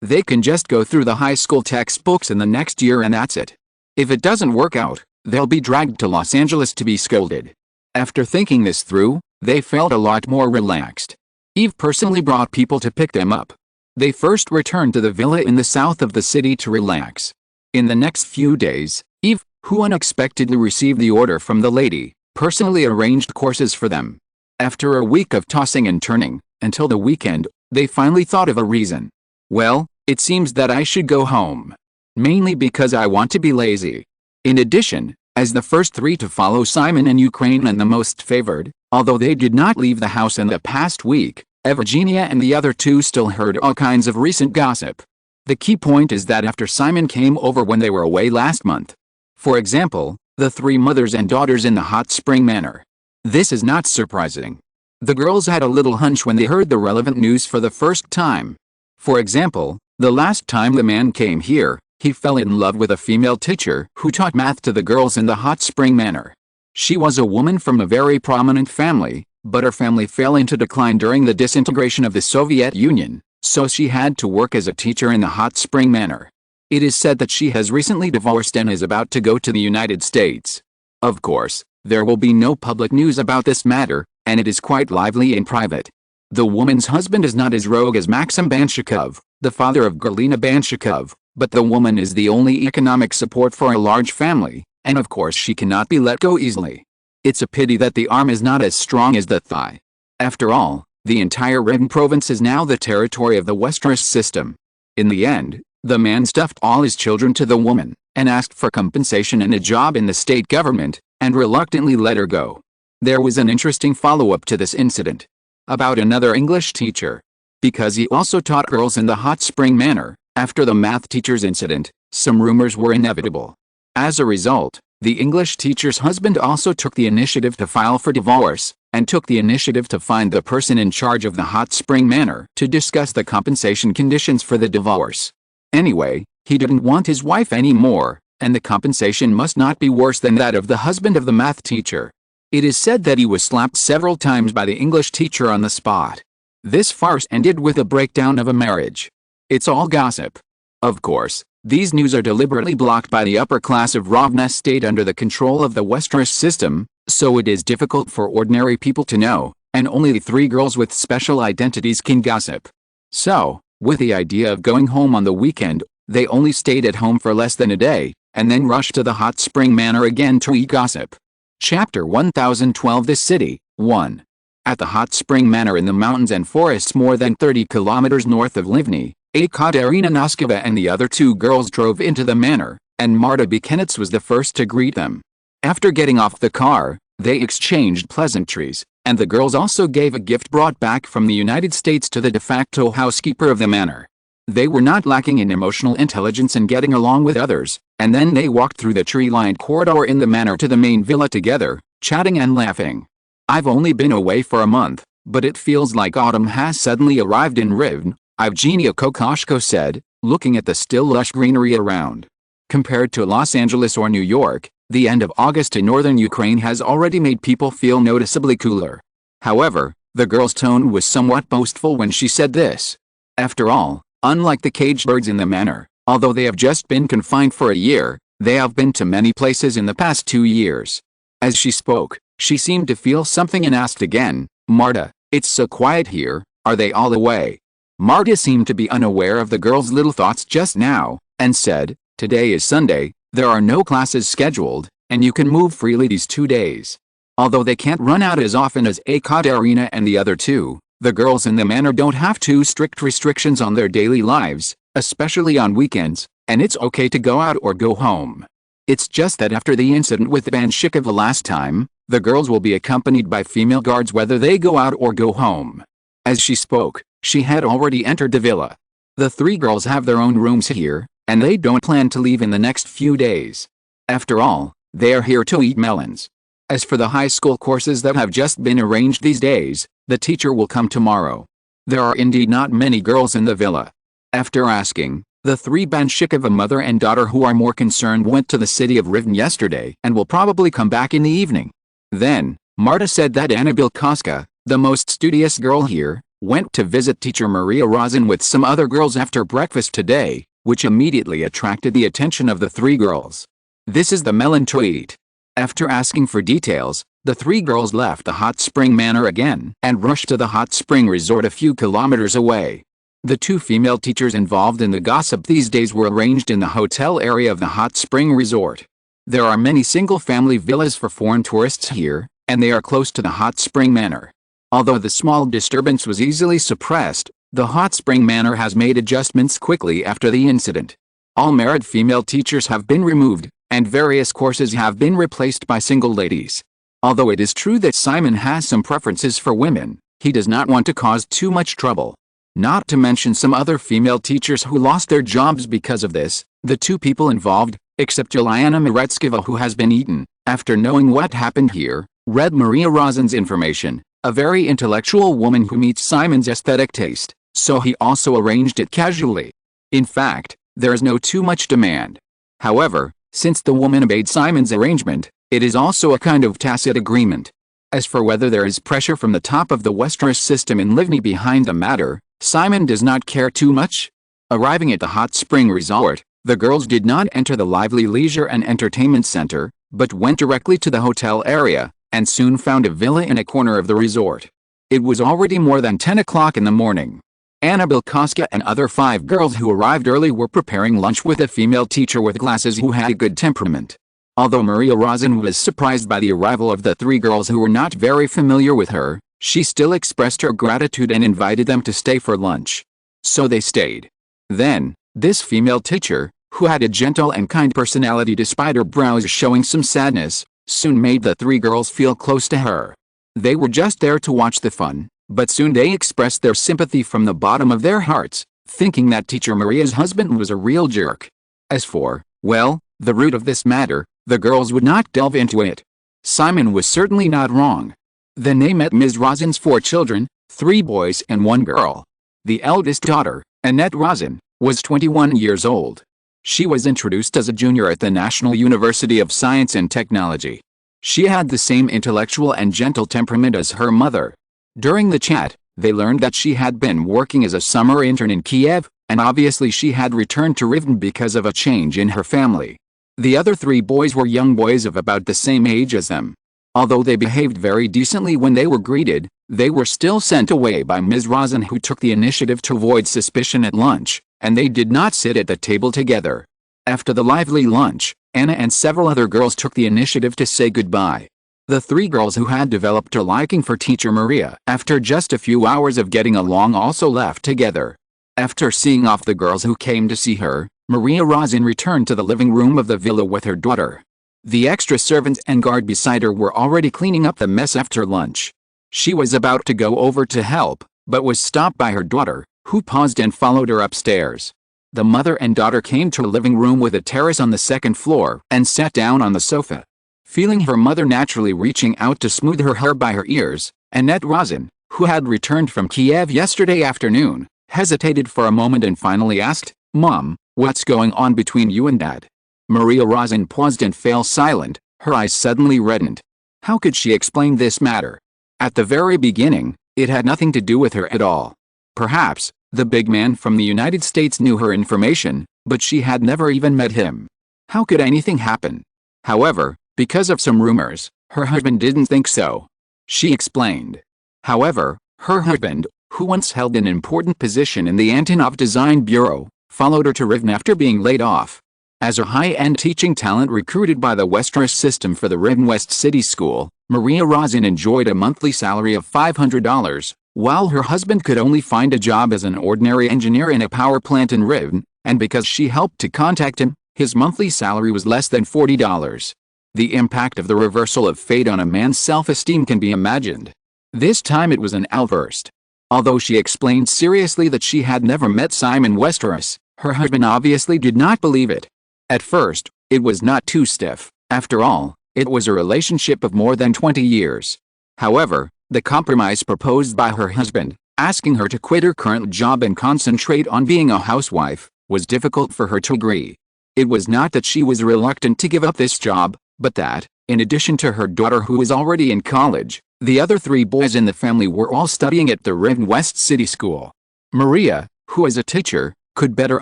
they can just go through the high school textbooks in the next year and that's it. If it doesn't work out, they'll be dragged to Los Angeles to be scolded. After thinking this through, they felt a lot more relaxed. Eve personally brought people to pick them up. They first returned to the villa in the south of the city to relax. In the next few days, Eve, who unexpectedly received the order from the lady, personally arranged courses for them. After a week of tossing and turning, until the weekend, they finally thought of a reason. Well, it seems that I should go home. Mainly because I want to be lazy. In addition, as the first three to follow Simon and Ukraine and the most favored, although they did not leave the house in the past week, Evgenia and the other two still heard all kinds of recent gossip. The key point is that after Simon came over when they were away last month. For example, the three mothers and daughters in the hot spring manor. This is not surprising. The girls had a little hunch when they heard the relevant news for the first time. For example, the last time the man came here, he fell in love with a female teacher who taught math to the girls in the hot spring manor. She was a woman from a very prominent family, but her family fell into decline during the disintegration of the Soviet Union, so she had to work as a teacher in the hot spring manor. It is said that she has recently divorced and is about to go to the United States. Of course, there will be no public news about this matter, and it is quite lively in private. The woman's husband is not as rogue as Maxim Banshikov, the father of Galina Banshikov, but the woman is the only economic support for a large family, and of course she cannot be let go easily. It's a pity that the arm is not as strong as the thigh. After all, the entire Redon province is now the territory of the Westeros system. In the end, the man stuffed all his children to the woman, and asked for compensation and a job in the state government, and reluctantly let her go. There was an interesting follow-up to this incident. About another English teacher. Because he also taught girls in the hot spring manor, after the math teacher's incident, some rumors were inevitable. As a result, the English teacher's husband also took the initiative to file for divorce, and took the initiative to find the person in charge of the hot spring manor to discuss the compensation conditions for the divorce. Anyway, he didn't want his wife anymore, and the compensation must not be worse than that of the husband of the math teacher. It is said that he was slapped several times by the English teacher on the spot. This farce ended with a breakdown of a marriage. It's all gossip. Of course, these news are deliberately blocked by the upper class of Rovna state under the control of the Westeros system, so it is difficult for ordinary people to know, and only the three girls with special identities can gossip. So, with the idea of going home on the weekend, they only stayed at home for less than a day, and then rushed to the hot spring manor again to e-gossip. Chapter 1012 The City, 1. At the hot spring manor in the mountains and forests more than 30 kilometers north of Livni, Ekaterina Noskova and the other two girls drove into the manor, and Marta Buchanitz was the first to greet them. After getting off the car, they exchanged pleasantries, and the girls also gave a gift brought back from the United States to the de facto housekeeper of the manor. They were not lacking in emotional intelligence and getting along with others, and then they walked through the tree-lined corridor in the manor to the main villa together, chatting and laughing. I've only been away for a month, but it feels like autumn has suddenly arrived in Rivne, Evgenia Kokoshko said, looking at the still lush greenery around. Compared to Los Angeles or New York, the end of August in northern Ukraine has already made people feel noticeably cooler. However, the girl's tone was somewhat boastful when she said this. After all, unlike the caged birds in the manor, although they have just been confined for a year, they have been to many places in the past 2 years. As she spoke, she seemed to feel something and asked again, Marta, it's so quiet here, are they all away? Marta seemed to be unaware of the girl's little thoughts just now, and said, "Today is Sunday, there are no classes scheduled, and you can move freely these 2 days." Although they can't run out as often as Ekaterina and the other two, the girls in the manor don't have too strict restrictions on their daily lives, especially on weekends, and it's okay to go out or go home. It's just that after the incident with Banshikova last time, the girls will be accompanied by female guards whether they go out or go home. As she spoke, she had already entered the villa. The three girls have their own rooms here, and they don't plan to leave in the next few days. After all, they are here to eat melons. As for the high school courses that have just been arranged these days, the teacher will come tomorrow. There are indeed not many girls in the villa. After asking, the three Banshikova mother and daughter who are more concerned went to the city of Rivne yesterday and will probably come back in the evening. Then, Marta said that Anna Bilkowska, the most studious girl here, went to visit teacher Maria Rosin with some other girls after breakfast today, which immediately attracted the attention of the three girls. This is the melon to eat. After asking for details, the three girls left the hot spring manor again and rushed to the hot spring resort a few kilometers away. The two female teachers involved in the gossip these days were arranged in the hotel area of the hot spring resort. There are many single-family villas for foreign tourists here, and they are close to the hot spring manor. Although the small disturbance was easily suppressed, the hot spring manor has made adjustments quickly after the incident. All married female teachers have been removed, and various courses have been replaced by single ladies. Although it is true that Simon has some preferences for women, he does not want to cause too much trouble. Not to mention some other female teachers who lost their jobs because of this. The two people involved, except Juliana Meretskova, who has been eaten, after knowing what happened here, read Maria Rosin's information, a very intellectual woman who meets Simon's aesthetic taste, so he also arranged it casually. In fact, there is no too much demand. However, since the woman obeyed Simon's arrangement, it is also a kind of tacit agreement. As for whether there is pressure from the top of the Westeros system in Livni behind the matter, Simon does not care too much. Arriving at the hot spring resort, the girls did not enter the lively leisure and entertainment center, but went directly to the hotel area, and soon found a villa in a corner of the resort. It was already more than 10 o'clock in the morning. Anna Bilkowska and other 5 girls who arrived early were preparing lunch with a female teacher with glasses who had a good temperament. Although Maria Rosin was surprised by the arrival of the 3 girls who were not very familiar with her, she still expressed her gratitude and invited them to stay for lunch. So they stayed. Then, this female teacher, who had a gentle and kind personality despite her brows showing some sadness, soon made the 3 girls feel close to her. They were just there to watch the fun, but soon they expressed their sympathy from the bottom of their hearts, thinking that teacher Maria's husband was a real jerk. As for, well, the root of this matter, the girls would not delve into it. Simon was certainly not wrong. Then they met Ms. Rosin's 4 children, 3 boys and 1 girl. The eldest daughter, Annette Rosin, was 21 years old. She was introduced as a junior at the National University of Science and Technology. She had the same intellectual and gentle temperament as her mother. During the chat, they learned that she had been working as a summer intern in Kiev, and obviously she had returned to Rivne because of a change in her family. The other 3 boys were young boys of about the same age as them. Although they behaved very decently when they were greeted, they were still sent away by Ms. Rosin, who took the initiative to avoid suspicion at lunch, and they did not sit at the table together. After the lively lunch, Anna and several other girls took the initiative to say goodbye. The 3 girls who had developed a liking for teacher Maria after just a few hours of getting along also left together. After seeing off the girls who came to see her, Maria Rosin returned to the living room of the villa with her daughter. The extra servants and guard beside her were already cleaning up the mess after lunch. She was about to go over to help, but was stopped by her daughter, who paused and followed her upstairs. The mother and daughter came to a living room with a terrace on the 2nd floor and sat down on the sofa. Feeling her mother naturally reaching out to smooth her hair by her ears, Annette Rosin, who had returned from Kiev yesterday afternoon, hesitated for a moment and finally asked, "Mom, what's going on between you and Dad?" Maria Rosin paused and fell silent, her eyes suddenly reddened. How could she explain this matter? At the very beginning, it had nothing to do with her at all. Perhaps, the big man from the United States knew her information, but she had never even met him. How could anything happen? However, because of some rumors, her husband didn't think so. She explained. However, her husband, who once held an important position in the Antonov Design Bureau, followed her to Rivne after being laid off. As a high-end teaching talent recruited by the Westeros system for the Rivne West City School, Maria Rosin enjoyed a monthly salary of $500, while her husband could only find a job as an ordinary engineer in a power plant in Rivne, and because she helped to contact him, his monthly salary was less than $40. The impact of the reversal of fate on a man's self-esteem can be imagined. This time it was an outburst. Although she explained seriously that she had never met Simon Westeros, her husband obviously did not believe it. At first, it was not too stiff. After all, it was a relationship of more than 20 years. However, the compromise proposed by her husband, asking her to quit her current job and concentrate on being a housewife, was difficult for her to agree. It was not that she was reluctant to give up this job, but that, in addition to her daughter who was already in college, the other 3 boys in the family were all studying at the Rivne West City School. Maria, who is a teacher, could better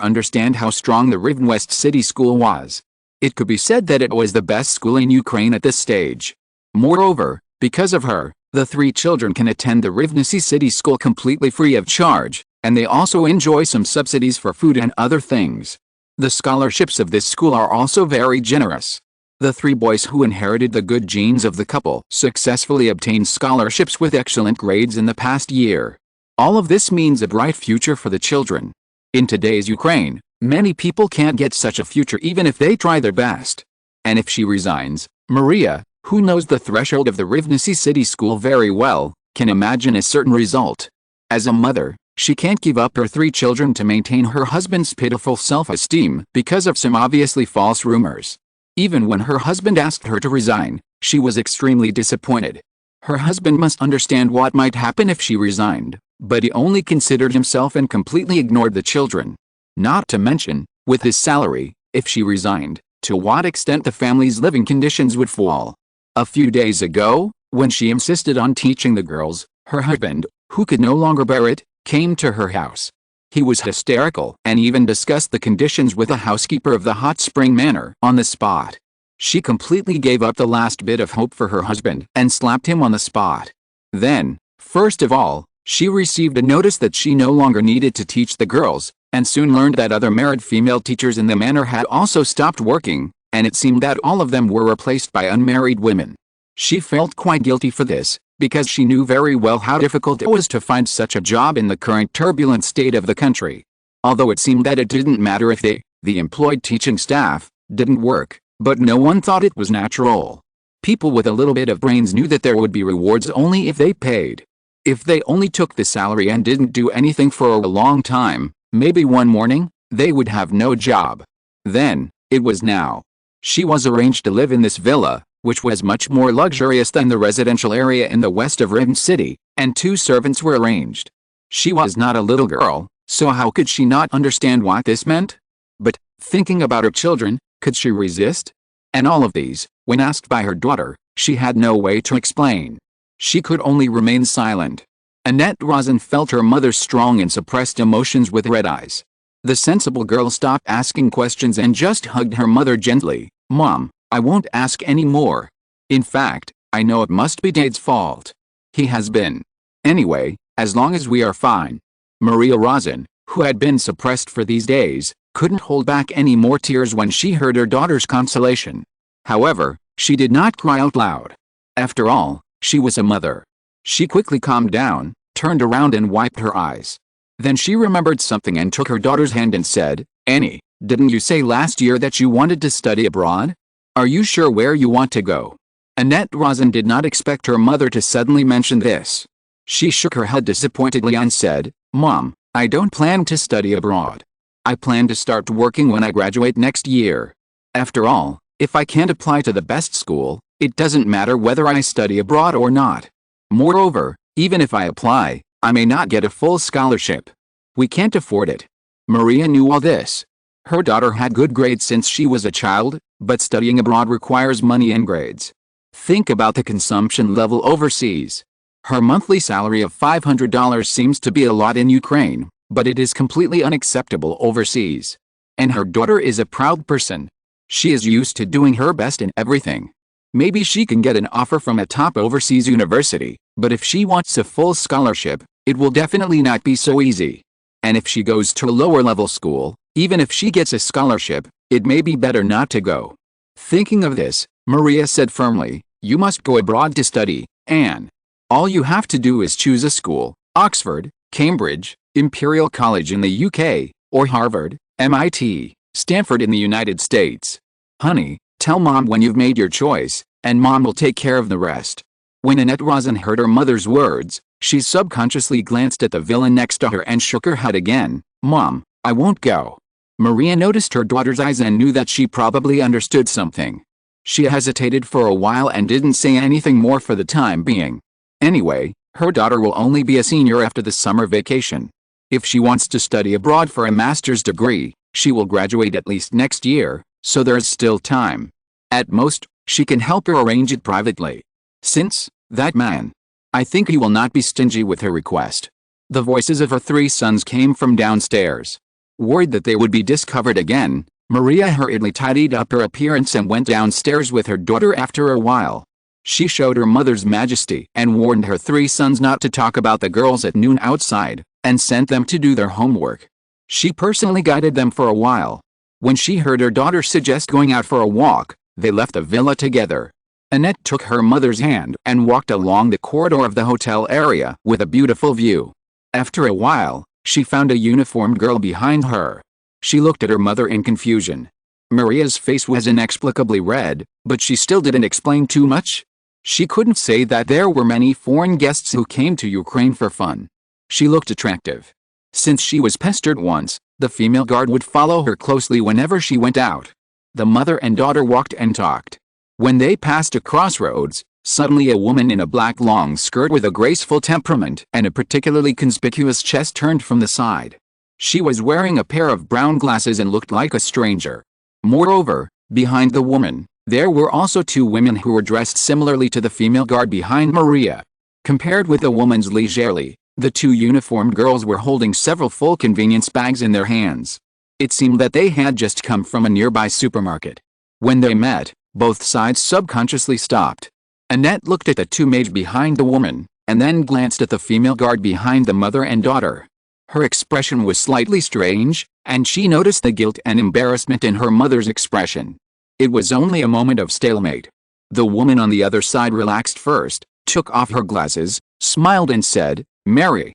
understand how strong the Rivne West City School was. It could be said that it was the best school in Ukraine at this stage. Moreover, because of her, the 3 children can attend the Rivne City School completely free of charge, and they also enjoy some subsidies for food and other things. The scholarships of this school are also very generous. The 3 boys who inherited the good genes of the couple successfully obtained scholarships with excellent grades in the past year. All of this means a bright future for the children. In today's Ukraine, many people can't get such a future even if they try their best. And if she resigns, Maria, who knows the threshold of the Rivne City School very well, can imagine a certain result. As a mother, she can't give up her 3 children to maintain her husband's pitiful self-esteem because of some obviously false rumors. Even when her husband asked her to resign, she was extremely disappointed. Her husband must understand what might happen if she resigned, but he only considered himself and completely ignored the children. Not to mention, with his salary, if she resigned, to what extent the family's living conditions would fall. A few days ago, when she insisted on teaching the girls, her husband, who could no longer bear it, came to her house. He was hysterical and even discussed the conditions with the housekeeper of the Hot Spring Manor on the spot. She completely gave up the last bit of hope for her husband and slapped him on the spot. Then, first of all, she received a notice that she no longer needed to teach the girls, and soon learned that other married female teachers in the manor had also stopped working, and it seemed that all of them were replaced by unmarried women. She felt quite guilty for this, because she knew very well how difficult it was to find such a job in the current turbulent state of the country. Although it seemed that it didn't matter if they, the employed teaching staff, didn't work, but no one thought it was natural. People with a little bit of brains knew that there would be rewards only if they paid. If they only took the salary and didn't do anything for a long time, maybe one morning, they would have no job. Then, it was now. She was arranged to live in this villa, which was much more luxurious than the residential area in the west of Rivne City, and 2 servants were arranged. She was not a little girl, so how could she not understand what this meant? But, thinking about her children, could she resist? And all of these, when asked by her daughter, she had no way to explain. She could only remain silent. Annette Rosin felt her mother's strong and suppressed emotions with red eyes. The sensible girl stopped asking questions and just hugged her mother gently. "Mom, I won't ask any more. In fact, I know it must be Dade's fault. He has been. Anyway, as long as we are fine." Maria Rosin, who had been suppressed for these days, couldn't hold back any more tears when she heard her daughter's consolation. However, she did not cry out loud. After all, she was a mother. She quickly calmed down, turned around and wiped her eyes. Then she remembered something and took her daughter's hand and said, "Annie, didn't you say last year that you wanted to study abroad? Are you sure where you want to go?" Annette Rosin did not expect her mother to suddenly mention this. She shook her head disappointedly and said, "Mom, I don't plan to study abroad. I plan to start working when I graduate next year. After all, if I can't apply to the best school, it doesn't matter whether I study abroad or not. Moreover, even if I apply, I may not get a full scholarship. We can't afford it." Maria knew all this. Her daughter had good grades since she was a child, but studying abroad requires money and grades. Think about the consumption level overseas. Her monthly salary of $500 seems to be a lot in Ukraine, but it is completely unacceptable overseas. And her daughter is a proud person. She is used to doing her best in everything. Maybe she can get an offer from a top overseas university, but if she wants a full scholarship, it will definitely not be so easy. And if she goes to a lower level school, Even if she gets a scholarship, it may be better not to go. Thinking of this, Maria said firmly, "You must go abroad to study, Anne. All you have to do is choose a school, Oxford, Cambridge, Imperial College in the UK, or Harvard, MIT, Stanford in the United States. Honey, tell Mom when you've made your choice, and Mom will take care of the rest." When Annette Rosin heard her mother's words, she subconsciously glanced at the villain next to her and shook her head again. "Mom, I won't go." Maria noticed her daughter's eyes and knew that she probably understood something. She hesitated for a while and didn't say anything more for the time being. Anyway, her daughter will only be a senior after the summer vacation. If she wants to study abroad for a master's degree, she will graduate at least next year, so there's still time. At most, she can help her arrange it privately. Since, that man, I think he will not be stingy with her request. The voices of her 3 sons came from downstairs. Worried that they would be discovered again, Maria hurriedly tidied up her appearance and went downstairs with her daughter. After a while, she showed her mother's majesty and warned her 3 sons not to talk about the girls at noon outside, and sent them to do their homework. She personally guided them for a while. When she heard her daughter suggest going out for a walk, they left the villa together. Annette took her mother's hand and walked along the corridor of the hotel area with a beautiful view. After a while, she found a uniformed girl behind her. She looked at her mother in confusion. Maria's face was inexplicably red, but she still didn't explain too much. She couldn't say that there were many foreign guests who came to Ukraine for fun. She looked attractive. Since she was pestered once, the female guard would follow her closely whenever she went out. The mother and daughter walked and talked. When they passed a crossroads, suddenly a woman in a black long skirt with a graceful temperament and a particularly conspicuous chest turned from the side. She was wearing a pair of brown glasses and looked like a stranger. Moreover, behind the woman, there were also 2 women who were dressed similarly to the female guard behind Maria. Compared with the woman's leisurely, the 2 uniformed girls were holding several full convenience bags in their hands. It seemed that they had just come from a nearby supermarket. When they met, both sides subconsciously stopped. Annette looked at the 2 maids behind the woman, and then glanced at the female guard behind the mother and daughter. Her expression was slightly strange, and she noticed the guilt and embarrassment in her mother's expression. It was only a moment of stalemate. The woman on the other side relaxed first, took off her glasses, smiled and said, "Mary,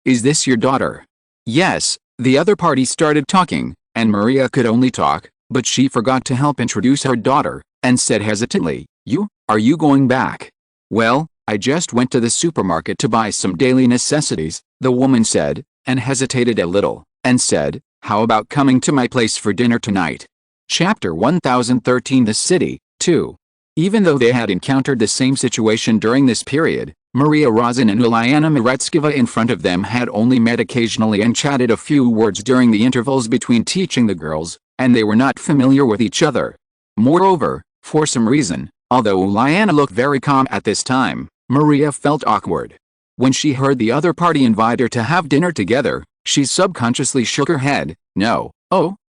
is this your daughter?" Yes, the other party started talking, and Maria could only talk, but she forgot to help introduce her daughter, and said hesitantly, Are you going back?" "Well, I just went to the supermarket to buy some daily necessities," the woman said, and hesitated a little, and said, "How about coming to my place for dinner tonight?" Chapter 1013 The City, 2. Even though they had encountered the same situation during this period, Maria Rosin and Uliana Meretskova in front of them had only met occasionally and chatted a few words during the intervals between teaching the girls, and they were not familiar with each other. Moreover, for some reason, although Uliana looked very calm at this time, Maria felt awkward. When she heard the other party invite her to have dinner together, she subconsciously shook her head. "No,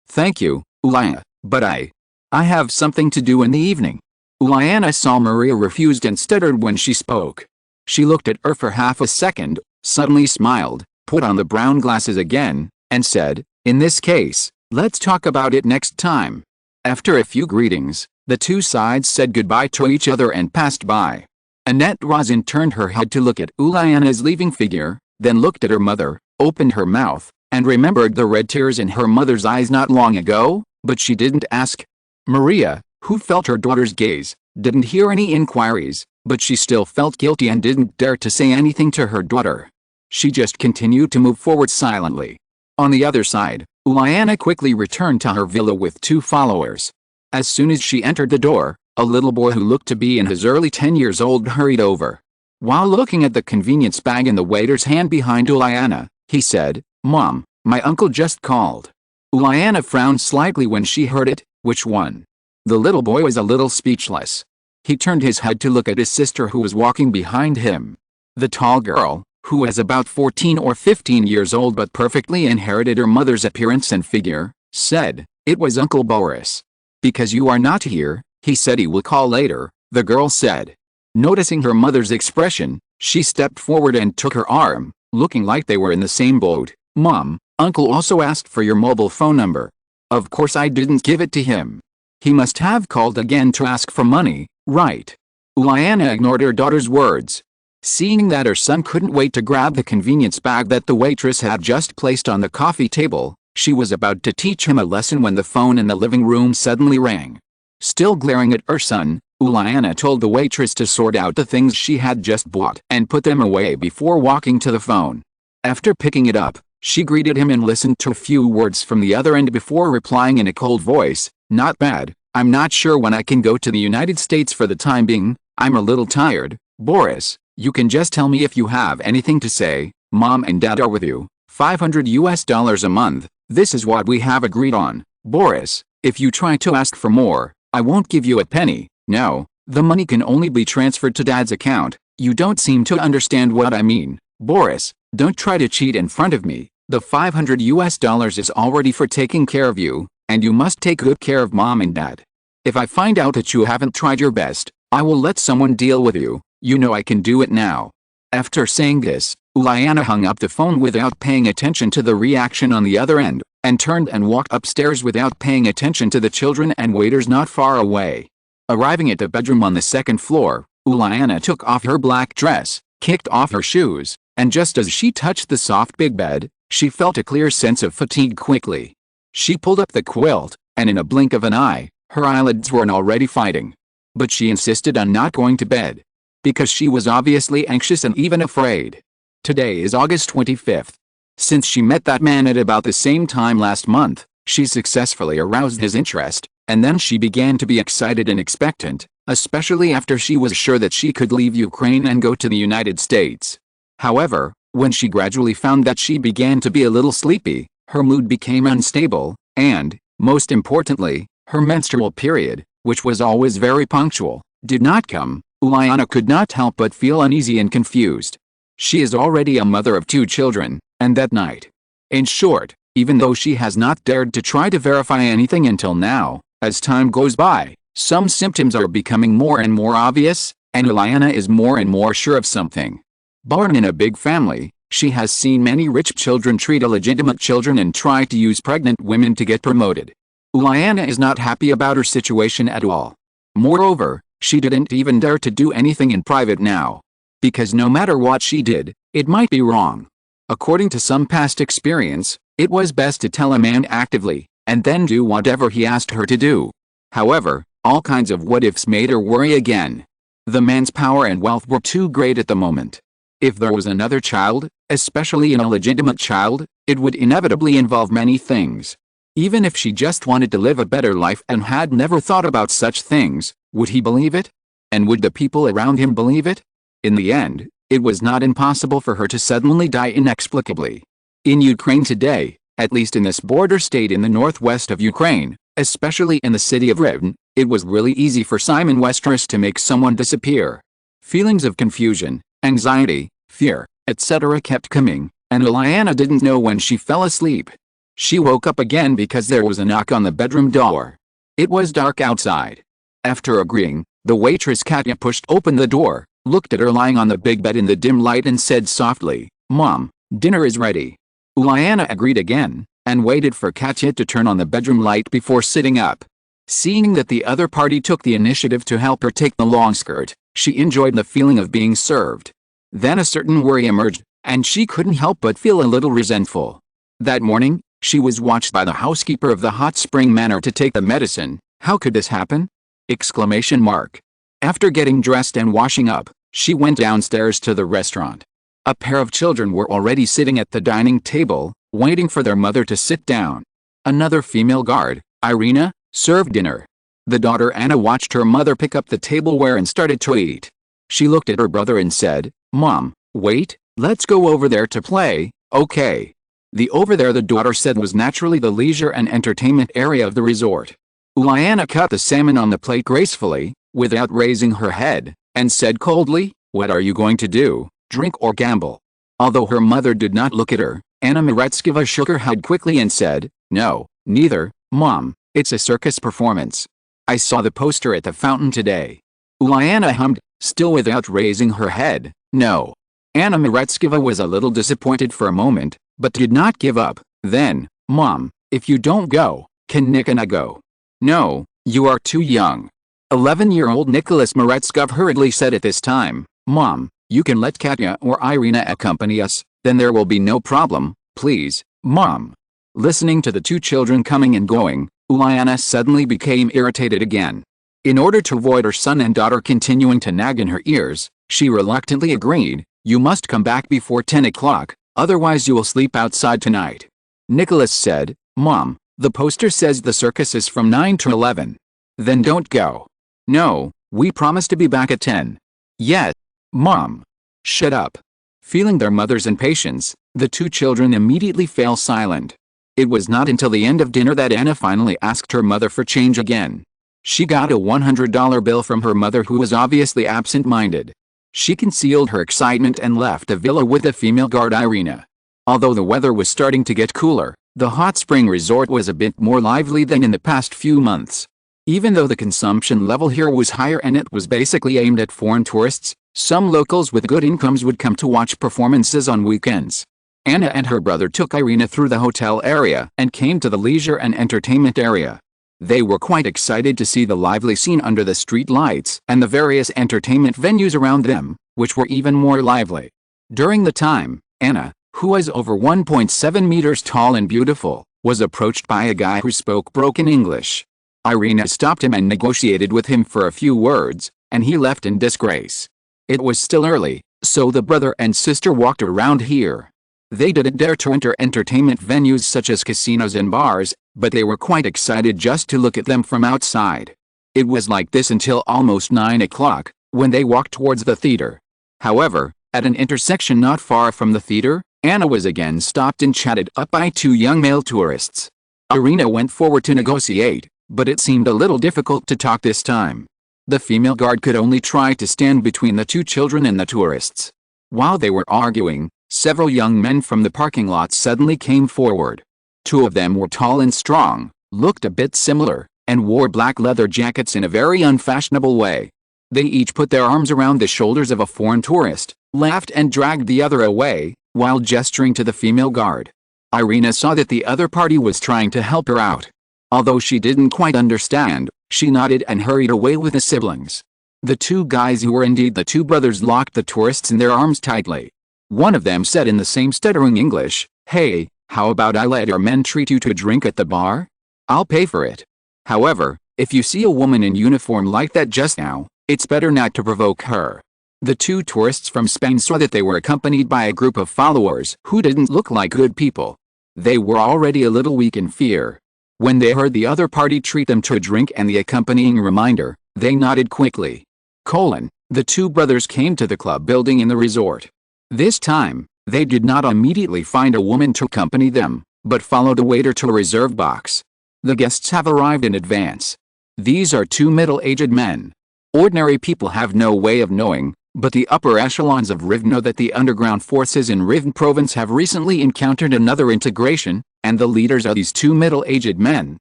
thank you, Uliana, but I have something to do in the evening." Uliana saw Maria refused and stuttered when she spoke. She looked at her for half a second, suddenly smiled, put on the brown glasses again, and said, "In this case, let's talk about it next time." After a few greetings, the 2 sides said goodbye to each other and passed by. Annette Rosin turned her head to look at Uliana's leaving figure, then looked at her mother, opened her mouth, and remembered the red tears in her mother's eyes not long ago, but she didn't ask. Maria, who felt her daughter's gaze, didn't hear any inquiries, but she still felt guilty and didn't dare to say anything to her daughter. She just continued to move forward silently. On the other side, Uliana quickly returned to her villa with 2 followers. As soon as she entered the door, a little boy who looked to be in his early 10 years old hurried over. While looking at the convenience bag in the waiter's hand behind Uliana, he said, "Mom, my uncle just called." Uliana frowned slightly when she heard it. "Which one?" The little boy was a little speechless. He turned his head to look at his sister who was walking behind him. The tall girl, who was about 14 or 15 years old but perfectly inherited her mother's appearance and figure, said, "It was Uncle Boris." "Because you are not here, he said he will call later," the girl said. Noticing her mother's expression, she stepped forward and took her arm, looking like they were in the same boat. "Mom, Uncle also asked for your mobile phone number. Of course I didn't give it to him. He must have called again to ask for money, right? Uliana ignored her daughter's words. Seeing that her son couldn't wait to grab the convenience bag that the waitress had just placed on the coffee table, she was about to teach him a lesson when the phone in the living room suddenly rang. Still glaring at her son, Uliana told the waitress to sort out the things she had just bought and put them away before walking to the phone. After picking it up, she greeted him and listened to a few words from the other end before replying in a cold voice, "Not bad. I'm not sure when I can go to the United States for the time being. I'm a little tired. Boris, you can just tell me if you have anything to say. Mom and Dad are with you. $500 a month. This is what we have agreed on. Boris, if you try to ask for more, I won't give you a penny. No, the money can only be transferred to Dad's account. You don't seem to understand what I mean. Boris, don't try to cheat in front of me. The $500 is already for taking care of you, and you must take good care of Mom and Dad. If I find out that you haven't tried your best, I will let someone deal with you. You know I can do it now." After saying this, Uliana hung up the phone without paying attention to the reaction on the other end, and turned and walked upstairs without paying attention to the children and waiters not far away. Arriving at the bedroom on the second floor, Uliana took off her black dress, kicked off her shoes, and just as she touched the soft big bed, she felt a clear sense of fatigue quickly. She pulled up the quilt, and in a blink of an eye, her eyelids were already fighting. But she insisted on not going to bed, because she was obviously anxious and even afraid. Today is August 25th. Since she met that man at about the same time last month, she successfully aroused his interest, and then she began to be excited and expectant, especially after she was sure that she could leave Ukraine and go to the United States. However, when she gradually found that she began to be a little sleepy, her mood became unstable, and, most importantly, her menstrual period, which was always very punctual, did not come. Uliana could not help but feel uneasy and confused. She is already a mother of 2 children, and that night. In short, even though she has not dared to try to verify anything until now, as time goes by, some symptoms are becoming more and more obvious, and Uliana is more and more sure of something. Born in a big family, she has seen many rich children treat illegitimate children and try to use pregnant women to get promoted. Uliana is not happy about her situation at all. Moreover, she didn't even dare to do anything in private now. Because no matter what she did, it might be wrong. According to some past experience, it was best to tell a man actively, and then do whatever he asked her to do. However, all kinds of what-ifs made her worry again. The man's power and wealth were too great at the moment. If there was another child, especially an illegitimate child, it would inevitably involve many things. Even if she just wanted to live a better life and had never thought about such things, would he believe it? And would the people around him believe it? In the end, it was not impossible for her to suddenly die inexplicably. In Ukraine today, at least in this border state in the northwest of Ukraine, especially in the city of Rivne, it was really easy for Simon Westeros to make someone disappear. Feelings of confusion, anxiety, fear, etc. kept coming, and Uliana didn't know when she fell asleep. She woke up again because there was a knock on the bedroom door. It was dark outside. After agreeing, the waitress Katya pushed open the door, looked at her lying on the big bed in the dim light and said softly, "Mom, dinner is ready." Uliana agreed again, and waited for Katya to turn on the bedroom light before sitting up. Seeing that the other party took the initiative to help her take the long skirt, she enjoyed the feeling of being served. Then a certain worry emerged, and she couldn't help but feel a little resentful. That morning, she was watched by the housekeeper of the Hot Spring Manor to take the medicine. How could this happen? Exclamation mark. After getting dressed and washing up, she went downstairs to the restaurant. A pair of children were already sitting at the dining table, waiting for their mother to sit down. Another female guard, Irina, served dinner. The daughter Anna watched her mother pick up the tableware and started to eat. She looked at her brother and said, "Mom, wait, let's go over there to play, okay?" The over there the daughter said was naturally the leisure and entertainment area of the resort. Uliana cut the salmon on the plate gracefully, without raising her head, and said coldly, "What are you going to do, drink or gamble?" Although her mother did not look at her, Anna Meretskova shook her head quickly and said, "No, neither, Mom, it's a circus performance. I saw the poster at the fountain today." Uliana hummed, still without raising her head, "No." Anna Meretskova was a little disappointed for a moment, but did not give up. Then, Mom, if you don't go, can Nick and I go? No, you are too young. 11-year-old Nicholas Meretskov hurriedly said at this time, Mom, you can let Katya or Irina accompany us, then there will be no problem, please, Mom. Listening to the two children coming and going, Uliana suddenly became irritated again. In order to avoid her son and daughter continuing to nag in her ears, she reluctantly agreed, you must come back before 10 o'clock, otherwise you will sleep outside tonight. Nicholas said, Mom, the poster says the circus is from 9 to 11. Then don't go. No, we promise to be back at 10. Yes. Mom. Shut up. Feeling their mother's impatience, the two children immediately fell silent. It was not until the end of dinner that Anna finally asked her mother for change again. She got a $100 bill from her mother, who was obviously absent-minded. She concealed her excitement and left the villa with the female guard Irina. Although the weather was starting to get cooler, the hot spring resort was a bit more lively than in the past few months. Even though the consumption level here was higher and it was basically aimed at foreign tourists, some locals with good incomes would come to watch performances on weekends. Anna and her brother took Irina through the hotel area and came to the leisure and entertainment area. They were quite excited to see the lively scene under the street lights and the various entertainment venues around them, which were even more lively. During the time, Anna, who was over 1.7 meters tall and beautiful, was approached by a guy who spoke broken English. Irina stopped him and negotiated with him for a few words, and he left in disgrace. It was still early, so the brother and sister walked around here. They didn't dare to enter entertainment venues such as casinos and bars, but they were quite excited just to look at them from outside. It was like this until almost 9 o'clock, when they walked towards the theater. However, at an intersection not far from the theater, Anna was again stopped and chatted up by two young male tourists. Irina went forward to negotiate, but it seemed a little difficult to talk this time. The female guard could only try to stand between the two children and the tourists. While they were arguing, several young men from the parking lot suddenly came forward. Two of them were tall and strong, looked a bit similar, and wore black leather jackets in a very unfashionable way. They each put their arms around the shoulders of a foreign tourist, laughed and dragged the other away, while gesturing to the female guard. Irina saw that the other party was trying to help her out. Although she didn't quite understand, she nodded and hurried away with the siblings. The two guys, who were indeed the two brothers, locked the tourists in their arms tightly. One of them said in the same stuttering English, "Hey, how about I let our men treat you to a drink at the bar? I'll pay for it. However, if you see a woman in uniform like that just now, it's better not to provoke her." The two tourists from Spain saw that they were accompanied by a group of followers who didn't look like good people. They were already a little weak in fear. When they heard the other party treat them to a drink and the accompanying reminder, they nodded quickly. The two brothers came to the club building in the resort. This time, they did not immediately find a woman to accompany them, but followed a waiter to a reserve box. The guests have arrived in advance. These are two middle-aged men. Ordinary people have no way of knowing, but the upper echelons of Riv know that the underground forces in Rivne province have recently encountered another integration, and the leaders are these two middle-aged men,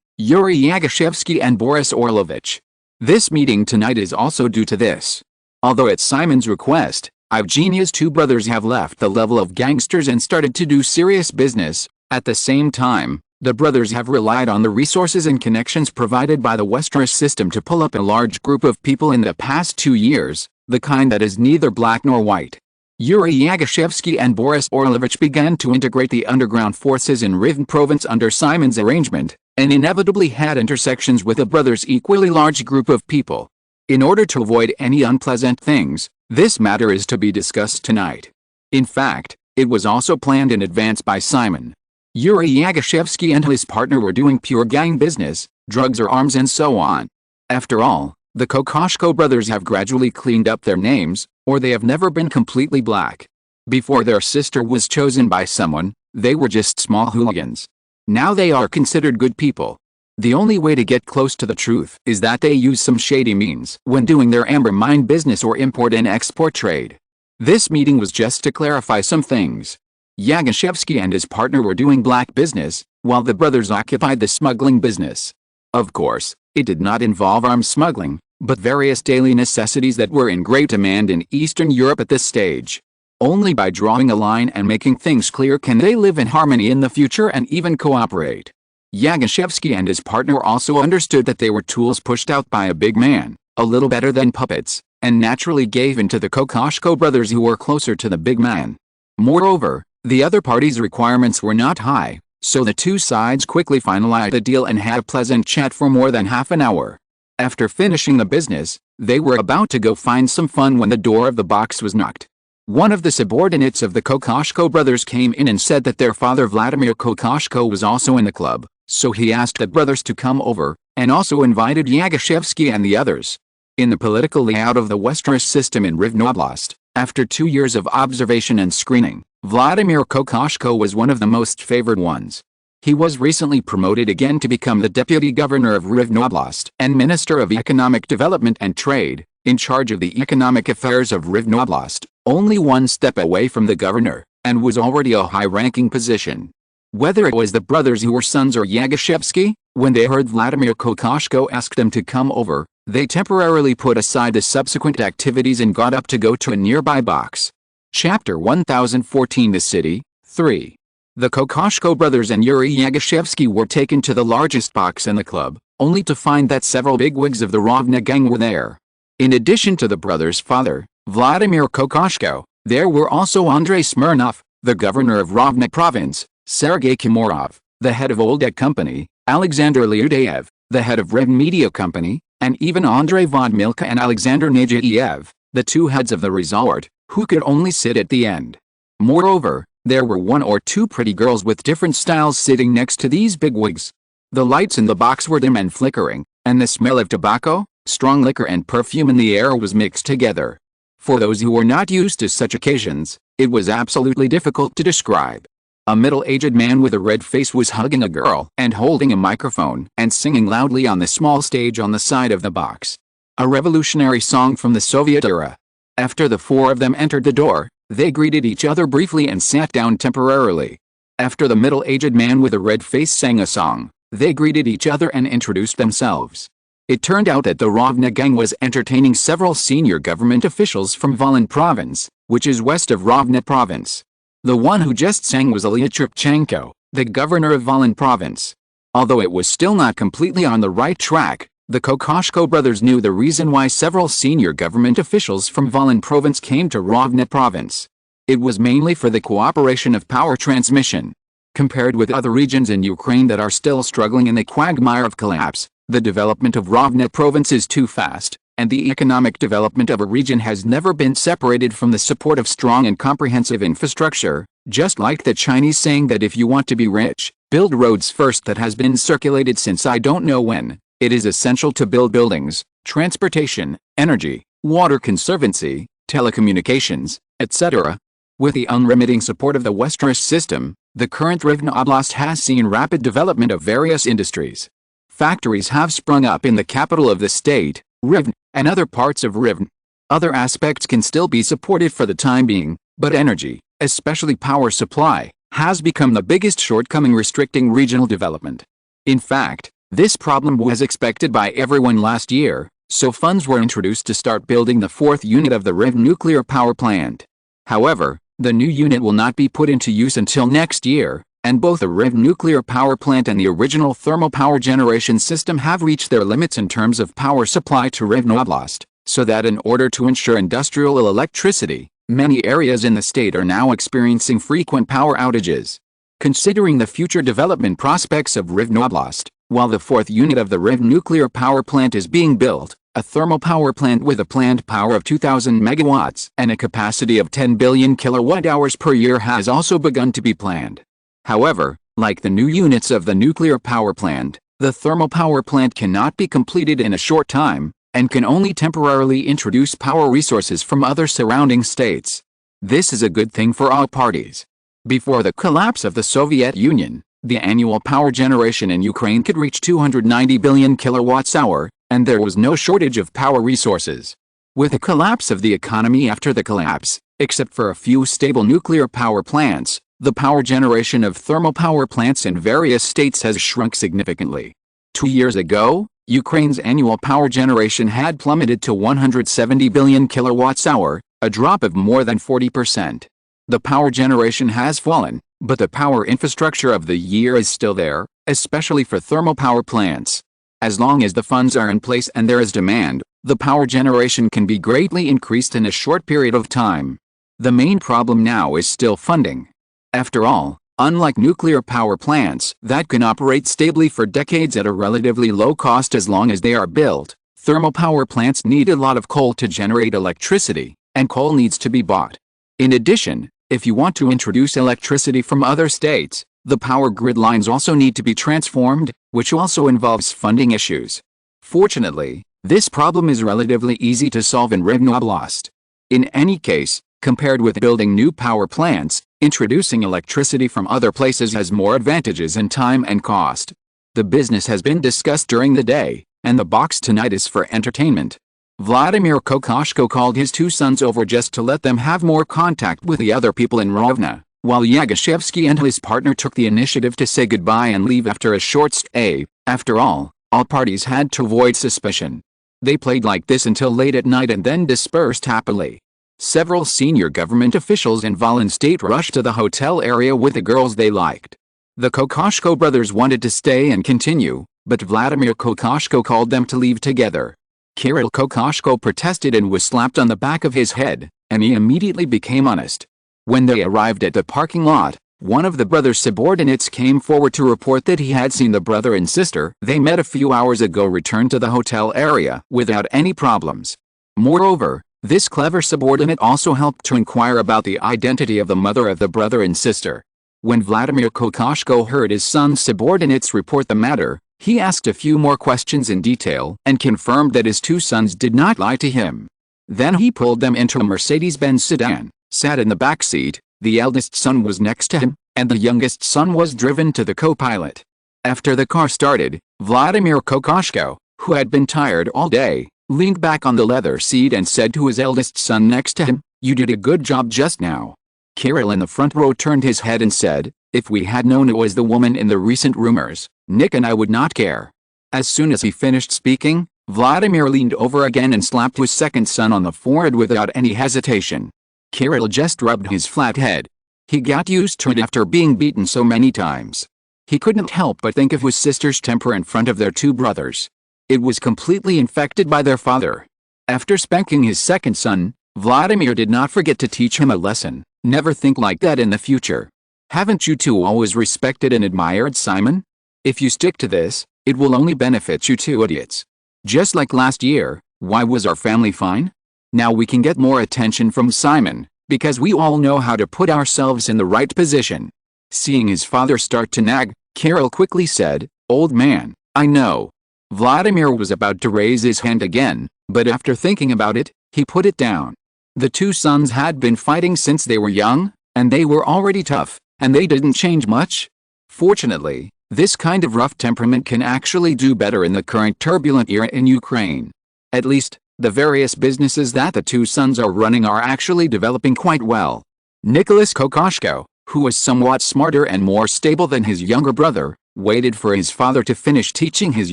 Yuri Yagashevsky and Boris Orlovich. This meeting tonight is also due to this. Although at Simon's request, Evgenia's two brothers have left the level of gangsters and started to do serious business. At the same time, the brothers have relied on the resources and connections provided by the Westeros system to pull up a large group of people in the past 2 years, the kind that is neither black nor white. Yuri Yagashevsky and Boris Orlovich began to integrate the underground forces in Rivne province under Simon's arrangement, and inevitably had intersections with the brothers' equally large group of people. In order to avoid any unpleasant things, this matter is to be discussed tonight. In fact, it was also planned in advance by Simon. Yuri Yagashevsky and his partner were doing pure gang business, drugs or arms and so on. After all, the Kokoshko brothers have gradually cleaned up their names, or they have never been completely black. Before their sister was chosen by someone, they were just small hooligans. Now they are considered good people. The only way to get close to the truth is that they use some shady means when doing their amber mine business or import and export trade. This meeting was just to clarify some things. Yagashevsky and his partner were doing black business, while the brothers occupied the smuggling business. Of course, it did not involve arms smuggling, but various daily necessities that were in great demand in Eastern Europe at this stage. Only by drawing a line and making things clear can they live in harmony in the future and even cooperate. Yagashevsky and his partner also understood that they were tools pushed out by a big man, a little better than puppets, and naturally gave in to the Kokoschko brothers who were closer to the big man. Moreover, the other party's requirements were not high, so the two sides quickly finalized a deal and had a pleasant chat for more than half an hour. After finishing the business, they were about to go find some fun when the door of the box was knocked. One of the subordinates of the Kokoschko brothers came in and said that their father Vladimir Kokoschko was also in the club, so he asked the brothers to come over, and also invited Yagashevsky and the others. In the political layout of the Westeros system in Rivne Oblast, after 2 years of observation and screening, Vladimir Kokoschko was one of the most favored ones. He was recently promoted again to become the deputy governor of Rivne Oblast and Minister of Economic Development and Trade, in charge of the economic affairs of Rivne Oblast, only one step away from the governor, and was already a high-ranking position. Whether it was the brothers who were sons or Yagashevsky, when they heard Vladimir Kokoschko ask them to come over, they temporarily put aside the subsequent activities and got up to go to a nearby box. Chapter 1014 The City, 3. The Kokoschko brothers and Yuri Yagashevsky were taken to the largest box in the club, only to find that several bigwigs of the Rovna gang were there. In addition to the brothers' father, Vladimir Kokoschko, there were also Andrei Smirnov, the governor of Rovna province, Sergei Kimorov, the head of Old Egg Company, Alexander Lyudayev, the head of Red Media Company, and even Andrei Vodmilka and Alexander Nejayev, the two heads of the resort, who could only sit at the end. Moreover, there were 1 or 2 pretty girls with different styles sitting next to these bigwigs. The lights in the box were dim and flickering, and the smell of tobacco, strong liquor and perfume in the air was mixed together. For those who were not used to such occasions, it was absolutely difficult to describe. A middle-aged man with a red face was hugging a girl and holding a microphone and singing loudly on the small stage on the side of the box. A revolutionary song from the Soviet era. After the 4 of them entered the door, they greeted each other briefly and sat down temporarily. After the middle-aged man with a red face sang a song, they greeted each other and introduced themselves. It turned out that the Rovna gang was entertaining several senior government officials from Volyn province, which is west of Rovna province. The one who just sang was Ilya Tripchenko, the governor of Volyn province. Although it was still not completely on the right track, the Kokoschko brothers knew the reason why several senior government officials from Volyn province came to Rovna province. It was mainly for the cooperation of power transmission. Compared with other regions in Ukraine that are still struggling in the quagmire of collapse, the development of Rovna province is too fast, and the economic development of a region has never been separated from the support of strong and comprehensive infrastructure, just like the Chinese saying that if you want to be rich, build roads first that has been circulated since I don't know when. It is essential to build buildings, transportation, energy, water conservancy, telecommunications, etc. With the unremitting support of the Westeros system, the current Rivne Oblast has seen rapid development of various industries. Factories have sprung up in the capital of the state, Rivne, and other parts of Rivne. Other aspects can still be supported for the time being, but energy, especially power supply, has become the biggest shortcoming restricting regional development. In fact, this problem was expected by everyone last year, so funds were introduced to start building the 4th unit of the Rivne nuclear power plant. However, the new unit will not be put into use until next year, and both the Rivne nuclear power plant and the original thermal power generation system have reached their limits in terms of power supply to Rivne Oblast, so that in order to ensure industrial electricity, many areas in the state are now experiencing frequent power outages. Considering the future development prospects of Rivne Oblast, while the 4th unit of the Rivne nuclear power plant is being built, a thermal power plant with a planned power of 2,000 megawatts and a capacity of 10 billion kilowatt-hours per year has also begun to be planned. However, like the new units of the nuclear power plant, the thermal power plant cannot be completed in a short time, and can only temporarily introduce power resources from other surrounding states. This is a good thing for all parties. Before the collapse of the Soviet Union, the annual power generation in Ukraine could reach 290 billion kilowatts-hour, and there was no shortage of power resources. With the collapse of the economy after the collapse, except for a few stable nuclear power plants, the power generation of thermal power plants in various states has shrunk significantly. 2 years ago, Ukraine's annual power generation had plummeted to 170 billion kilowatts-hour, a drop of more than 40%. The power generation has fallen, but the power infrastructure of the year is still there, especially for thermal power plants. As long as the funds are in place and there is demand, the power generation can be greatly increased in a short period of time. The main problem now is still funding. After all, unlike nuclear power plants that can operate stably for decades at a relatively low cost as long as they are built, thermal power plants need a lot of coal to generate electricity, and coal needs to be bought. In addition, if you want to introduce electricity from other states, the power grid lines also need to be transformed, which also involves funding issues. Fortunately, this problem is relatively easy to solve in Rivne Oblast. In any case, compared with building new power plants, introducing electricity from other places has more advantages in time and cost. The business has been discussed during the day, and the box tonight is for entertainment. Vladimir Kokoshko called his two sons over just to let them have more contact with the other people in Rovna, while Yagashevsky and his partner took the initiative to say goodbye and leave after a short stay. After all parties had to avoid suspicion. They played like this until late at night and then dispersed happily. Several senior government officials in Volyn State rushed to the hotel area with the girls they liked. The Kokoshko brothers wanted to stay and continue, but Vladimir Kokoshko called them to leave together. Kirill Kokoshko protested and was slapped on the back of his head, and he immediately became honest. When they arrived at the parking lot, one of the brothers' subordinates came forward to report that he had seen the brother and sister they met a few hours ago return to the hotel area without any problems. Moreover, this clever subordinate also helped to inquire about the identity of the mother of the brother and sister. When Vladimir Kokoshko heard his son's subordinates report the matter, he asked a few more questions in detail and confirmed that his two sons did not lie to him. Then he pulled them into a Mercedes-Benz sedan, sat in the back seat, the eldest son was next to him, and the youngest son was driven to the co-pilot. After the car started, Vladimir Kokoshko, who had been tired all day, leaned back on the leather seat and said to his eldest son next to him, "You did a good job just now." Kirill in the front row turned his head and said, "If we had known it was the woman in the recent rumors, Nick and I would not care." As soon as he finished speaking, Vladimir leaned over again and slapped his second son on the forehead without any hesitation. Kirill just rubbed his flat head. He got used to it after being beaten so many times. He couldn't help but think of his sister's temper in front of their two brothers. It was completely infected by their father. After spanking his second son, Vladimir did not forget to teach him a lesson: never think like that in the future. Haven't you two always respected and admired Simon? If you stick to this, it will only benefit you two idiots. Just like last year, why was our family fine? Now we can get more attention from Simon, because we all know how to put ourselves in the right position. Seeing his father start to nag, Kirill quickly said, "Old man, I know." Vladimir was about to raise his hand again, but after thinking about it, he put it down. The two sons had been fighting since they were young, and they were already tough, and they didn't change much. Fortunately, this kind of rough temperament can actually do better in the current turbulent era in Ukraine. At least, the various businesses that the two sons are running are actually developing quite well. Nicholas Kokoshko, who was somewhat smarter and more stable than his younger brother, waited for his father to finish teaching his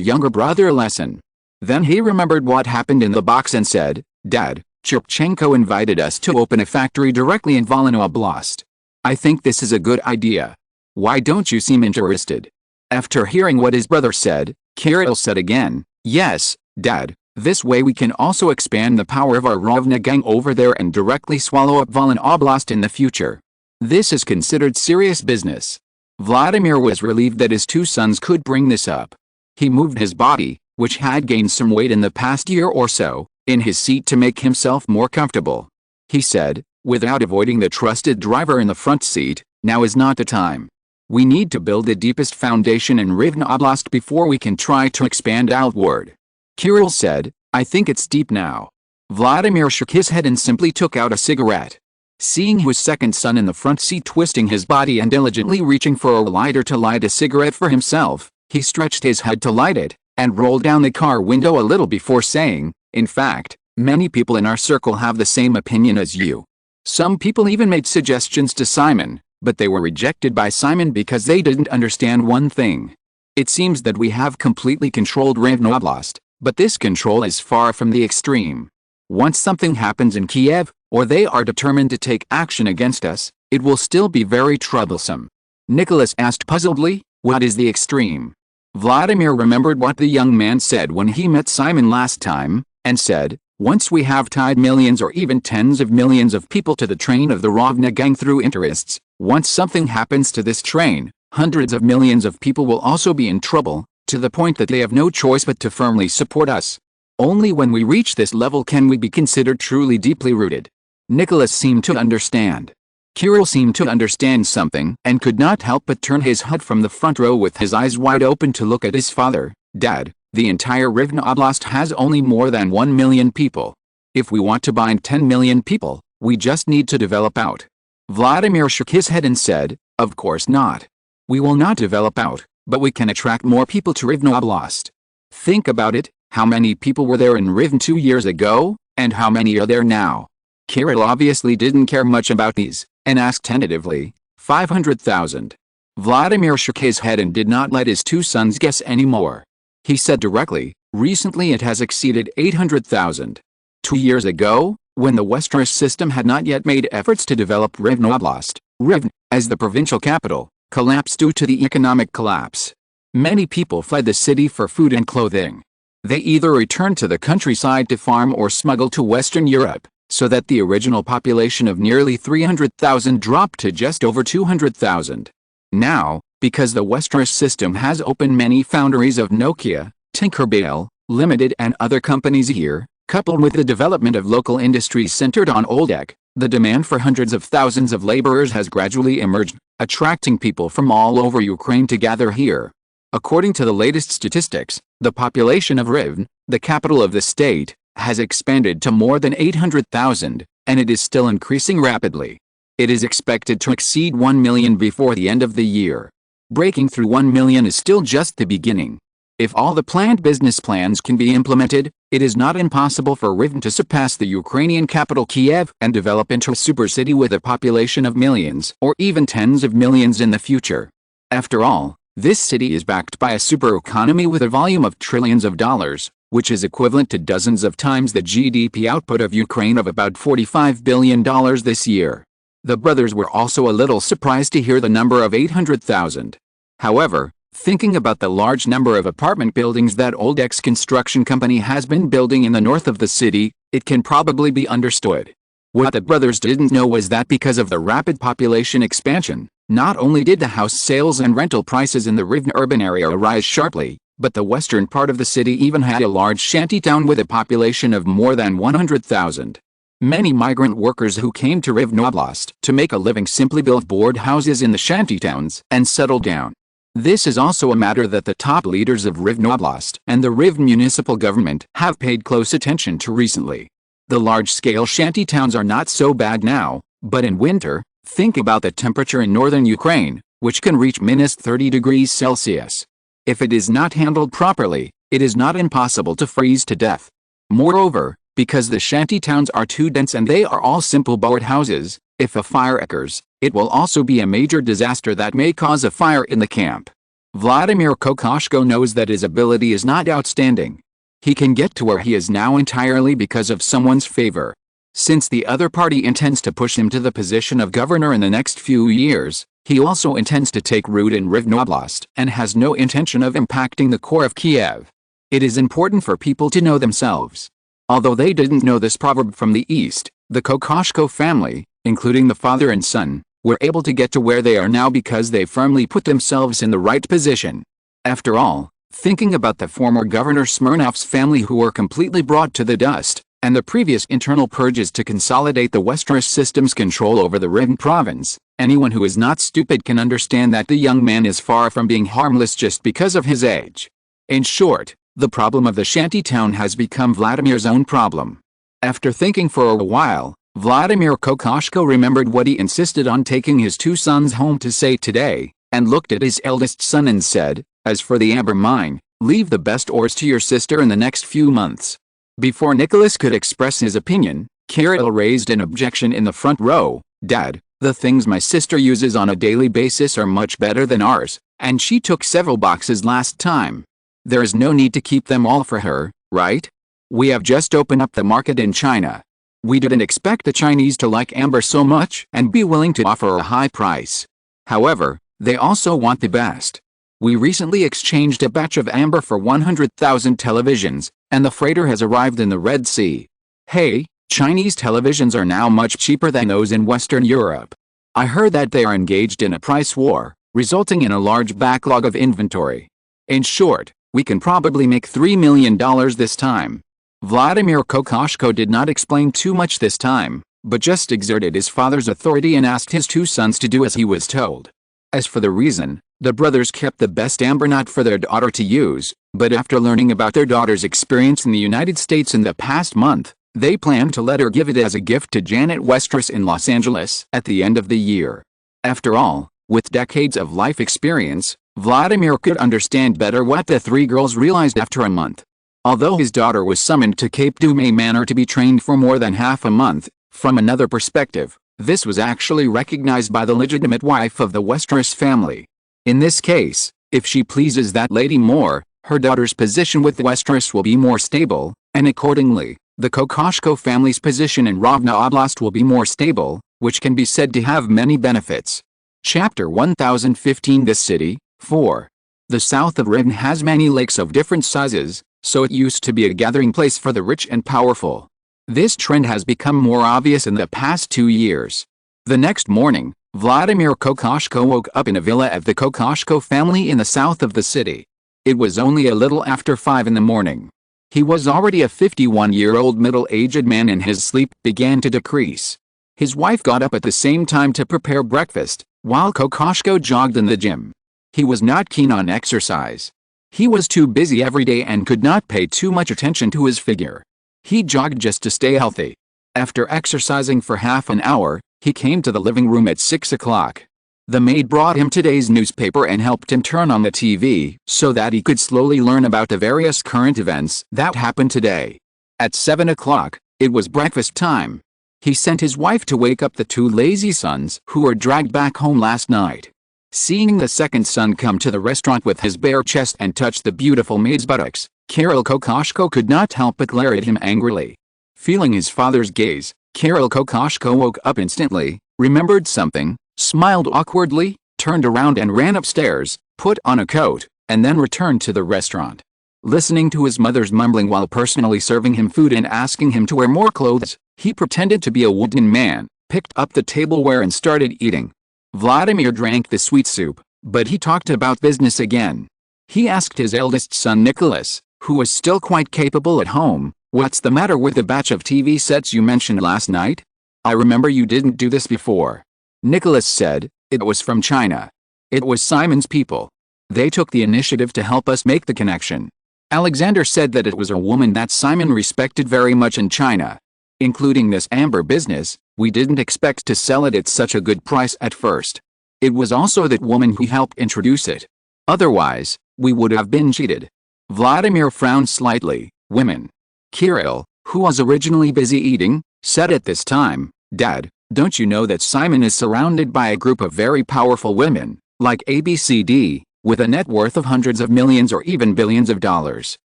younger brother a lesson. Then he remembered what happened in the box and said, "Dad, Churchenko invited us to open a factory directly in Volyn Oblast. I think this is a good idea. Why don't you seem interested?" After hearing what his brother said, Kirill said again, "Yes, Dad, this way we can also expand the power of our Rovna gang over there and directly swallow up Volyn Oblast in the future. This is considered serious business." Vladimir was relieved that his two sons could bring this up. He moved his body, which had gained some weight in the past year or so, in his seat to make himself more comfortable. He said, without avoiding the trusted driver in the front seat, "Now is not the time. We need to build the deepest foundation in Rivne Oblast before we can try to expand outward." Kirill said, "I think it's deep now." Vladimir shook his head and simply took out a cigarette. Seeing his second son in the front seat twisting his body and diligently reaching for a lighter to light a cigarette for himself, he stretched his head to light it, and rolled down the car window a little before saying, "In fact, many people in our circle have the same opinion as you. Some people even made suggestions to Simon, but they were rejected by Simon because they didn't understand one thing. It seems that we have completely controlled Rivne Oblast, but this control is far from the extreme. Once something happens in Kiev, or they are determined to take action against us, it will still be very troublesome. Nicholas asked puzzledly, what is the extreme? Vladimir remembered what the young man said when he met Simon last time, and said, once we have tied millions or even tens of millions of people to the train of the Ravna gang through interests, once something happens to this train, hundreds of millions of people will also be in trouble, to the point that they have no choice but to firmly support us. Only when we reach this level can we be considered truly deeply rooted. Nicholas seemed to understand. Kirill seemed to understand something and could not help but turn his head from the front row with his eyes wide open to look at his father. Dad, the entire Rivne Oblast has only more than 1 million people. If we want to bind 10 million people, we just need to develop out. Vladimir shook his head and said, of course not. We will not develop out, but we can attract more people to Rivne Oblast. Think about it, how many people were there in Rivne 2 years ago, and how many are there now? Kirill obviously didn't care much about these, and asked tentatively, 500,000. Vladimir shook his head and did not let his two sons guess anymore. He said directly, recently it has exceeded 800,000. 2 years ago, when the Westeros system had not yet made efforts to develop Rivne Oblast, Rivne, as the provincial capital, collapsed due to the economic collapse. Many people fled the city for food and clothing. They either returned to the countryside to farm or smuggled to Western Europe, so that the original population of nearly 300,000 dropped to just over 200,000. Now, because the Westeros system has opened many foundries of Nokia, Tinkerbell, Limited and other companies here, coupled with the development of local industries centered on Oldek, the demand for hundreds of thousands of laborers has gradually emerged, attracting people from all over Ukraine to gather here. According to the latest statistics, the population of Rivne, the capital of the state, has expanded to more than 800,000, and it is still increasing rapidly. It is expected to exceed 1 million before the end of the year. Breaking through 1 million is still just the beginning. If all the planned business plans can be implemented, it is not impossible for Rivne to surpass the Ukrainian capital Kiev and develop into a super city with a population of millions or even tens of millions in the future. After all, this city is backed by a super economy with a volume of trillions of dollars, which is equivalent to dozens of times the GDP output of Ukraine of about $45 billion this year. The brothers were also a little surprised to hear the number of 800,000. However, thinking about the large number of apartment buildings that Oldek's construction company has been building in the north of the city, it can probably be understood. What the brothers didn't know was that because of the rapid population expansion, not only did the house sales and rental prices in the Rivne urban area rise sharply, but the western part of the city even had a large shantytown with a population of more than 100,000. Many migrant workers who came to Rivne Oblast to make a living simply built board houses in the shantytowns and settled down. This is also a matter that the top leaders of Rivne Oblast and the Rivne municipal government have paid close attention to recently. The large-scale shantytowns are not so bad now, but in winter, think about the temperature in northern Ukraine, which can reach -30 degrees Celsius. If it is not handled properly, it is not impossible to freeze to death. Moreover, because the shantytowns are too dense and they are all simple board houses, if a fire occurs, it will also be a major disaster that may cause a fire in the camp. Vladimir Kokoshko knows that his ability is not outstanding. He can get to where he is now entirely because of someone's favor. Since the other party intends to push him to the position of governor in the next few years, he also intends to take root in Rivne Oblast and has no intention of impacting the core of Kiev. It is important for people to know themselves. Although they didn't know this proverb from the East, the Kokoshko family, including the father and son, were able to get to where they are now because they firmly put themselves in the right position. After all, thinking about the former Governor Smirnov's family who were completely brought to the dust, and the previous internal purges to consolidate the Westeros system's control over the Rivne province, anyone who is not stupid can understand that the young man is far from being harmless just because of his age. In short, the problem of the shantytown has become Vladimir's own problem. After thinking for a while, Vladimir Kokoshko remembered what he insisted on taking his two sons home to say today, and looked at his eldest son and said, "As for the amber mine, leave the best ores to your sister in the next few months." Before Nicholas could express his opinion, Kirill raised an objection in the front row. "Dad, the things my sister uses on a daily basis are much better than ours, and she took several boxes last time. There is no need to keep them all for her, right? We have just opened up the market in China. We didn't expect the Chinese to like amber so much and be willing to offer a high price. However, they also want the best. We recently exchanged a batch of amber for 100,000 televisions, and the freighter has arrived in the Red Sea. Hey, Chinese televisions are now much cheaper than those in Western Europe. I heard that they are engaged in a price war, resulting in a large backlog of inventory. In short, we can probably make $3 million this time. Vladimir Kokoshko did not explain too much this time, but just exerted his father's authority and asked his two sons to do as he was told. As for the reason, the brothers kept the best amber not for their daughter to use, but after learning about their daughter's experience in the United States in the past month, they planned to let her give it as a gift to Janet Westeros in Los Angeles at the end of the year. After all, with decades of life experience, Vladimir could understand better what the three girls realized after a month. Although his daughter was summoned to Cape Dumay Manor to be trained for more than half a month, from another perspective, this was actually recognized by the legitimate wife of the Westeros family. In this case, if she pleases that lady more, her daughter's position with Westeros will be more stable, and accordingly, the Kokoshko family's position in Rovna Oblast will be more stable, which can be said to have many benefits. Chapter 1015 This city, 4. The south of Rivne has many lakes of different sizes, so it used to be a gathering place for the rich and powerful. This trend has become more obvious in the past 2 years. The next morning, Vladimir Kokoshko woke up in a villa of the Kokoshko family in the south of the city. It was only a little after 5 in the morning. He was already a 51-year-old middle-aged man and his sleep began to decrease. His wife got up at the same time to prepare breakfast, while Kokoshko jogged in the gym. He was not keen on exercise. He was too busy every day and could not pay too much attention to his figure. He jogged just to stay healthy. After exercising for half an hour, he came to the living room at 6 o'clock. The maid brought him today's newspaper and helped him turn on the TV so that he could slowly learn about the various current events that happened today. At 7 o'clock, it was breakfast time. He sent his wife to wake up the two lazy sons who were dragged back home last night. Seeing the second son come to the restaurant with his bare chest and touch the beautiful maid's buttocks, Kirill Kokoshko could not help but glare at him angrily. Feeling his father's gaze, Kirill Kokoshko woke up instantly, remembered something, smiled awkwardly, turned around and ran upstairs, put on a coat, and then returned to the restaurant. Listening to his mother's mumbling while personally serving him food and asking him to wear more clothes, he pretended to be a wooden man, picked up the tableware and started eating. Vladimir drank the sweet soup, but he talked about business again. He asked his eldest son Nicholas, who was still quite capable at home, "What's the matter with the batch of TV sets you mentioned last night? I remember you didn't do this before." Nicholas said, "It was from China. It was Simon's people. They took the initiative to help us make the connection." Alexander said that it was a woman that Simon respected very much in China. "Including this amber business, we didn't expect to sell it at such a good price at first. It was also that woman who helped introduce it. Otherwise, we would have been cheated." Vladimir frowned slightly. "Women." Kirill, who was originally busy eating, said at this time, "Dad, don't you know that Simon is surrounded by a group of very powerful women, like ABCD, with a net worth of hundreds of millions or even billions of dollars?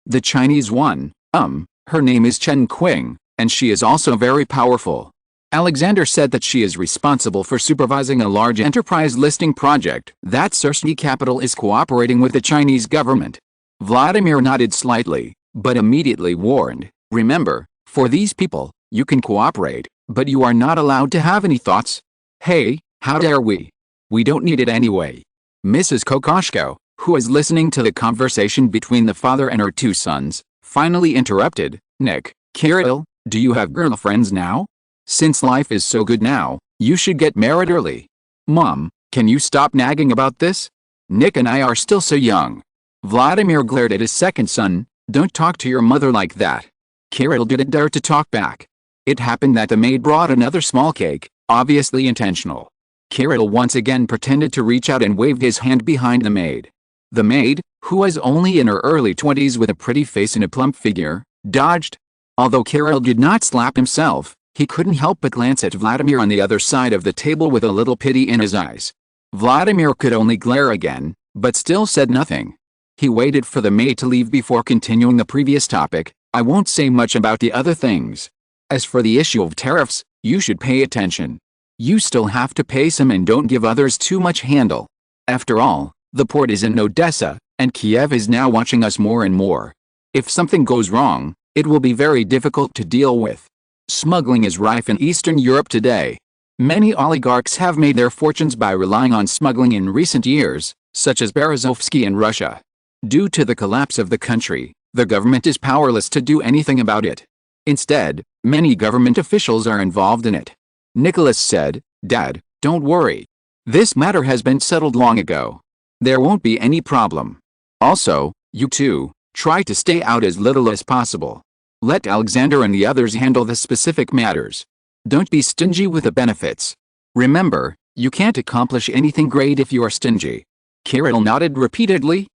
The Chinese one, her name is Chen Qing, and she is also very powerful." Alexander said that she is responsible for supervising a large enterprise listing project that Cersei Capital is cooperating with the Chinese government. Vladimir nodded slightly, but immediately warned, "Remember, for these people, you can cooperate, but you are not allowed to have any thoughts. Hey, how dare we? We don't need it anyway." Mrs. Kokoshko, who was listening to the conversation between the father and her two sons, finally interrupted, "Nick, Kirill, do you have girlfriends now? Since life is so good now, you should get married early. Mom, can you stop nagging about this? Nick and I are still so young." Vladimir glared at his second son, "Don't talk to your mother like that." Kirill didn't dare to talk back. It happened that the maid brought another small cake, obviously intentional. Kirill once again pretended to reach out and waved his hand behind the maid. The maid, who was only in her early 20s with a pretty face and a plump figure, dodged. Although Kirill did not slap himself, he couldn't help but glance at Vladimir on the other side of the table with a little pity in his eyes. Vladimir could only glare again, but still said nothing. He waited for the maid to leave before continuing the previous topic. "I won't say much about the other things. As for the issue of tariffs, you should pay attention. You still have to pay some and don't give others too much handle. After all, the port is in Odessa, and Kiev is now watching us more and more. If something goes wrong, it will be very difficult to deal with. Smuggling is rife in Eastern Europe today. Many oligarchs have made their fortunes by relying on smuggling in recent years, such as Berezovsky in Russia. Due to the collapse of the country, the government is powerless to do anything about it. Instead, many government officials are involved in it. Nicholas said, "Dad, don't worry. This matter has been settled long ago. There won't be any problem. Also, you two, try to stay out as little as possible. Let Alexander and the others handle the specific matters. Don't be stingy with the benefits. Remember, you can't accomplish anything great if you are stingy." Kirill nodded repeatedly.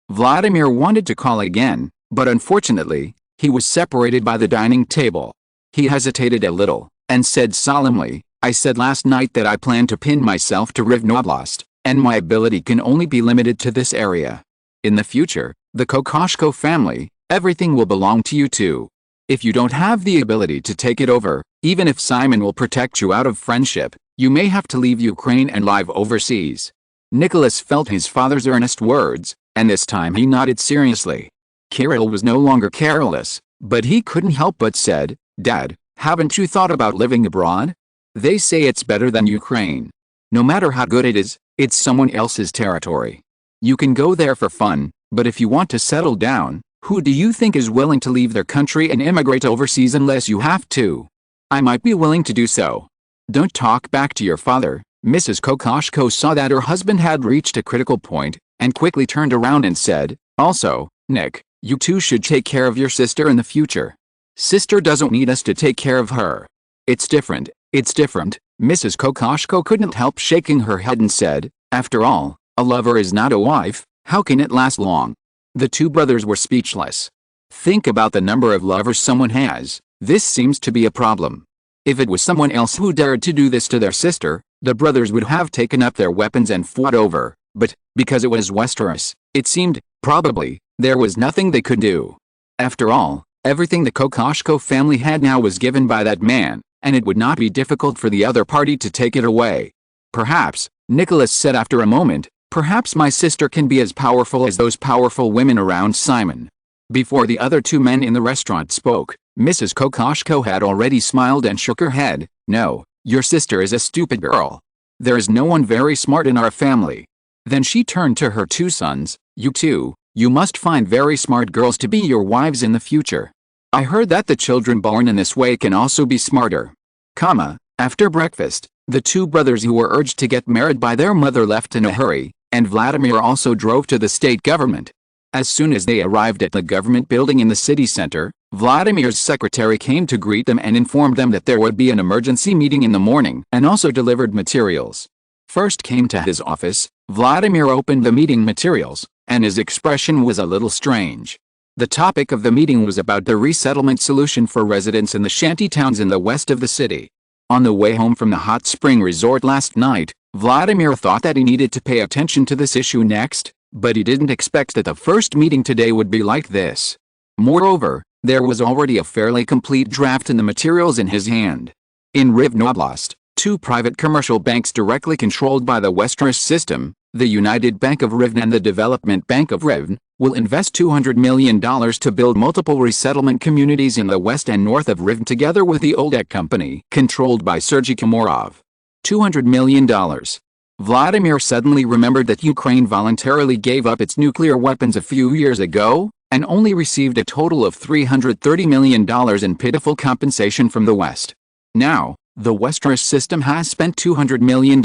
Vladimir wanted to call again, but unfortunately, he was separated by the dining table. He hesitated a little, and said solemnly, "I said last night that I plan to pin myself to Rivne Oblast, and my ability can only be limited to this area. In the future, the Kokoshko family, everything will belong to you too. If you don't have the ability to take it over, even if Simon will protect you out of friendship, you may have to leave Ukraine and live overseas." Nicholas felt his father's earnest words, and this time he nodded seriously. Kirill was no longer careless, but he couldn't help but said, "Dad, haven't you thought about living abroad? They say it's better than Ukraine. No matter how good it is, it's someone else's territory. You can go there for fun, but if you want to settle down, who do you think is willing to leave their country and immigrate overseas unless you have to? I might be willing to do so." "Don't talk back to your father." Mrs. Kokoshko saw that her husband had reached a critical point, and quickly turned around and said, "Also, Nick, you two should take care of your sister in the future. Sister doesn't need us to take care of her. It's different, it's different." Mrs. Kokoshko couldn't help shaking her head and said, "After all, a lover is not a wife, how can it last long?" The two brothers were speechless. Think about the number of lovers someone has. This seems to be a problem. If it was someone else who dared to do this to their sister, the brothers would have taken up their weapons and fought over, but, because it was Westeros, it seemed, probably, there was nothing they could do. After all, everything the Kokoshko family had now was given by that man, and it would not be difficult for the other party to take it away. "Perhaps," Nicholas said after a moment, "perhaps my sister can be as powerful as those powerful women around Simon." Before the other two men in the restaurant spoke, Mrs. Kokoshko had already smiled and shook her head. "No, your sister is a stupid girl. There is no one very smart in our family." Then she turned to her two sons, "You two, you must find very smart girls to be your wives in the future. I heard that the children born in this way can also be smarter." After breakfast, the two brothers who were urged to get married by their mother left in a hurry, and Vladimir also drove to the state government. As soon as they arrived at the government building in the city center, Vladimir's secretary came to greet them and informed them that there would be an emergency meeting in the morning, and also delivered materials. First came to his office, Vladimir opened the meeting materials, and his expression was a little strange. The topic of the meeting was about the resettlement solution for residents in the shanty towns in the west of the city. On the way home from the hot spring resort last night, Vladimir thought that he needed to pay attention to this issue next, but he didn't expect that the first meeting today would be like this. Moreover, there was already a fairly complete draft in the materials in his hand. In Rivne Oblast, two private commercial banks directly controlled by the Westeros system, the United Bank of Rivne and the Development Bank of Rivne, will invest $200 million to build multiple resettlement communities in the west and north of Rivne together with the Oldek Company, controlled by Sergei Komorov. $200 million. Vladimir suddenly remembered that Ukraine voluntarily gave up its nuclear weapons a few years ago, and only received a total of $330 million in pitiful compensation from the West. Now, the Westeros system has spent $200 million.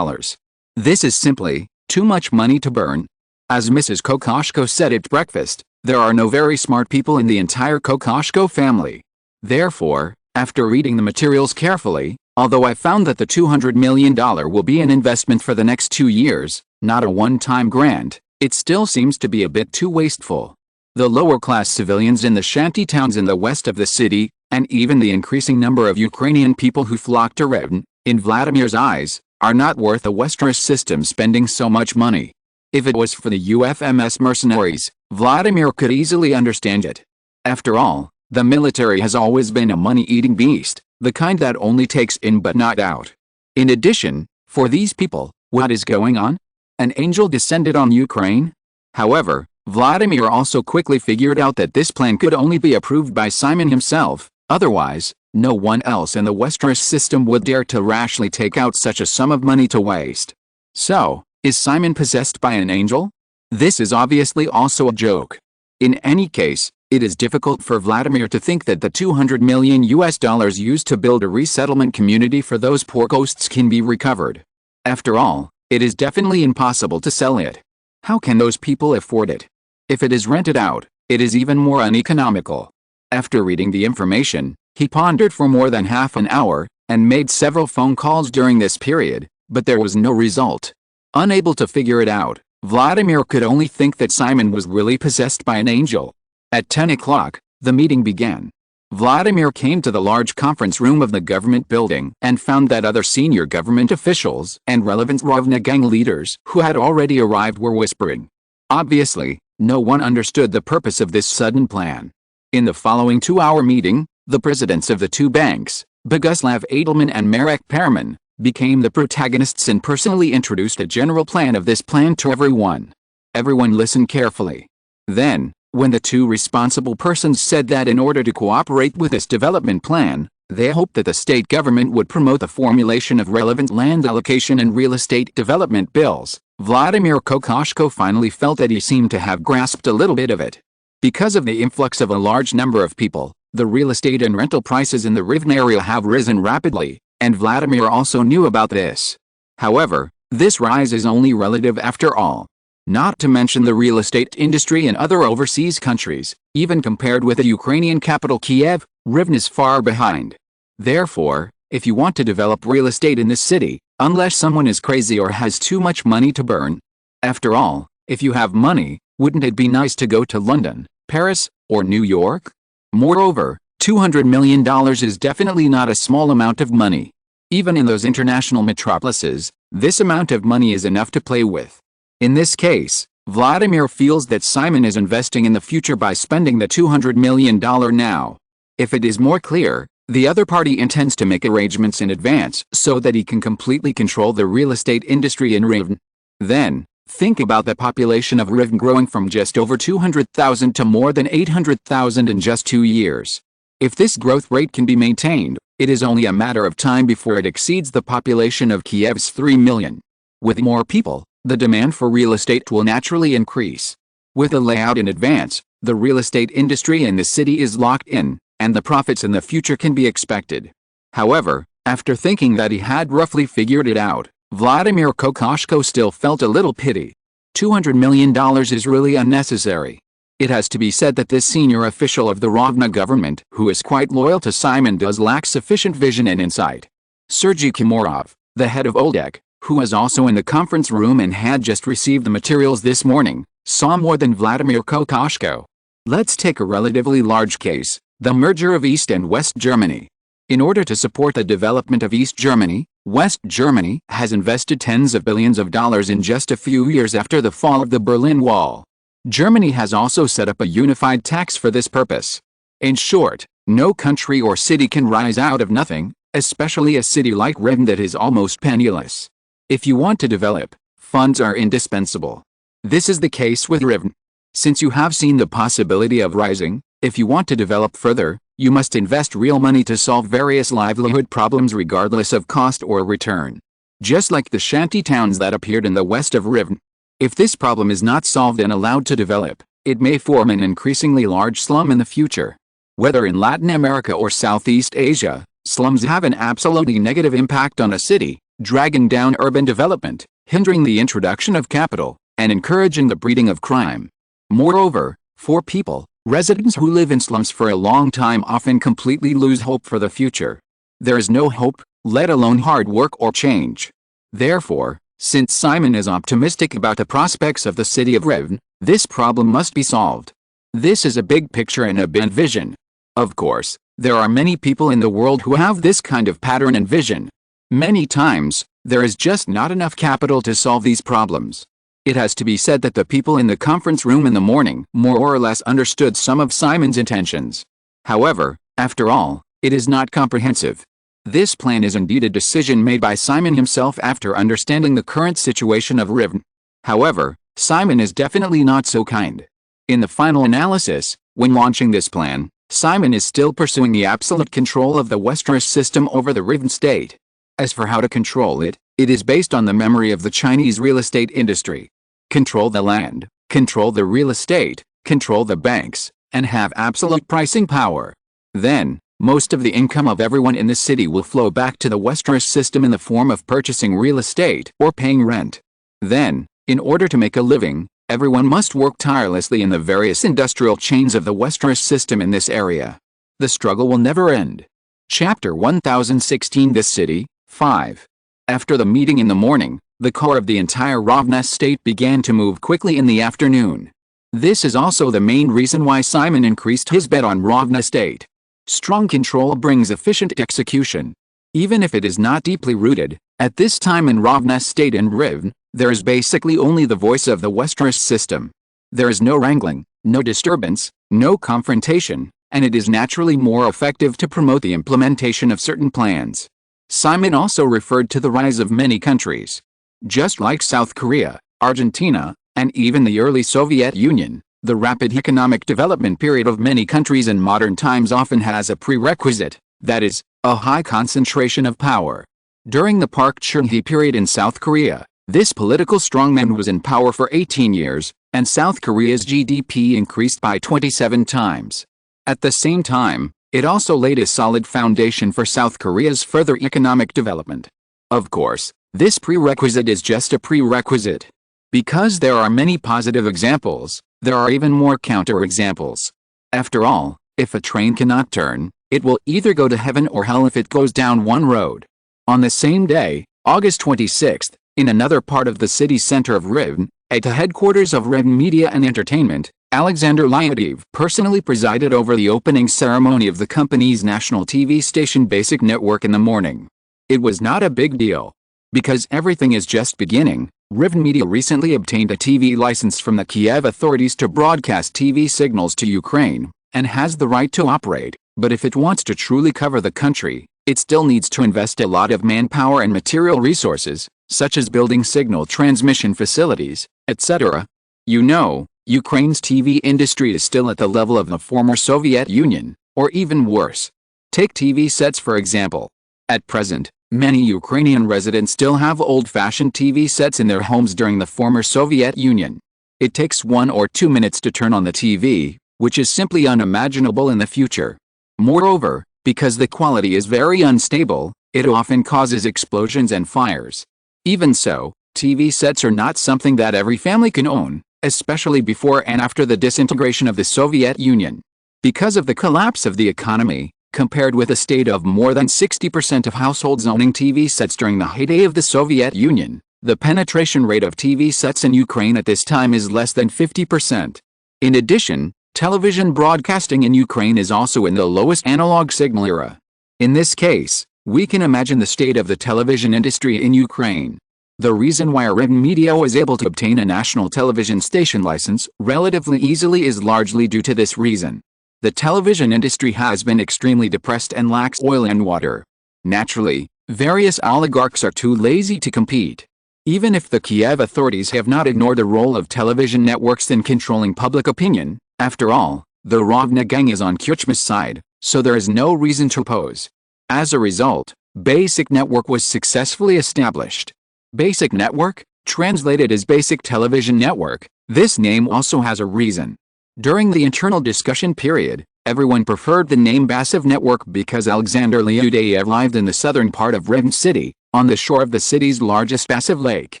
This is simply too much money to burn. As Mrs. Kokoshko said at breakfast, there are no very smart people in the entire Kokoshko family. Therefore, after reading the materials carefully, although I found that the $200 million will be an investment for the next 2 years, not a one-time grant, it still seems to be a bit too wasteful. The lower-class civilians in the shanty towns in the west of the city, and even the increasing number of Ukrainian people who flock to Rivne, in Vladimir's eyes, are not worth the Westeros system spending so much money. If it was for the UFMS mercenaries, Vladimir could easily understand it. After all, The military has always been a money-eating beast, the kind that only takes in but not out. In addition, for these people, what is going on? An angel descended on Ukraine? However, Vladimir also quickly figured out that this plan could only be approved by Simon himself, otherwise, no one else in the Westeros system would dare to rashly take out such a sum of money to waste. So, is Simon possessed by an angel? This is obviously also a joke. In any case, it is difficult for Vladimir to think that the $200 million used to build a resettlement community for those poor ghosts can be recovered. After all, it is definitely impossible to sell it. How can those people afford it? If it is rented out, it is even more uneconomical. After reading the information, he pondered for more than half an hour, and made several phone calls during this period, but there was no result. Unable to figure it out, Vladimir could only think that Simon was really possessed by an angel. At 10 o'clock, the meeting began. Vladimir came to the large conference room of the government building and found that other senior government officials and relevant Ravna gang leaders who had already arrived were whispering. Obviously, no one understood the purpose of this sudden plan. In the following 2-hour meeting, the presidents of the two banks, Boguslav Edelman and Marek Perman, became the protagonists and personally introduced a general plan of this plan to everyone. Everyone listened carefully. Then, when the two responsible persons said that in order to cooperate with this development plan, they hoped that the state government would promote the formulation of relevant land allocation and real estate development bills, Vladimir Kokoshko finally felt that he seemed to have grasped a little bit of it. Because of the influx of a large number of people, the real estate and rental prices in the Rivne area have risen rapidly, and Vladimir also knew about this. However, this rise is only relative after all. Not to mention the real estate industry in other overseas countries, even compared with the Ukrainian capital Kiev, Rivne is far behind. Therefore, if you want to develop real estate in this city, unless someone is crazy or has too much money to burn. After all, if you have money, wouldn't it be nice to go to London, Paris, or New York? Moreover, $200 million is definitely not a small amount of money. Even in those international metropolises, this amount of money is enough to play with. In this case, Vladimir feels that Simon is investing in the future by spending the $200 million now. If it is more clear, the other party intends to make arrangements in advance so that he can completely control the real estate industry in Rivne. Then, think about the population of Rivne growing from just over 200,000 to more than 800,000 in just 2 years. If this growth rate can be maintained, it is only a matter of time before it exceeds the population of Kiev's 3 million. With more people, the demand for real estate will naturally increase. With a layout in advance, the real estate industry in the city is locked in, and the profits in the future can be expected. However, after thinking that he had roughly figured it out, Vladimir Kokoshko still felt a little pity. $200 million is really unnecessary. It has to be said that this senior official of the Ravna government, who is quite loyal to Simon, does lack sufficient vision and insight. Sergei Kimorov, the head of Oldek, who was also in the conference room and had just received the materials this morning, saw more than Vladimir Kokoshko. Let's take a relatively large case, the merger of East and West Germany. In order to support the development of East Germany, West Germany has invested tens of billions of dollars in just a few years after the fall of the Berlin Wall. Germany has also set up a unified tax for this purpose. In short, no country or city can rise out of nothing, especially a city like Rivne that is almost penniless. If you want to develop, funds are indispensable. This is the case with Rivne. Since you have seen the possibility of rising, if you want to develop further, you must invest real money to solve various livelihood problems regardless of cost or return. Just like the shanty towns that appeared in the west of Rivne. If this problem is not solved and allowed to develop, it may form an increasingly large slum in the future. Whether in Latin America or Southeast Asia, slums have an absolutely negative impact on a city, dragging down urban development, hindering the introduction of capital, and encouraging the breeding of crime. Moreover, for people, residents who live in slums for a long time often completely lose hope for the future. There is no hope, let alone hard work or change. Therefore, since Simon is optimistic about the prospects of the city of Rivne, this problem must be solved. This is a big picture and a big vision. Of course, there are many people in the world who have this kind of pattern and vision. Many times, there is just not enough capital to solve these problems. It has to be said that the people in the conference room in the morning more or less understood some of Simon's intentions. However, after all, it is not comprehensive. This plan is indeed a decision made by Simon himself after understanding the current situation of Riven. However, Simon is definitely not so kind. In the final analysis, when launching this plan, Simon is still pursuing the absolute control of the Westeros system over the Riven state. As for how to control it, it is based on the memory of the Chinese real estate industry. Control the land, control the real estate, control the banks, and have absolute pricing power. Then, most of the income of everyone in the city will flow back to the Westeros system in the form of purchasing real estate or paying rent. Then, in order to make a living, everyone must work tirelessly in the various industrial chains of the Westeros system in this area. The struggle will never end. Chapter 1016 This City, 5. After the meeting in the morning, the core of the entire Ravna state began to move quickly in the afternoon. This is also the main reason why Simon increased his bet on Ravna state. Strong control brings efficient execution. Even if it is not deeply rooted, at this time in Ravna state and Rivne, there is basically only the voice of the Westeros system. There is no wrangling, no disturbance, no confrontation, and it is naturally more effective to promote the implementation of certain plans. Simon also referred to the rise of many countries. Just like South Korea, Argentina, and even the early Soviet Union, the rapid economic development period of many countries in modern times often has a prerequisite, that is, a high concentration of power. During the Park Chung-hee period in South Korea, this political strongman was in power for 18 years, and South Korea's GDP increased by 27 times. At the same time, it also laid a solid foundation for South Korea's further economic development. Of course, this prerequisite is just a prerequisite. Because there are many positive examples, there are even more counterexamples. After all, if a train cannot turn, it will either go to heaven or hell if it goes down one road. On the same day, August 26th, in another part of the city center of Rivne, at the headquarters of Rivne Media and Entertainment, Alexander Leontiev personally presided over the opening ceremony of the company's national TV station Basic Network in the morning. It was not a big deal. Because everything is just beginning, Rivne Media recently obtained a TV license from the Kiev authorities to broadcast TV signals to Ukraine, and has the right to operate, but if it wants to truly cover the country, it still needs to invest a lot of manpower and material resources, such as building signal transmission facilities, etc. You know, Ukraine's TV industry is still at the level of the former Soviet Union, or even worse. Take TV sets for example. At present, many Ukrainian residents still have old-fashioned TV sets in their homes during the former Soviet Union. It takes 1 or 2 minutes to turn on the TV, which is simply unimaginable in the future. Moreover, because the quality is very unstable, it often causes explosions and fires. Even so, TV sets are not something that every family can own, especially before and after the disintegration of the Soviet Union. Because of the collapse of the economy, compared with a state of more than 60% of households owning TV sets during the heyday of the Soviet Union, the penetration rate of TV sets in Ukraine at this time is less than 50%. In addition, television broadcasting in Ukraine is also in the lowest analog signal era. In this case, we can imagine the state of the television industry in Ukraine. The reason why Rivne Media was able to obtain a national television station license relatively easily is largely due to this reason. The television industry has been extremely depressed and lacks oil and water. Naturally, various oligarchs are too lazy to compete. Even if the Kiev authorities have not ignored the role of television networks in controlling public opinion, after all, the Ravna gang is on Kuchma's side, so there is no reason to oppose. As a result, Basic Network was successfully established. Basic Network, translated as Basic Television Network, this name also has a reason. During the internal discussion period, everyone preferred the name Basiv Network because Alexander Leontiev lived in the southern part of Rivne City, on the shore of the city's largest Basiv lake.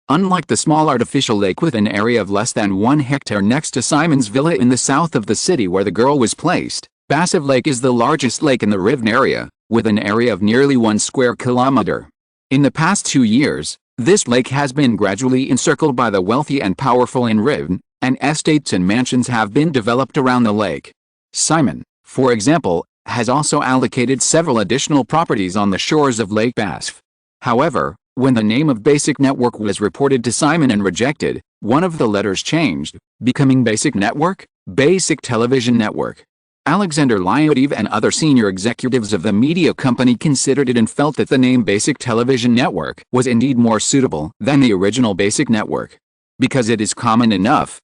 Unlike the small artificial lake with an area of less than 1 hectare next to Simon's villa in the south of the city where the girl was placed, Basiv Lake is the largest lake in the Rivne area, with an area of nearly 1 square kilometer. In the past 2 years, this lake has been gradually encircled by the wealthy and powerful in Rivne, and estates and mansions have been developed around the lake. Simon, for example, has also allocated several additional properties on the shores of Lake Basiv. However, when the name of Basic Network was reported to Simon and rejected, one of the letters changed, becoming Basic Network, Basic Television Network. Alexander Leontiev and other senior executives of the media company considered it and felt that the name Basic Television Network was indeed more suitable than the original Basic Network. Because it is common enough,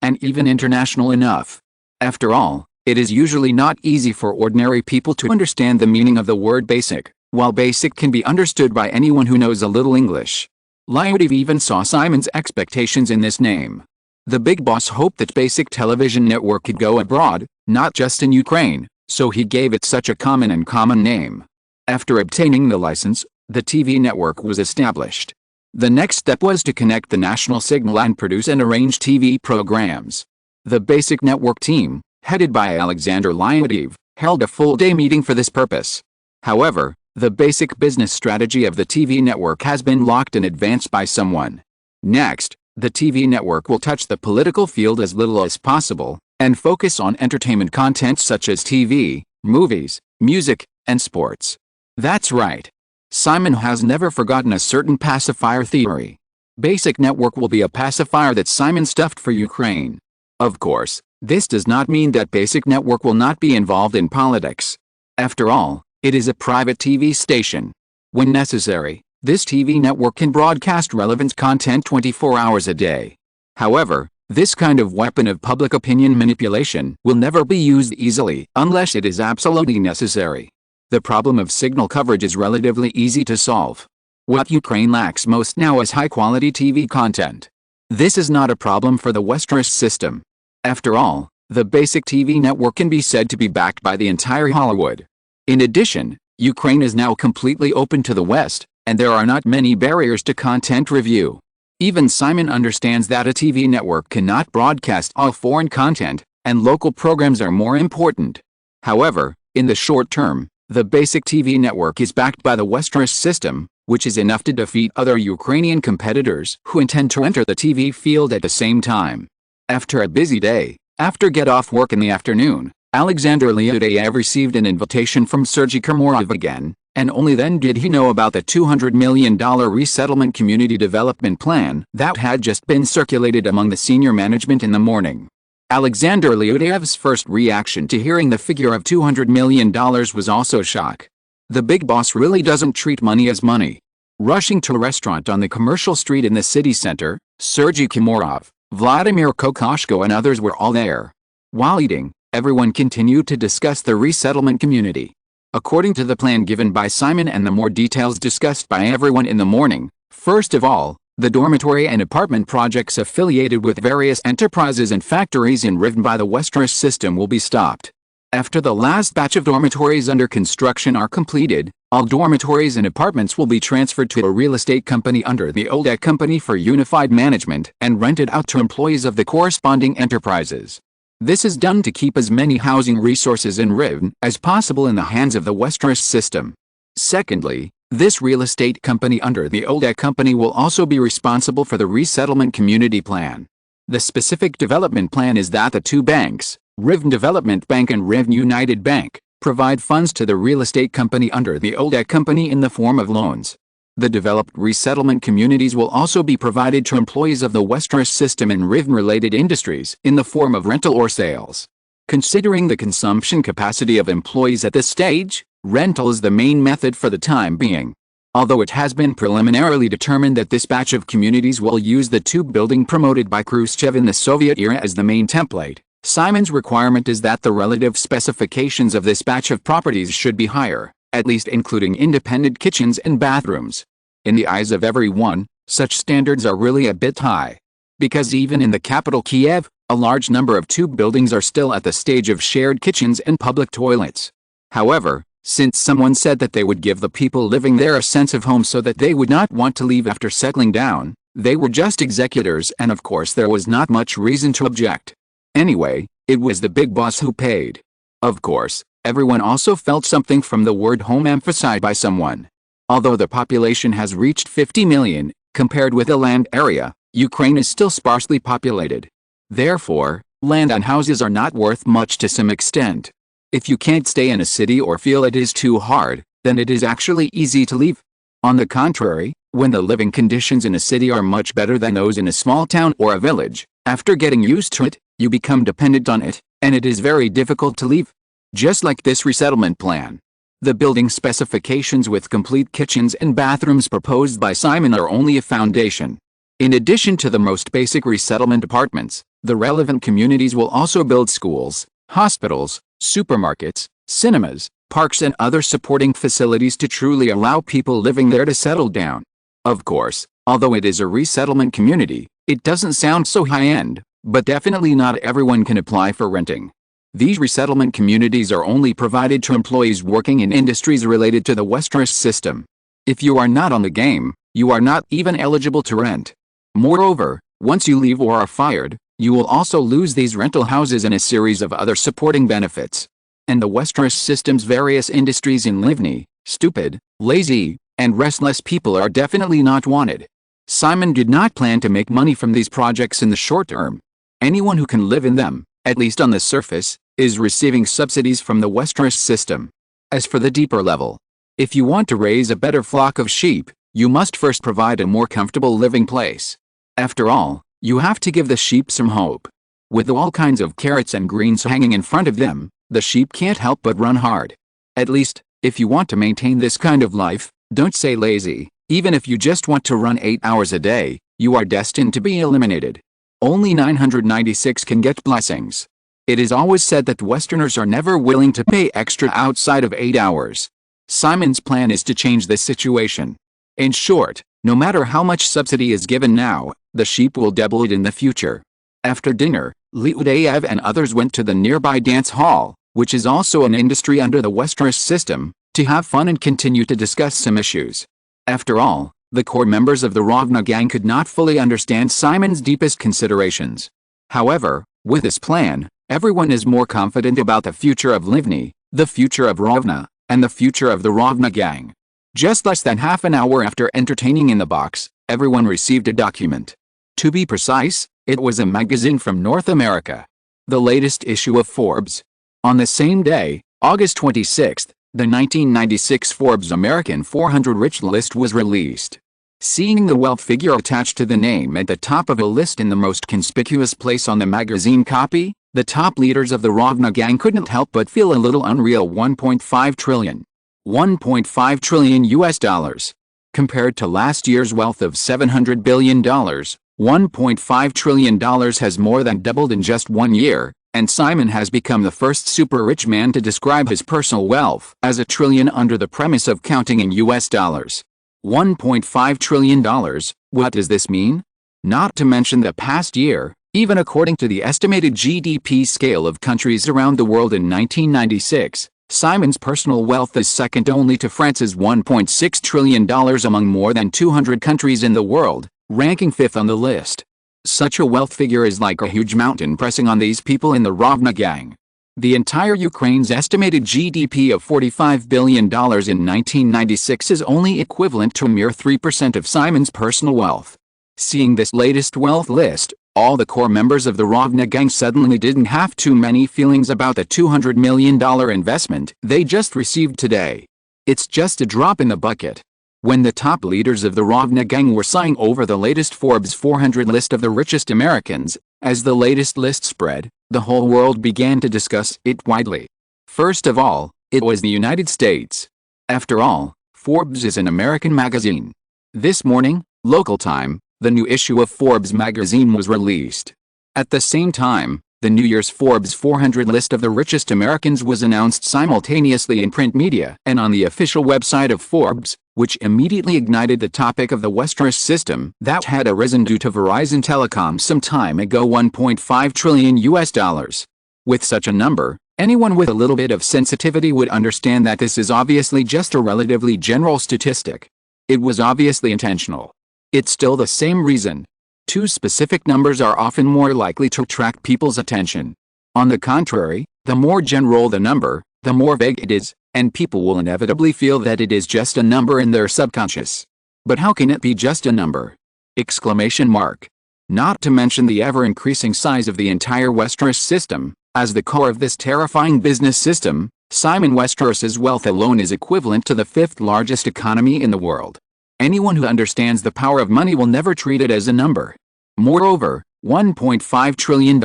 and even international enough. After all, it is usually not easy for ordinary people to understand the meaning of the word basic, while basic can be understood by anyone who knows a little English. Leontiev even saw Simon's expectations in this name. The big boss hoped that Basic Television Network could go abroad, not just in Ukraine, so he gave it such a common name. After obtaining the license, the TV network was established. The next step was to connect the national signal and produce and arrange TV programs. The Basic Network team, headed by Alexander Leontiev, held a full-day meeting for this purpose. However, the basic business strategy of the TV network has been locked in advance by someone. Next, the TV network will touch the political field as little as possible, and focus on entertainment content such as TV, movies, music, and sports. That's right. Simon has never forgotten a certain pacifier theory. Basic Network will be a pacifier that Simon stuffed for Ukraine. Of course, this does not mean that Basic Network will not be involved in politics. After all, it is a private TV station. When necessary, this TV network can broadcast relevant content 24 hours a day. However, this kind of weapon of public opinion manipulation will never be used easily unless it is absolutely necessary. The problem of signal coverage is relatively easy to solve. What Ukraine lacks most now is high-quality TV content. This is not a problem for the Westeros system. After all, the basic TV network can be said to be backed by the entire Hollywood. In addition, Ukraine is now completely open to the West, and there are not many barriers to content review. Even Simon understands that a TV network cannot broadcast all foreign content, and local programs are more important. However, in the short term, the basic TV network is backed by the Westeros system, which is enough to defeat other Ukrainian competitors who intend to enter the TV field at the same time. After a busy day, after get off work in the afternoon, Alexander Leontiev received an invitation from Sergei Kermorov again, and only then did he know about the $200 million resettlement community development plan that had just been circulated among the senior management in the morning. Alexander Leontiev's first reaction to hearing the figure of $200 million was also shock. The big boss really doesn't treat money as money. Rushing to a restaurant on the commercial street in the city center, Sergei Kermorov, Vladimir Kokoshko and others were all there. While eating, everyone continued to discuss the resettlement community. According to the plan given by Simon and the more details discussed by everyone in the morning, first of all, the dormitory and apartment projects affiliated with various enterprises and factories in Rivne by the Westeros system will be stopped. After the last batch of dormitories under construction are completed, all dormitories and apartments will be transferred to a real estate company under the old Company for Unified Management and rented out to employees of the corresponding enterprises. This is done to keep as many housing resources in Rivne as possible in the hands of the Westeros system. Secondly, this real estate company under the old Company will also be responsible for the resettlement community plan. The specific development plan is that the two banks, Rivne Development Bank and Rivne United Bank, provide funds to the real estate company under the old Company in the form of loans. The developed resettlement communities will also be provided to employees of the Westeros system and Rivne-related industries in the form of rental or sales. Considering the consumption capacity of employees at this stage, rental is the main method for the time being. Although it has been preliminarily determined that this batch of communities will use the tube building promoted by Khrushchev in the Soviet era as the main template, Simon's requirement is that the relative specifications of this batch of properties should be higher, at least including independent kitchens and bathrooms. In the eyes of everyone, such standards are really a bit high. Because even in the capital Kiev, a large number of tube buildings are still at the stage of shared kitchens and public toilets. However, since someone said that they would give the people living there a sense of home so that they would not want to leave after settling down, they were just executors and of course there was not much reason to object. Anyway, it was the big boss who paid. Of course, everyone also felt something from the word home emphasized by someone. Although the population has reached 50 million, compared with the land area, Ukraine is still sparsely populated. Therefore, land and houses are not worth much to some extent. If you can't stay in a city or feel it is too hard, then it is actually easy to leave. On the contrary, when the living conditions in a city are much better than those in a small town or a village, after getting used to it, you become dependent on it, and it is very difficult to leave. Just like this resettlement plan. The building specifications with complete kitchens and bathrooms proposed by Simon are only a foundation. In addition to the most basic resettlement apartments, the relevant communities will also build schools, hospitals, supermarkets, cinemas, parks and other supporting facilities to truly allow people living there to settle down. Of course, although it is a resettlement community, it doesn't sound so high-end, but definitely not everyone can apply for renting. These resettlement communities are only provided to employees working in industries related to the Westeros system. If you are not on the game, you are not even eligible to rent. Moreover, once you leave or are fired, you will also lose these rental houses and a series of other supporting benefits. And the Westeros system's various industries in Livni, stupid, lazy, and restless people are definitely not wanted. Simon did not plan to make money from these projects in the short term. Anyone who can live in them, at least on the surface, is receiving subsidies from the Westeros system. As for the deeper level, if you want to raise a better flock of sheep, you must first provide a more comfortable living place. After all, you have to give the sheep some hope. With all kinds of carrots and greens hanging in front of them, the sheep can't help but run hard. At least, if you want to maintain this kind of life, don't say lazy. Even if you just want to run 8 hours a day, you are destined to be eliminated. Only 996 can get blessings. It is always said that Westerners are never willing to pay extra outside of 8 hours. Simon's plan is to change this situation. In short, no matter how much subsidy is given now, the sheep will double it in the future. After dinner, Liudayev and others went to the nearby dance hall, which is also an industry under the Westeros system, to have fun and continue to discuss some issues. After all, the core members of the Ravna gang could not fully understand Simon's deepest considerations. However, with this plan, everyone is more confident about the future of Livni, the future of Ravna, and the future of the Ravna gang. Just less than half an hour after entertaining in the box, everyone received a document. To be precise, it was a magazine from North America. The latest issue of Forbes. On the same day, August 26, the 1996 Forbes American 400 Rich list was released. Seeing the wealth figure attached to the name at the top of a list in the most conspicuous place on the magazine copy, the top leaders of the Ravna gang couldn't help but feel a little unreal. 1.5 trillion. 1.5 trillion US dollars. Compared to last year's wealth of $700 billion, $1.5 trillion has more than doubled in just 1 year, and Simon has become the first super rich man to describe his personal wealth as a trillion under the premise of counting in US dollars. $1.5 trillion, what does this mean? Not to mention the past year, even according to the estimated GDP scale of countries around the world in 1996, Simon's personal wealth is second only to France's $1.6 trillion among more than 200 countries in the world, ranking fifth on the list. Such a wealth figure is like a huge mountain pressing on these people in the Ravna gang. The entire Ukraine's estimated GDP of $45 billion in 1996 is only equivalent to a mere 3% of Simon's personal wealth. Seeing this latest wealth list, all the core members of the Ravna gang suddenly didn't have too many feelings about the $200 million investment they just received today. It's just a drop in the bucket. When the top leaders of the Ravna gang were sighing over the latest Forbes 400 list of the richest Americans, as the latest list spread, the whole world began to discuss it widely. First of all, it was the United States. After all, Forbes is an American magazine. This morning, local time, the new issue of Forbes magazine was released. At the same time, the New Year's Forbes 400 list of the richest Americans was announced simultaneously in print media and on the official website of Forbes, which immediately ignited the topic of the Westeros system that had arisen due to Verizon Telecom some time ago. 1.5 trillion US dollars. With such a number, anyone with a little bit of sensitivity would understand that this is obviously just a relatively general statistic. It was obviously intentional. It's still the same reason. Two specific numbers are often more likely to attract people's attention. On the contrary, the more general the number, the more vague it is, and people will inevitably feel that it is just a number in their subconscious. But how can it be just a number? Exclamation mark. Not to mention the ever-increasing size of the entire Westeros system. As the core of this terrifying business system, Simon Westeros's wealth alone is equivalent to the fifth largest economy in the world. Anyone who understands the power of money will never treat it as a number. Moreover, $1.5 trillion,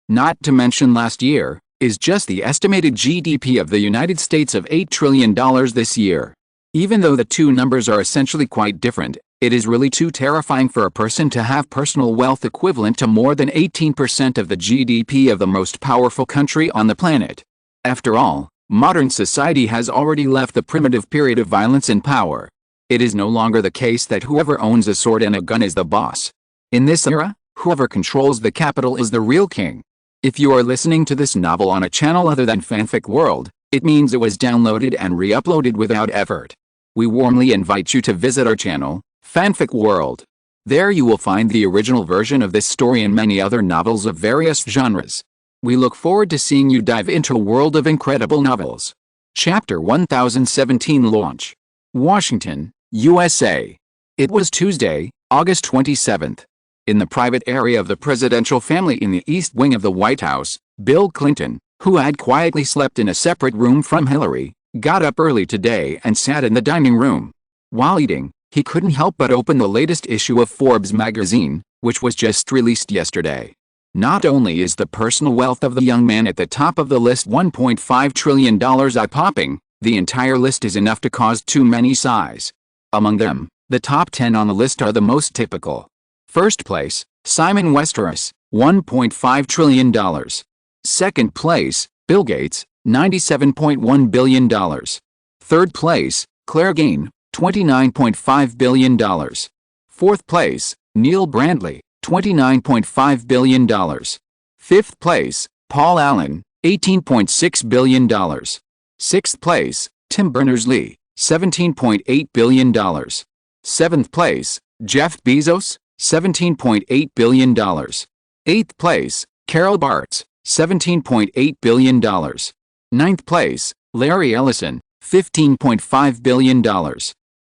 not to mention last year, is just the estimated GDP of the United States of $8 trillion this year. Even though the two numbers are essentially quite different, it is really too terrifying for a person to have personal wealth equivalent to more than 18% of the GDP of the most powerful country on the planet. After all, modern society has already left the primitive period of violence and power. It is no longer the case that whoever owns a sword and a gun is the boss. In this era, whoever controls the capital is the real king. If you are listening to this novel on a channel other than Fanfic World, it means it was downloaded and re-uploaded without effort. We warmly invite you to visit our channel, Fanfic World. There you will find the original version of this story and many other novels of various genres. We look forward to seeing you dive into a world of incredible novels. Chapter 1017 Launch. Washington, USA. It was Tuesday, August 27th. In the private area of the presidential family in the East Wing of the White House, Bill Clinton, who had quietly slept in a separate room from Hillary, got up early today and sat in the dining room. While eating, he couldn't help but open the latest issue of Forbes magazine, which was just released yesterday. Not only is the personal wealth of the young man at the top of the list $1.5 trillion eye-popping, the entire list is enough to cause too many sighs. Among them, the top 10 on the list are the most typical. First place, Simon Westeros, $1.5 trillion. Second place, Bill Gates, $97.1 billion. Third place, Claire Gain, $29.5 billion. Fourth place, Neil Brandley, $29.5 billion. Fifth place, Paul Allen, $18.6 billion. Sixth place, Tim Berners-Lee, $17.8 billion. Seventh place, Jeff Bezos, $17.8 billion. Eighth place, Carol Bartz, $17.8 billion. Ninth place, Larry Ellison, $15.5 billion.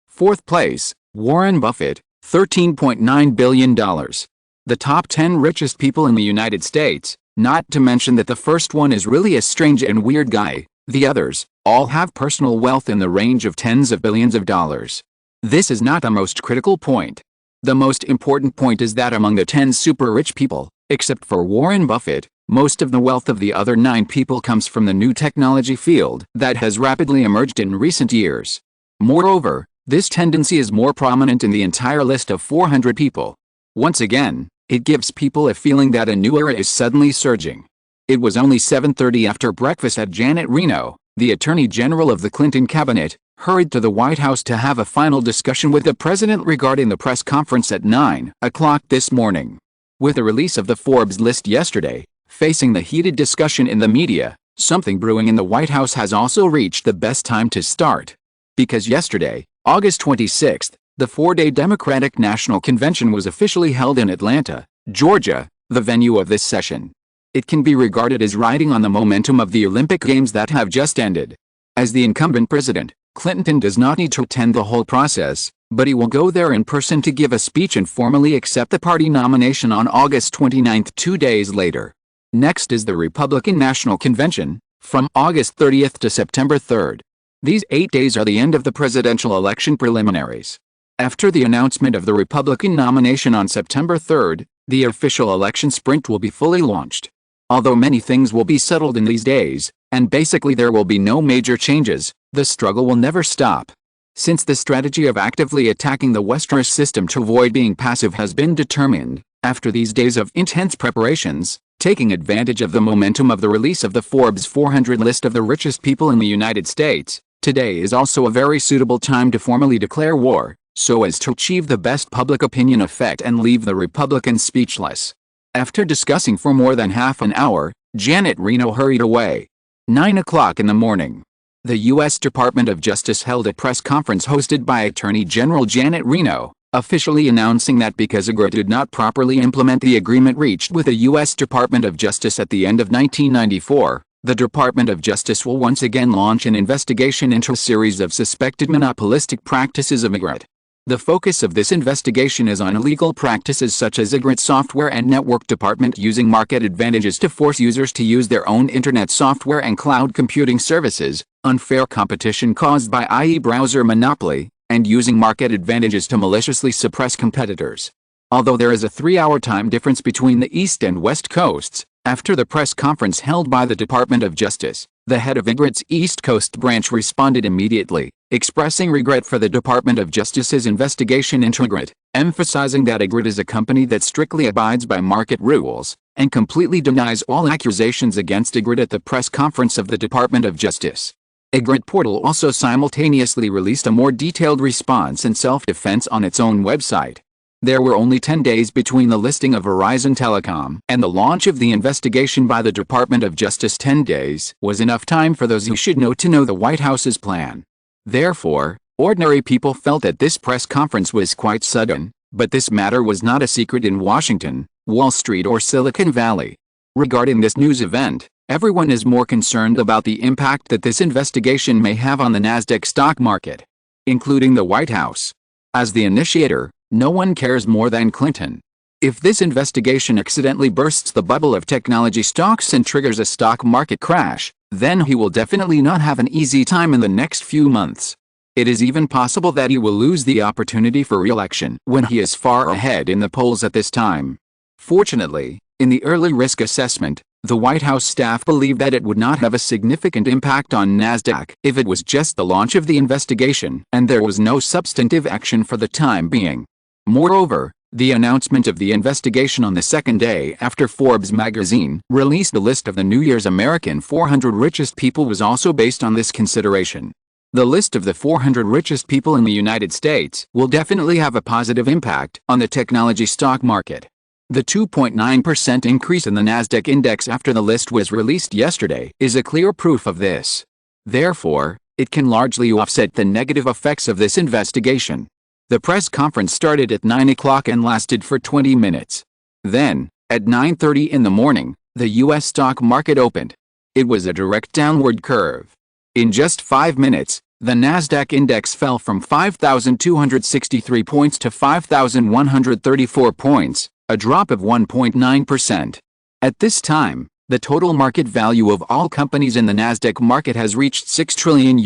Fourth place, Warren Buffett, $13.9 billion. The top 10 richest people in the United States, not to mention that the first one is really a strange and weird guy, the others, all have personal wealth in the range of tens of billions of dollars. This is not the most critical point. The most important point is that among the 10 super rich people, except for Warren Buffett, most of the wealth of the other 9 people comes from the new technology field that has rapidly emerged in recent years. Moreover, this tendency is more prominent in the entire list of 400 people. Once again, it gives people a feeling that a new era is suddenly surging. It was only 7:30 after breakfast that Janet Reno, the Attorney General of the Clinton cabinet, hurried to the White House to have a final discussion with the president regarding the press conference at 9 o'clock this morning. With the release of the Forbes list yesterday, facing the heated discussion in the media, something brewing in the White House has also reached the best time to start. Because yesterday, August 26th, the 4-day Democratic National Convention was officially held in Atlanta, Georgia, the venue of this session. It can be regarded as riding on the momentum of the Olympic Games that have just ended. As the incumbent president, Clinton does not need to attend the whole process, but he will go there in person to give a speech and formally accept the party nomination on August 29th, 2 days later. Next is the Republican National Convention, from August 30th to September 3rd. These 8 days are the end of the presidential election preliminaries. After the announcement of the Republican nomination on September 3rd, the official election sprint will be fully launched. Although many things will be settled in these days, and basically there will be no major changes, the struggle will never stop. Since the strategy of actively attacking the Westeros system to avoid being passive has been determined, after these days of intense preparations, taking advantage of the momentum of the release of the Forbes 400 list of the richest people in the United States, today is also a very suitable time to formally declare war, so as to achieve the best public opinion effect and leave the Republicans speechless. After discussing for more than half an hour, Janet Reno hurried away. 9 o'clock in the morning. The U.S. Department of Justice held a press conference hosted by Attorney General Janet Reno, officially announcing that because AGRA did not properly implement the agreement reached with the U.S. Department of Justice at the end of 1994, the Department of Justice will once again launch an investigation into a series of suspected monopolistic practices of AGRA. The focus of this investigation is on illegal practices such as AGRA's software and network department using market advantages to force users to use their own internet software and cloud computing services, unfair competition caused by IE browser monopoly, and using market advantages to maliciously suppress competitors. Although there is a 3-hour time difference between the East and West Coasts, After the press conference held by the Department of Justice, the head of Ygritte's East Coast branch responded immediately, expressing regret for the Department of Justice's investigation into Ygritte, emphasizing that Ygritte is a company that strictly abides by market rules, and completely denies all accusations against Ygritte at the press conference of the Department of Justice. Ygritte Portal also simultaneously released a more detailed response in self-defense on its own website. There were only 10 days between the listing of Verizon Telecom and the launch of the investigation by the Department of Justice. 10 days was enough time for those who should know to know the White House's plan. Therefore, ordinary people felt that this press conference was quite sudden, but this matter was not a secret in Washington, Wall Street or Silicon Valley. Regarding this news event, everyone is more concerned about the impact that this investigation may have on the Nasdaq stock market, including the White House. As the initiator, no one cares more than Clinton. If this investigation accidentally bursts the bubble of technology stocks and triggers a stock market crash, then he will definitely not have an easy time in the next few months. It is even possible that he will lose the opportunity for re-election when he is far ahead in the polls at this time. Fortunately, in the early risk assessment, the White House staff believed that it would not have a significant impact on Nasdaq if it was just the launch of the investigation and there was no substantive action for the time being. Moreover, the announcement of the investigation on the second day after Forbes magazine released the list of the New Year's American 400 richest people was also based on this consideration. The list of the 400 richest people in the United States will definitely have a positive impact on the technology stock market. The 2.9% increase in the Nasdaq index after the list was released yesterday is a clear proof of this. Therefore, it can largely offset the negative effects of this investigation. The press conference started at 9 o'clock and lasted for 20 minutes. Then, at 9:30 in the morning, the U.S. stock market opened. It was a direct downward curve. In just 5 minutes, the Nasdaq index fell from 5,263 points to 5,134 points, a drop of 1.9%. At this time, the total market value of all companies in the Nasdaq market has reached $6 trillion.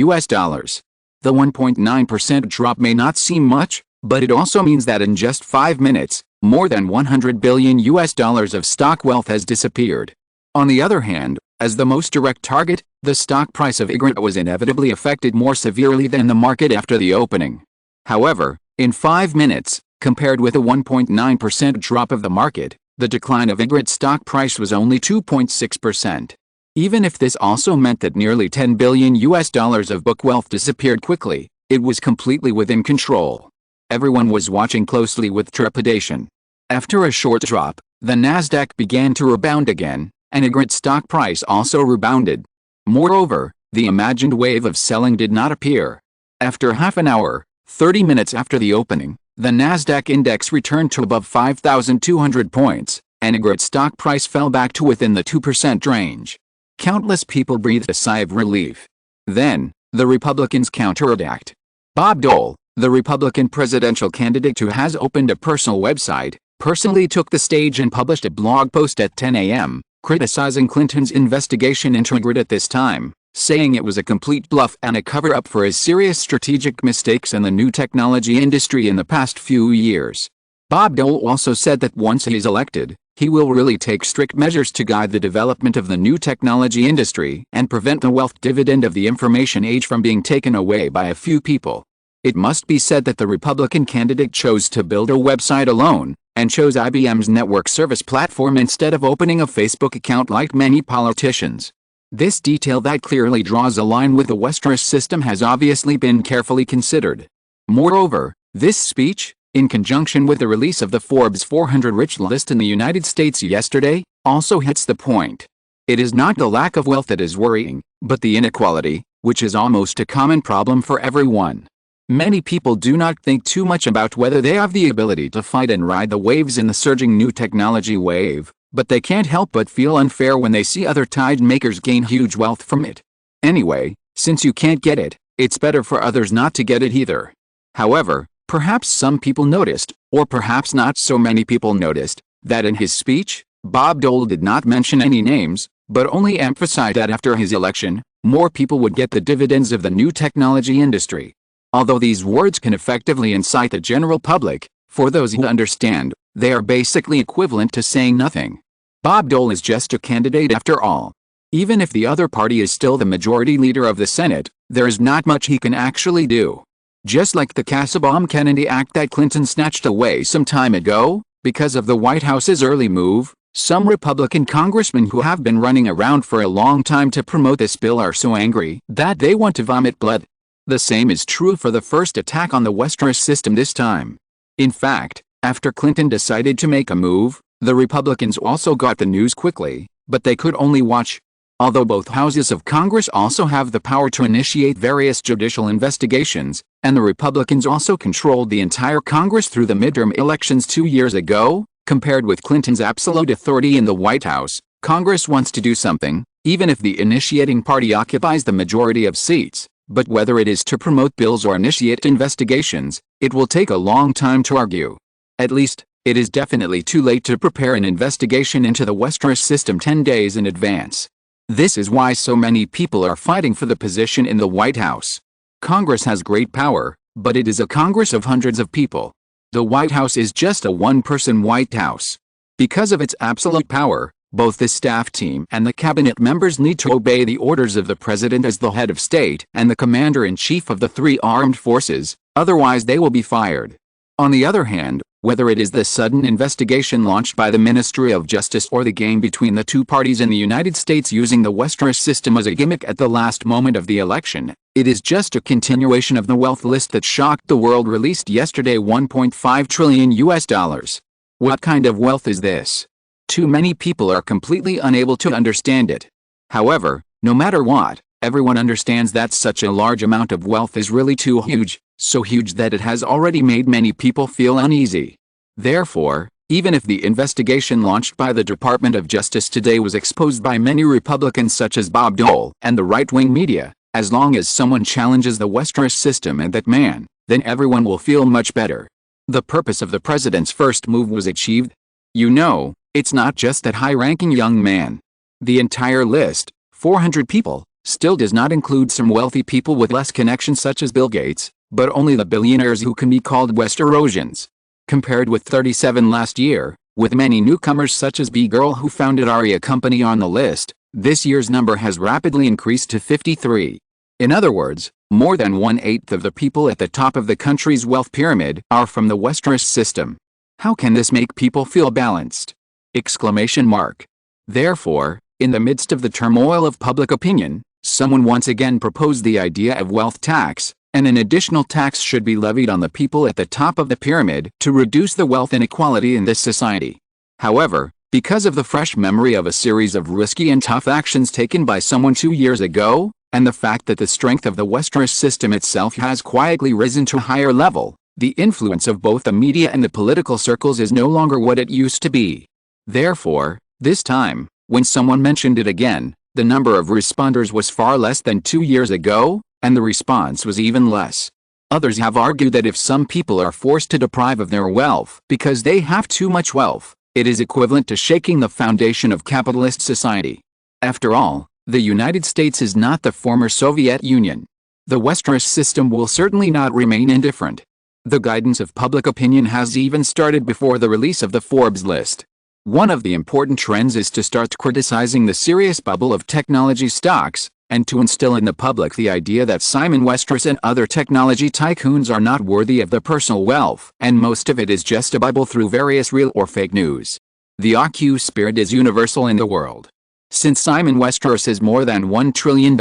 The 1.9% drop may not seem much, but it also means that in just 5 minutes, more than $100 billion of stock wealth has disappeared. On the other hand, as the most direct target, the stock price of Ygritte was inevitably affected more severely than the market after the opening. However, in 5 minutes, compared with a 1.9% drop of the market, the decline of Ygritte's stock price was only 2.6%. Even if this also meant that nearly $10 billion of book wealth disappeared quickly, it was completely within control. Everyone was watching closely with trepidation. After a short drop, the Nasdaq began to rebound again, and Ygritte's stock price also rebounded. Moreover, the imagined wave of selling did not appear. After half an hour, 30 minutes after the opening, the Nasdaq index returned to above 5,200 points, and Ygritte's stock price fell back to within the 2% range. Countless people breathed a sigh of relief. Then, the Republicans counterattacked. Bob Dole, the Republican presidential candidate who has opened a personal website, personally took the stage and published a blog post at 10 a.m., criticizing Clinton's investigation into Ygritte at this time, saying it was a complete bluff and a cover-up for his serious strategic mistakes in the new technology industry in the past few years. Bob Dole also said that once he's elected, he will really take strict measures to guide the development of the new technology industry and prevent the wealth dividend of the information age from being taken away by a few people. It must be said that the Republican candidate chose to build a website alone, and chose IBM's network service platform instead of opening a Facebook account like many politicians. This detail that clearly draws a line with the Westeros system has obviously been carefully considered. Moreover, this speech, in conjunction with the release of the Forbes 400 rich list in the United States yesterday, also hits the point. It is not the lack of wealth that is worrying, but the inequality, which is almost a common problem for everyone. Many people do not think too much about whether they have the ability to fight and ride the waves in the surging new technology wave, but they can't help but feel unfair when they see other tide makers gain huge wealth from it. Anyway, since you can't get it, it's better for others not to get it either. However, perhaps some people noticed, or perhaps not so many people noticed, that in his speech, Bob Dole did not mention any names, but only emphasized that after his election, more people would get the dividends of the new technology industry. Although these words can effectively incite the general public, for those who understand, they are basically equivalent to saying nothing. Bob Dole is just a candidate after all. Even if the other party is still the majority leader of the Senate, there is not much he can actually do. Just like the Kasabom-Kennedy Act that Clinton snatched away some time ago, because of the White House's early move, some Republican congressmen who have been running around for a long time to promote this bill are so angry that they want to vomit blood. The same is true for the first attack on the Westeros system this time. In fact, after Clinton decided to make a move, the Republicans also got the news quickly, but they could only watch. Although both houses of Congress also have the power to initiate various judicial investigations, and the Republicans also controlled the entire Congress through the midterm elections 2 years ago, compared with Clinton's absolute authority in the White House, Congress wants to do something, even if the initiating party occupies the majority of seats. But whether it is to promote bills or initiate investigations, it will take a long time to argue. At least, it is definitely too late to prepare an investigation into the Westeros system 10 days in advance. This is why so many people are fighting for the position in the White House. Congress has great power, but it is a Congress of hundreds of people. The White House is just a one-person White House. Because of its absolute power, both the staff team and the cabinet members need to obey the orders of the president as the head of state and the commander-in-chief of the 3 armed forces, otherwise they will be fired. On the other hand, whether it is the sudden investigation launched by the Ministry of Justice or the game between the two parties in the United States using the Westeros system as a gimmick at the last moment of the election, it is just a continuation of the wealth list that shocked the world released yesterday. $1.5 trillion. What kind of wealth is this? Too many people are completely unable to understand it. However, no matter what, everyone understands that such a large amount of wealth is really too huge, so huge that it has already made many people feel uneasy. Therefore, even if the investigation launched by the Department of Justice today was exposed by many Republicans such as Bob Dole and the right-wing media, as long as someone challenges the Westeros system and that man, then everyone will feel much better. The purpose of the president's first move was achieved. You know, it's not just that high-ranking young man. The entire list, 400 people, still does not include some wealthy people with less connections such as Bill Gates, but only the billionaires who can be called Westerosians. Compared with 37 last year, with many newcomers such as B-Girl who founded Aria Company on the list, this year's number has rapidly increased to 53. In other words, more than 1/8 of the people at the top of the country's wealth pyramid are from the Westeros system. How can this make people feel balanced? Exclamation mark. Therefore, in the midst of the turmoil of public opinion, someone once again proposed the idea of wealth tax, and an additional tax should be levied on the people at the top of the pyramid to reduce the wealth inequality in this society. However, because of the fresh memory of a series of risky and tough actions taken by someone 2 years ago, and the fact that the strength of the Westeros system itself has quietly risen to a higher level, the influence of both the media and the political circles is no longer what it used to be. Therefore, this time, when someone mentioned it again, the number of responders was far less than 2 years ago, and the response was even less. Others have argued that if some people are forced to deprive of their wealth because they have too much wealth, it is equivalent to shaking the foundation of capitalist society. After all, the United States is not the former Soviet Union. The Westeros system will certainly not remain indifferent. The guidance of public opinion has even started before the release of the Forbes list. One of the important trends is to start criticizing the serious bubble of technology stocks, and to instill in the public the idea that Simon Westeros and other technology tycoons are not worthy of their personal wealth, and most of it is just a bubble through various real or fake news. The OQ spirit is universal in the world. Since Simon Westeros has more than $1 trillion,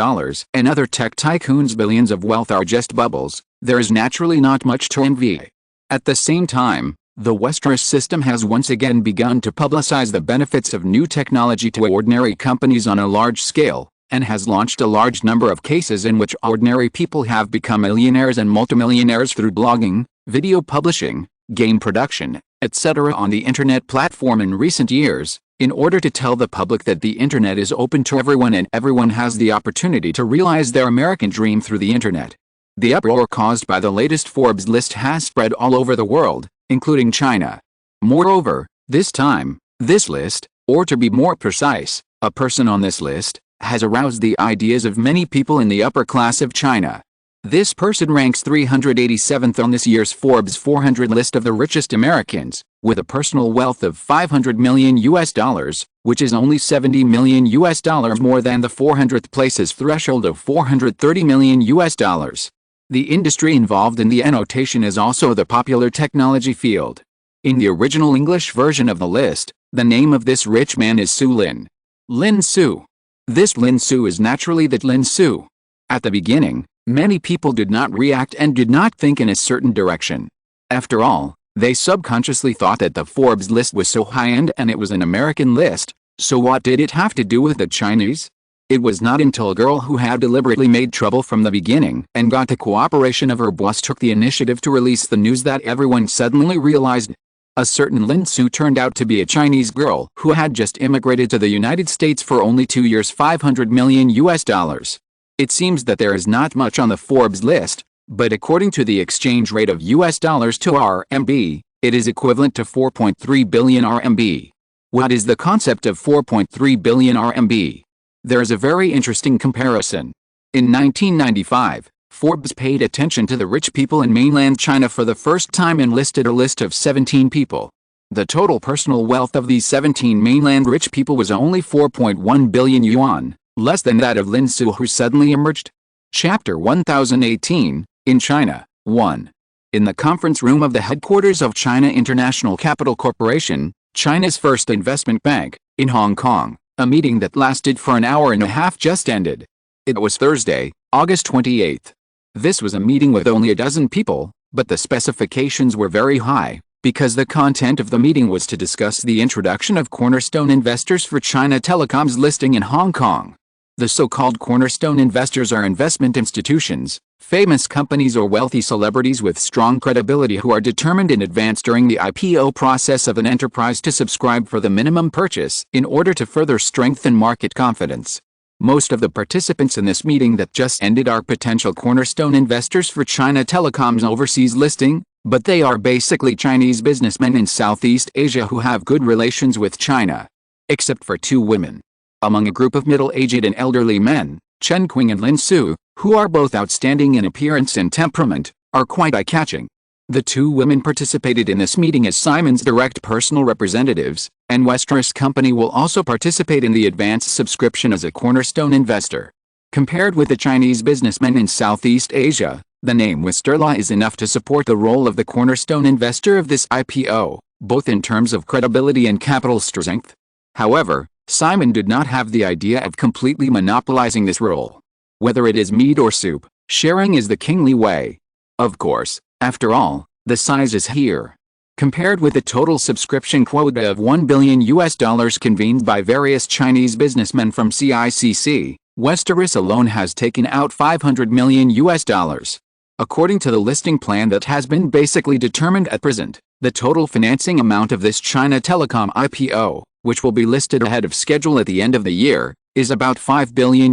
and other tech tycoons' billions of wealth are just bubbles, there is naturally not much to envy. At the same time, the Westeros system has once again begun to publicize the benefits of new technology to ordinary companies on a large scale, and has launched a large number of cases in which ordinary people have become millionaires and multimillionaires through blogging, video publishing, game production, etc. on the internet platform in recent years, in order to tell the public that the internet is open to everyone and everyone has the opportunity to realize their American dream through the internet. The uproar caused by the latest Forbes list has spread all over the world, including China. Moreover, this time, this list, or to be more precise, a person on this list, has aroused the ideas of many people in the upper class of China. This person ranks 387th on this year's Forbes 400 list of the richest Americans, with a personal wealth of $500 million, which is only $70 million more than the 400th place's threshold of $430 million. The industry involved in the annotation is also the popular technology field. In the original English version of the list, the name of this rich man is Su Lin. Lin Su. This Lin Su is naturally that Lin Su. At the beginning, many people did not react and did not think in a certain direction. After all, they subconsciously thought that the Forbes list was so high-end and it was an American list, so what did it have to do with the Chinese? It was not until a girl who had deliberately made trouble from the beginning and got the cooperation of her boss took the initiative to release the news that everyone suddenly realized. A certain Lin Su turned out to be a Chinese girl who had just immigrated to the United States for only 2 years, $500 million. It seems that there is not much on the Forbes list, but according to the exchange rate of US dollars to RMB, it is equivalent to 4.3 billion RMB. What is the concept of 4.3 billion RMB? There is a very interesting comparison. In 1995, Forbes paid attention to the rich people in mainland China for the first time and listed a list of 17 people. The total personal wealth of these 17 mainland rich people was only 4.1 billion yuan, less than that of Lin Su, who suddenly emerged. Chapter 1018, in China, 1. In the conference room of the headquarters of China International Capital Corporation, China's first investment bank, in Hong Kong, a meeting that lasted for an hour and a half just ended. It was Thursday, August 28th. This was a meeting with only a dozen people, but the specifications were very high, because the content of the meeting was to discuss the introduction of cornerstone investors for China Telecom's listing in Hong Kong. The so-called cornerstone investors are investment institutions, famous companies or wealthy celebrities with strong credibility who are determined in advance during the IPO process of an enterprise to subscribe for the minimum purchase in order to further strengthen market confidence. Most of the participants in this meeting that just ended are potential cornerstone investors for China Telecom's overseas listing, but they are basically Chinese businessmen in Southeast Asia who have good relations with China. Except for 2 women. Among a group of middle-aged and elderly men, Chen Qing and Lin Su, who are both outstanding in appearance and temperament, are quite eye-catching. The 2 women participated in this meeting as Simon's direct personal representatives, and Westeros Company will also participate in the advance subscription as a cornerstone investor. Compared with the Chinese businessmen in Southeast Asia, the name Westeros is enough to support the role of the cornerstone investor of this IPO, both in terms of credibility and capital strength. However, Simon did not have the idea of completely monopolizing this role. Whether it is meat or soup, sharing is the kingly way. Of course, after all, the size is here. Compared with the total subscription quota of $1 billion convened by various Chinese businessmen from CICC, Westeros alone has taken out $500 million. According to the listing plan that has been basically determined at present, the total financing amount of this China Telecom IPO, which will be listed ahead of schedule at the end of the year, is about $5 billion.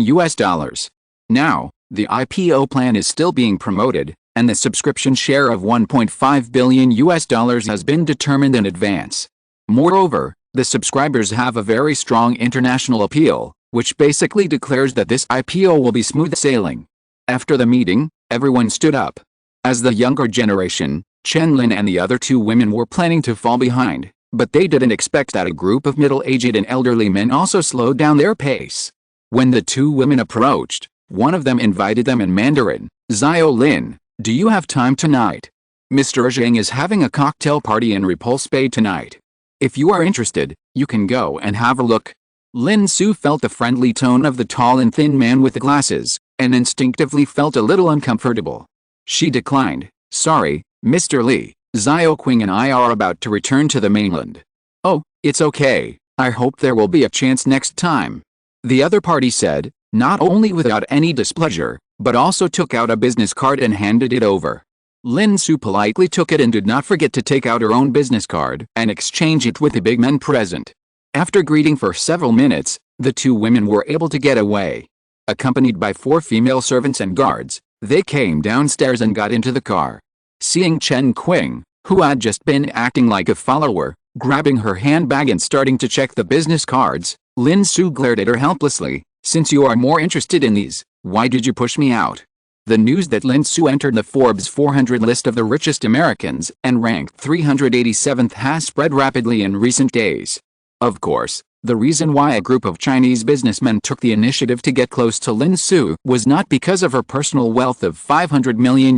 Now, the IPO plan is still being promoted, and the subscription share of $1.5 billion has been determined in advance. Moreover, the subscribers have a very strong international appeal, which basically declares that this IPO will be smooth sailing. After the meeting, everyone stood up. As the younger generation, Chen Lin and the other 2 women were planning to fall behind, but they didn't expect that a group of middle-aged and elderly men also slowed down their pace. When the 2 women approached, one of them invited them in Mandarin, "Zhao Lin, do you have time tonight? Mr. Zhang is having a cocktail party in Repulse Bay tonight. If you are interested, you can go and have a look." Lin Su felt the friendly tone of the tall and thin man with the glasses, and instinctively felt a little uncomfortable. She declined, "Sorry, Mr. Li, Zhao Qing and I are about to return to the mainland." "Oh, it's okay, I hope there will be a chance next time," the other party said, not only without any displeasure, but also took out a business card and handed it over. Lin Su politely took it and did not forget to take out her own business card and exchange it with the big men present. After greeting for several minutes, the 2 women were able to get away. Accompanied by 4 female servants and guards, they came downstairs and got into the car. Seeing Chen Qing, who had just been acting like a follower, grabbing her handbag and starting to check the business cards, Lin Su glared at her helplessly. "Since you are more interested in these, why did you push me out?" The news that Lin Su entered the Forbes 400 list of the richest Americans and ranked 387th has spread rapidly in recent days. Of course, the reason why a group of Chinese businessmen took the initiative to get close to Lin Su was not because of her personal wealth of $500 million.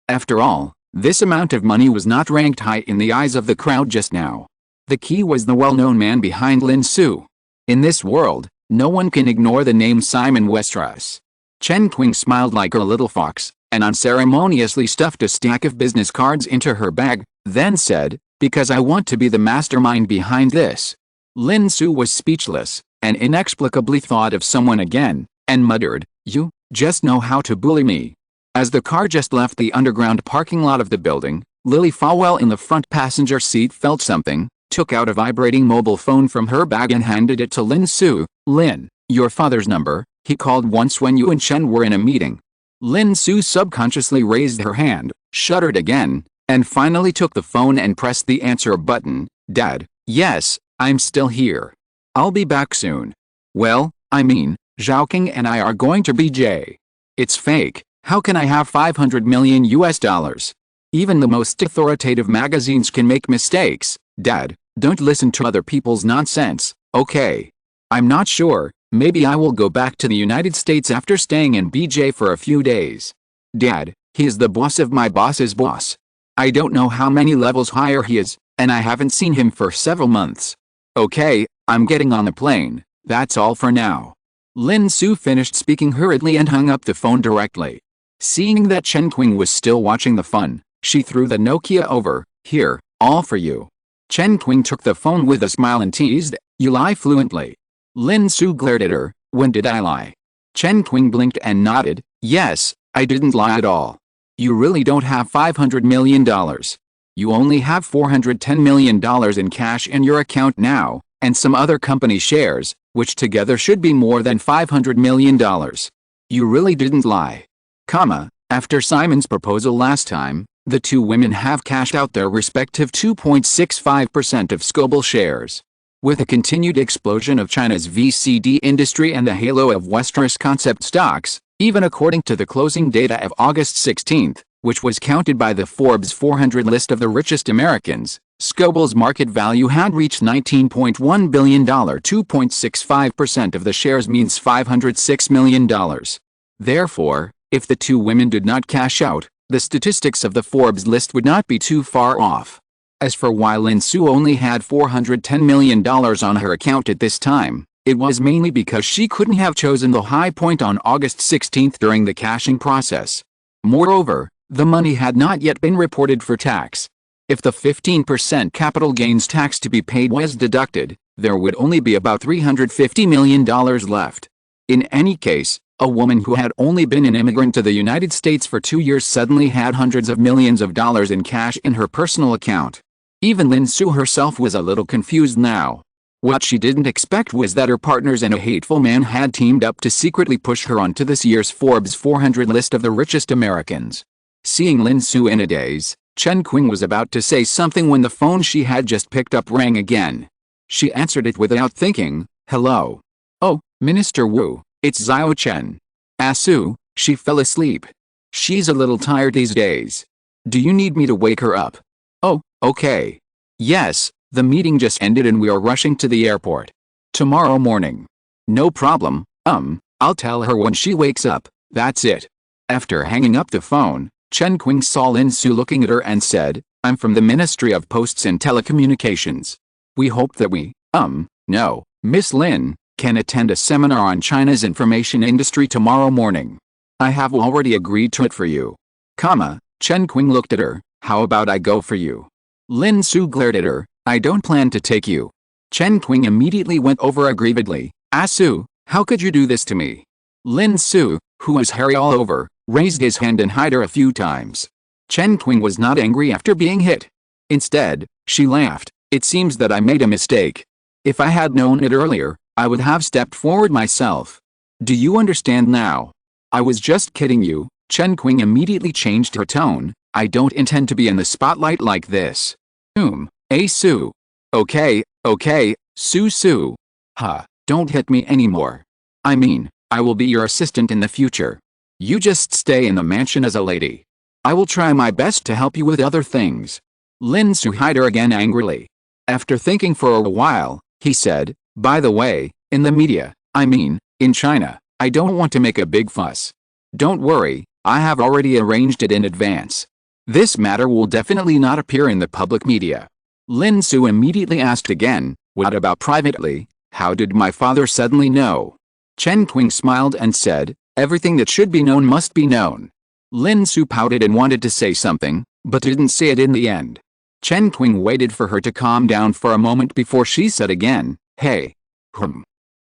After all, this amount of money was not ranked high in the eyes of the crowd just now. The key was the well-known man behind Lin Su. In this world, no one can ignore the name Simon Westeros. Chen Qing smiled like a little fox, and unceremoniously stuffed a stack of business cards into her bag, then said, "Because I want to be the mastermind behind this." Lin Su was speechless, and inexplicably thought of someone again, and muttered, "You just know how to bully me." As the car just left the underground parking lot of the building, Lily Falwell in the front passenger seat felt something, took out a vibrating mobile phone from her bag and handed it to Lin Su. "Lin, your father's number. He called once when you and Chen were in a meeting." Lin Su subconsciously raised her hand, shuddered again, and finally took the phone and pressed the answer button. "Dad, yes, I'm still here. I'll be back soon." "Well, I mean, Zhaoqing and I are going to BJ. It's fake. How can I have $500 million? Even the most authoritative magazines can make mistakes. Dad, don't listen to other people's nonsense, okay? I'm not sure. Maybe I will go back to the United States after staying in BJ for a few days." "Dad, he is the boss of my boss's boss. I don't know how many levels higher he is, and I haven't seen him for several months." "Okay, I'm getting on the plane. That's all for now." Lin Su finished speaking hurriedly and hung up the phone directly. Seeing that Chen Qing was still watching the fun, she threw the Nokia over. "Here, all for you." Chen Qing took the phone with a smile and teased, "You lie fluently." Lin Su glared at her. "When did I lie?" Chen Qing blinked and nodded. "Yes, I didn't lie at all. You really don't have $500 million. You only have $410 million in cash in your account now, and some other company shares, which together should be more than $500 million. You really didn't lie." After Simon's proposal last time, the two women have cashed out their respective 2.65% of Scoble shares. With a continued explosion of China's VCD industry and the halo of Westeros concept stocks, even according to the closing data of August 16, which was counted by the Forbes 400 list of the richest Americans, Scoble's market value had reached $19.1 billion. 2.65% of the shares means $506 million. Therefore, if the two women did not cash out, the statistics of the Forbes list would not be too far off. As for why Lin Su only had $410 million on her account at this time, it was mainly because she couldn't have chosen the high point on August 16 during the cashing process. Moreover, the money had not yet been reported for tax. If the 15% capital gains tax to be paid was deducted, there would only be about $350 million left. In any case, a woman who had only been an immigrant to the United States for 2 years suddenly had hundreds of millions of dollars in cash in her personal account. Even Lin Su herself was a little confused now. What she didn't expect was that her partners and a hateful man had teamed up to secretly push her onto this year's Forbes 400 list of the richest Americans. Seeing Lin Su in a daze, Chen Qing was about to say something when the phone she had just picked up rang again. She answered it without thinking. "Hello. Oh, Minister Wu, it's Xiao Chen. Su." She fell asleep. "She's a little tired these days. Do you need me to wake her up?" "Oh, okay. Yes, the meeting just ended and we are rushing to the airport. Tomorrow morning." "No problem, I'll tell her when she wakes up, that's it." After hanging up the phone, Chen Qing saw Lin Su looking at her and said, "I'm from the Ministry of Posts and Telecommunications. We hope that we, no, Miss Lin, can attend a seminar on China's information industry tomorrow morning. I have already agreed to it for you." Chen Qing looked at her. "How about I go for you?" Lin Su glared at her. "I don't plan to take you." Chen Qing immediately went over aggrievedly. "Su, how could you do this to me?" Lin Su, who was hairy all over, raised his hand and hit her a few times. Chen Qing was not angry after being hit. Instead, she laughed. "It seems that I made a mistake. If I had known it earlier, I would have stepped forward myself. Do you understand now? I was just kidding you." Chen Qing immediately changed her tone. "I don't intend to be in the spotlight like this." Su. Okay, Su. Don't hit me anymore. I mean, I will be your assistant in the future. You just stay in the mansion as a lady. I will try my best to help you with other things. Lin Su eyed her again angrily. After thinking for a while, he said, by the way, in the media, in China, I don't want to make a big fuss. Don't worry, I have already arranged it in advance. This matter will definitely not appear in the public media. Lin Su immediately asked again, what about privately? How did my father suddenly know? Chen Qing smiled and said, everything that should be known must be known. Lin Su pouted and wanted to say something, but didn't say it in the end. Chen Qing waited for her to calm down for a moment before she said again, hey.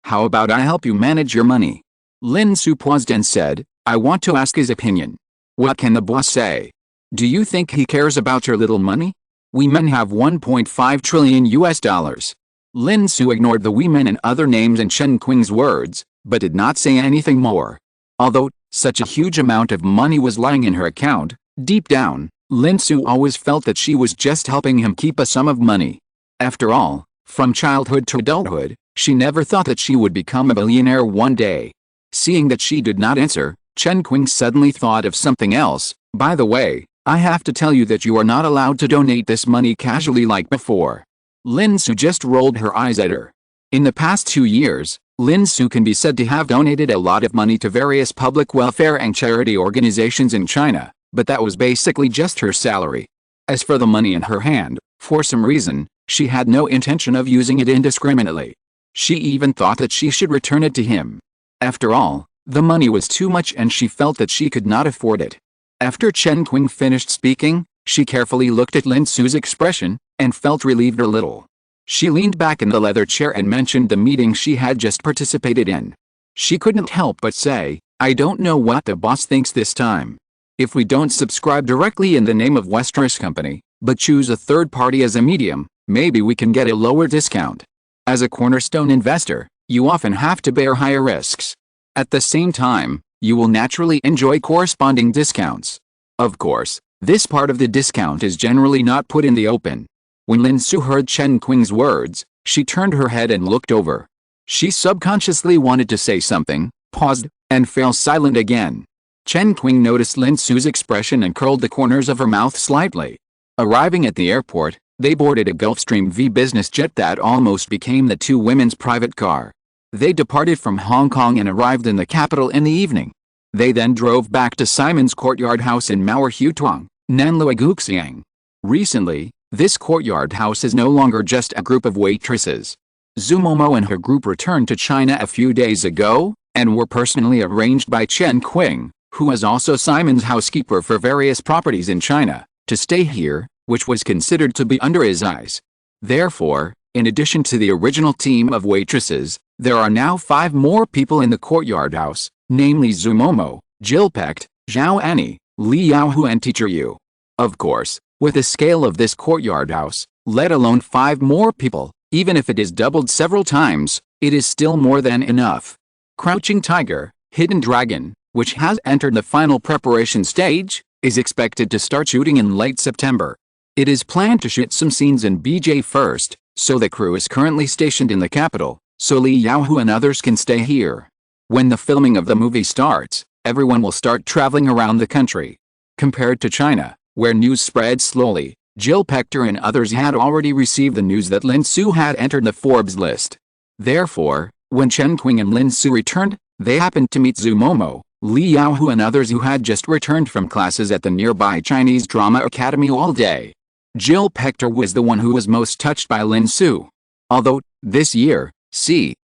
How about I help you manage your money? Lin Su paused and said, I want to ask his opinion. What can the boss say? Do you think he cares about your little money? We men have 1.5 trillion US dollars. Lin Su ignored the we men and other names in Chen Qing's words, but did not say anything more. Although such a huge amount of money was lying in her account, deep down, Lin Su always felt that she was just helping him keep a sum of money. After all, from childhood to adulthood, she never thought that she would become a billionaire one day. Seeing that she did not answer, Chen Qing suddenly thought of something else. By the way, I have to tell you that you are not allowed to donate this money casually like before. Lin Su just rolled her eyes at her. In the past 2 years, Lin Su can be said to have donated a lot of money to various public welfare and charity organizations in China, but that was basically just her salary. As for the money in her hand, for some reason, she had no intention of using it indiscriminately. She even thought that she should return it to him. After all, the money was too much and she felt that she could not afford it. After Chen Qing finished speaking, she carefully looked at Lin Su's expression, and felt relieved a little. She leaned back in the leather chair and mentioned the meeting she had just participated in. She couldn't help but say, I don't know what the boss thinks this time. If we don't subscribe directly in the name of Westeros Company, but choose a third party as a medium, maybe we can get a lower discount. As a cornerstone investor, you often have to bear higher risks. At the same time, you will naturally enjoy corresponding discounts. Of course, this part of the discount is generally not put in the open. When Lin Su heard Chen Qing's words, she turned her head and looked over. She subconsciously wanted to say something, paused, and fell silent again. Chen Qing noticed Lin Su's expression and curled the corners of her mouth slightly. Arriving at the airport, they boarded a Gulfstream V business jet that almost became the two women's private car. They departed from Hong Kong and arrived in the capital in the evening. They then drove back to Simon's Courtyard House in Mauer Hutuang, Nanlua Guxiang. Recently, this courtyard house is no longer just a group of waitresses. Zhu Momo and her group returned to China a few days ago, and were personally arranged by Chen Qing, who is also Simon's housekeeper for various properties in China, to stay here, which was considered to be under his eyes. Therefore, in addition to the original team of waitresses, there are now 5 more people in the courtyard house, namely Zhu Momo, Jill Pecht, Zhao Annie, Li Yaohu and Teacher Yu. Of course, with the scale of this courtyard house, let alone 5 more people, even if it is doubled several times, it is still more than enough. Crouching Tiger, Hidden Dragon, which has entered the final preparation stage, is expected to start shooting in late September. It is planned to shoot some scenes in BJ first, so the crew is currently stationed in the capital, so Li Yaohu and others can stay here. When the filming of the movie starts, everyone will start traveling around the country. Compared to China, where news spread slowly, Jill Pechter and others had already received the news that Lin Su had entered the Forbes list. Therefore, when Chen Qing and Lin Su returned, they happened to meet Zhu Momo, Li Yaohu and others who had just returned from classes at the nearby Chinese Drama Academy all day. Jill Pechter was the one who was most touched by Lin Su. Although, this year,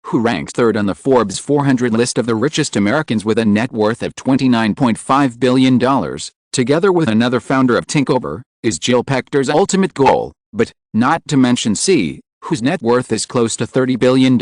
who ranked 3rd on the Forbes 400 list of the richest Americans with a net worth of $29.5 billion, together with another founder of Tinkover, is Jill Pechter's ultimate goal, but, not to mention whose net worth is close to $30 billion,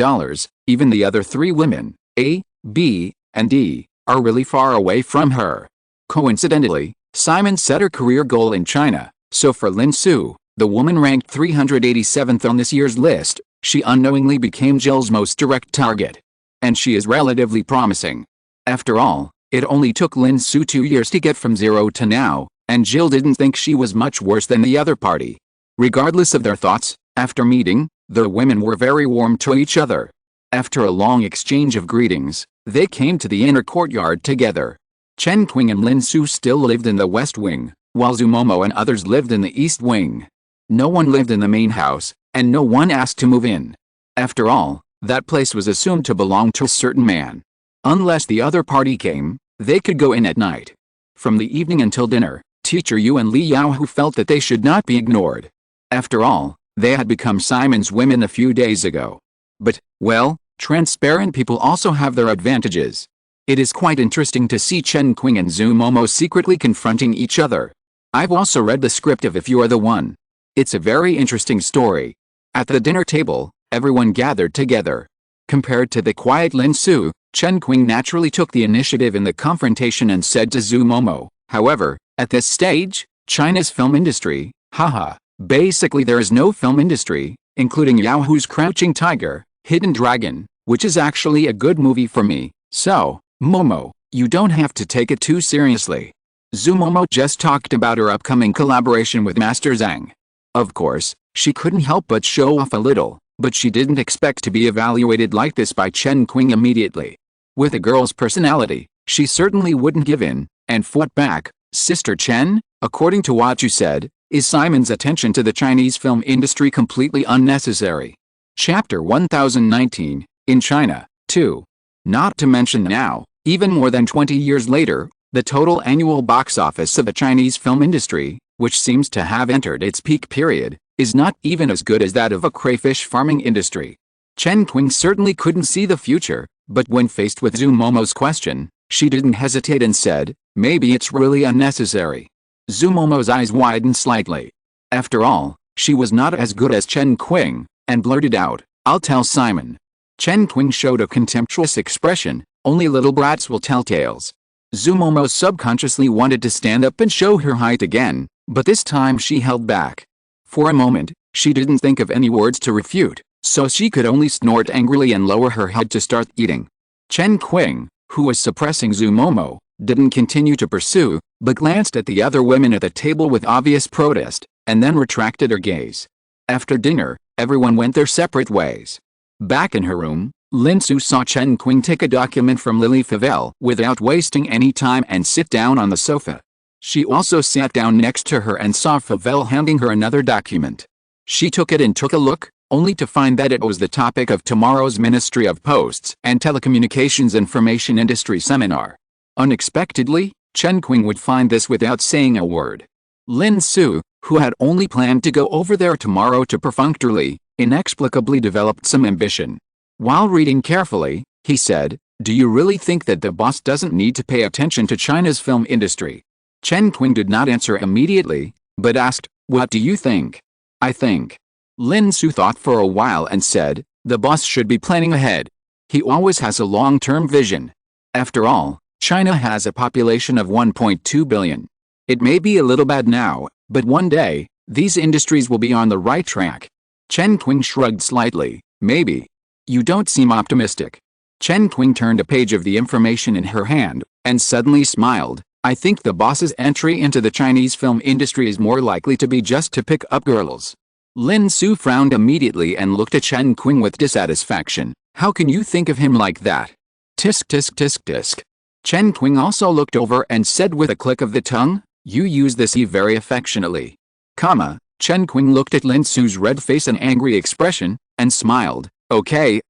even the other 3 women, A, B, and D, are really far away from her. Coincidentally, Simon set her career goal in China, so for Lin Su, the woman ranked 387th on this year's list, she unknowingly became Jill's most direct target. And she is relatively promising. After all, it only took Lin Su 2 years to get from 0 to now, and Jill didn't think she was much worse than the other party. Regardless of their thoughts, after meeting, the women were very warm to each other. After a long exchange of greetings, they came to the inner courtyard together. Chen Qing and Lin Su still lived in the West Wing, while Zhu Momo and others lived in the East Wing. No one lived in the main house, and no one asked to move in. After all, that place was assumed to belong to a certain man. Unless the other party came, they could go in at night. From the evening until dinner, Teacher Yu and Li Yaohu felt that they should not be ignored. After all, they had become Simon's women a few days ago. But, well, transparent people also have their advantages. It is quite interesting to see Chen Qing and Zhu Momo secretly confronting each other. I've also read the script of If You Are the One. It's a very interesting story. At the dinner table, everyone gathered together. Compared to the quiet Lin Su, Chen Qing naturally took the initiative in the confrontation and said to Zhu Momo, however, at this stage, China's film industry, haha, basically there is no film industry, including Yaohu's Crouching Tiger, Hidden Dragon, which is actually a good movie for me, so, Momo, you don't have to take it too seriously. Zhu Momo just talked about her upcoming collaboration with Master Zhang. Of course, she couldn't help but show off a little, but she didn't expect to be evaluated like this by Chen Qing immediately. With a girl's personality, she certainly wouldn't give in, and fought back. Sister Chen, according to what you said, is Simon's attention to the Chinese film industry completely unnecessary? Chapter 1019, in China, 2. Not to mention now, even more than 20 years later, the total annual box office of the Chinese film industry, which seems to have entered its peak period, is not even as good as that of a crayfish farming industry. Chen Qing certainly couldn't see the future, but when faced with Zhu Momo's question, she didn't hesitate and said, maybe it's really unnecessary. Zhu Momo's eyes widened slightly. After all, she was not as good as Chen Qing, and blurted out, I'll tell Simon. Chen Qing showed a contemptuous expression, only little brats will tell tales. Zhu Momo subconsciously wanted to stand up and show her height again, but this time she held back. For a moment, she didn't think of any words to refute, so she could only snort angrily and lower her head to start eating. Chen Qing, who was suppressing Zhu Momo, didn't continue to pursue, but glanced at the other women at the table with obvious protest, and then retracted her gaze. After dinner, everyone went their separate ways. Back in her room, Lin Su saw Chen Qing take a document from Lily Favell without wasting any time and sit down on the sofa. She also sat down next to her and saw Favell handing her another document. She took it and took a look, only to find that it was the topic of tomorrow's Ministry of Posts and Telecommunications Information Industry seminar. Unexpectedly, Chen Qing would find this without saying a word. Lin Su, who had only planned to go over there tomorrow to perfunctorily, inexplicably developed some ambition. While reading carefully, he said, do you really think that the boss doesn't need to pay attention to China's film industry? Chen Qing did not answer immediately, but asked, what do you think? I think. Lin Su thought for a while and said, the boss should be planning ahead. He always has a long-term vision. After all, China has a population of 1.2 billion. It may be a little bad now, but one day, these industries will be on the right track. Chen Qing shrugged slightly, maybe. You don't seem optimistic. Chen Qing turned a page of the information in her hand, and suddenly smiled. I think the boss's entry into the Chinese film industry is more likely to be just to pick up girls. Lin Su frowned immediately and looked at Chen Qing with dissatisfaction. How can you think of him like that? Tisk tisk tisk tisk. Chen Qing also looked over and said with a click of the tongue, you use this E very affectionately. Chen Qing looked at Lin Su's red face and angry expression, and smiled. Okay,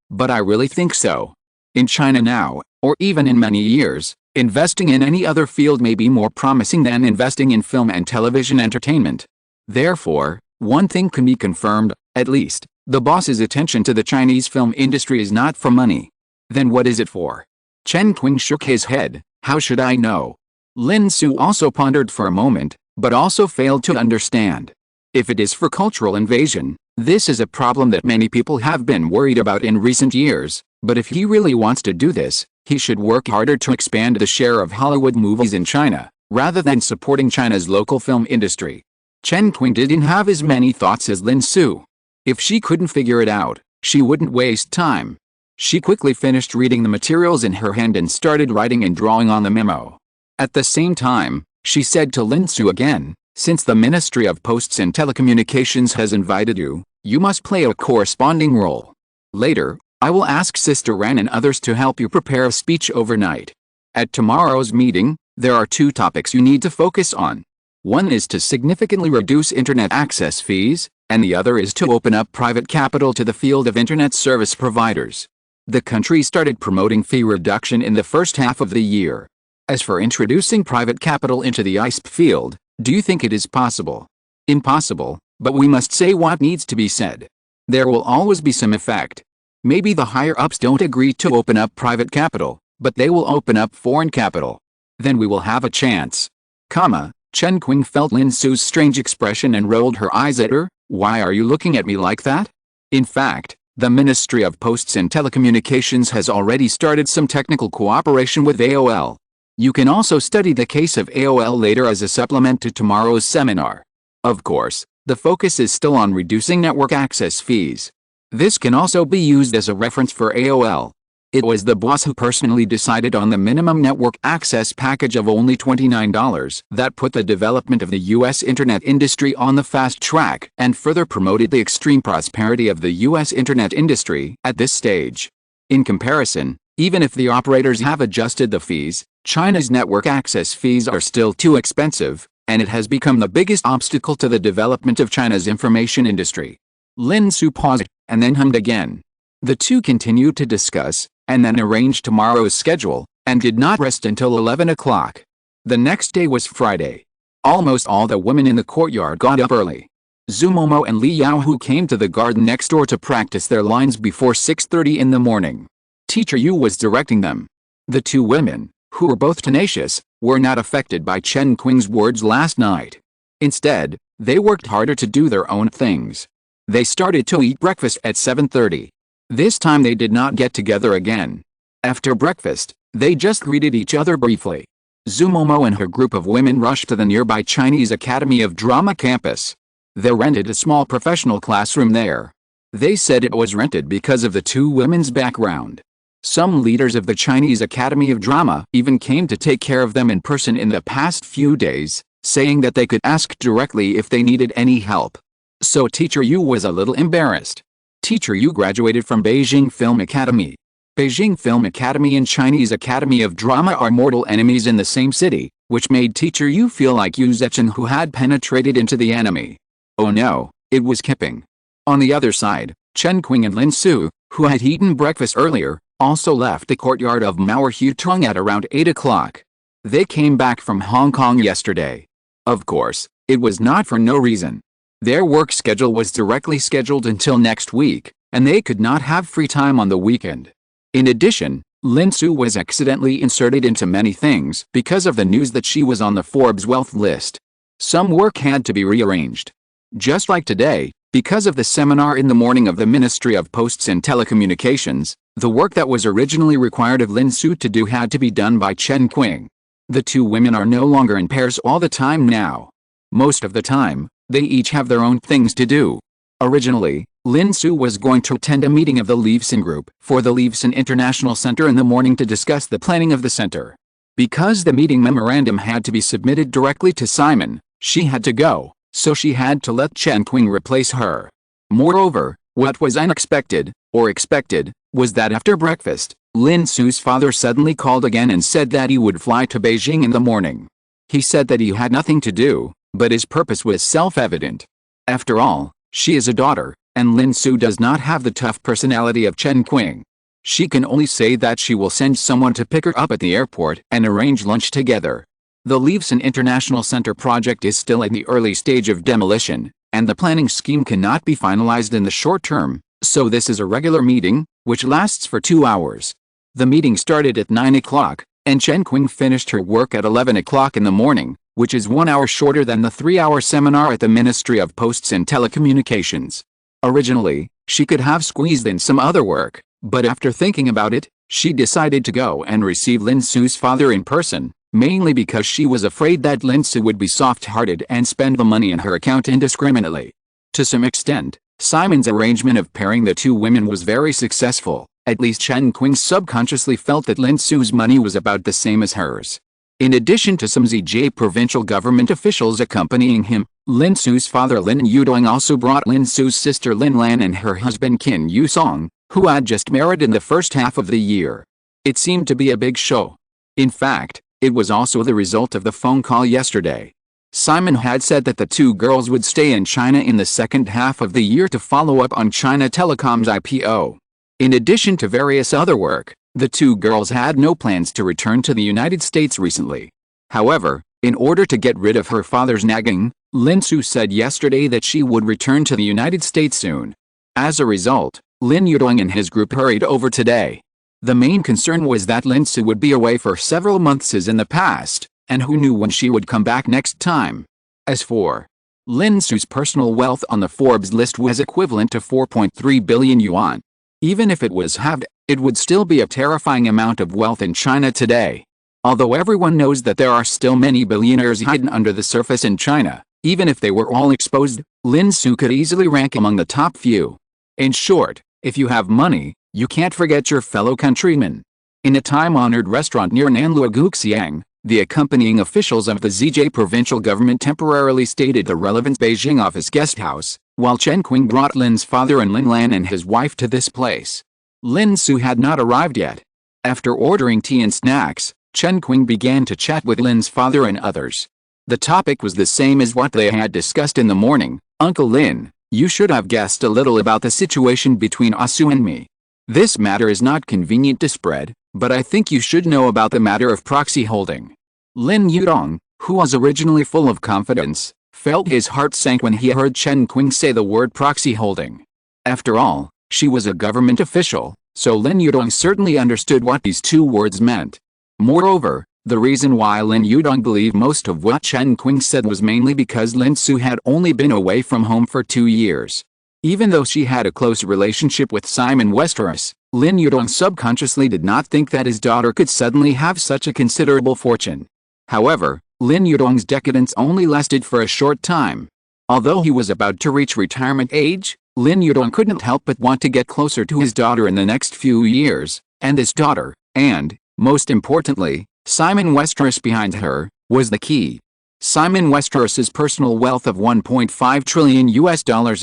but I really think so. In China now, or even in many years, investing in any other field may be more promising than investing in film and television entertainment. Therefore, one thing can be confirmed, at least, the boss's attention to the Chinese film industry is not for money. Then what is it for? Chen Qing shook his head, how should I know? Lin Su also pondered for a moment, but also failed to understand. If it is for cultural invasion, this is a problem that many people have been worried about in recent years, but if he really wants to do this, he should work harder to expand the share of Hollywood movies in China, rather than supporting China's local film industry. Chen Qing didn't have as many thoughts as Lin Su. If she couldn't figure it out, she wouldn't waste time. She quickly finished reading the materials in her hand and started writing and drawing on the memo. At the same time, she said to Lin Su again, since the Ministry of Posts and Telecommunications has invited you, you must play a corresponding role. Later, I will ask Sister Ran and others to help you prepare a speech overnight. At tomorrow's meeting, there are two topics you need to focus on. One is to significantly reduce internet access fees, and the other is to open up private capital to the field of internet service providers. The country started promoting fee reduction in the first half of the year. As for introducing private capital into the ISP field, do you think it is possible? Impossible, but we must say what needs to be said. There will always be some effect. Maybe the higher-ups don't agree to open up private capital, but they will open up foreign capital. Then we will have a chance. Chen Qing felt Lin Su's strange expression and rolled her eyes at her. Why are you looking at me like that? In fact, the Ministry of Posts and Telecommunications has already started some technical cooperation with AOL. You can also study the case of AOL later as a supplement to tomorrow's seminar. Of course, the focus is still on reducing network access fees. This can also be used as a reference for AOL. It was the boss who personally decided on the minimum network access package of only $29 that put the development of the U.S. internet industry on the fast track and further promoted the extreme prosperity of the U.S. internet industry at this stage. In comparison, even if the operators have adjusted the fees, China's network access fees are still too expensive, and it has become the biggest obstacle to the development of China's information industry. Lin Su paused, and then hummed again. The two continued to discuss, and then arranged tomorrow's schedule, and did not rest until 11 o'clock. The next day was Friday. Almost all the women in the courtyard got up early. Zhu Momo and Li Yaohu came to the garden next door to practice their lines before 6:30 in the morning. Teacher Yu was directing them. The two women, who were both tenacious, were not affected by Chen Qing's words last night. Instead, they worked harder to do their own things. They started to eat breakfast at 7:30. This time they did not get together again. After breakfast, they just greeted each other briefly. Zhu Momo and her group of women rushed to the nearby Chinese Academy of Drama campus. They rented a small professional classroom there. They said it was rented because of the two women's background. Some leaders of the Chinese Academy of Drama even came to take care of them in person in the past few days, saying that they could ask directly if they needed any help. So Teacher Yu was a little embarrassed. Teacher Yu graduated from Beijing Film Academy. Beijing Film Academy and Chinese Academy of Drama are mortal enemies in the same city, which made Teacher Yu feel like Yu Zechen who had penetrated into the enemy. Oh no, it was Kipping. On the other side, Chen Qing and Lin Su, who had eaten breakfast earlier, also left the courtyard of Mauer Hutung at around 8 o'clock. They came back from Hong Kong yesterday. Of course, it was not for no reason. Their work schedule was directly scheduled until next week, and they could not have free time on the weekend. In addition, Lin Su was accidentally inserted into many things because of the news that she was on the Forbes wealth list. Some work had to be rearranged. Just like today, because of the seminar in the morning of the Ministry of Posts and Telecommunications, the work that was originally required of Lin Su to do had to be done by Chen Qing. The two women are no longer in pairs all the time now. Most of the time, they each have their own things to do. Originally, Lin Su was going to attend a meeting of the Leveson Group for the Leveson International Center in the morning to discuss the planning of the center. Because the meeting memorandum had to be submitted directly to Simon, she had to go, so she had to let Chen Qing replace her. Moreover, what was unexpected, or expected, was that after breakfast, Lin Su's father suddenly called again and said that he would fly to Beijing in the morning. He said that he had nothing to do, but his purpose was self-evident. After all, she is a daughter, and Lin Su does not have the tough personality of Chen Qing. She can only say that she will send someone to pick her up at the airport and arrange lunch together. The Leveson International Center project is still in the early stage of demolition, and the planning scheme cannot be finalized in the short term, so this is a regular meeting, which lasts for 2 hours. The meeting started at 9 o'clock, and Chen Qing finished her work at 11 o'clock in the morning, which is 1 hour shorter than the 3-hour seminar at the Ministry of Posts and Telecommunications. Originally, she could have squeezed in some other work, but after thinking about it, she decided to go and receive Lin Su's father in person, mainly because she was afraid that Lin Su would be soft-hearted and spend the money in her account indiscriminately. To some extent, Simon's arrangement of pairing the two women was very successful. At least Chen Qing subconsciously felt that Lin Su's money was about the same as hers. In addition to some ZJ provincial government officials accompanying him, Lin Su's father Lin Yudong also brought Lin Su's sister Lin Lan and her husband Qin Yusong, who had just married in the first half of the year. It seemed to be a big show. In fact, it was also the result of the phone call yesterday. Simon had said that the two girls would stay in China in the second half of the year to follow up on China Telecom's IPO. In addition to various other work, the two girls had no plans to return to the United States recently. However, in order to get rid of her father's nagging, Lin Su said yesterday that she would return to the United States soon. As a result, Lin Yudong and his group hurried over today. The main concern was that Lin Su would be away for several months as in the past, and who knew when she would come back next time. As for Lin Su's personal wealth on the Forbes list was equivalent to 4.3 billion yuan. Even if it was halved, it would still be a terrifying amount of wealth in China today. Although everyone knows that there are still many billionaires hidden under the surface in China, even if they were all exposed, Lin Su could easily rank among the top few. In short, if you have money, you can't forget your fellow countrymen. In a time-honored restaurant near Nanluoguxiang, the accompanying officials of the Zhejiang provincial government temporarily stayed at the relevant Beijing office guest house, while Chen Qing brought Lin's father and Lin Lan and his wife to this place. Lin Su had not arrived yet. After ordering tea and snacks, Chen Qing began to chat with Lin's father and others. The topic was the same as what they had discussed in the morning. Uncle Lin, you should have guessed a little about the situation between Asu and me. This matter is not convenient to spread, but I think you should know about the matter of proxy holding. Lin Yudong, who was originally full of confidence, felt his heart sank when he heard Chen Qing say the word proxy holding. After all, she was a government official, so Lin Yudong certainly understood what these two words meant. Moreover, the reason why Lin Yudong believed most of what Chen Qing said was mainly because Lin Su had only been away from home for 2 years. Even though she had a close relationship with Simon Westeros, Lin Yudong subconsciously did not think that his daughter could suddenly have such a considerable fortune. However, Lin Yudong's decadence only lasted for a short time. Although he was about to reach retirement age, Lin Yudong couldn't help but want to get closer to his daughter in the next few years, and this daughter, and, most importantly, Simon Westeros behind her, was the key. Simon Westeros's personal wealth of $1.5 trillion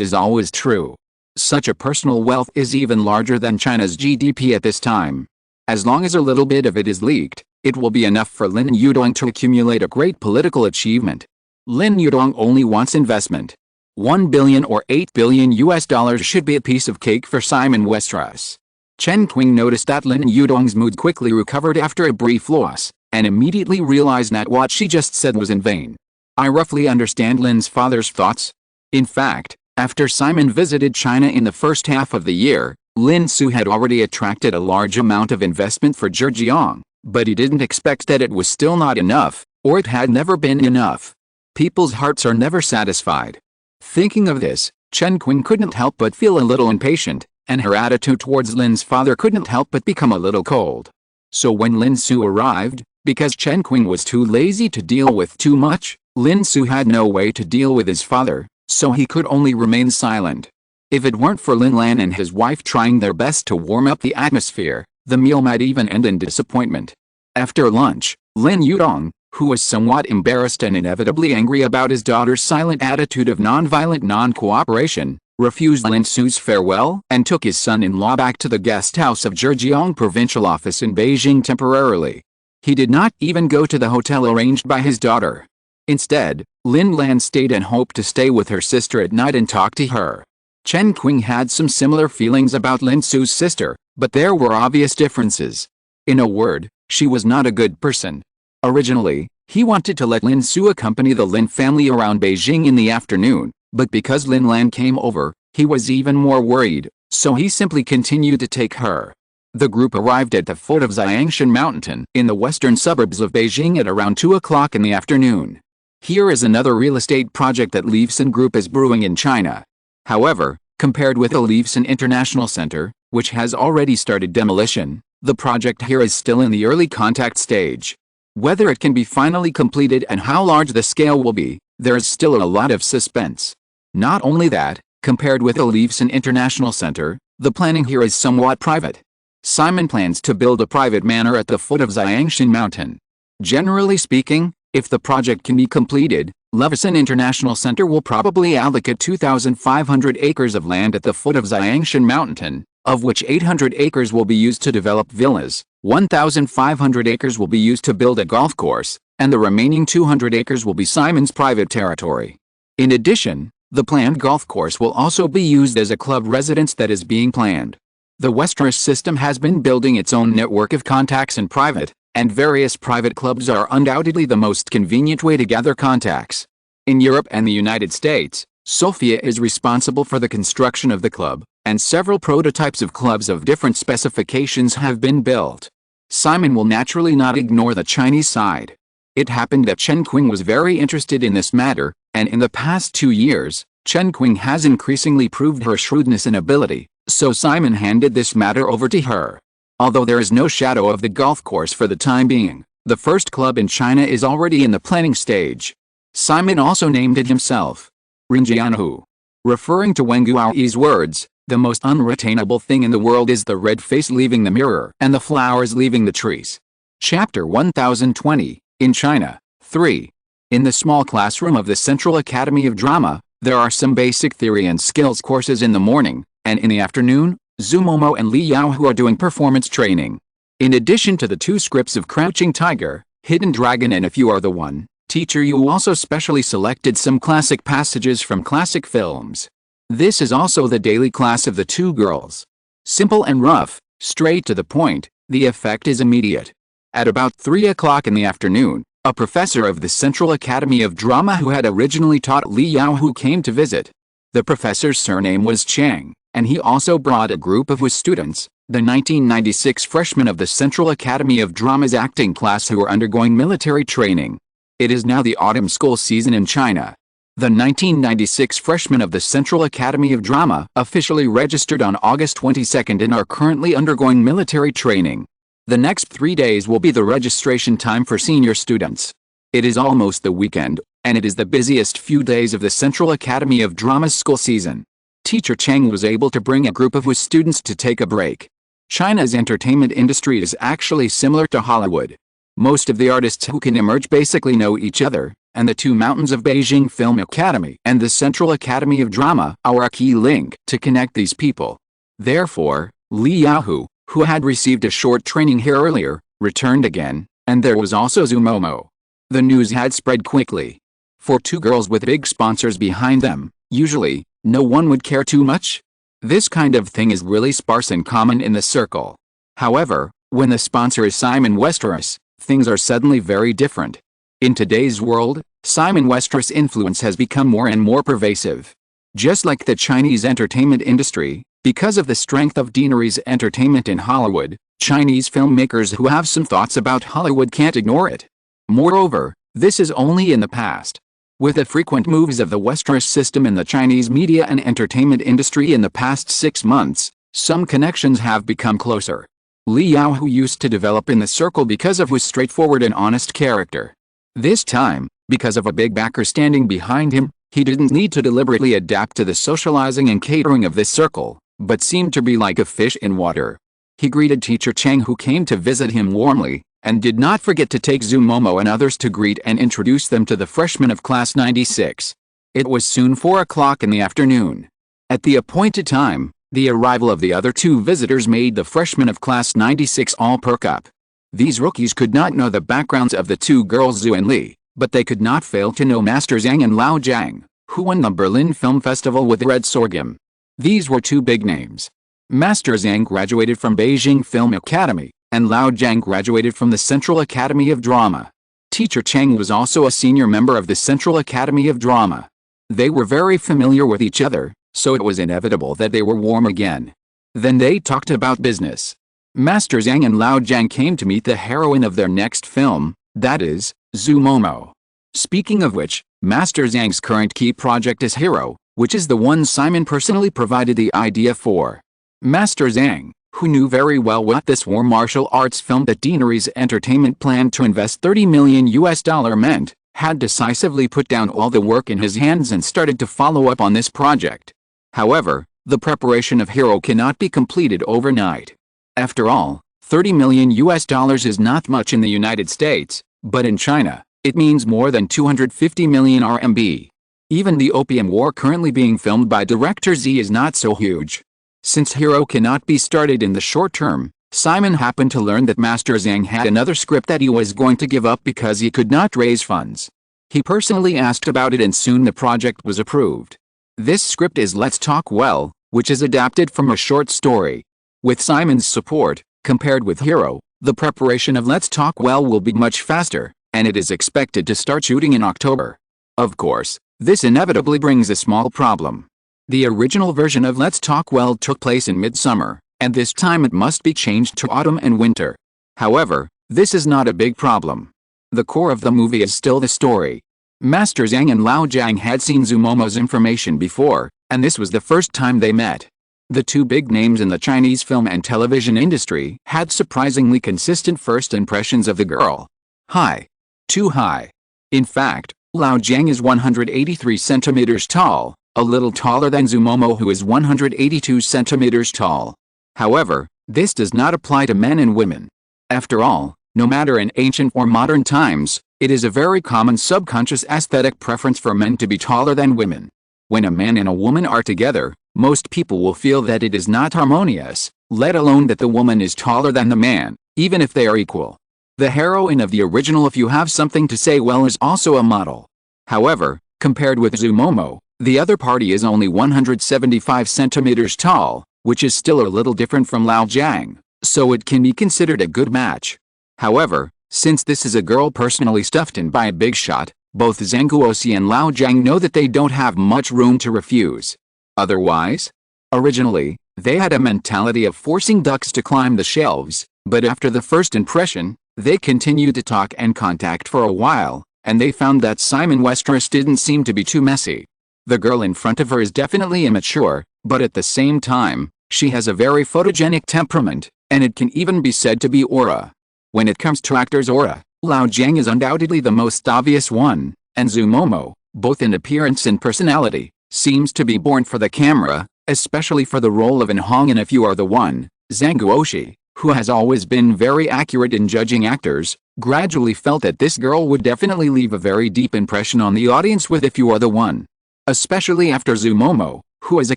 is always true. Such a personal wealth is even larger than China's GDP at this time. As long as a little bit of it is leaked, it will be enough for Lin Yudong to accumulate a great political achievement. Lin Yudong only wants investment. $1 billion or $8 billion should be a piece of cake for Simon Westeros. Chen Qing noticed that Lin Yudong's mood quickly recovered after a brief loss, and immediately realized that what she just said was in vain. I roughly understand Lin's father's thoughts. In fact, after Simon visited China in the first half of the year, Lin Su had already attracted a large amount of investment for Zhejiang, but he didn't expect that it was still not enough, or it had never been enough. People's hearts are never satisfied. Thinking of this, Chen Qing couldn't help but feel a little impatient, and her attitude towards Lin's father couldn't help but become a little cold. So when Lin Su arrived, because Chen Qing was too lazy to deal with too much, Lin Su had no way to deal with his father, so he could only remain silent. If it weren't for Lin Lan and his wife trying their best to warm up the atmosphere, the meal might even end in disappointment. After lunch, Lin Yudong, who was somewhat embarrassed and inevitably angry about his daughter's silent attitude of nonviolent non-cooperation, refused Lin Su's farewell and took his son-in-law back to the guest house of Zhejiang provincial office in Beijing temporarily. He did not even go to the hotel arranged by his daughter. Instead, Lin Lan stayed and hoped to stay with her sister at night and talk to her. Chen Qing had some similar feelings about Lin Su's sister, but there were obvious differences. In a word, she was not a good person. Originally, he wanted to let Lin Su accompany the Lin family around Beijing in the afternoon, but because Lin Lan came over, he was even more worried, so he simply continued to take her. The group arrived at the foot of Xiangshan Mountain in the western suburbs of Beijing at around 2 o'clock in the afternoon. Here is another real estate project that Leifson Group is brewing in China. However, compared with the Leifson International Center, which has already started demolition, the project here is still in the early contact stage. Whether it can be finally completed and how large the scale will be, there is still a lot of suspense. Not only that, compared with the Leifson International Center, the planning here is somewhat private. Simon plans to build a private manor at the foot of Xiangshan Mountain. Generally speaking, if the project can be completed, Leifson International Center will probably allocate 2,500 acres of land at the foot of Xiangshan Mountain, of which 800 acres will be used to develop villas, 1,500 acres will be used to build a golf course, and the remaining 200 acres will be Simon's private territory. In addition, the planned golf course will also be used as a club residence that is being planned. The Westeros system has been building its own network of contacts in private, and various private clubs are undoubtedly the most convenient way to gather contacts. In Europe and the United States, Sofia is responsible for the construction of the club, and several prototypes of clubs of different specifications have been built. Simon will naturally not ignore the Chinese side. It happened that Chen Qing was very interested in this matter, and in the past 2 years, Chen Qing has increasingly proved her shrewdness and ability, so Simon handed this matter over to her. Although there is no shadow of the golf course for the time being, the first club in China is already in the planning stage. Simon also named it himself, Rinjianahu. Referring to Wen Guoyi's words, the most unretainable thing in the world is the red face leaving the mirror and the flowers leaving the trees. Chapter 1020, in China, 3. In the small classroom of the Central Academy of Drama, there are some basic theory and skills courses in the morning, and in the afternoon, Zhu Momo and Li Yaohu are doing performance training. In addition to the 2 scripts of Crouching Tiger, Hidden Dragon and If You Are the One, Teacher Yu also specially selected some classic passages from classic films. This is also the daily class of the 2 girls. Simple and rough, straight to the point, the effect is immediate. At about 3 o'clock in the afternoon, a professor of the Central Academy of Drama who had originally taught Li Yaohu came to visit. The professor's surname was Chang, and he also brought a group of his students, the 1996 freshmen of the Central Academy of Drama's acting class who are undergoing military training. It is now the autumn school season in China. The 1996 freshmen of the Central Academy of Drama officially registered on August 22 and are currently undergoing military training. The next 3 days will be the registration time for senior students. It is almost the weekend, and it is the busiest few days of the Central Academy of Drama's school season. Teacher Cheng was able to bring a group of his students to take a break. China's entertainment industry is actually similar to Hollywood. Most of the artists who can emerge basically know each other, and the 2 mountains of Beijing Film Academy and the Central Academy of Drama are a key link to connect these people. Therefore, Li Yaohu, who had received a short training here earlier, returned again, and there was also Zhu Momo. The news had spread quickly. For 2 girls with big sponsors behind them, usually, no one would care too much. This kind of thing is really sparse and common in the circle. However, when the sponsor is Simon Westeros, things are suddenly very different. In today's world, Simon Westeros' influence has become more and more pervasive. Just like the Chinese entertainment industry, because of the strength of Deanery's entertainment in Hollywood, Chinese filmmakers who have some thoughts about Hollywood can't ignore it. Moreover, this is only in the past. With the frequent moves of the Westeros system in the Chinese media and entertainment industry in the past 6 months, some connections have become closer. Li Yaohu used to develop in the circle because of his straightforward and honest character. This time, because of a big backer standing behind him, he didn't need to deliberately adapt to the socializing and catering of this circle, but seemed to be like a fish in water. He greeted Teacher Cheng who came to visit him warmly, and did not forget to take Zhu Momo and others to greet and introduce them to the freshmen of Class 96. It was soon 4 o'clock in the afternoon. At the appointed time, the arrival of the other 2 visitors made the freshmen of Class 96 all perk up. These rookies could not know the backgrounds of the 2 girls Zhu and Li, but they could not fail to know Master Zhang and Lao Jiang, who won the Berlin Film Festival with Red Sorghum. These were 2 big names. Master Zhang graduated from Beijing Film Academy, and Lao Jiang graduated from the Central Academy of Drama. Teacher Cheng was also a senior member of the Central Academy of Drama. They were very familiar with each other, so it was inevitable that they were warm again. Then they talked about business. Master Zhang and Lao Jiang came to meet the heroine of their next film, that is, Zhu Momo. Speaking of which, Master Zhang's current key project is Hero, which is the one Simon personally provided the idea for. Master Zhang, who knew very well what this war martial arts film that Deanery's entertainment planned to invest $30 million meant, had decisively put down all the work in his hands and started to follow up on this project. However, the preparation of Hero cannot be completed overnight. After all, $30 million is not much in the United States, but in China, it means more than 250 million RMB. Even the Opium War currently being filmed by director Z is not so huge. Since Hero cannot be started in the short term, Simon happened to learn that Master Zhang had another script that he was going to give up because he could not raise funds. He personally asked about it and soon the project was approved. This script is Let's Talk Well, which is adapted from a short story. With Simon's support, compared with Hero, the preparation of Let's Talk Well will be much faster, and it is expected to start shooting in October. Of course, this inevitably brings a small problem. The original version of Let's Talk Well took place in midsummer, and this time it must be changed to autumn and winter. However, this is not a big problem. The core of the movie is still the story. Master Zhang and Lao Jiang had seen Zumomo's information before, and this was the first time they met. The two big names in the Chinese film and television industry had surprisingly consistent first impressions of the girl. High. Too high. In fact, Lao Jiang is 183 centimeters tall, a little taller than Zumomo, who is 182 centimeters tall. However, this does not apply to men and women. After all, no matter in ancient or modern times, it is a very common subconscious aesthetic preference for men to be taller than women. When a man and a woman are together, most people will feel that it is not harmonious, let alone that the woman is taller than the man, even if they are equal. The heroine of the original If You Have Something to Say Well is also a model. However, compared with Zumomo, the other party is only 175 centimeters tall, which is still a little different from Lao Jiang, so it can be considered a good match. However, since this is a girl personally stuffed in by a big shot, both Zhang Guoxi and Lao Jiang know that they don't have much room to refuse. Otherwise, originally, they had a mentality of forcing ducks to climb the shelves, but after the first impression, they continued to talk and contact for a while, and they found that Simon Westeros didn't seem to be too messy. The girl in front of her is definitely immature, but at the same time, she has a very photogenic temperament, and it can even be said to be aura. When it comes to actor's aura, Lao Jiang is undoubtedly the most obvious one, and Zumomo, both in appearance and personality, seems to be born for the camera, especially for the role of An Hong in If You Are the One. Zhang Guoxi, who has always been very accurate in judging actors, gradually felt that this girl would definitely leave a very deep impression on the audience with If You Are the One. Especially after Zumomo, who is a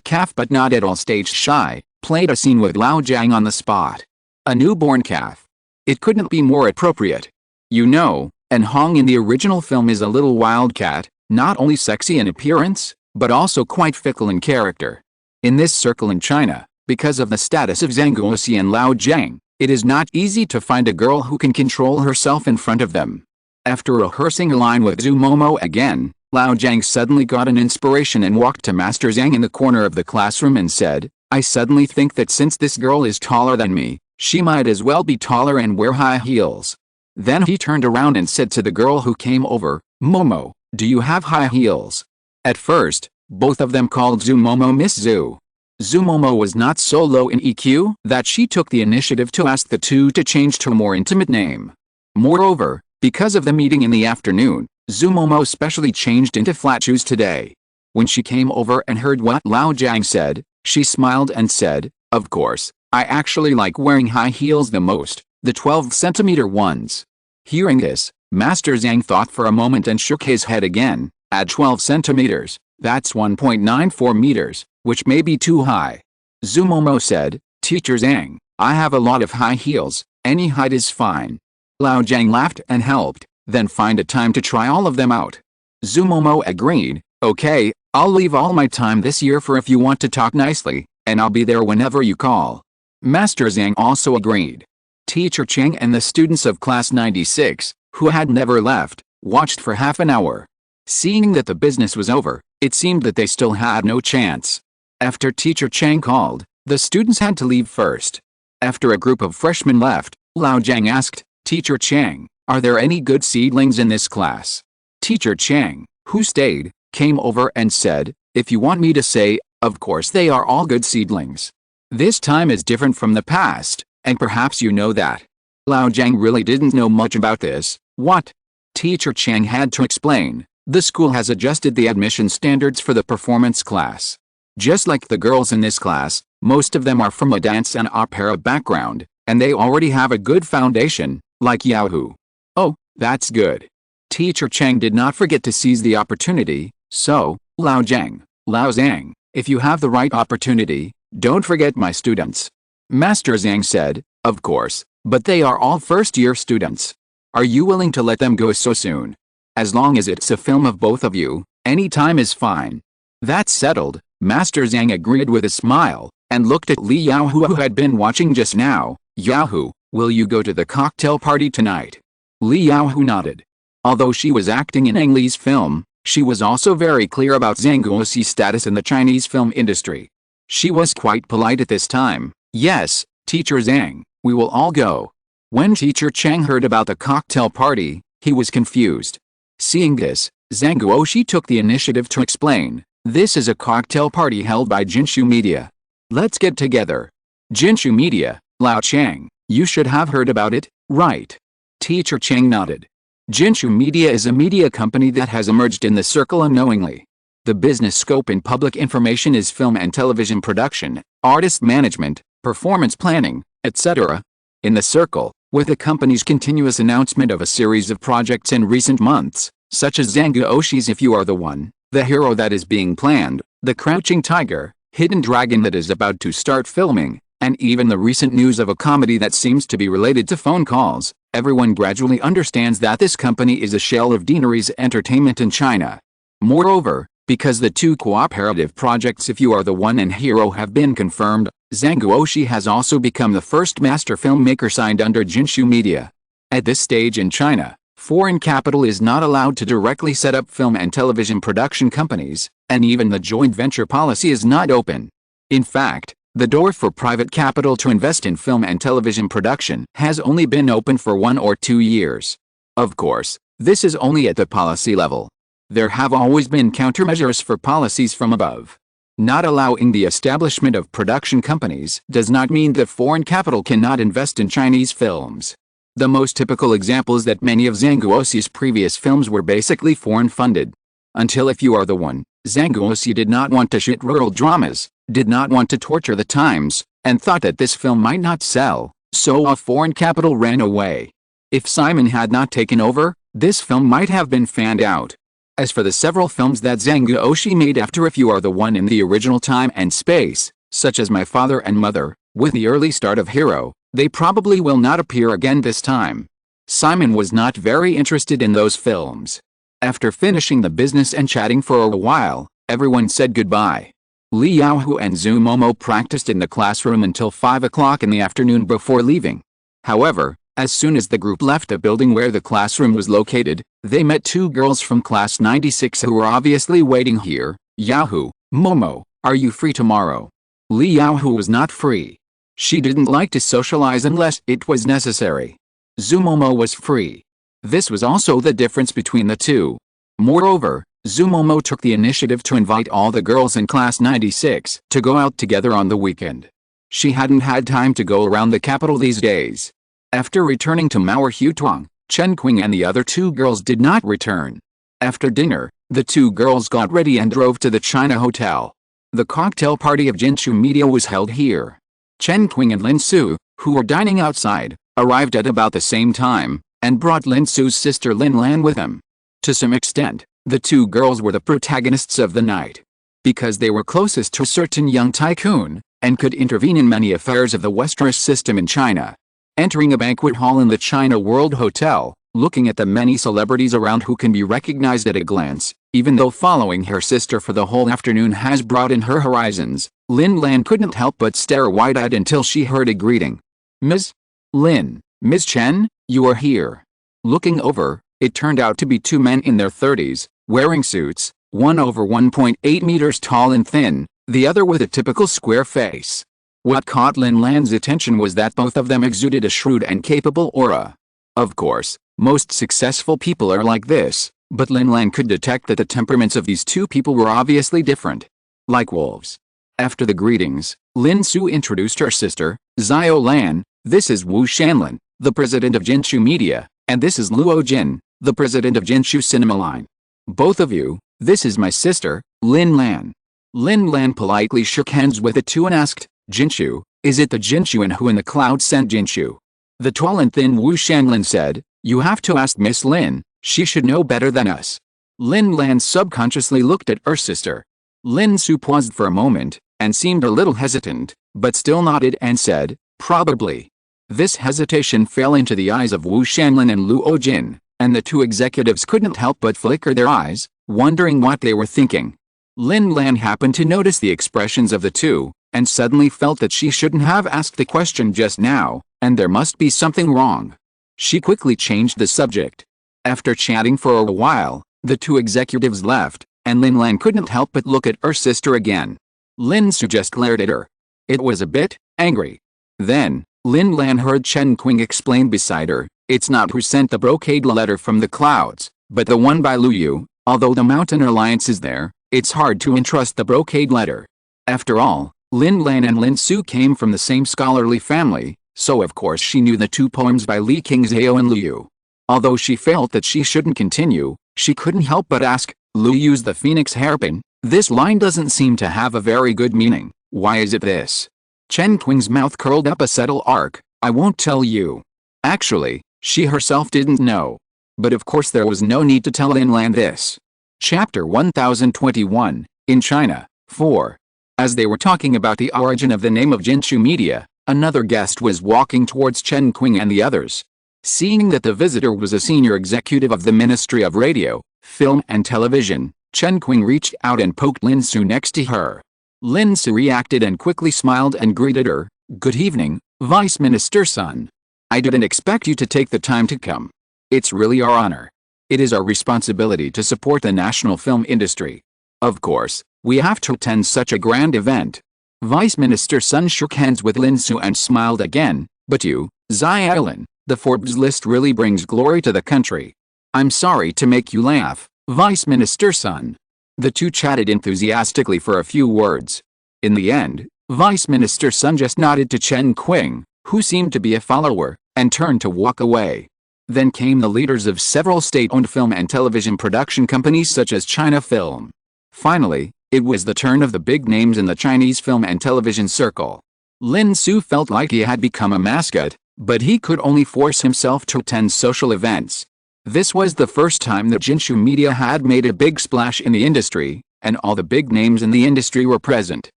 calf but not at all stage shy, played a scene with Lao Jiang on the spot. A newborn calf. It couldn't be more appropriate. You know, An Hong in the original film is a little wildcat, not only sexy in appearance, but also quite fickle in character. In this circle in China, because of the status of Zhang Guoxi and Lao Jiang, it is not easy to find a girl who can control herself in front of them. After rehearsing a line with Zumomo again, Lao Jiang suddenly got an inspiration and walked to Master Zhang in the corner of the classroom and said, "I suddenly think that since this girl is taller than me, she might as well be taller and wear high heels." Then he turned around and said to the girl who came over, "Momo, do you have high heels?" At first, both of them called Zumomo Miss Zu. Zumomo was not so low in EQ that she took the initiative to ask the two to change to a more intimate name. Moreover, because of the meeting in the afternoon, Zumomo specially changed into flat shoes today. When she came over and heard what Lao Jiang said, she smiled and said, "Of course, I actually like wearing high heels the most, the 12-centimeter ones." Hearing this, Master Zhang thought for a moment and shook his head again. At 12 centimeters, that's 1.94 meters, which may be too high. Zumomo said, "Teacher Zhang, I have a lot of high heels, any height is fine." Lao Jiang laughed and helped, then find a time to try all of them out. Zumomo agreed, "Okay, I'll leave all my time this year for if you want to talk nicely, and I'll be there whenever you call." Master Zhang also agreed. Teacher Cheng and the students of class 96, who had never left, watched for half an hour. Seeing that the business was over, it seemed that they still had no chance. After Teacher Cheng called, the students had to leave first. After a group of freshmen left, Lao Jiang asked, "Teacher Cheng, are there any good seedlings in this class?" Teacher Cheng, who stayed, came over and said, "If you want me to say, of course they are all good seedlings. This time is different from the past, and perhaps you know that." Lao Jiang really didn't know much about this. What? Teacher Cheng had to explain. The school has adjusted the admission standards for the performance class. Just like the girls in this class, most of them are from a dance and opera background, and they already have a good foundation, like Yahoo. Oh, that's good. Teacher Cheng did not forget to seize the opportunity, so, Lao Zhang, if you have the right opportunity, don't forget my students. Master Zhang said, Of course, but they are all first-year students. Are you willing to let them go so soon? As long as it's a film of both of you, any time is fine. That's settled, Master Zhang agreed with a smile, and looked at Li Yaohu who had been watching just now. Yaohu, will you go to the cocktail party tonight? Li Yaohu nodded. Although she was acting in Ang Li's film, she was also very clear about Zhang Guoxi's status in the Chinese film industry. She was quite polite at this time. Yes, Teacher Zhang, we will all go. When Teacher Chang heard about the cocktail party, he was confused. Seeing this, Zhang Guoxi took the initiative to explain, this is a cocktail party held by Jinshu Media. Let's get together. Jinshu Media, Lao Chang, you should have heard about it, right? Teacher Chang nodded. Jinshu Media is a media company that has emerged in the circle unknowingly. The business scope and public information is film and television production, artist management, performance planning, etc. In the circle, with the company's continuous announcement of a series of projects in recent months, such as Zhang Guoxi's If You Are the One, The Hero That Is Being Planned, The Crouching Tiger, Hidden Dragon That Is About to Start Filming, and even the recent news of a comedy that seems to be related to phone calls, everyone gradually understands that this company is a shell of Deanery's Entertainment in China. Moreover, because the two cooperative projects If You Are the One and Hero have been confirmed, Zhang Guoxi has also become the first master filmmaker signed under Jinshu Media. At this stage in China, foreign capital is not allowed to directly set up film and television production companies, and even the joint venture policy is not open. In fact, the door for private capital to invest in film and television production has only been open for 1 or 2 years. Of course, this is only at the policy level. There have always been countermeasures for policies from above. Not allowing the establishment of production companies does not mean that foreign capital cannot invest in Chinese films. The most typical example is that many of Zhang Guoxi's previous films were basically foreign-funded. Until If You Are the One, Zhang Guoxi did not want to shoot rural dramas, did not want to torture the times, and thought that this film might not sell, so a foreign capital ran away. If Simon had not taken over, this film might have been fanned out. As for the several films that Zhang Guoxi made after If You Are the One in the original time and space, such as My Father and Mother, with the early start of Hero, they probably will not appear again this time. Simon was not very interested in those films. After finishing the business and chatting for a while, everyone said goodbye. Li Yaohu and Zhu Momo practiced in the classroom until 5 o'clock in the afternoon before leaving. However, as soon as the group left the building where the classroom was located, they met 2 girls from class 96 who were obviously waiting here. Yaohu, Momo, are you free tomorrow? Li Yaohu was not free. She didn't like to socialize unless it was necessary. Zhu Momo was free. This was also the difference between the two. Moreover, Zhu Momo took the initiative to invite all the girls in class 96 to go out together on the weekend. She hadn't had time to go around the capital these days. After returning to Mauer Hutuang, Chen Qing and the other 2 girls did not return. After dinner, the 2 girls got ready and drove to the China Hotel. The cocktail party of Jinshu Media was held here. Chen Qing and Lin Su, who were dining outside, arrived at about the same time, and brought Lin Su's sister Lin Lan with them. To some extent, the 2 girls were the protagonists of the night. Because they were closest to a certain young tycoon, and could intervene in many affairs of the Westeros system in China. Entering a banquet hall in the China World Hotel, looking at the many celebrities around who can be recognized at a glance, even though following her sister for the whole afternoon has broadened her horizons, Lin Lan couldn't help but stare wide-eyed until she heard a greeting. Ms. Lin, Ms. Chen, you are here. Looking over, it turned out to be 2 men in their 30s, wearing suits, one over 1.8 meters tall and thin, the other with a typical square face. What caught Lin Lan's attention was that both of them exuded a shrewd and capable aura. Of course, most successful people are like this, but Lin Lan could detect that the temperaments of these 2 people were obviously different. Like wolves. After the greetings, Lin Su introduced her sister, Xiao Lan. This is Wu Shanlin, the president of Jinshu Media, and this is Luo Jin, the president of Jinshu Cinema Line. Both of you, this is my sister, Lin Lan. Lin Lan politely shook hands with the 2 and asked, Jinshu, is it the Jinshuan who in the cloud sent Jinshu? The tall and thin Wu Shanlin said, you have to ask Miss Lin, she should know better than us. Lin Lan subconsciously looked at her sister. Lin Su paused for a moment, and seemed a little hesitant, but still nodded and said, probably. This hesitation fell into the eyes of Wu Shanlin and Luo Jin, and the two executives couldn't help but flicker their eyes, wondering what they were thinking. Lin Lan happened to notice the expressions of the two, and suddenly felt that she shouldn't have asked the question just now, and there must be something wrong. She quickly changed the subject. After chatting for a while, the two executives left, and Lin Lan couldn't help but look at her sister again. Lin Su just glared at her. It was a bit angry. Then, Lin Lan heard Chen Qing explain beside her, "It's not who sent the brocade letter from the clouds, but the one by Lu Yu. Although the Mountain Alliance is there, it's hard to entrust the brocade letter." After all, Lin Lan and Lin Su came from the same scholarly family, so of course she knew the two poems by Li Qingzhao and Lu Yu. Although she felt that she shouldn't continue, she couldn't help but ask, "Lu Yu's the Phoenix Hairpin? This line doesn't seem to have a very good meaning. Why is it this?" Chen Qing's mouth curled up a subtle arc. "I won't tell you." Actually, she herself didn't know. But of course there was no need to tell Lin Lan this. Chapter 1021, in China, 4. As they were talking about the origin of the name of Jinshu Media, another guest was walking towards Chen Qing and the others. Seeing that the visitor was a senior executive of the Ministry of Radio, Film and Television, Chen Qing reached out and poked Lin Su next to her. Lin Su reacted and quickly smiled and greeted her. "Good evening, Vice Minister Sun. I didn't expect you to take the time to come. It's really our honor. It is our responsibility to support the national film industry. Of course, we have to attend such a grand event." Vice Minister Sun shook hands with Lin Su and smiled again. "But you, Xiaolin, the Forbes list really brings glory to the country. I'm sorry to make you laugh, Vice Minister Sun." The two chatted enthusiastically for a few words. In the end, Vice Minister Sun just nodded to Chen Qing, who seemed to be a follower, and turned to walk away. Then came the leaders of several state-owned film and television production companies such as China Film. Finally, it was the turn of the big names in the Chinese film and television circle. Lin Su felt like he had become a mascot, but he could only force himself to attend social events. This was the first time that Jinshu Media had made a big splash in the industry, and all the big names in the industry were present.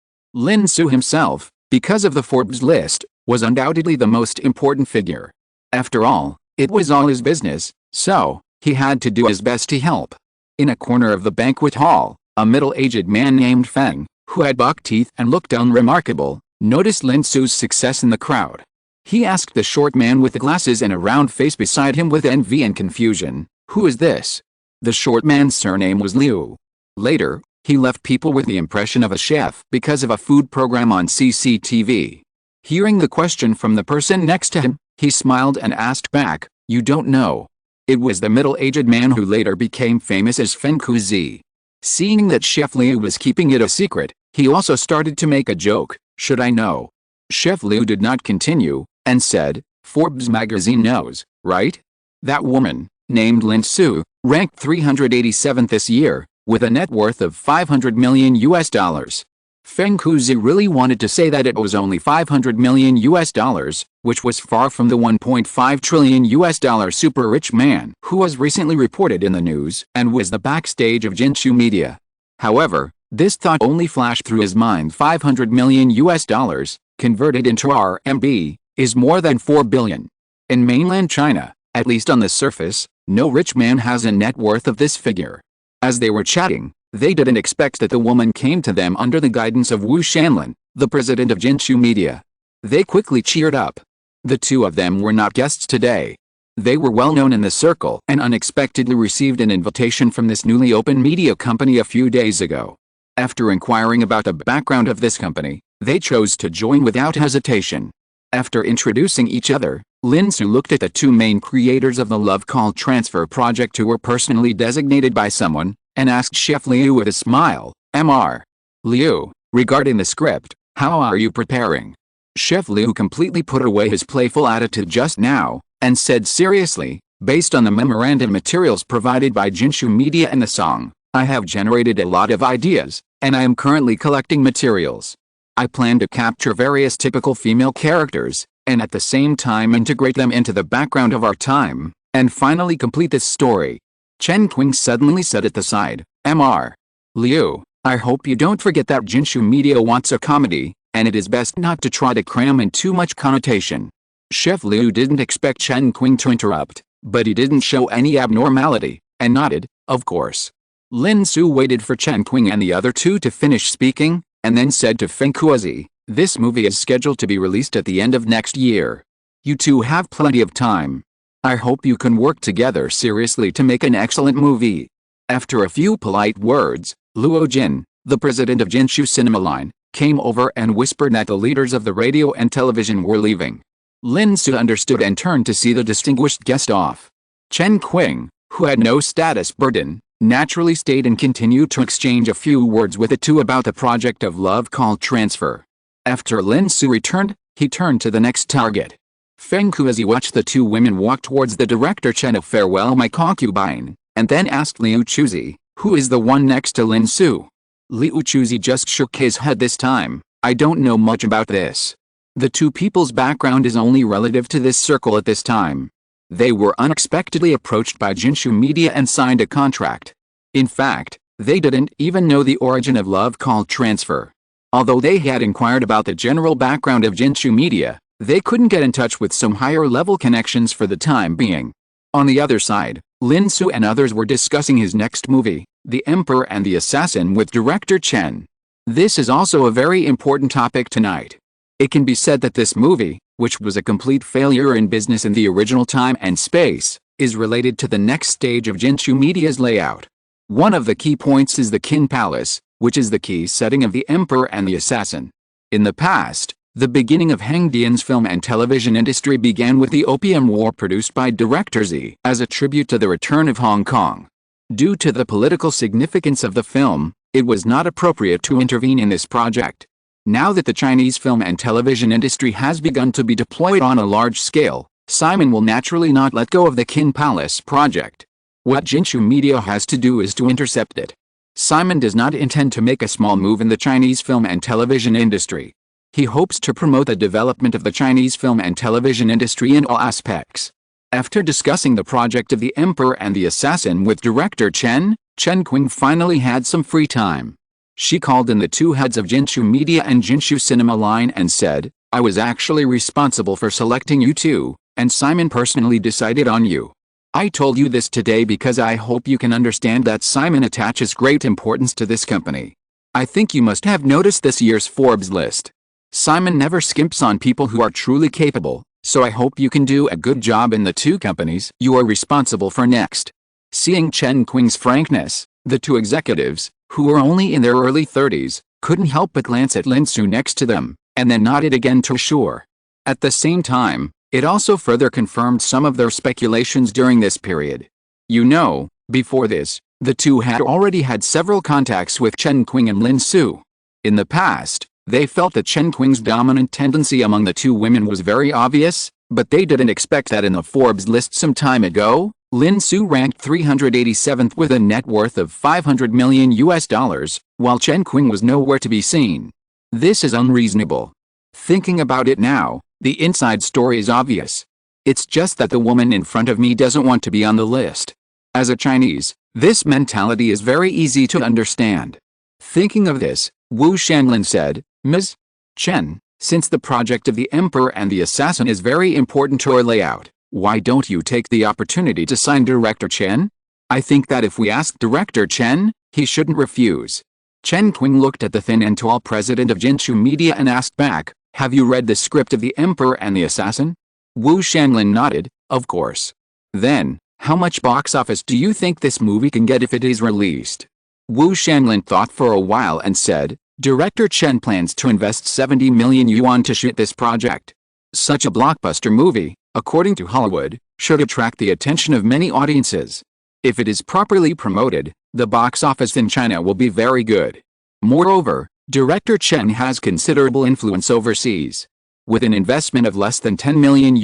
Lin Su himself, because of the Forbes list, was undoubtedly the most important figure. After all, it was all his business, so he had to do his best to help. In a corner of the banquet hall, a middle-aged man named Feng, who had buck teeth and looked unremarkable, noticed Lin Su's success in the crowd. He asked the short man with the glasses and a round face beside him with envy and confusion, "Who is this?" The short man's surname was Liu. Later, he left people with the impression of a chef because of a food program on CCTV. Hearing the question from the person next to him, he smiled and asked back, "You don't know?" It was the middle-aged man who later became famous as Feng Kuzi. Seeing that Chef Liu was keeping it a secret, he also started to make a joke, "Should I know?" Chef Liu did not continue, and said, "Forbes magazine knows, right? That woman, named Lin Su, ranked 387th this year, with a net worth of $500 million US. Feng Kuzi really wanted to say that it was only $500 million US, which was far from the $1.5 trillion US super-rich man who was recently reported in the news and was the backstage of Jinshu Media. However, this thought only flashed through his mind. $500 million US, converted into RMB, is more than 4 billion. In mainland China, at least on the surface, no rich man has a net worth of this figure. As they were chatting, they didn't expect that the woman came to them under the guidance of Wu Shanlin, the president of Jinshu Media. They quickly cheered up. The two of them were not guests today. They were well known in the circle and unexpectedly received an invitation from this newly opened media company a few days ago. After inquiring about the background of this company, they chose to join without hesitation. After introducing each other, Lin Su looked at the two main creators of the Love Call transfer project who were personally designated by someone, and asked Chef Liu with a smile, "Mr. Liu, regarding the script, how are you preparing?" Chef Liu completely put away his playful attitude just now, and said seriously, "Based on the memorandum materials provided by Jinshu Media and the song, I have generated a lot of ideas, and I am currently collecting materials. I plan to capture various typical female characters, and at the same time integrate them into the background of our time, and finally complete this story." Chen Qing suddenly said at the side, "Mr. Liu, I hope you don't forget that Jinshu Media wants a comedy, and it is best not to try to cram in too much connotation." Chef Liu didn't expect Chen Qing to interrupt, but he didn't show any abnormality, and nodded, of course. Lin Su waited for Chen Qing and the other two to finish speaking, and then said to Feng Kuozi, "This movie is scheduled to be released at the end of next year. You two have plenty of time. I hope you can work together seriously to make an excellent movie." After a few polite words, Luo Jin, the president of Jinshu Cinema Line, came over and whispered that the leaders of the radio and television were leaving. Lin Su understood and turned to see the distinguished guest off. Chen Qing, who had no status burden, naturally stayed and continued to exchange a few words with the two about the project of love called Transfer. After Lin Su returned, he turned to the next target. Feng Kuozi watched the two women walk towards the director Chen of "Farewell My Concubine," and then asked Liu Chuzi, "Who is the one next to Lin Su?" Liu Chuzi just shook his head this time. "I don't know much about this. The two people's background is only relative to this circle at this time. They were unexpectedly approached by Jinshu Media and signed a contract. In fact, they didn't even know the origin of love called Transfer. Although they had inquired about the general background of Jinshu Media, they couldn't get in touch with some higher-level connections for the time being." On the other side, Lin Su and others were discussing his next movie, The Emperor and the Assassin, with director Chen. This is also a very important topic tonight. It can be said that this movie, which was a complete failure in business in the original time and space, is related to the next stage of Jinshu Media's layout. One of the key points is the Qin Palace, which is the key setting of The Emperor and the Assassin. In the past, the beginning of Hengdian's film and television industry began with the Opium War produced by director Xi as a tribute to the return of Hong Kong. Due to the political significance of the film, it was not appropriate to intervene in this project. Now that the Chinese film and television industry has begun to be deployed on a large scale, Simon will naturally not let go of the Qin Palace project. What Jinshu Media has to do is to intercept it. Simon does not intend to make a small move in the Chinese film and television industry. He hopes to promote the development of the Chinese film and television industry in all aspects. After discussing the project of The Emperor and the Assassin with director Chen Qing finally had some free time. She called in the two heads of Jinshu Media and Jinshu Cinema Line and said, "I was actually responsible for selecting you two, and Simon personally decided on you. I told you this today because I hope you can understand that Simon attaches great importance to this company. I think you must have noticed this year's Forbes list. Simon never skimps on people who are truly capable, so I hope you can do a good job in the two companies you are responsible for next." Seeing Chen Qing's frankness, the two executives, who were only in their early 30s, couldn't help but glance at Lin Su next to them, and then nodded again to assure. At the same time, it also further confirmed some of their speculations during this period. You know, before this, the two had already had several contacts with Chen Qing and Lin Su. In the past, they felt that Chen Qing's dominant tendency among the two women was very obvious, but they didn't expect that in the Forbes list some time ago, Lin Su ranked 387th with a net worth of $500 million, while Chen Qing was nowhere to be seen. This is unreasonable. Thinking about it now, the inside story is obvious. It's just that the woman in front of me doesn't want to be on the list. As a Chinese, this mentality is very easy to understand. Thinking of this, Wu Shanlin said, "Ms. Chen, since the project of The Emperor and the Assassin is very important to our layout, why don't you take the opportunity to sign director Chen? I think that if we ask director Chen, he shouldn't refuse." Chen Qing looked at the thin and tall president of Jinshu Media and asked back, "Have you read the script of The Emperor and the Assassin?" Wu Shanlin nodded, "Of course." "Then, how much box office do you think this movie can get if it is released?" Wu Shanlin thought for a while and said, "Director Chen plans to invest 70 million yuan to shoot this project. Such a blockbuster movie, according to Hollywood, should attract the attention of many audiences. If it is properly promoted, the box office in China will be very good. Moreover, director Chen has considerable influence overseas. With an investment of less than $10 million,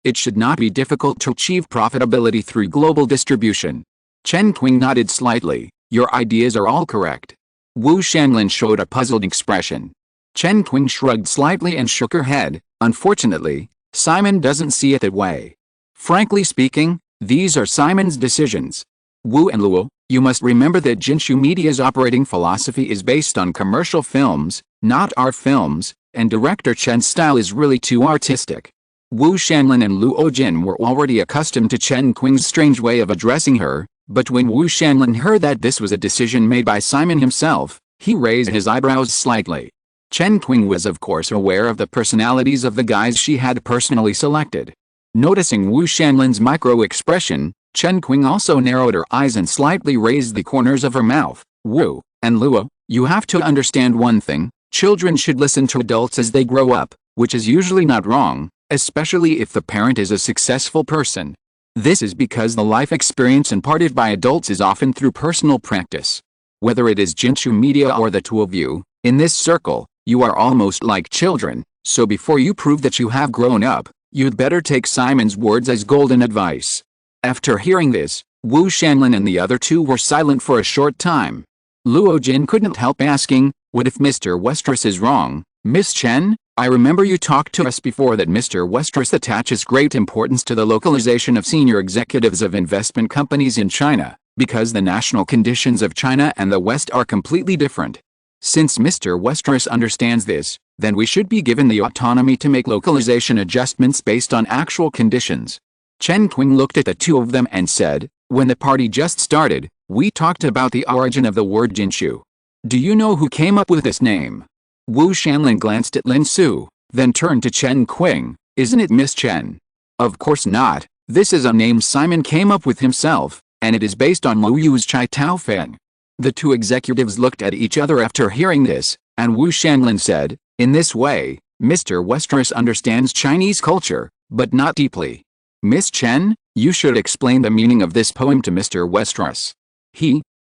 it should not be difficult to achieve profitability through global distribution." Chen Qing nodded slightly. "Your ideas are all correct." Wu Shanlin showed a puzzled expression. Chen Qing shrugged slightly and shook her head. "Unfortunately, Simon doesn't see it that way. Frankly speaking, these are Simon's decisions. Wu and Luo, you must remember that Jinshu Media's operating philosophy is based on commercial films, not art films, and director Chen's style is really too artistic. Wu Shanlin and Luo Jin were already accustomed to Chen Qing's strange way of addressing her, but when Wu Shanlin heard that this was a decision made by Simon himself, he raised his eyebrows slightly. Chen Qing was of course aware of the personalities of the guys she had personally selected. Noticing Wu Shanlin's micro-expression, Chen Qing also narrowed her eyes and slightly raised the corners of her mouth. Wu and Luo, you have to understand one thing, children should listen to adults as they grow up, which is usually not wrong, especially if the parent is a successful person. This is because the life experience imparted by adults is often through personal practice. Whether it is Jinshu Media or the two of you, in this circle, you are almost like children, so before you prove that you have grown up, you'd better take Simon's words as golden advice. After hearing this, Wu Shanlin and the other two were silent for a short time. Luo Jin couldn't help asking, what if Mr. Westeros is wrong? Miss Chen, I remember you talked to us before that Mr. Westeros attaches great importance to the localization of senior executives of investment companies in China, because the national conditions of China and the West are completely different. Since Mr. Westeros understands this, then we should be given the autonomy to make localization adjustments based on actual conditions. Chen Qing looked at the two of them and said, when the party just started, we talked about the origin of the word Jinshu. Do you know who came up with this name? Wu Shanlin glanced at Lin Su, then turned to Chen Qing. Isn't it Miss Chen? Of course not, this is a name Simon came up with himself, and it is based on Lu Yu's Chai Tao Feng. The two executives looked at each other after hearing this, and Wu Shanlin said, in this way, Mr. Westeros understands Chinese culture, but not deeply. Miss Chen, you should explain the meaning of this poem to Mr. Westeros.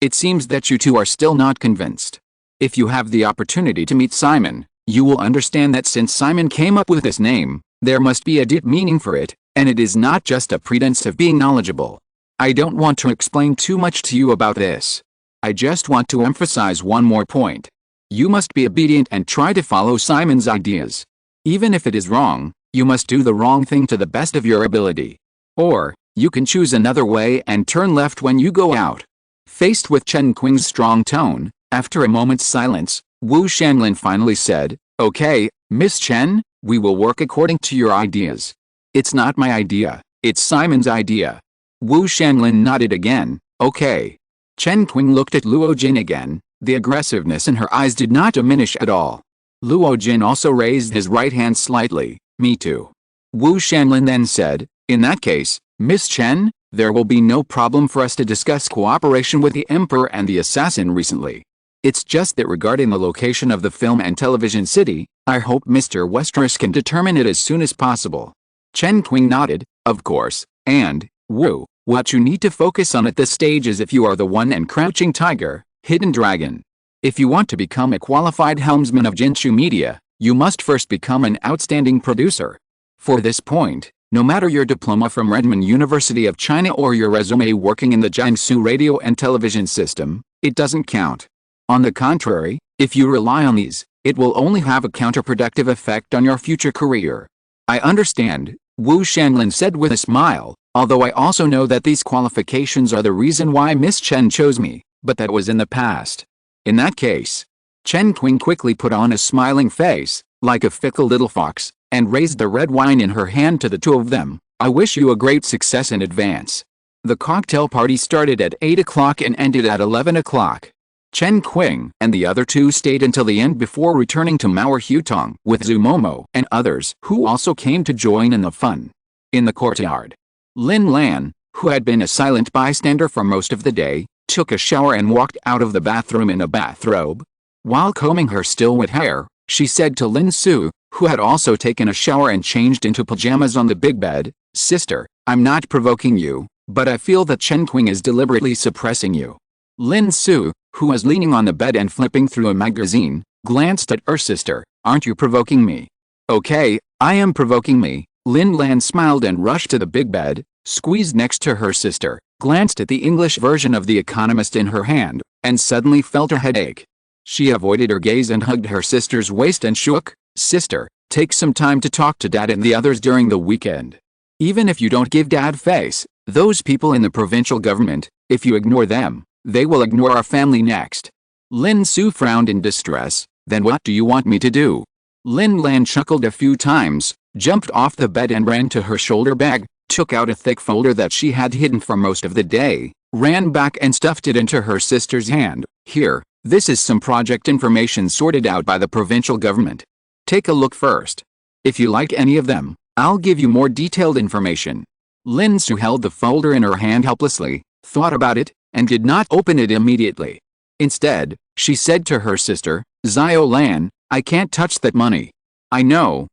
It seems that you two are still not convinced. If you have the opportunity to meet Simon, you will understand that since Simon came up with this name, there must be a deep meaning for it, and it is not just a pretense of being knowledgeable. I don't want to explain too much to you about this. I just want to emphasize one more point. You must be obedient and try to follow Simon's ideas. Even if it is wrong, you must do the wrong thing to the best of your ability. Or, you can choose another way and turn left when you go out. Faced with Chen Qing's strong tone, after a moment's silence, Wu Shanlin finally said, okay, Miss Chen, we will work according to your ideas. It's not my idea, it's Simon's idea. Wu Shanlin nodded again, okay. Chen Qing looked at Luo Jin again, the aggressiveness in her eyes did not diminish at all. Luo Jin also raised his right hand slightly, me too. Wu Shanlin then said, in that case, Miss Chen, there will be no problem for us to discuss cooperation with the Emperor and the Assassin recently. It's just that regarding the location of the film and television city, I hope Mr. Westeros can determine it as soon as possible. Chen Qing nodded, of course, and, Wu, what you need to focus on at this stage is if you are the one and crouching tiger, hidden dragon. If you want to become a qualified helmsman of Jinshu Media, you must first become an outstanding producer. For this point, no matter your diploma from Redmond University of China or your resume working in the Jiangsu radio and television system, it doesn't count. On the contrary, if you rely on these, it will only have a counterproductive effect on your future career. I understand, Wu Shanlin said with a smile, although I also know that these qualifications are the reason why Miss Chen chose me, but that was in the past. In that case, Chen Qing quickly put on a smiling face, like a fickle little fox, and raised the red wine in her hand to the two of them. I wish you a great success in advance. The cocktail party started at 8 o'clock and ended at 11 o'clock. Chen Qing and the other two stayed until the end before returning to Mauer Hutong with Zumomo and others who also came to join in the fun. In the courtyard, Lin Lan, who had been a silent bystander for most of the day, took a shower and walked out of the bathroom in a bathrobe. While combing her still wet hair, she said to Lin Su, who had also taken a shower and changed into pajamas on the big bed, Sister, I'm not provoking you, but I feel that Chen Qing is deliberately suppressing you. Lin Su, who was leaning on the bed and flipping through a magazine, glanced at her sister. Aren't you provoking me? Okay, I am provoking me. Lin Lan smiled and rushed to the big bed, squeezed next to her sister, glanced at the English version of The Economist in her hand, and suddenly felt a headache. She avoided her gaze and hugged her sister's waist and shook, Sister, take some time to talk to Dad and the others during the weekend. Even if you don't give Dad face, those people in the provincial government, if you ignore them, they will ignore our family next. Lin Su frowned in distress. Then what do you want me to do? Lin Lan chuckled a few times. jumped off the bed and ran to her shoulder bag, took out a thick folder that she had hidden for most of the day, ran back and stuffed it into her sister's hand. "Here, this is some project information sorted out by the provincial government. Take a look first. If you like any of them, I'll give you more detailed information." Lin Su held the folder in her hand helplessly, thought about it, and did not open it immediately. Instead, she said to her sister, "Zio Lan, I can't touch that money." I know.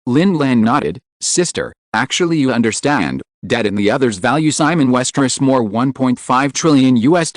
Lin Lan nodded. "Sister, actually you understand, Dad and the others value Simon Westeros more $1.5 trillion US.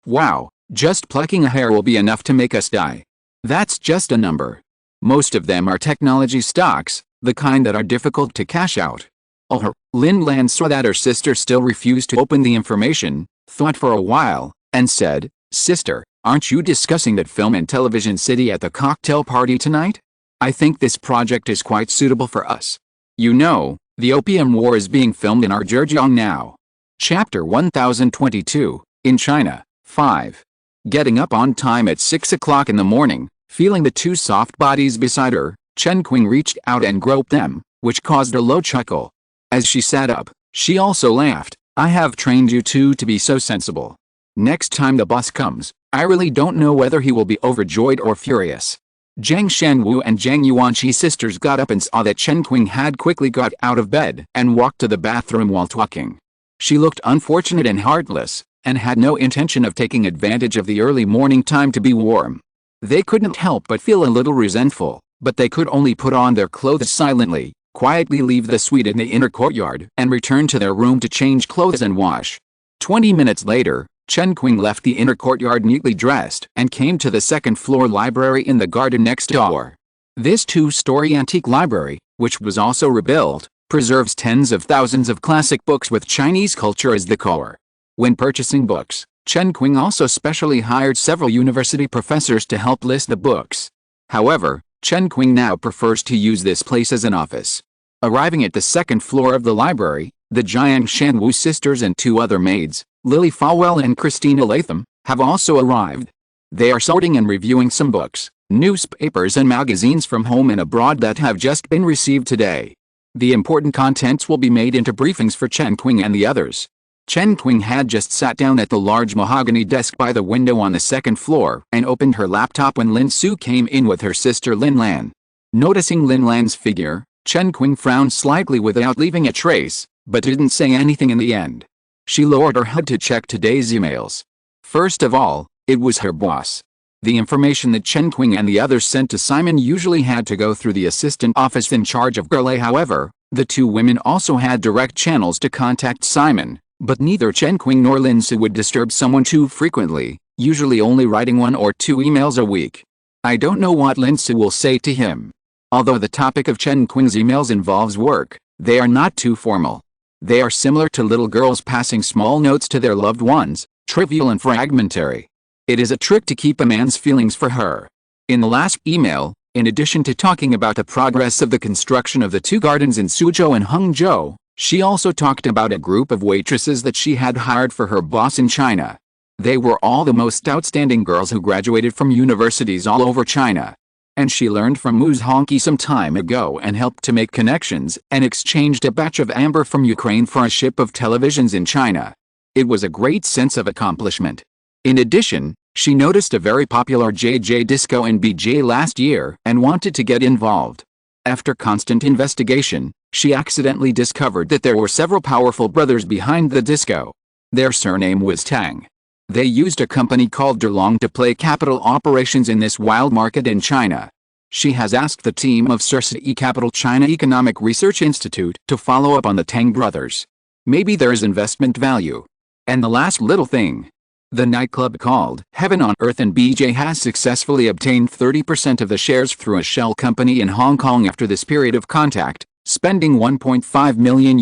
Wow, just plucking a hair will be enough to make us die. That's just a number. Most of them are technology stocks, the kind that are difficult to cash out." Oh, Lin Lan saw that her sister still refused to open the information, thought for a while, and said, "Sister, aren't you discussing that film and television city at the cocktail party tonight? I think this project is quite suitable for us. You know, the Opium War is being filmed in our Zhejiang now." Chapter 1022, in China, 5. Getting up on time at 6 o'clock in the morning, feeling the two soft bodies beside her, Chen Qing reached out and groped them, which caused a low chuckle. As she sat up, she also laughed. "I have trained you two to be so sensible. Next time the boss comes, I really don't know whether he will be overjoyed or furious." Zhang Shanwu and Zhang Yuanqi sisters got up and saw that Chen Qing had quickly got out of bed and walked to the bathroom while talking. She looked unfortunate and heartless, and had no intention of taking advantage of the early morning time to be warm. They couldn't help but feel a little resentful, but they could only put on their clothes silently, quietly leave the suite in the inner courtyard and return to their room to change clothes and wash. 20 minutes later, Chen Qing left the inner courtyard neatly dressed and came to the second-floor library in the garden next door. This two-story antique library, which was also rebuilt, preserves tens of thousands of classic books with Chinese culture as the core. When purchasing books, Chen Qing also specially hired several university professors to help list the books. However, Chen Qing now prefers to use this place as an office. Arriving at the second floor of the library, the Jiang Shanwu sisters and two other maids, Lily Falwell and Christina Latham, have also arrived. They are sorting and reviewing some books, newspapers and magazines from home and abroad that have just been received today. The important contents will be made into briefings for Chen Qing and the others. Chen Qing had just sat down at the large mahogany desk by the window on the second floor and opened her laptop when Lin Su came in with her sister Lin Lan. Noticing Lin Lan's figure, Chen Qing frowned slightly without leaving a trace, but didn't say anything in the end. She lowered her head to check today's emails. First of all, it was her boss. The information that Chen Qing and the others sent to Simon usually had to go through the assistant office in charge of Gurley. However, the two women also had direct channels to contact Simon, but neither Chen Qing nor Lin Su would disturb someone too frequently, usually only writing 1 or 2 emails a week. I don't know what Lin Su will say to him. Although the topic of Chen Qing's emails involves work, they are not too formal. They are similar to little girls passing small notes to their loved ones, trivial and fragmentary. It is a trick to keep a man's feelings for her. In the last email, in addition to talking about the progress of the construction of the 2 gardens in Suzhou and Hangzhou, she also talked about a group of waitresses that she had hired for her boss in China. They were all the most outstanding girls who graduated from universities all over China. And she learned from Ms. Honky some time ago and helped to make connections and exchanged a batch of amber from Ukraine for a ship of televisions in China. It was a great sense of accomplishment. In addition, she noticed a very popular JJ disco in BJ last year and wanted to get involved. After constant investigation, she accidentally discovered that there were several powerful brothers behind the disco. Their surname was Tang. They used a company called Derlong to play capital operations in this wild market in China. She has asked the team of CERSI Capital China Economic Research Institute to follow up on the Tang brothers. Maybe there is investment value. And the last little thing. The nightclub called Heaven on Earth in BJ has successfully obtained 30% of the shares through a shell company in Hong Kong after this period of contact, spending $1.5 million.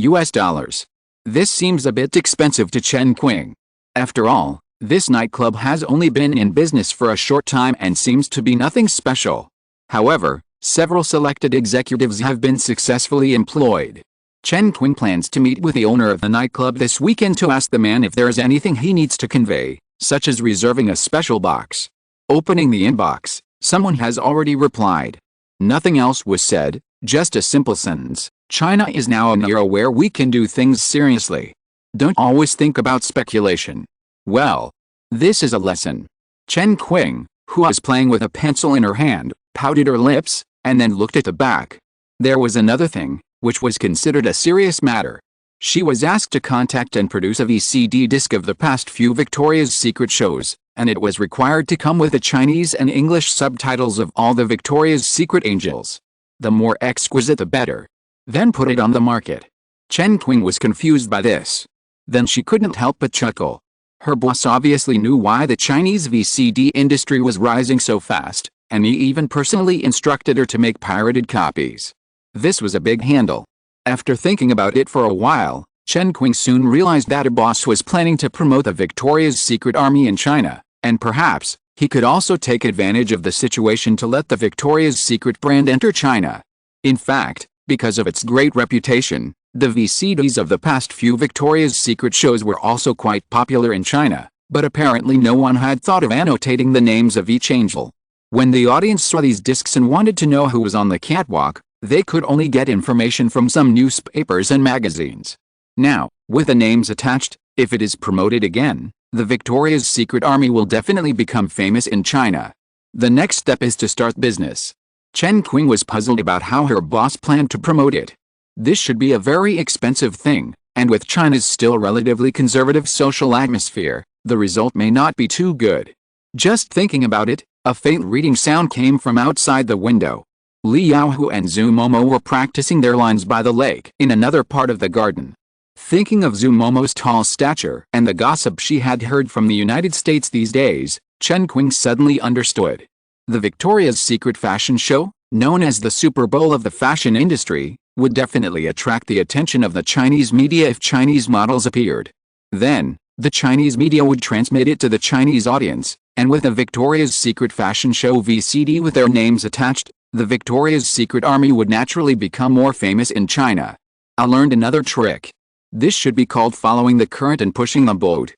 This seems a bit expensive to Chen Qing. After all, this nightclub has only been in business for a short time and seems to be nothing special. However, several selected executives have been successfully employed. Chen Qing plans to meet with the owner of the nightclub this weekend to ask the man if there is anything he needs to convey, such as reserving a special box. Opening the inbox, someone has already replied. Nothing else was said. Just a simple sentence. China is now an era where we can do things seriously. Don't always think about speculation. Well, this is a lesson. Chen Qing, who was playing with a pencil in her hand, pouted her lips, and then looked at the back. There was another thing, which was considered a serious matter. She was asked to contact and produce a VCD disc of the past few Victoria's Secret shows, and it was required to come with the Chinese and English subtitles of all the Victoria's Secret angels. The more exquisite the better. Then put it on the market. Chen Qing was confused by this. Then she couldn't help but chuckle. Her boss obviously knew why the Chinese VCD industry was rising so fast, and he even personally instructed her to make pirated copies. This was a big handle. After thinking about it for a while, Chen Qing soon realized that her boss was planning to promote the Victoria's Secret Army in China, and perhaps, he could also take advantage of the situation to let the Victoria's Secret brand enter China. In fact, because of its great reputation, the VCDs of the past few Victoria's Secret shows were also quite popular in China, but apparently no one had thought of annotating the names of each angel. When the audience saw these discs and wanted to know who was on the catwalk, they could only get information from some newspapers and magazines. Now, with the names attached, if it is promoted again, the Victoria's Secret Army will definitely become famous in China. The next step is to start business. Chen Qing was puzzled about how her boss planned to promote it. This should be a very expensive thing, and with China's still relatively conservative social atmosphere, the result may not be too good. Just thinking about it, a faint reading sound came from outside the window. Li Yaohu and Zhu Momo were practicing their lines by the lake in another part of the garden. Thinking of Zhu Momo's tall stature and the gossip she had heard from the United States these days, Chen Qing suddenly understood. The Victoria's Secret fashion show, known as the Super Bowl of the fashion industry, would definitely attract the attention of the Chinese media if Chinese models appeared. Then, the Chinese media would transmit it to the Chinese audience, and with the Victoria's Secret fashion show VCD with their names attached, the Victoria's Secret Army would naturally become more famous in China. I learned another trick. This should be called following the current and pushing the boat,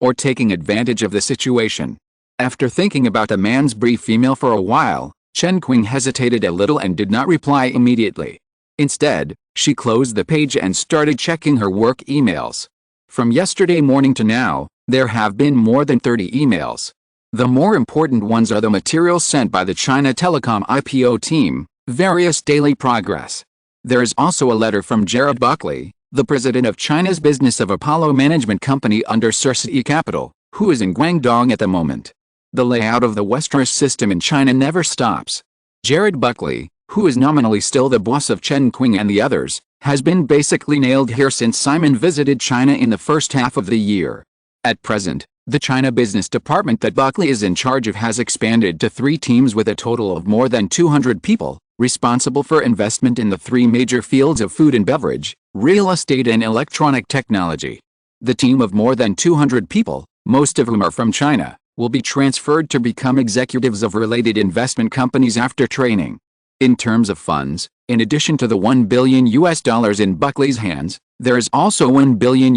or taking advantage of the situation. After thinking about the man's brief email for a while, Chen Qing hesitated a little and did not reply immediately. Instead, she closed the page and started checking her work emails. From yesterday morning to now, there have been more than 30 emails. The more important ones are the materials sent by the China Telecom IPO team, various daily progress. There is also a letter from Jared Buckley, the president of China's business of Apollo Management Company under Cersei Capital, who is in Guangdong at the moment. The layout of the Westeros system in China never stops. Jared Buckley, who is nominally still the boss of Chen Qing and the others, has been basically nailed here since Simon visited China in the first half of the year. At present, the China business department that Buckley is in charge of has expanded to 3 teams with a total of more than 200 people, responsible for investment in the 3 major fields of food and beverage, real estate and electronic technology. The team of more than 200 people, most of whom are from China, will be transferred to become executives of related investment companies after training. In terms of funds, in addition to the $1 billion in Buckley's hands, there is also $1 billion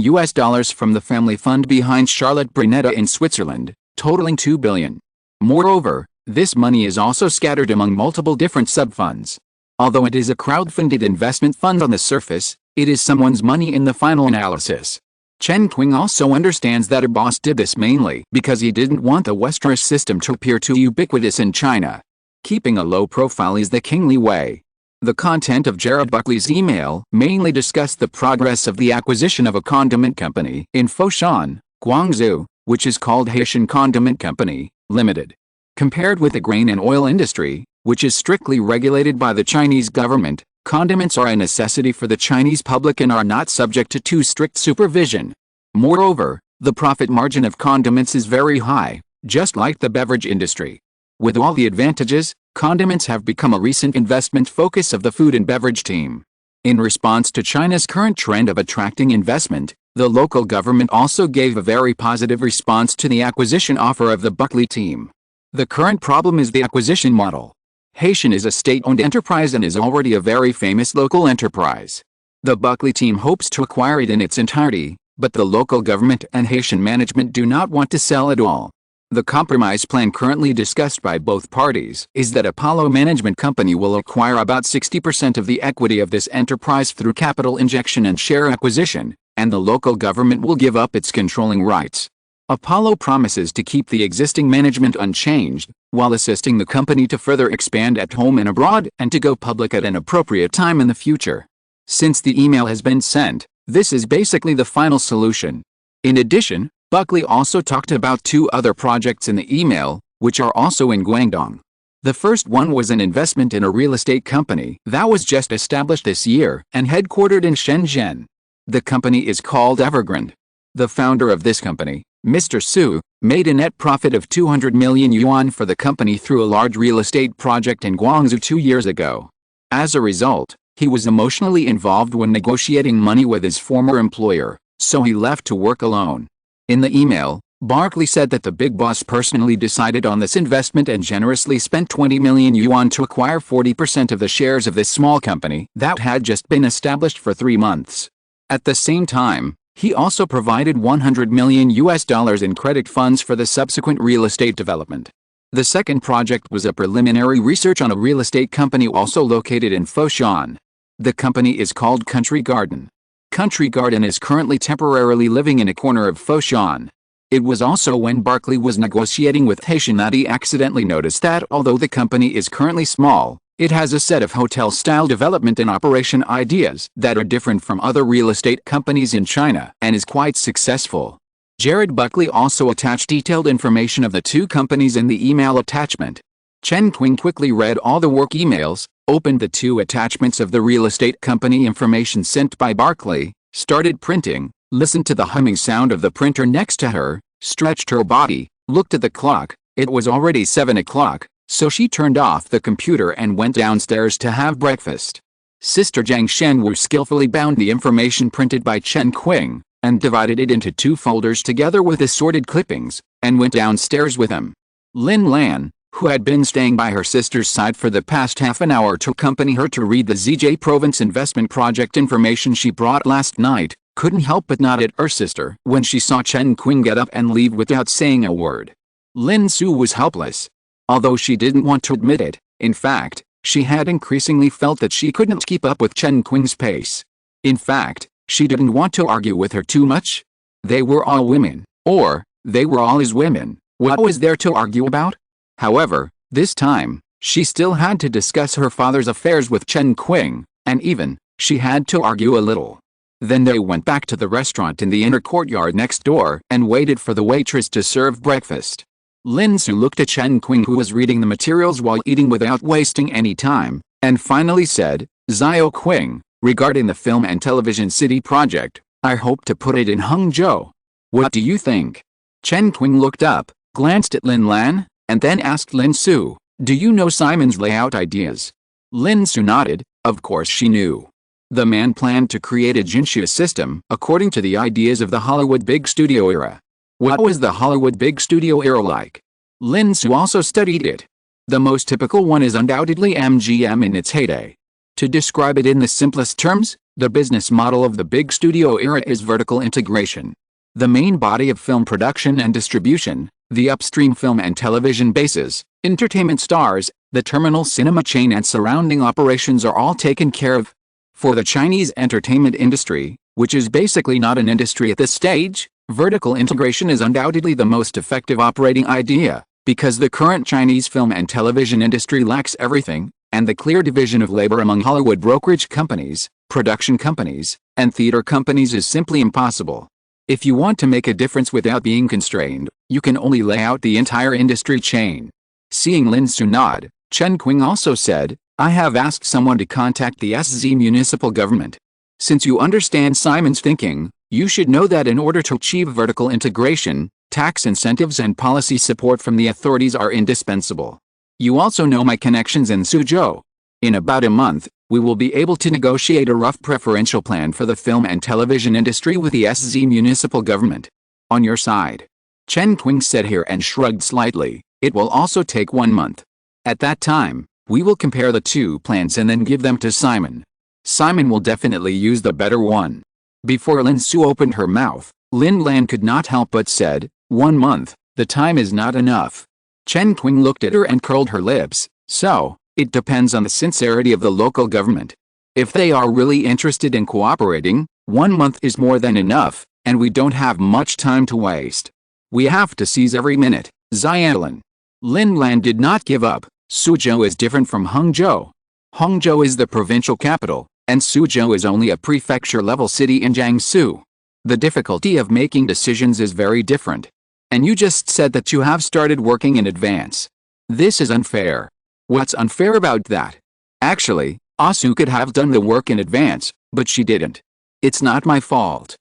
from the family fund behind Charlotte Brunetta in Switzerland, totaling $2 billion. Moreover, this money is also scattered among multiple different sub-funds. Although it is a crowd-funded investment fund on the surface, it is someone's money in the final analysis. Chen Qing also understands that her boss did this mainly because he didn't want the Westeros system to appear too ubiquitous in China. Keeping a low profile is the kingly way. The content of Jared Buckley's email mainly discussed the progress of the acquisition of a condiment company in Foshan, Guangzhou, which is called Haitian Condiment Company, Limited. Compared with the grain and oil industry, which is strictly regulated by the Chinese government, condiments are a necessity for the Chinese public and are not subject to too strict supervision. Moreover, the profit margin of condiments is very high, just like the beverage industry. With all the advantages, condiments have become a recent investment focus of the food and beverage team. In response to China's current trend of attracting investment, the local government also gave a very positive response to the acquisition offer of the Buckley team. The current problem is the acquisition model. Haitian is a state-owned enterprise and is already a very famous local enterprise. The Buckley team hopes to acquire it in its entirety, but the local government and Haitian management do not want to sell at all. The compromise plan currently discussed by both parties is that Apollo Management Company will acquire about 60% of the equity of this enterprise through capital injection and share acquisition, and the local government will give up its controlling rights. Apollo promises to keep the existing management unchanged, while assisting the company to further expand at home and abroad and to go public at an appropriate time in the future. Since the email has been sent, this is basically the final solution. In addition, Buckley also talked about 2 other projects in the email, which are also in Guangdong. The first one was an investment in a real estate company that was just established this year and headquartered in Shenzhen. The company is called Evergrande. The founder of this company, Mr. Su, made a net profit of 200 million yuan for the company through a large real estate project in Guangzhou 2 years ago. As a result, he was emotionally involved when negotiating money with his former employer, so he left to work alone. In the email, Barkley said that the big boss personally decided on this investment and generously spent 20 million yuan to acquire 40% of the shares of this small company that had just been established for 3 months. At the same time, he also provided $100 million in credit funds for the subsequent real estate development. The second project was a preliminary research on a real estate company also located in Foshan. The company is called Country Garden. Country Garden is currently temporarily living in a corner of Foshan. It was also when Barkley was negotiating with Haitian that he accidentally noticed that although the company is currently small, it has a set of hotel-style development and operation ideas that are different from other real estate companies in China and is quite successful. Jared Buckley also attached detailed information of the 2 companies in the email attachment. Chen Qing quickly read all the work emails, opened the 2 attachments of the real estate company information sent by Barkley, started printing, listened to the humming sound of the printer next to her, stretched her body, looked at the clock. It was already 7 o'clock, so she turned off the computer and went downstairs to have breakfast. Sister Zhang Shenwu skillfully bound the information printed by Chen Qing, and divided it into 2 folders together with assorted clippings, and went downstairs with them. Lin Lan, who had been staying by her sister's side for the past half an hour to accompany her to read the ZJ Province investment project information she brought last night, couldn't help but nod at her sister when she saw Chen Qing get up and leave without saying a word. Lin Su was helpless. Although she didn't want to admit it, in fact, she had increasingly felt that she couldn't keep up with Chen Qing's pace. In fact, she didn't want to argue with her too much. They were all women, or, they were all his women. What was there to argue about? However, this time, she still had to discuss her father's affairs with Chen Qing, and even, she had to argue a little. Then they went back to the restaurant in the inner courtyard next door and waited for the waitress to serve breakfast. Lin Su looked at Chen Qing, who was reading the materials while eating without wasting any time, and finally said, "Zhao Qing, regarding the film and television city project, I hope to put it in Hangzhou. What do you think?" Chen Qing looked up, glanced at Lin Lan, and then asked Lin Su, "Do you know Simon's layout ideas?" Lin Su nodded. Of course she knew. The man planned to create a Jinxia system according to the ideas of the Hollywood big studio era. What was the Hollywood big studio era like? Lin Su also studied it. The most typical one is undoubtedly MGM in its heyday. To describe it in the simplest terms, the business model of the big studio era is vertical integration. The main body of film production and distribution, the upstream film and television bases, entertainment stars, the terminal cinema chain and surrounding operations are all taken care of. For the Chinese entertainment industry, which is basically not an industry at this stage, vertical integration is undoubtedly the most effective operating idea, because the current Chinese film and television industry lacks everything, and the clear division of labor among Hollywood brokerage companies, production companies, and theater companies is simply impossible. If you want to make a difference without being constrained, you can only lay out the entire industry chain. Seeing Lin Su nod, Chen Qing also said, "I have asked someone to contact the SZ municipal government. Since you understand Simon's thinking, you should know that in order to achieve vertical integration, tax incentives and policy support from the authorities are indispensable. You also know my connections in Suzhou. In about a month, we will be able to negotiate a rough preferential plan for the film and television industry with the SZ municipal government. On your side." Chen Qing said here and shrugged slightly, "It will also take 1 month. At that time, we will compare the 2 plans and then give them to Simon. Simon will definitely use the better one." Before Lin Su opened her mouth, Lin Lan could not help but said, "1 month, The time is not enough. Chen Qing looked at her and curled her lips. So, it depends on the sincerity of the local government. If they are really interested in cooperating, 1 month is more than enough, and we don't have much time to waste. We have to seize every minute. Xianlin. Lin Lan did not give up. Suzhou is different from Hangzhou. Hangzhou is the provincial capital, and Suzhou is only a prefecture-level city in Jiangsu. The difficulty of making decisions is very different. And you just said that you have started working in advance. This is unfair. What's unfair about that? Actually, Asu could have done the work in advance, but she didn't. It's not my fault.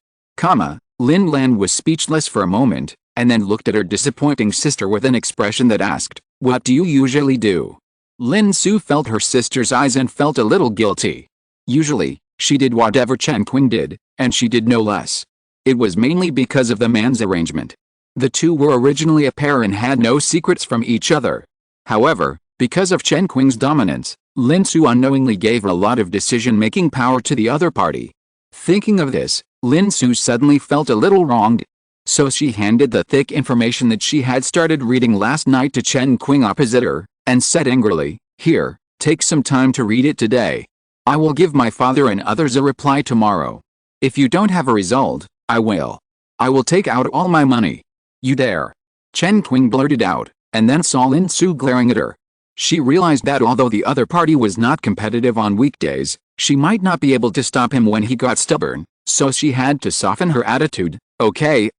Lin Lan was speechless for a moment, and then looked at her disappointing sister with an expression that asked, "What do you usually do?" Lin Su felt her sister's eyes and felt a little guilty. Usually, she did whatever Chen Qing did, and she did no less. It was mainly because of the man's arrangement. The two were originally a pair and had no secrets from each other. However, because of Chen Qing's dominance, Lin Su unknowingly gave a lot of decision-making power to the other party. Thinking of this, Lin Su suddenly felt a little wronged. So she handed the thick information that she had started reading last night to Chen Qing opposite her, and said angrily, "Here, take some time to read it today. I will give my father and others a reply tomorrow. If you don't have a result, I will take out all my money. You dare?" Chen Qing blurted out, and then saw Lin Su glaring at her. She realized that although the other party was not competitive on weekdays, she might not be able to stop him when he got stubborn, so she had to soften her attitude. Okay,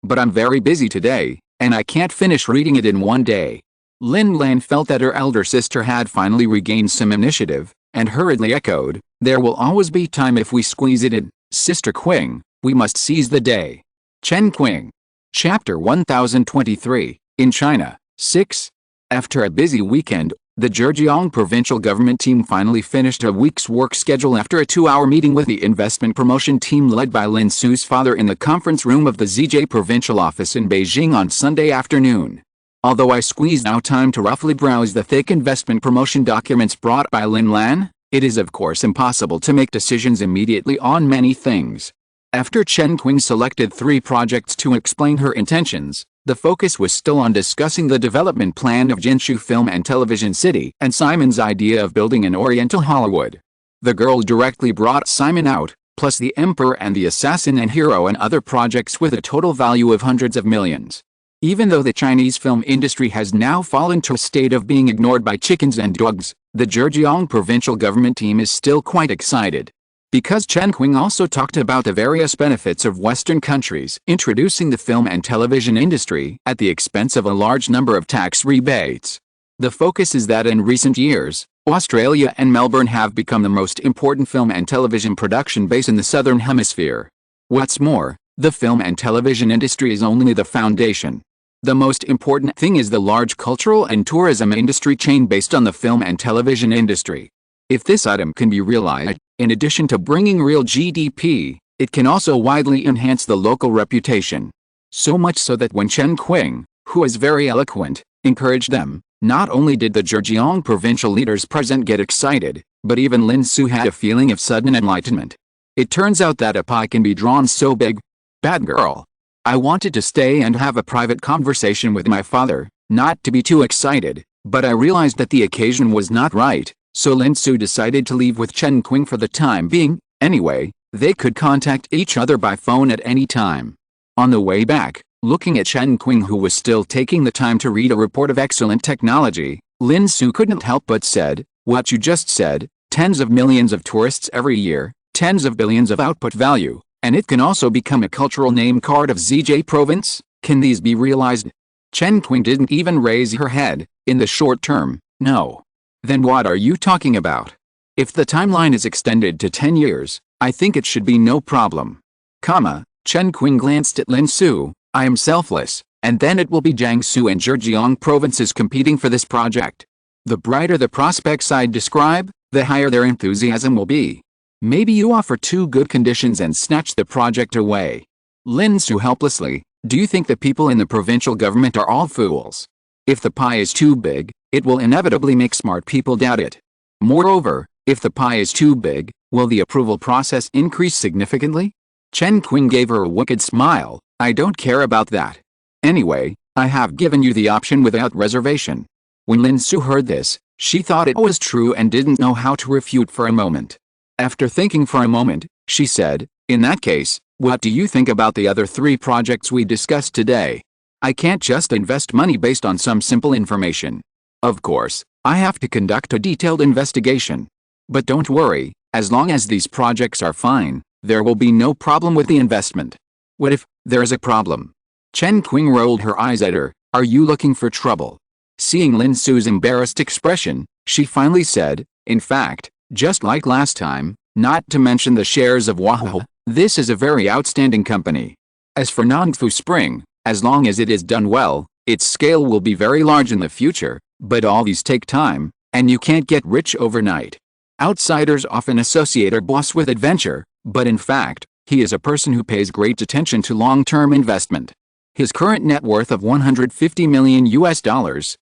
but I'm very busy today, and I can't finish reading it in 1 day." Lin Lan felt that her elder sister had finally regained some initiative, and hurriedly echoed, "There will always be time if we squeeze it in, Sister Qing, we must seize the day." Chen Qing. Chapter 1023, in China, 6. After a busy weekend, the Zhejiang provincial government team finally finished a week's work schedule after a 2-hour meeting with the investment promotion team led by Lin Su's father in the conference room of the ZJ provincial office in Beijing on Sunday afternoon. Although I squeezed out time to roughly browse the thick investment promotion documents brought by Lin Lan, it is of course impossible to make decisions immediately on many things. After Chen Qing selected 3 projects to explain her intentions, the focus was still on discussing the development plan of Jinshu Film and Television City and Simon's idea of building an Oriental Hollywood. The girl directly brought Simon out, plus the Emperor and the Assassin and Hero and other projects with a total value of hundreds of millions. Even though the Chinese film industry has now fallen to a state of being ignored by chickens and dogs, the Zhejiang provincial government team is still quite excited. Because Chen Qing also talked about the various benefits of Western countries introducing the film and television industry at the expense of a large number of tax rebates. The focus is that in recent years, Australia and Melbourne have become the most important film and television production base in the Southern Hemisphere. What's more, the film and television industry is only the foundation. The most important thing is the large cultural and tourism industry chain based on the film and television industry. If this item can be realized, in addition to bringing real GDP, it can also widely enhance the local reputation. So much so that when Chen Qing, who is very eloquent, encouraged them, not only did the Zhejiang provincial leaders present get excited, but even Lin Su had a feeling of sudden enlightenment. It turns out that a pie can be drawn so big. Bad girl. I wanted to stay and have a private conversation with my father, not to be too excited, but I realized that the occasion was not right. So Lin Su decided to leave with Chen Qing for the time being. Anyway, they could contact each other by phone at any time. On the way back, looking at Chen Qing, who was still taking the time to read a report of excellent technology, Lin Su couldn't help but said, "What you just said, tens of millions of tourists every year, tens of billions of output value, and it can also become a cultural name card of ZJ province? Can these be realized?" Chen Qing didn't even raise her head. "In the short term, no." "Then what are you talking about? If the timeline is extended to 10 years, I think it should be no problem." Chen Qing glanced at Lin Su. "I am selfless, and then it will be Jiangsu and Zhejiang provinces competing for this project. The brighter the prospects I describe, the higher their enthusiasm will be. Maybe you offer 2 good conditions and snatch the project away." Lin Su helplessly, "Do you think the people in the provincial government are all fools? If the pie is too big, it will inevitably make smart people doubt it. Moreover, if the pie is too big, will the approval process increase significantly?" Chen Qing gave her a wicked smile. "I don't care about that. Anyway, I have given you the option without reservation." When Lin Su heard this, she thought it was true and didn't know how to refute for a moment. After thinking for a moment, she said, "In that case, what do you think about the other 3 projects we discussed today? I can't just invest money based on some simple information. Of course, I have to conduct a detailed investigation. But don't worry, as long as these projects are fine, there will be no problem with the investment." "What if there is a problem?" Chen Qing rolled her eyes at her. "Are you looking for trouble?" Seeing Lin Su's embarrassed expression, she finally said, "In fact, just like last time, not to mention the shares of Wahoo, this is a very outstanding company. As for Nongfu Spring, as long as it is done well, its scale will be very large in the future, but all these take time, and you can't get rich overnight. Outsiders often associate our boss with adventure, but in fact, he is a person who pays great attention to long-term investment. His current net worth of $150 million,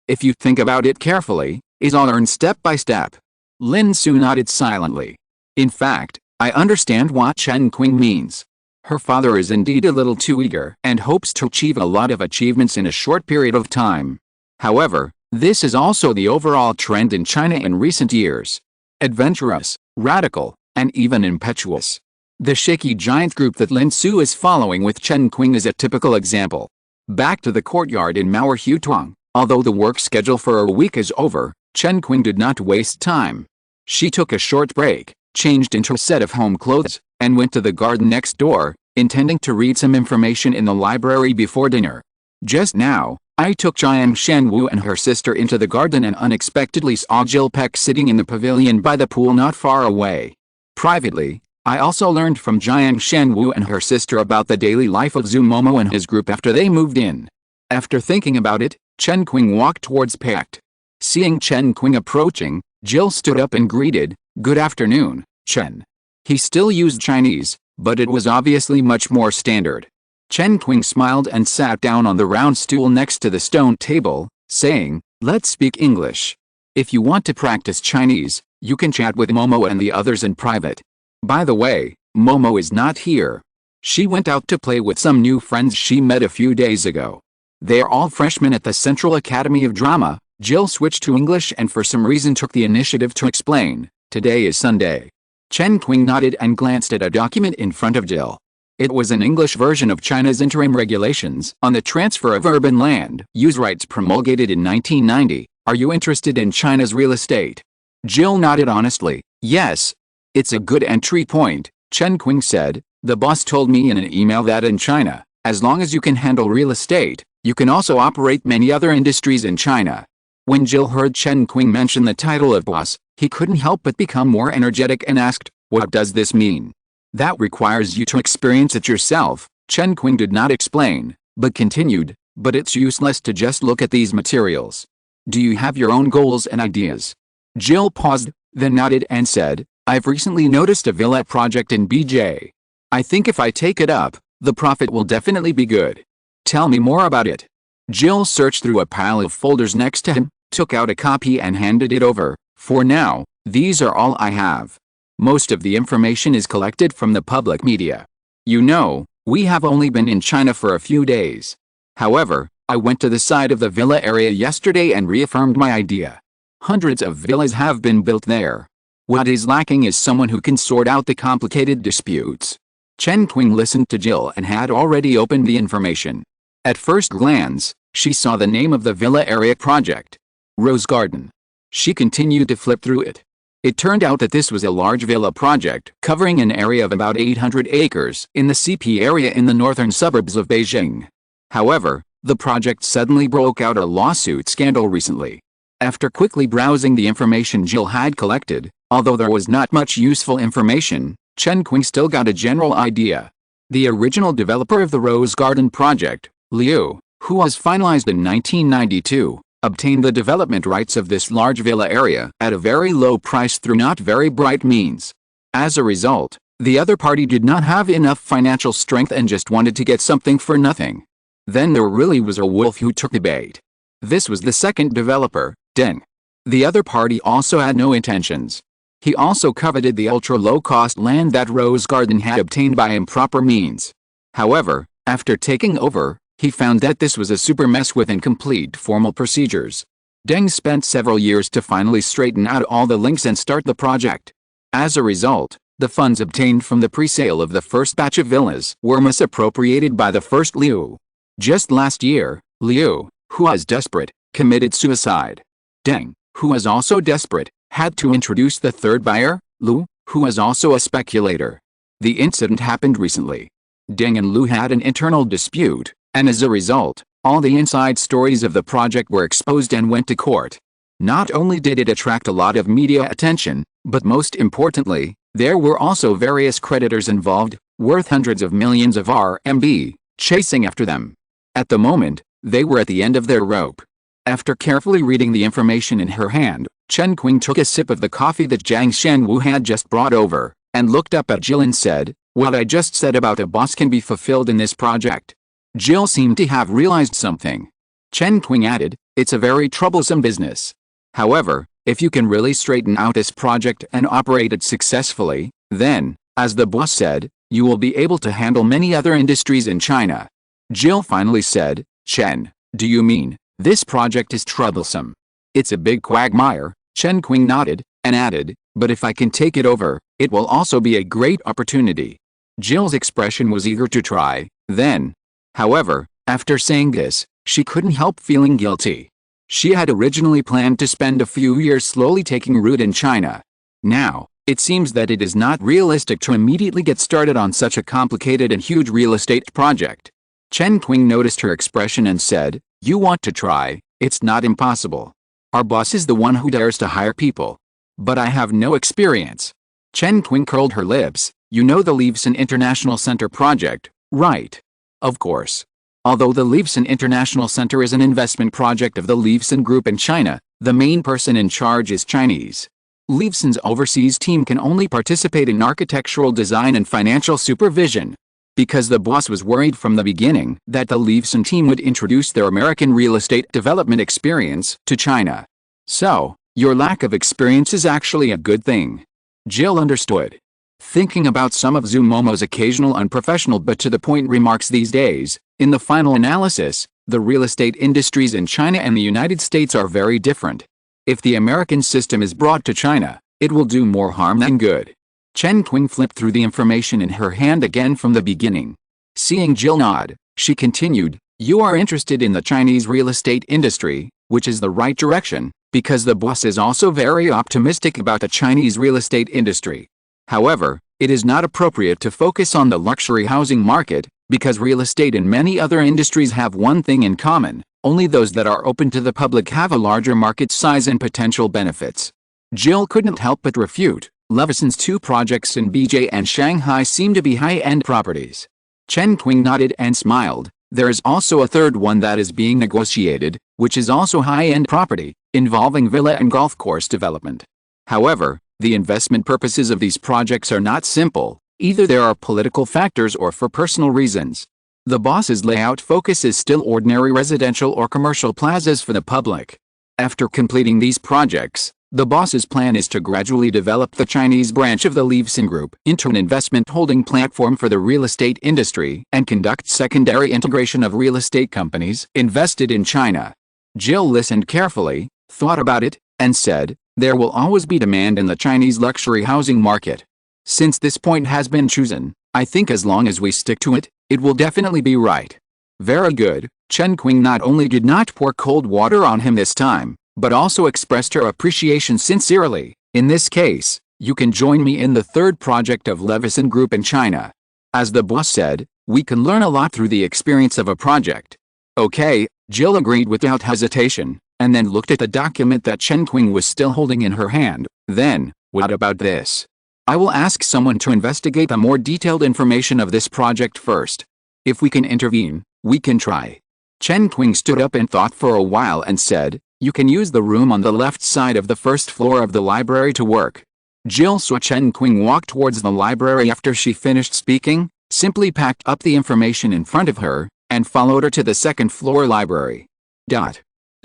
if you think about it carefully, is all earned step by step." Lin Su nodded silently. "In fact, I understand what Chen Qing means. Her father is indeed a little too eager and hopes to achieve a lot of achievements in a short period of time. However, this is also the overall trend in China in recent years. Adventurous, radical, and even impetuous. The shaky giant group that Lin Su is following with Chen Qing is a typical example." Back to the courtyard in Mauer Hutuang, although the work schedule for a week is over, Chen Qing did not waste time. She took a short break, changed into a set of home clothes, and went to the garden next door, intending to read some information in the library before dinner. Just now, I took Jiang Shanwu and her sister into the garden and unexpectedly saw Jill Peck sitting in the pavilion by the pool not far away. Privately, I also learned from Jiang Shanwu and her sister about the daily life of Zhu Momo and his group after they moved in. After thinking about it, Chen Qing walked towards Peck. Seeing Chen Qing approaching, Jill stood up and greeted, "Good afternoon, Chen." He still used Chinese, but it was obviously much more standard. Chen Qing smiled and sat down on the round stool next to the stone table, saying, "Let's speak English. If you want to practice Chinese, you can chat with Momo and the others in private. By the way, Momo is not here. She went out to play with some new friends she met a few days ago. They are all freshmen at the Central Academy of Drama." Jill switched to English and for some reason took the initiative to explain, "Today is Sunday." Chen Qing nodded and glanced at a document in front of Jill. It was an English version of China's interim regulations on the transfer of urban land use rights promulgated in 1990. "Are you interested in China's real estate?" Jill nodded honestly. "Yes. It's a good entry point," Chen Qing said. "The boss told me in an email that in China, as long as you can handle real estate, you can also operate many other industries in China." When Jill heard Chen Qing mention the title of boss, he couldn't help but become more energetic and asked, "What does this mean?" "That requires you to experience it yourself," Chen Qing did not explain, but continued, "But it's useless to just look at these materials. Do you have your own goals and ideas?" Jill paused, then nodded and said, "I've recently noticed a villa project in BJ. I think if I take it up, the profit will definitely be good. Tell me more about it." Jill searched through a pile of folders next to him, took out a copy and handed it over. "For now, these are all I have. Most of the information is collected from the public media. You know, we have only been in China for a few days. However, I went to the side of the villa area yesterday and reaffirmed my idea. Hundreds of villas have been built there. What is lacking is someone who can sort out the complicated disputes." Chen Qing listened to Jill and had already opened the information. At first glance, she saw the name of the villa area project. Rose Garden. She continued to flip through it. It turned out that this was a large villa project covering an area of about 800 acres in the CP area in the northern suburbs of Beijing. However, the project suddenly broke out a lawsuit scandal recently. After quickly browsing the information Jill had collected, although there was not much useful information, Chen Qing still got a general idea. The original developer of the Rose Garden project, Liu, who was finalized in 1992, obtained the development rights of this large villa area at a very low price through not very bright means. As a result, the other party did not have enough financial strength and just wanted to get something for nothing. Then there really was a wolf who took the bait. This was the second developer, Deng. The other party also had no intentions. He also coveted the ultra-low-cost land that Rose Garden had obtained by improper means. However, after taking over, He found that this was a super mess with incomplete formal procedures. Deng spent several years to finally straighten out all the links and start the project. As a result, the funds obtained from the pre-sale of the first batch of villas were misappropriated by the first Liu. Just last year, Liu, who was desperate, committed suicide. Deng, who was also desperate, had to introduce the third buyer, Liu, who was also a speculator. The incident happened recently. Deng and Liu had an internal dispute, and as a result, all the inside stories of the project were exposed and went to court. Not only did it attract a lot of media attention, but most importantly, there were also various creditors involved, worth hundreds of millions of RMB, chasing after them. At the moment, they were at the end of their rope. After carefully reading the information in her hand, Chen Qing took a sip of the coffee that Zhang Shenwu had just brought over, and looked up at Jill and said, "What I just said about a boss can be fulfilled in this project." Jill seemed to have realized something. Chen Qing added, "It's a very troublesome business. However, if you can really straighten out this project and operate it successfully, then, as the boss said, you will be able to handle many other industries in China." Jill finally said, "Chen, do you mean, this project is troublesome?" "It's a big quagmire," Chen Qing nodded, and added, "but if I can take it over, it will also be a great opportunity." Jill's expression was eager to try, then. However, after saying this, she couldn't help feeling guilty. She had originally planned to spend a few years slowly taking root in China. Now, it seems that it is not realistic to immediately get started on such a complicated and huge real estate project. Chen Qing noticed her expression and said, "You want to try, it's not impossible. Our boss is the one who dares to hire people. But I have no experience." Chen Qing curled her lips. "You know the Leveson International Center project, right?" "Of course. Although the Leveson International Center is an investment project of the Leveson Group in China, the main person in charge is Chinese. Leveson's overseas team can only participate in architectural design and financial supervision. Because the boss was worried from the beginning that the Leveson team would introduce their American real estate development experience to China. So, your lack of experience is actually a good thing." Jill understood. Thinking about some of Zhu Momo's occasional unprofessional but to the point remarks these days, in the final analysis, the real estate industries in China and the United States are very different. If the American system is brought to China, it will do more harm than good. Chen Qing flipped through the information in her hand again from the beginning. Seeing Jill nod, she continued, "You are interested in the Chinese real estate industry, which is the right direction, because the boss is also very optimistic about the Chinese real estate industry. However, it is not appropriate to focus on the luxury housing market, because real estate and many other industries have one thing in common: only those that are open to the public have a larger market size and potential benefits." Jill couldn't help but refute. Leveson's two projects in Beijing and Shanghai seem to be high-end properties. Chen Qing nodded and smiled. "There is also a third one that is being negotiated, which is also high-end property, involving villa and golf course development. However, the investment purposes of these projects are not simple. Either there are political factors or for personal reasons. The boss's layout focus is still ordinary residential or commercial plazas for the public. After completing these projects, the boss's plan is to gradually develop the Chinese branch of the Leveson Group into an investment holding platform for the real estate industry and conduct secondary integration of real estate companies invested in China." Jill listened carefully, thought about it, and said, "There will always be demand in the Chinese luxury housing market. Since this point has been chosen, I think as long as we stick to it, it will definitely be right." "Very good." Chen Qing not only did not pour cold water on him this time, but also expressed her appreciation sincerely. "In this case, you can join me in the third project of Leveson Group in China. As the boss said, we can learn a lot through the experience of a project." "Okay," Jill agreed without hesitation, and then looked at the document that Chen Qing was still holding in her hand. "Then, what about this? I will ask someone to investigate the more detailed information of this project first. If we can intervene, we can try." Chen Qing stood up and thought for a while and said, "You can use the room on the left side of the first floor of the library to work." Jill saw Chen Qing walk towards the library after she finished speaking, simply packed up the information in front of her, and followed her to the second floor library.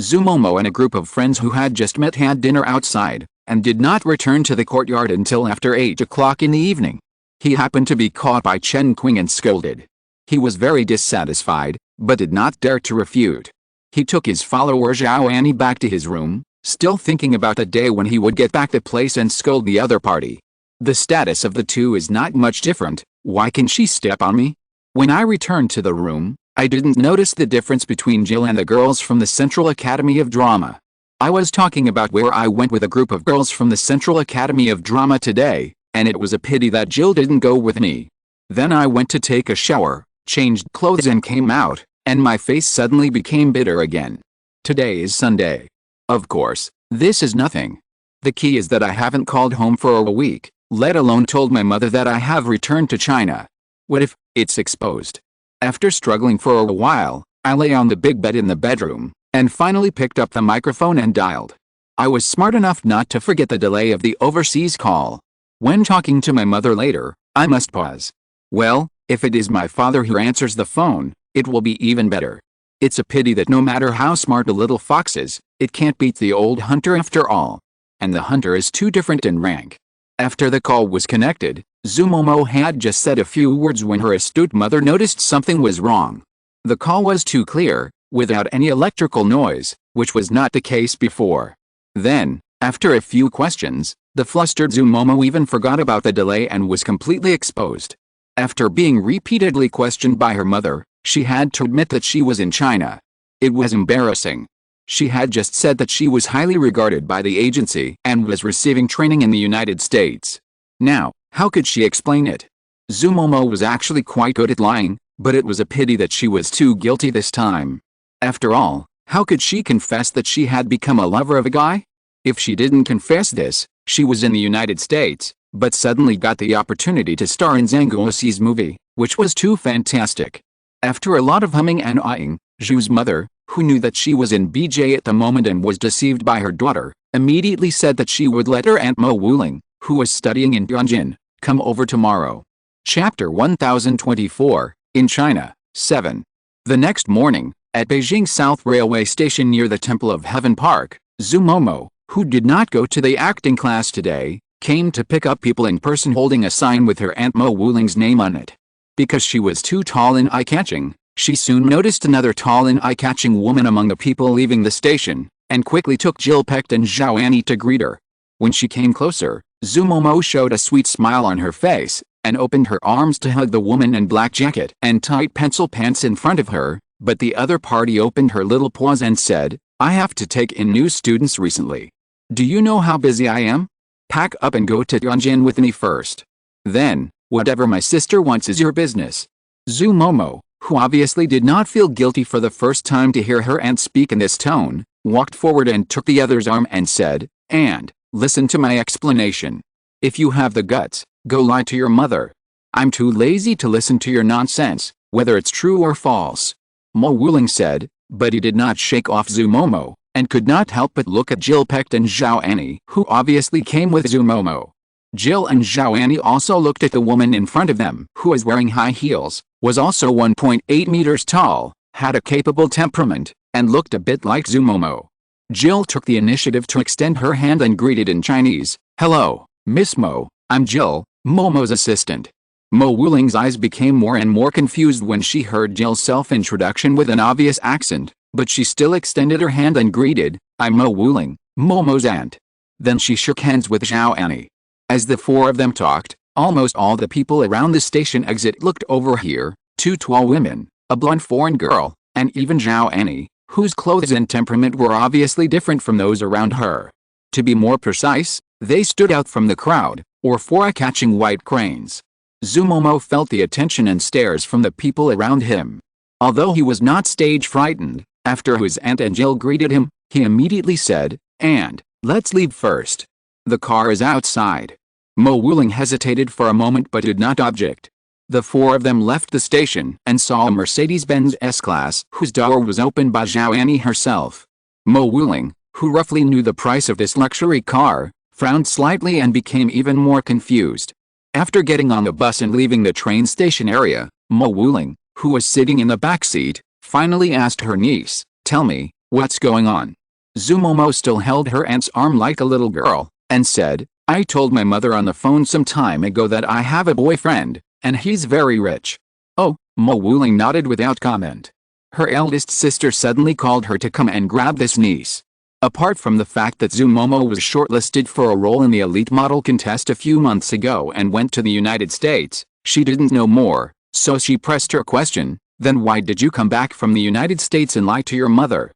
Zhu Momo and a group of friends who had just met had dinner outside, and did not return to the courtyard until after 8 o'clock in the evening. He happened to be caught by Chen Qing and scolded. He was very dissatisfied, but did not dare to refute. He took his follower Zhao Annie back to his room, still thinking about the day when he would get back the place and scold the other party. The status of the two is not much different. Why can she step on me? When I returned to the room, I didn't notice the difference between Jill and the girls from the Central Academy of Drama. I was talking about where I went with a group of girls from the Central Academy of Drama today, and it was a pity that Jill didn't go with me. Then I went to take a shower, changed clothes and came out, and my face suddenly became bitter again. Today is Sunday. Of course, this is nothing. The key is that I haven't called home for a week, let alone told my mother that I have returned to China. What if it's exposed? After struggling for a while, I lay on the big bed in the bedroom, and finally picked up the microphone and dialed. I was smart enough not to forget the delay of the overseas call. When talking to my mother later, I must pause. Well, if it is my father who answers the phone, it will be even better. It's a pity that no matter how smart a little fox is, it can't beat the old hunter after all. And the hunter is too different in rank. After the call was connected, Zumomo had just said a few words when her astute mother noticed something was wrong. The call was too clear, without any electrical noise, which was not the case before. Then, after a few questions, the flustered Zumomo even forgot about the delay and was completely exposed. After being repeatedly questioned by her mother, she had to admit that she was in China. It was embarrassing. She had just said that she was highly regarded by the agency and was receiving training in the United States. Now, how could she explain it? Zumomo was actually quite good at lying, but it was a pity that she was too guilty this time. After all, how could she confess that she had become a lover of a guy? If she didn't confess this, she was in the United States, but suddenly got the opportunity to star in Zhang Guoxi's movie, which was too fantastic. After a lot of humming and ahhing, Zhu's mother, who knew that she was in BJ at the moment and was deceived by her daughter, immediately said that she would let her aunt Mo Wuling, who was studying in Tianjin, come over tomorrow. Chapter 1024, in China, 7. The next morning, at Beijing South Railway Station near the Temple of Heaven Park, Zumomo, who did not go to the acting class today, came to pick up people in person holding a sign with her aunt Mo Wuling's name on it. Because she was too tall and eye-catching, she soon noticed another tall and eye-catching woman among the people leaving the station, and quickly took Jill Pecht and Zhao Annie to greet her. When she came closer, Zumomo showed a sweet smile on her face, and opened her arms to hug the woman in black jacket and tight pencil pants in front of her, but the other party opened her little paws and said, "I have to take in new students recently. Do you know how busy I am? Pack up and go to Tianjin with me first. Then, whatever my sister wants is your business." Zumomo, who obviously did not feel guilty for the first time to hear her aunt speak in this tone, walked forward and took the other's arm and said, "And, listen to my explanation. If you have the guts, go lie to your mother. I'm too lazy to listen to your nonsense, whether it's true or false." Mo Wuling said, but he did not shake off Zumomo, and could not help but look at Jill Pecht and Zhao Annie, who obviously came with Zumomo. Jill and Zhao Annie also looked at the woman in front of them, who was wearing high heels, was also 1.8 meters tall, had a capable temperament, and looked a bit like Zumomo. Jill took the initiative to extend her hand and greeted in Chinese, "Hello, Miss Mo, I'm Jill, Momo's assistant." Mo Wuling's eyes became more and more confused when she heard Jill's self-introduction with an obvious accent, but she still extended her hand and greeted, "I'm Mo Wuling, Momo's aunt." Then she shook hands with Zhao Annie. As the four of them talked, almost all the people around the station exit looked over here, two tall women, a blonde foreign girl, and even Zhao Annie, whose clothes and temperament were obviously different from those around her. To be more precise, they stood out from the crowd, or four eye-catching white cranes. Zumomo felt the attention and stares from the people around him. Although he was not stage frightened, after his aunt and Jill greeted him, he immediately said, "And, let's leave first. The car is outside." Mo Wuling hesitated for a moment but did not object. The four of them left the station and saw a Mercedes-Benz S-Class whose door was opened by Zhao Annie herself. Mo Wuling, who roughly knew the price of this luxury car, frowned slightly and became even more confused. After getting on the bus and leaving the train station area, Mo Wuling, who was sitting in the back seat, finally asked her niece, "Tell me, what's going on?" Zumomo still held her aunt's arm like a little girl, and said, "I told my mother on the phone some time ago that I have a boyfriend, and he's very rich." "Oh," Mo Wuling nodded without comment. Her eldest sister suddenly called her to come and grab this niece. Apart from the fact that Momo was shortlisted for a role in the elite model contest a few months ago and went to the United States, she didn't know more, so she pressed her question, then why did you come back from the United States and lie to your mother?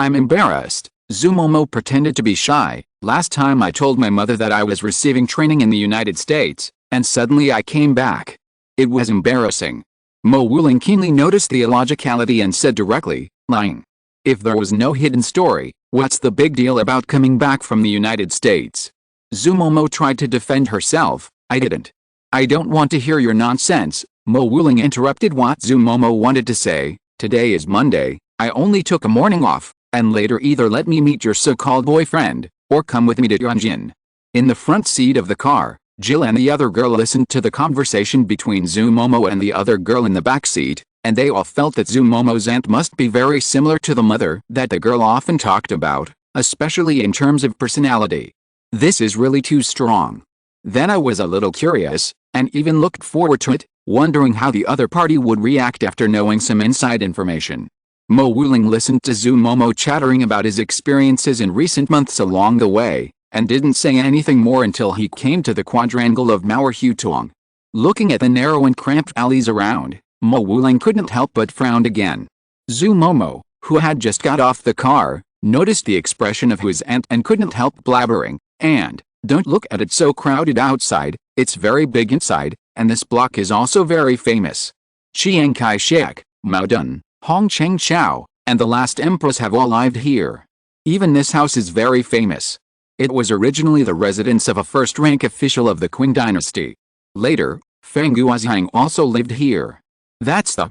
I'm embarrassed. Momo pretended to be shy. Last time I told my mother that I was receiving training in the United States, and suddenly I came back. It was embarrassing. Mo Wuling keenly noticed the illogicality and said directly, lying. If there was no hidden story, what's the big deal about coming back from the United States? Momo tried to defend herself. I didn't. I don't want to hear your nonsense, Mo Wuling interrupted what Momo wanted to say. Today is Monday, I only took a morning off, and later either let me meet your so-called boyfriend, or come with me to Yunjin. In the front seat of the car, Jill and the other girl listened to the conversation between Momo and the other girl in the back seat, and they all felt that Momo's aunt must be very similar to the mother that the girl often talked about, especially in terms of personality. This is really too strong. Then I was a little curious, and even looked forward to it, wondering how the other party would react after knowing some inside information. Mo Wuling listened to Momo chattering about his experiences in recent months along the way, and didn't say anything more until he came to the quadrangle of Mauer Hutong. Looking at the narrow and cramped alleys around, Mo Wuling couldn't help but frown again. Momo, who had just got off the car, noticed the expression of his aunt and couldn't help blabbering, and, don't look at it so crowded outside, it's very big inside, and this block is also very famous. Chiang Kai-shek, Mao Dun, Hong Cheng Chao, and the last empress have all lived here. Even this house is very famous. It was originally the residence of a first-rank official of the Qing dynasty. Later, Feng Guozhang also lived here. That's the,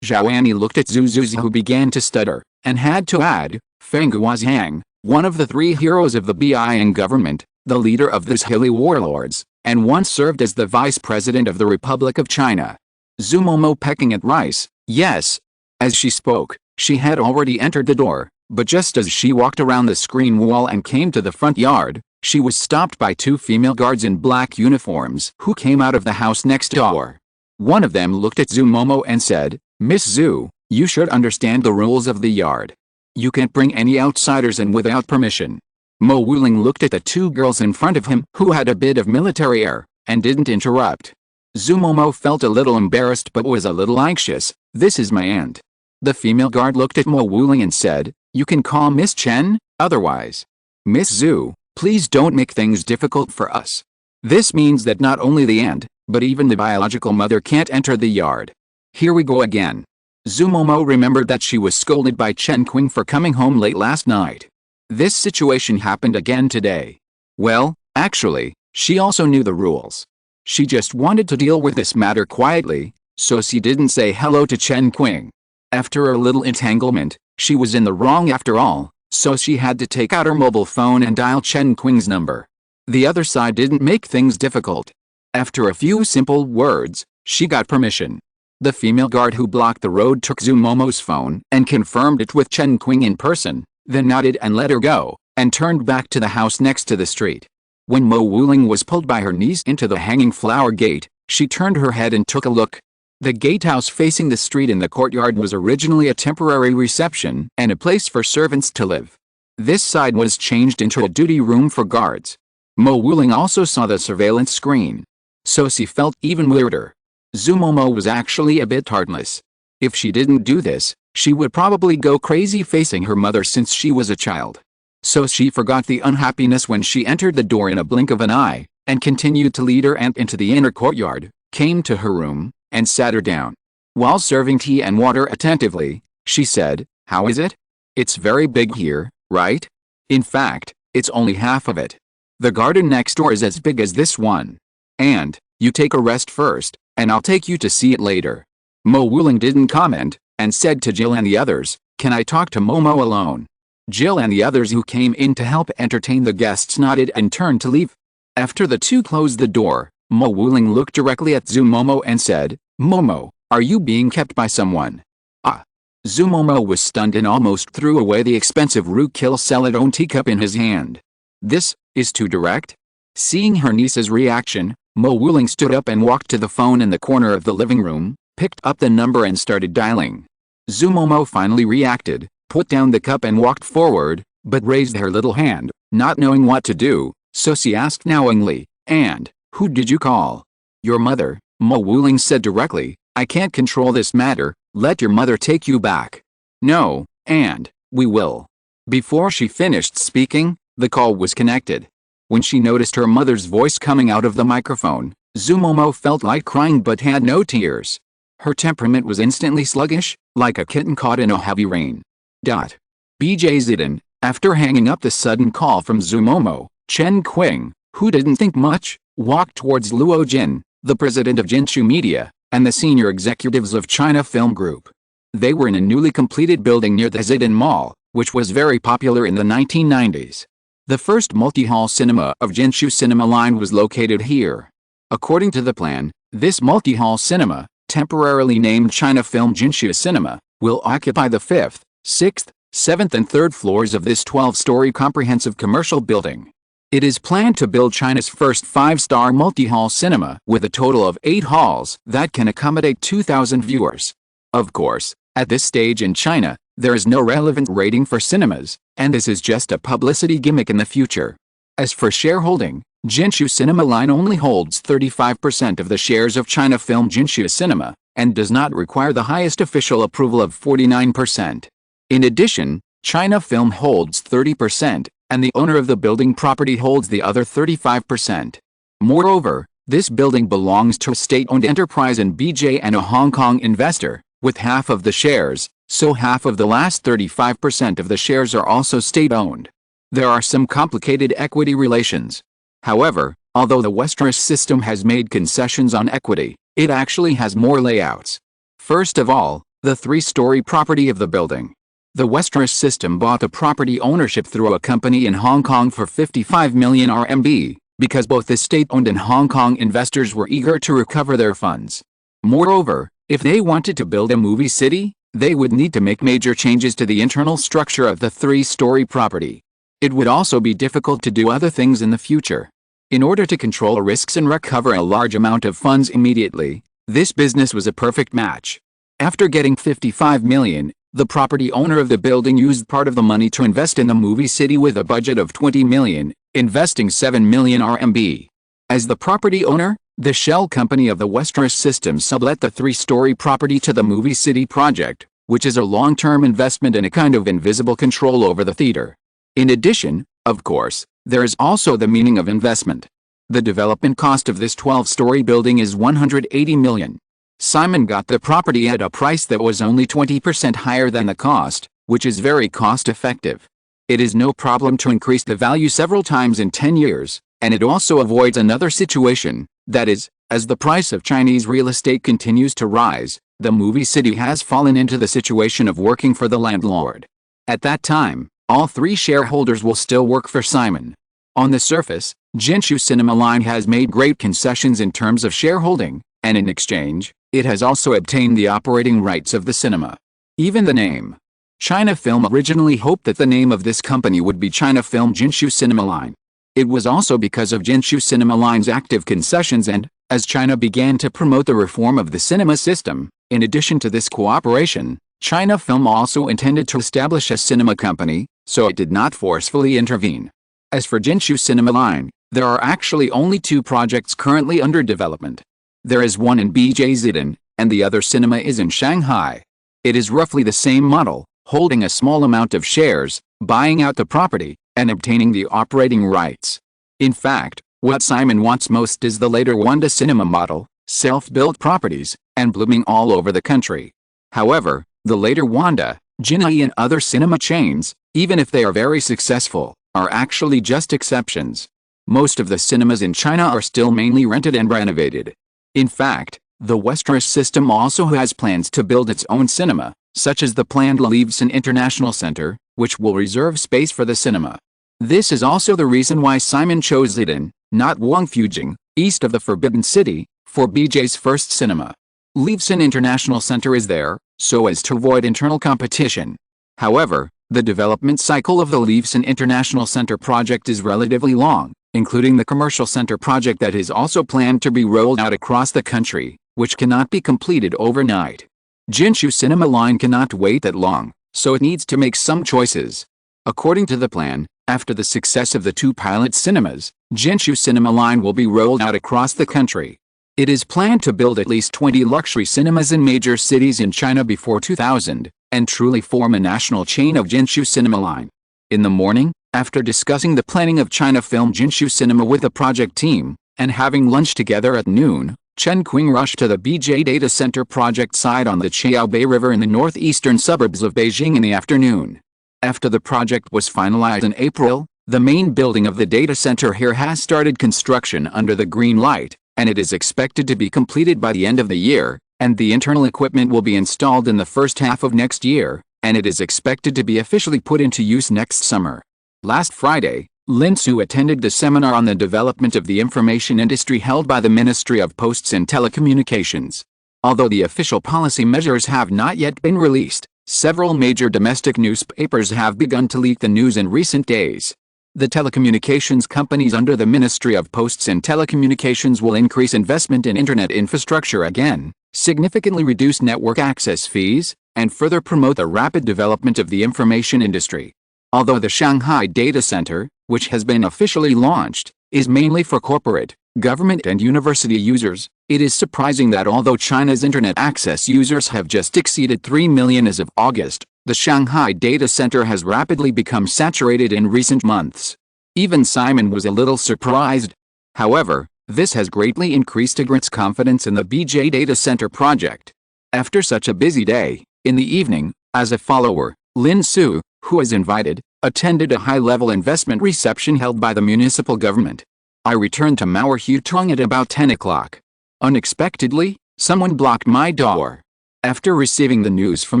Zhao Annie looked at Zhu who began to stutter, and had to add, Feng Guozhang, one of the 3 heroes of the Bian government, the leader of these hilly warlords, and once served as the vice president of the Republic of China. Momo pecking at rice, yes. As she spoke, she had already entered the door, but just as she walked around the screen wall and came to the front yard, she was stopped by 2 female guards in black uniforms who came out of the house next door. One of them looked at Momo and said, Miss Zhu, you should understand the rules of the yard. You can't bring any outsiders in without permission. Mo Wuling looked at the 2 girls in front of him who had a bit of military air, and didn't interrupt. Momo felt a little embarrassed but was a little anxious. This is my aunt. The female guard looked at Mo Wuling and said, you can call Miss Chen, otherwise. Miss Zhu, please don't make things difficult for us. This means that not only the aunt, but even the biological mother can't enter the yard. Here we go again. Momo remembered that she was scolded by Chen Qing for coming home late last night. This situation happened again today. Well, actually, she also knew the rules. She just wanted to deal with this matter quietly, so she didn't say hello to Chen Qing. After a little entanglement, she was in the wrong after all, so she had to take out her mobile phone and dial Chen Qing's number. The other side didn't make things difficult. After a few simple words, she got permission. The female guard who blocked the road took Momo's phone and confirmed it with Chen Qing in person, then nodded and let her go, and turned back to the house next to the street. When Mo Wuling was pulled by her niece into the hanging flower gate, she turned her head and took a look. The gatehouse facing the street in the courtyard was originally a temporary reception and a place for servants to live. This side was changed into a duty room for guards. Mo Wuling also saw the surveillance screen. So she felt even weirder. Momo was actually a bit heartless. If she didn't do this, she would probably go crazy facing her mother since she was a child. So she forgot the unhappiness when she entered the door in a blink of an eye, and continued to lead her aunt into the inner courtyard, came to her room, and sat her down. While serving tea and water attentively, she said, how is it? It's very big here, right? In fact, it's only half of it. The garden next door is as big as this one. And, you take a rest first, and I'll take you to see it later. Mo Wuling didn't comment, and said to Jill and the others, can I talk to Momo alone? Jill and the others who came in to help entertain the guests nodded and turned to leave. After the 2 closed the door, Mo Wuling looked directly at Momo and said, Momo, are you being kept by someone? Ah. Momo was stunned and almost threw away the expensive root-kill celadone teacup in his hand. This is too direct? Seeing her niece's reaction, Mo Wuling stood up and walked to the phone in the corner of the living room, picked up the number and started dialing. Zumomo finally reacted, put down the cup and walked forward, but raised her little hand, not knowing what to do, so she asked knowingly, "And, who did you call?" "Your mother," Mo Wuling said directly. "I can't control this matter, let your mother take you back." "No, and, we will." Before she finished speaking, the call was connected. When she noticed her mother's voice coming out of the microphone, Zumomo felt like crying but had no tears. Her temperament was instantly sluggish, like a kitten caught in a heavy rain. BJ Zidane, after hanging up the sudden call from Zumomo, Chen Qing, who didn't think much, walked towards Luo Jin, the president of Jinshu Media, and the senior executives of China Film Group. They were in a newly completed building near the Zidane Mall, which was very popular in the 1990s. The first multi-hall cinema of Jinshu Cinema Line was located here. According to the plan, this multi-hall cinema, temporarily named China Film Jinshu Cinema, will occupy the 5th, 6th, 7th and 3rd floors of this 12-story comprehensive commercial building. It is planned to build China's first 5-star multi-hall cinema with a total of 8 halls that can accommodate 2,000 viewers. Of course, at this stage in China, there is no relevant rating for cinemas, and this is just a publicity gimmick in the future. As for shareholding, Jinshu Cinema Line only holds 35% of the shares of China Film Jinshu Cinema, and does not require the highest official approval of 49%. In addition, China Film holds 30%, and the owner of the building property holds the other 35%. Moreover, this building belongs to a state-owned enterprise in BJ and a Hong Kong investor, with half of the shares, so half of the last 35% of the shares are also state-owned. There are some complicated equity relations. However, although the Westeros system has made concessions on equity, it actually has more layouts. First of all, the 3-story property of the building. The Westeros system bought the property ownership through a company in Hong Kong for 55 million RMB, because both the state-owned and Hong Kong investors were eager to recover their funds. Moreover, if they wanted to build a movie city, they would need to make major changes to the internal structure of the 3-story property. It would also be difficult to do other things in the future. In order to control risks and recover a large amount of funds immediately, this business was a perfect match. After getting 55 million, the property owner of the building used part of the money to invest in the movie city with a budget of 20 million, investing 7 million RMB. As the property owner, the shell company of the Westeros system sublet the 3-story property to the movie city project, which is a long-term investment and a kind of invisible control over the theater. In addition, of course, there is also the meaning of investment. The development cost of this 12-story building is 180 million. Simon got the property at a price that was only 20% higher than the cost, which is very cost-effective. It is no problem to increase the value several times in 10 years, and it also avoids another situation, that is, as the price of Chinese real estate continues to rise, the movie city has fallen into the situation of working for the landlord. At that time, all 3 shareholders will still work for Simon. On the surface, Jinshu Cinema Line has made great concessions in terms of shareholding, and in exchange, it has also obtained the operating rights of the cinema. Even the name. China Film originally hoped that the name of this company would be China Film Jinshu Cinema Line. It was also because of Jinshu Cinema Line's active concessions and, as China began to promote the reform of the cinema system, in addition to this cooperation, China Film also intended to establish a cinema company, so it did not forcefully intervene. As for Jinshu Cinema Line, there are actually only 2 projects currently under development. There is one in BJ Zidane, and the other cinema is in Shanghai. It is roughly the same model, holding a small amount of shares, buying out the property, and obtaining the operating rights. In fact, what Simon wants most is the later Wanda cinema model, self-built properties, and blooming all over the country. However, the later Wanda, Jinai and other cinema chains, even if they are very successful, are actually just exceptions. Most of the cinemas in China are still mainly rented and renovated. In fact, the Westeros system also has plans to build its own cinema, such as the planned Leveson International Center, which will reserve space for the cinema. This is also the reason why Simon chose Zidane, not Wangfujing, east of the Forbidden City, for BJ's first cinema. Leveson International Center is there, so as to avoid internal competition. However, the development cycle of the Leveson International Center project is relatively long, including the commercial center project that is also planned to be rolled out across the country, which cannot be completed overnight. Jinshu Cinema Line cannot wait that long, so it needs to make some choices. According to the plan, after the success of the 2 pilot cinemas, Jinshu Cinema Line will be rolled out across the country. It is planned to build at least 20 luxury cinemas in major cities in China before 2000, and truly form a national chain of Jinshu Cinema Line. In the morning, after discussing the planning of China Film Jinshu Cinema with the project team, and having lunch together at noon, Chen Qing rushed to the BJ Data Center project site on the Qiaobei River in the northeastern suburbs of Beijing in the afternoon. After the project was finalized in April, the main building of the data center here has started construction under the green light, and it is expected to be completed by the end of the year, and the internal equipment will be installed in the first half of next year, and it is expected to be officially put into use next summer. Last Friday, Lin Su attended the seminar on the development of the information industry held by the Ministry of Posts and Telecommunications. Although the official policy measures have not yet been released, several major domestic newspapers have begun to leak the news in recent days. The telecommunications companies under the Ministry of Posts and Telecommunications will increase investment in internet infrastructure again, significantly reduce network access fees, and further promote the rapid development of the information industry. Although the Shanghai Data Center, which has been officially launched, is mainly for corporate, government and university users, it is surprising that although China's internet access users have just exceeded 3 million as of August, the Shanghai Data Center has rapidly become saturated in recent months. Even Simon was a little surprised. However, this has greatly increased Tigran's confidence in the BJ Data Center project. After such a busy day, in the evening, as a follower, Lin Su, who was invited, attended a high-level investment reception held by the municipal government. I returned to Mauer Hutong at about 10 o'clock. Unexpectedly, someone blocked my door. After receiving the news from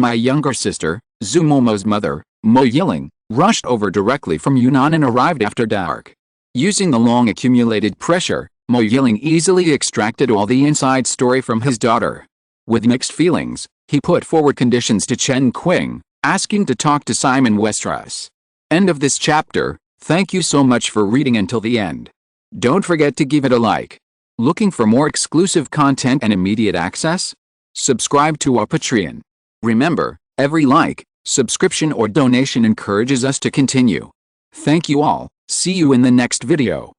my younger sister, Zhu Momo's mother, Mo Yiling, rushed over directly from Yunnan and arrived after dark. Using the long-accumulated pressure, Mo Yiling easily extracted all the inside story from his daughter. With mixed feelings, he put forward conditions to Chen Qing, asking to talk to Simon Westeros. End of this chapter. Thank you so much for reading until the end. Don't forget to give it a like. Looking for more exclusive content and immediate access? Subscribe to our Patreon. Remember, every like, subscription or donation encourages us to continue. Thank you all. See you in the next video.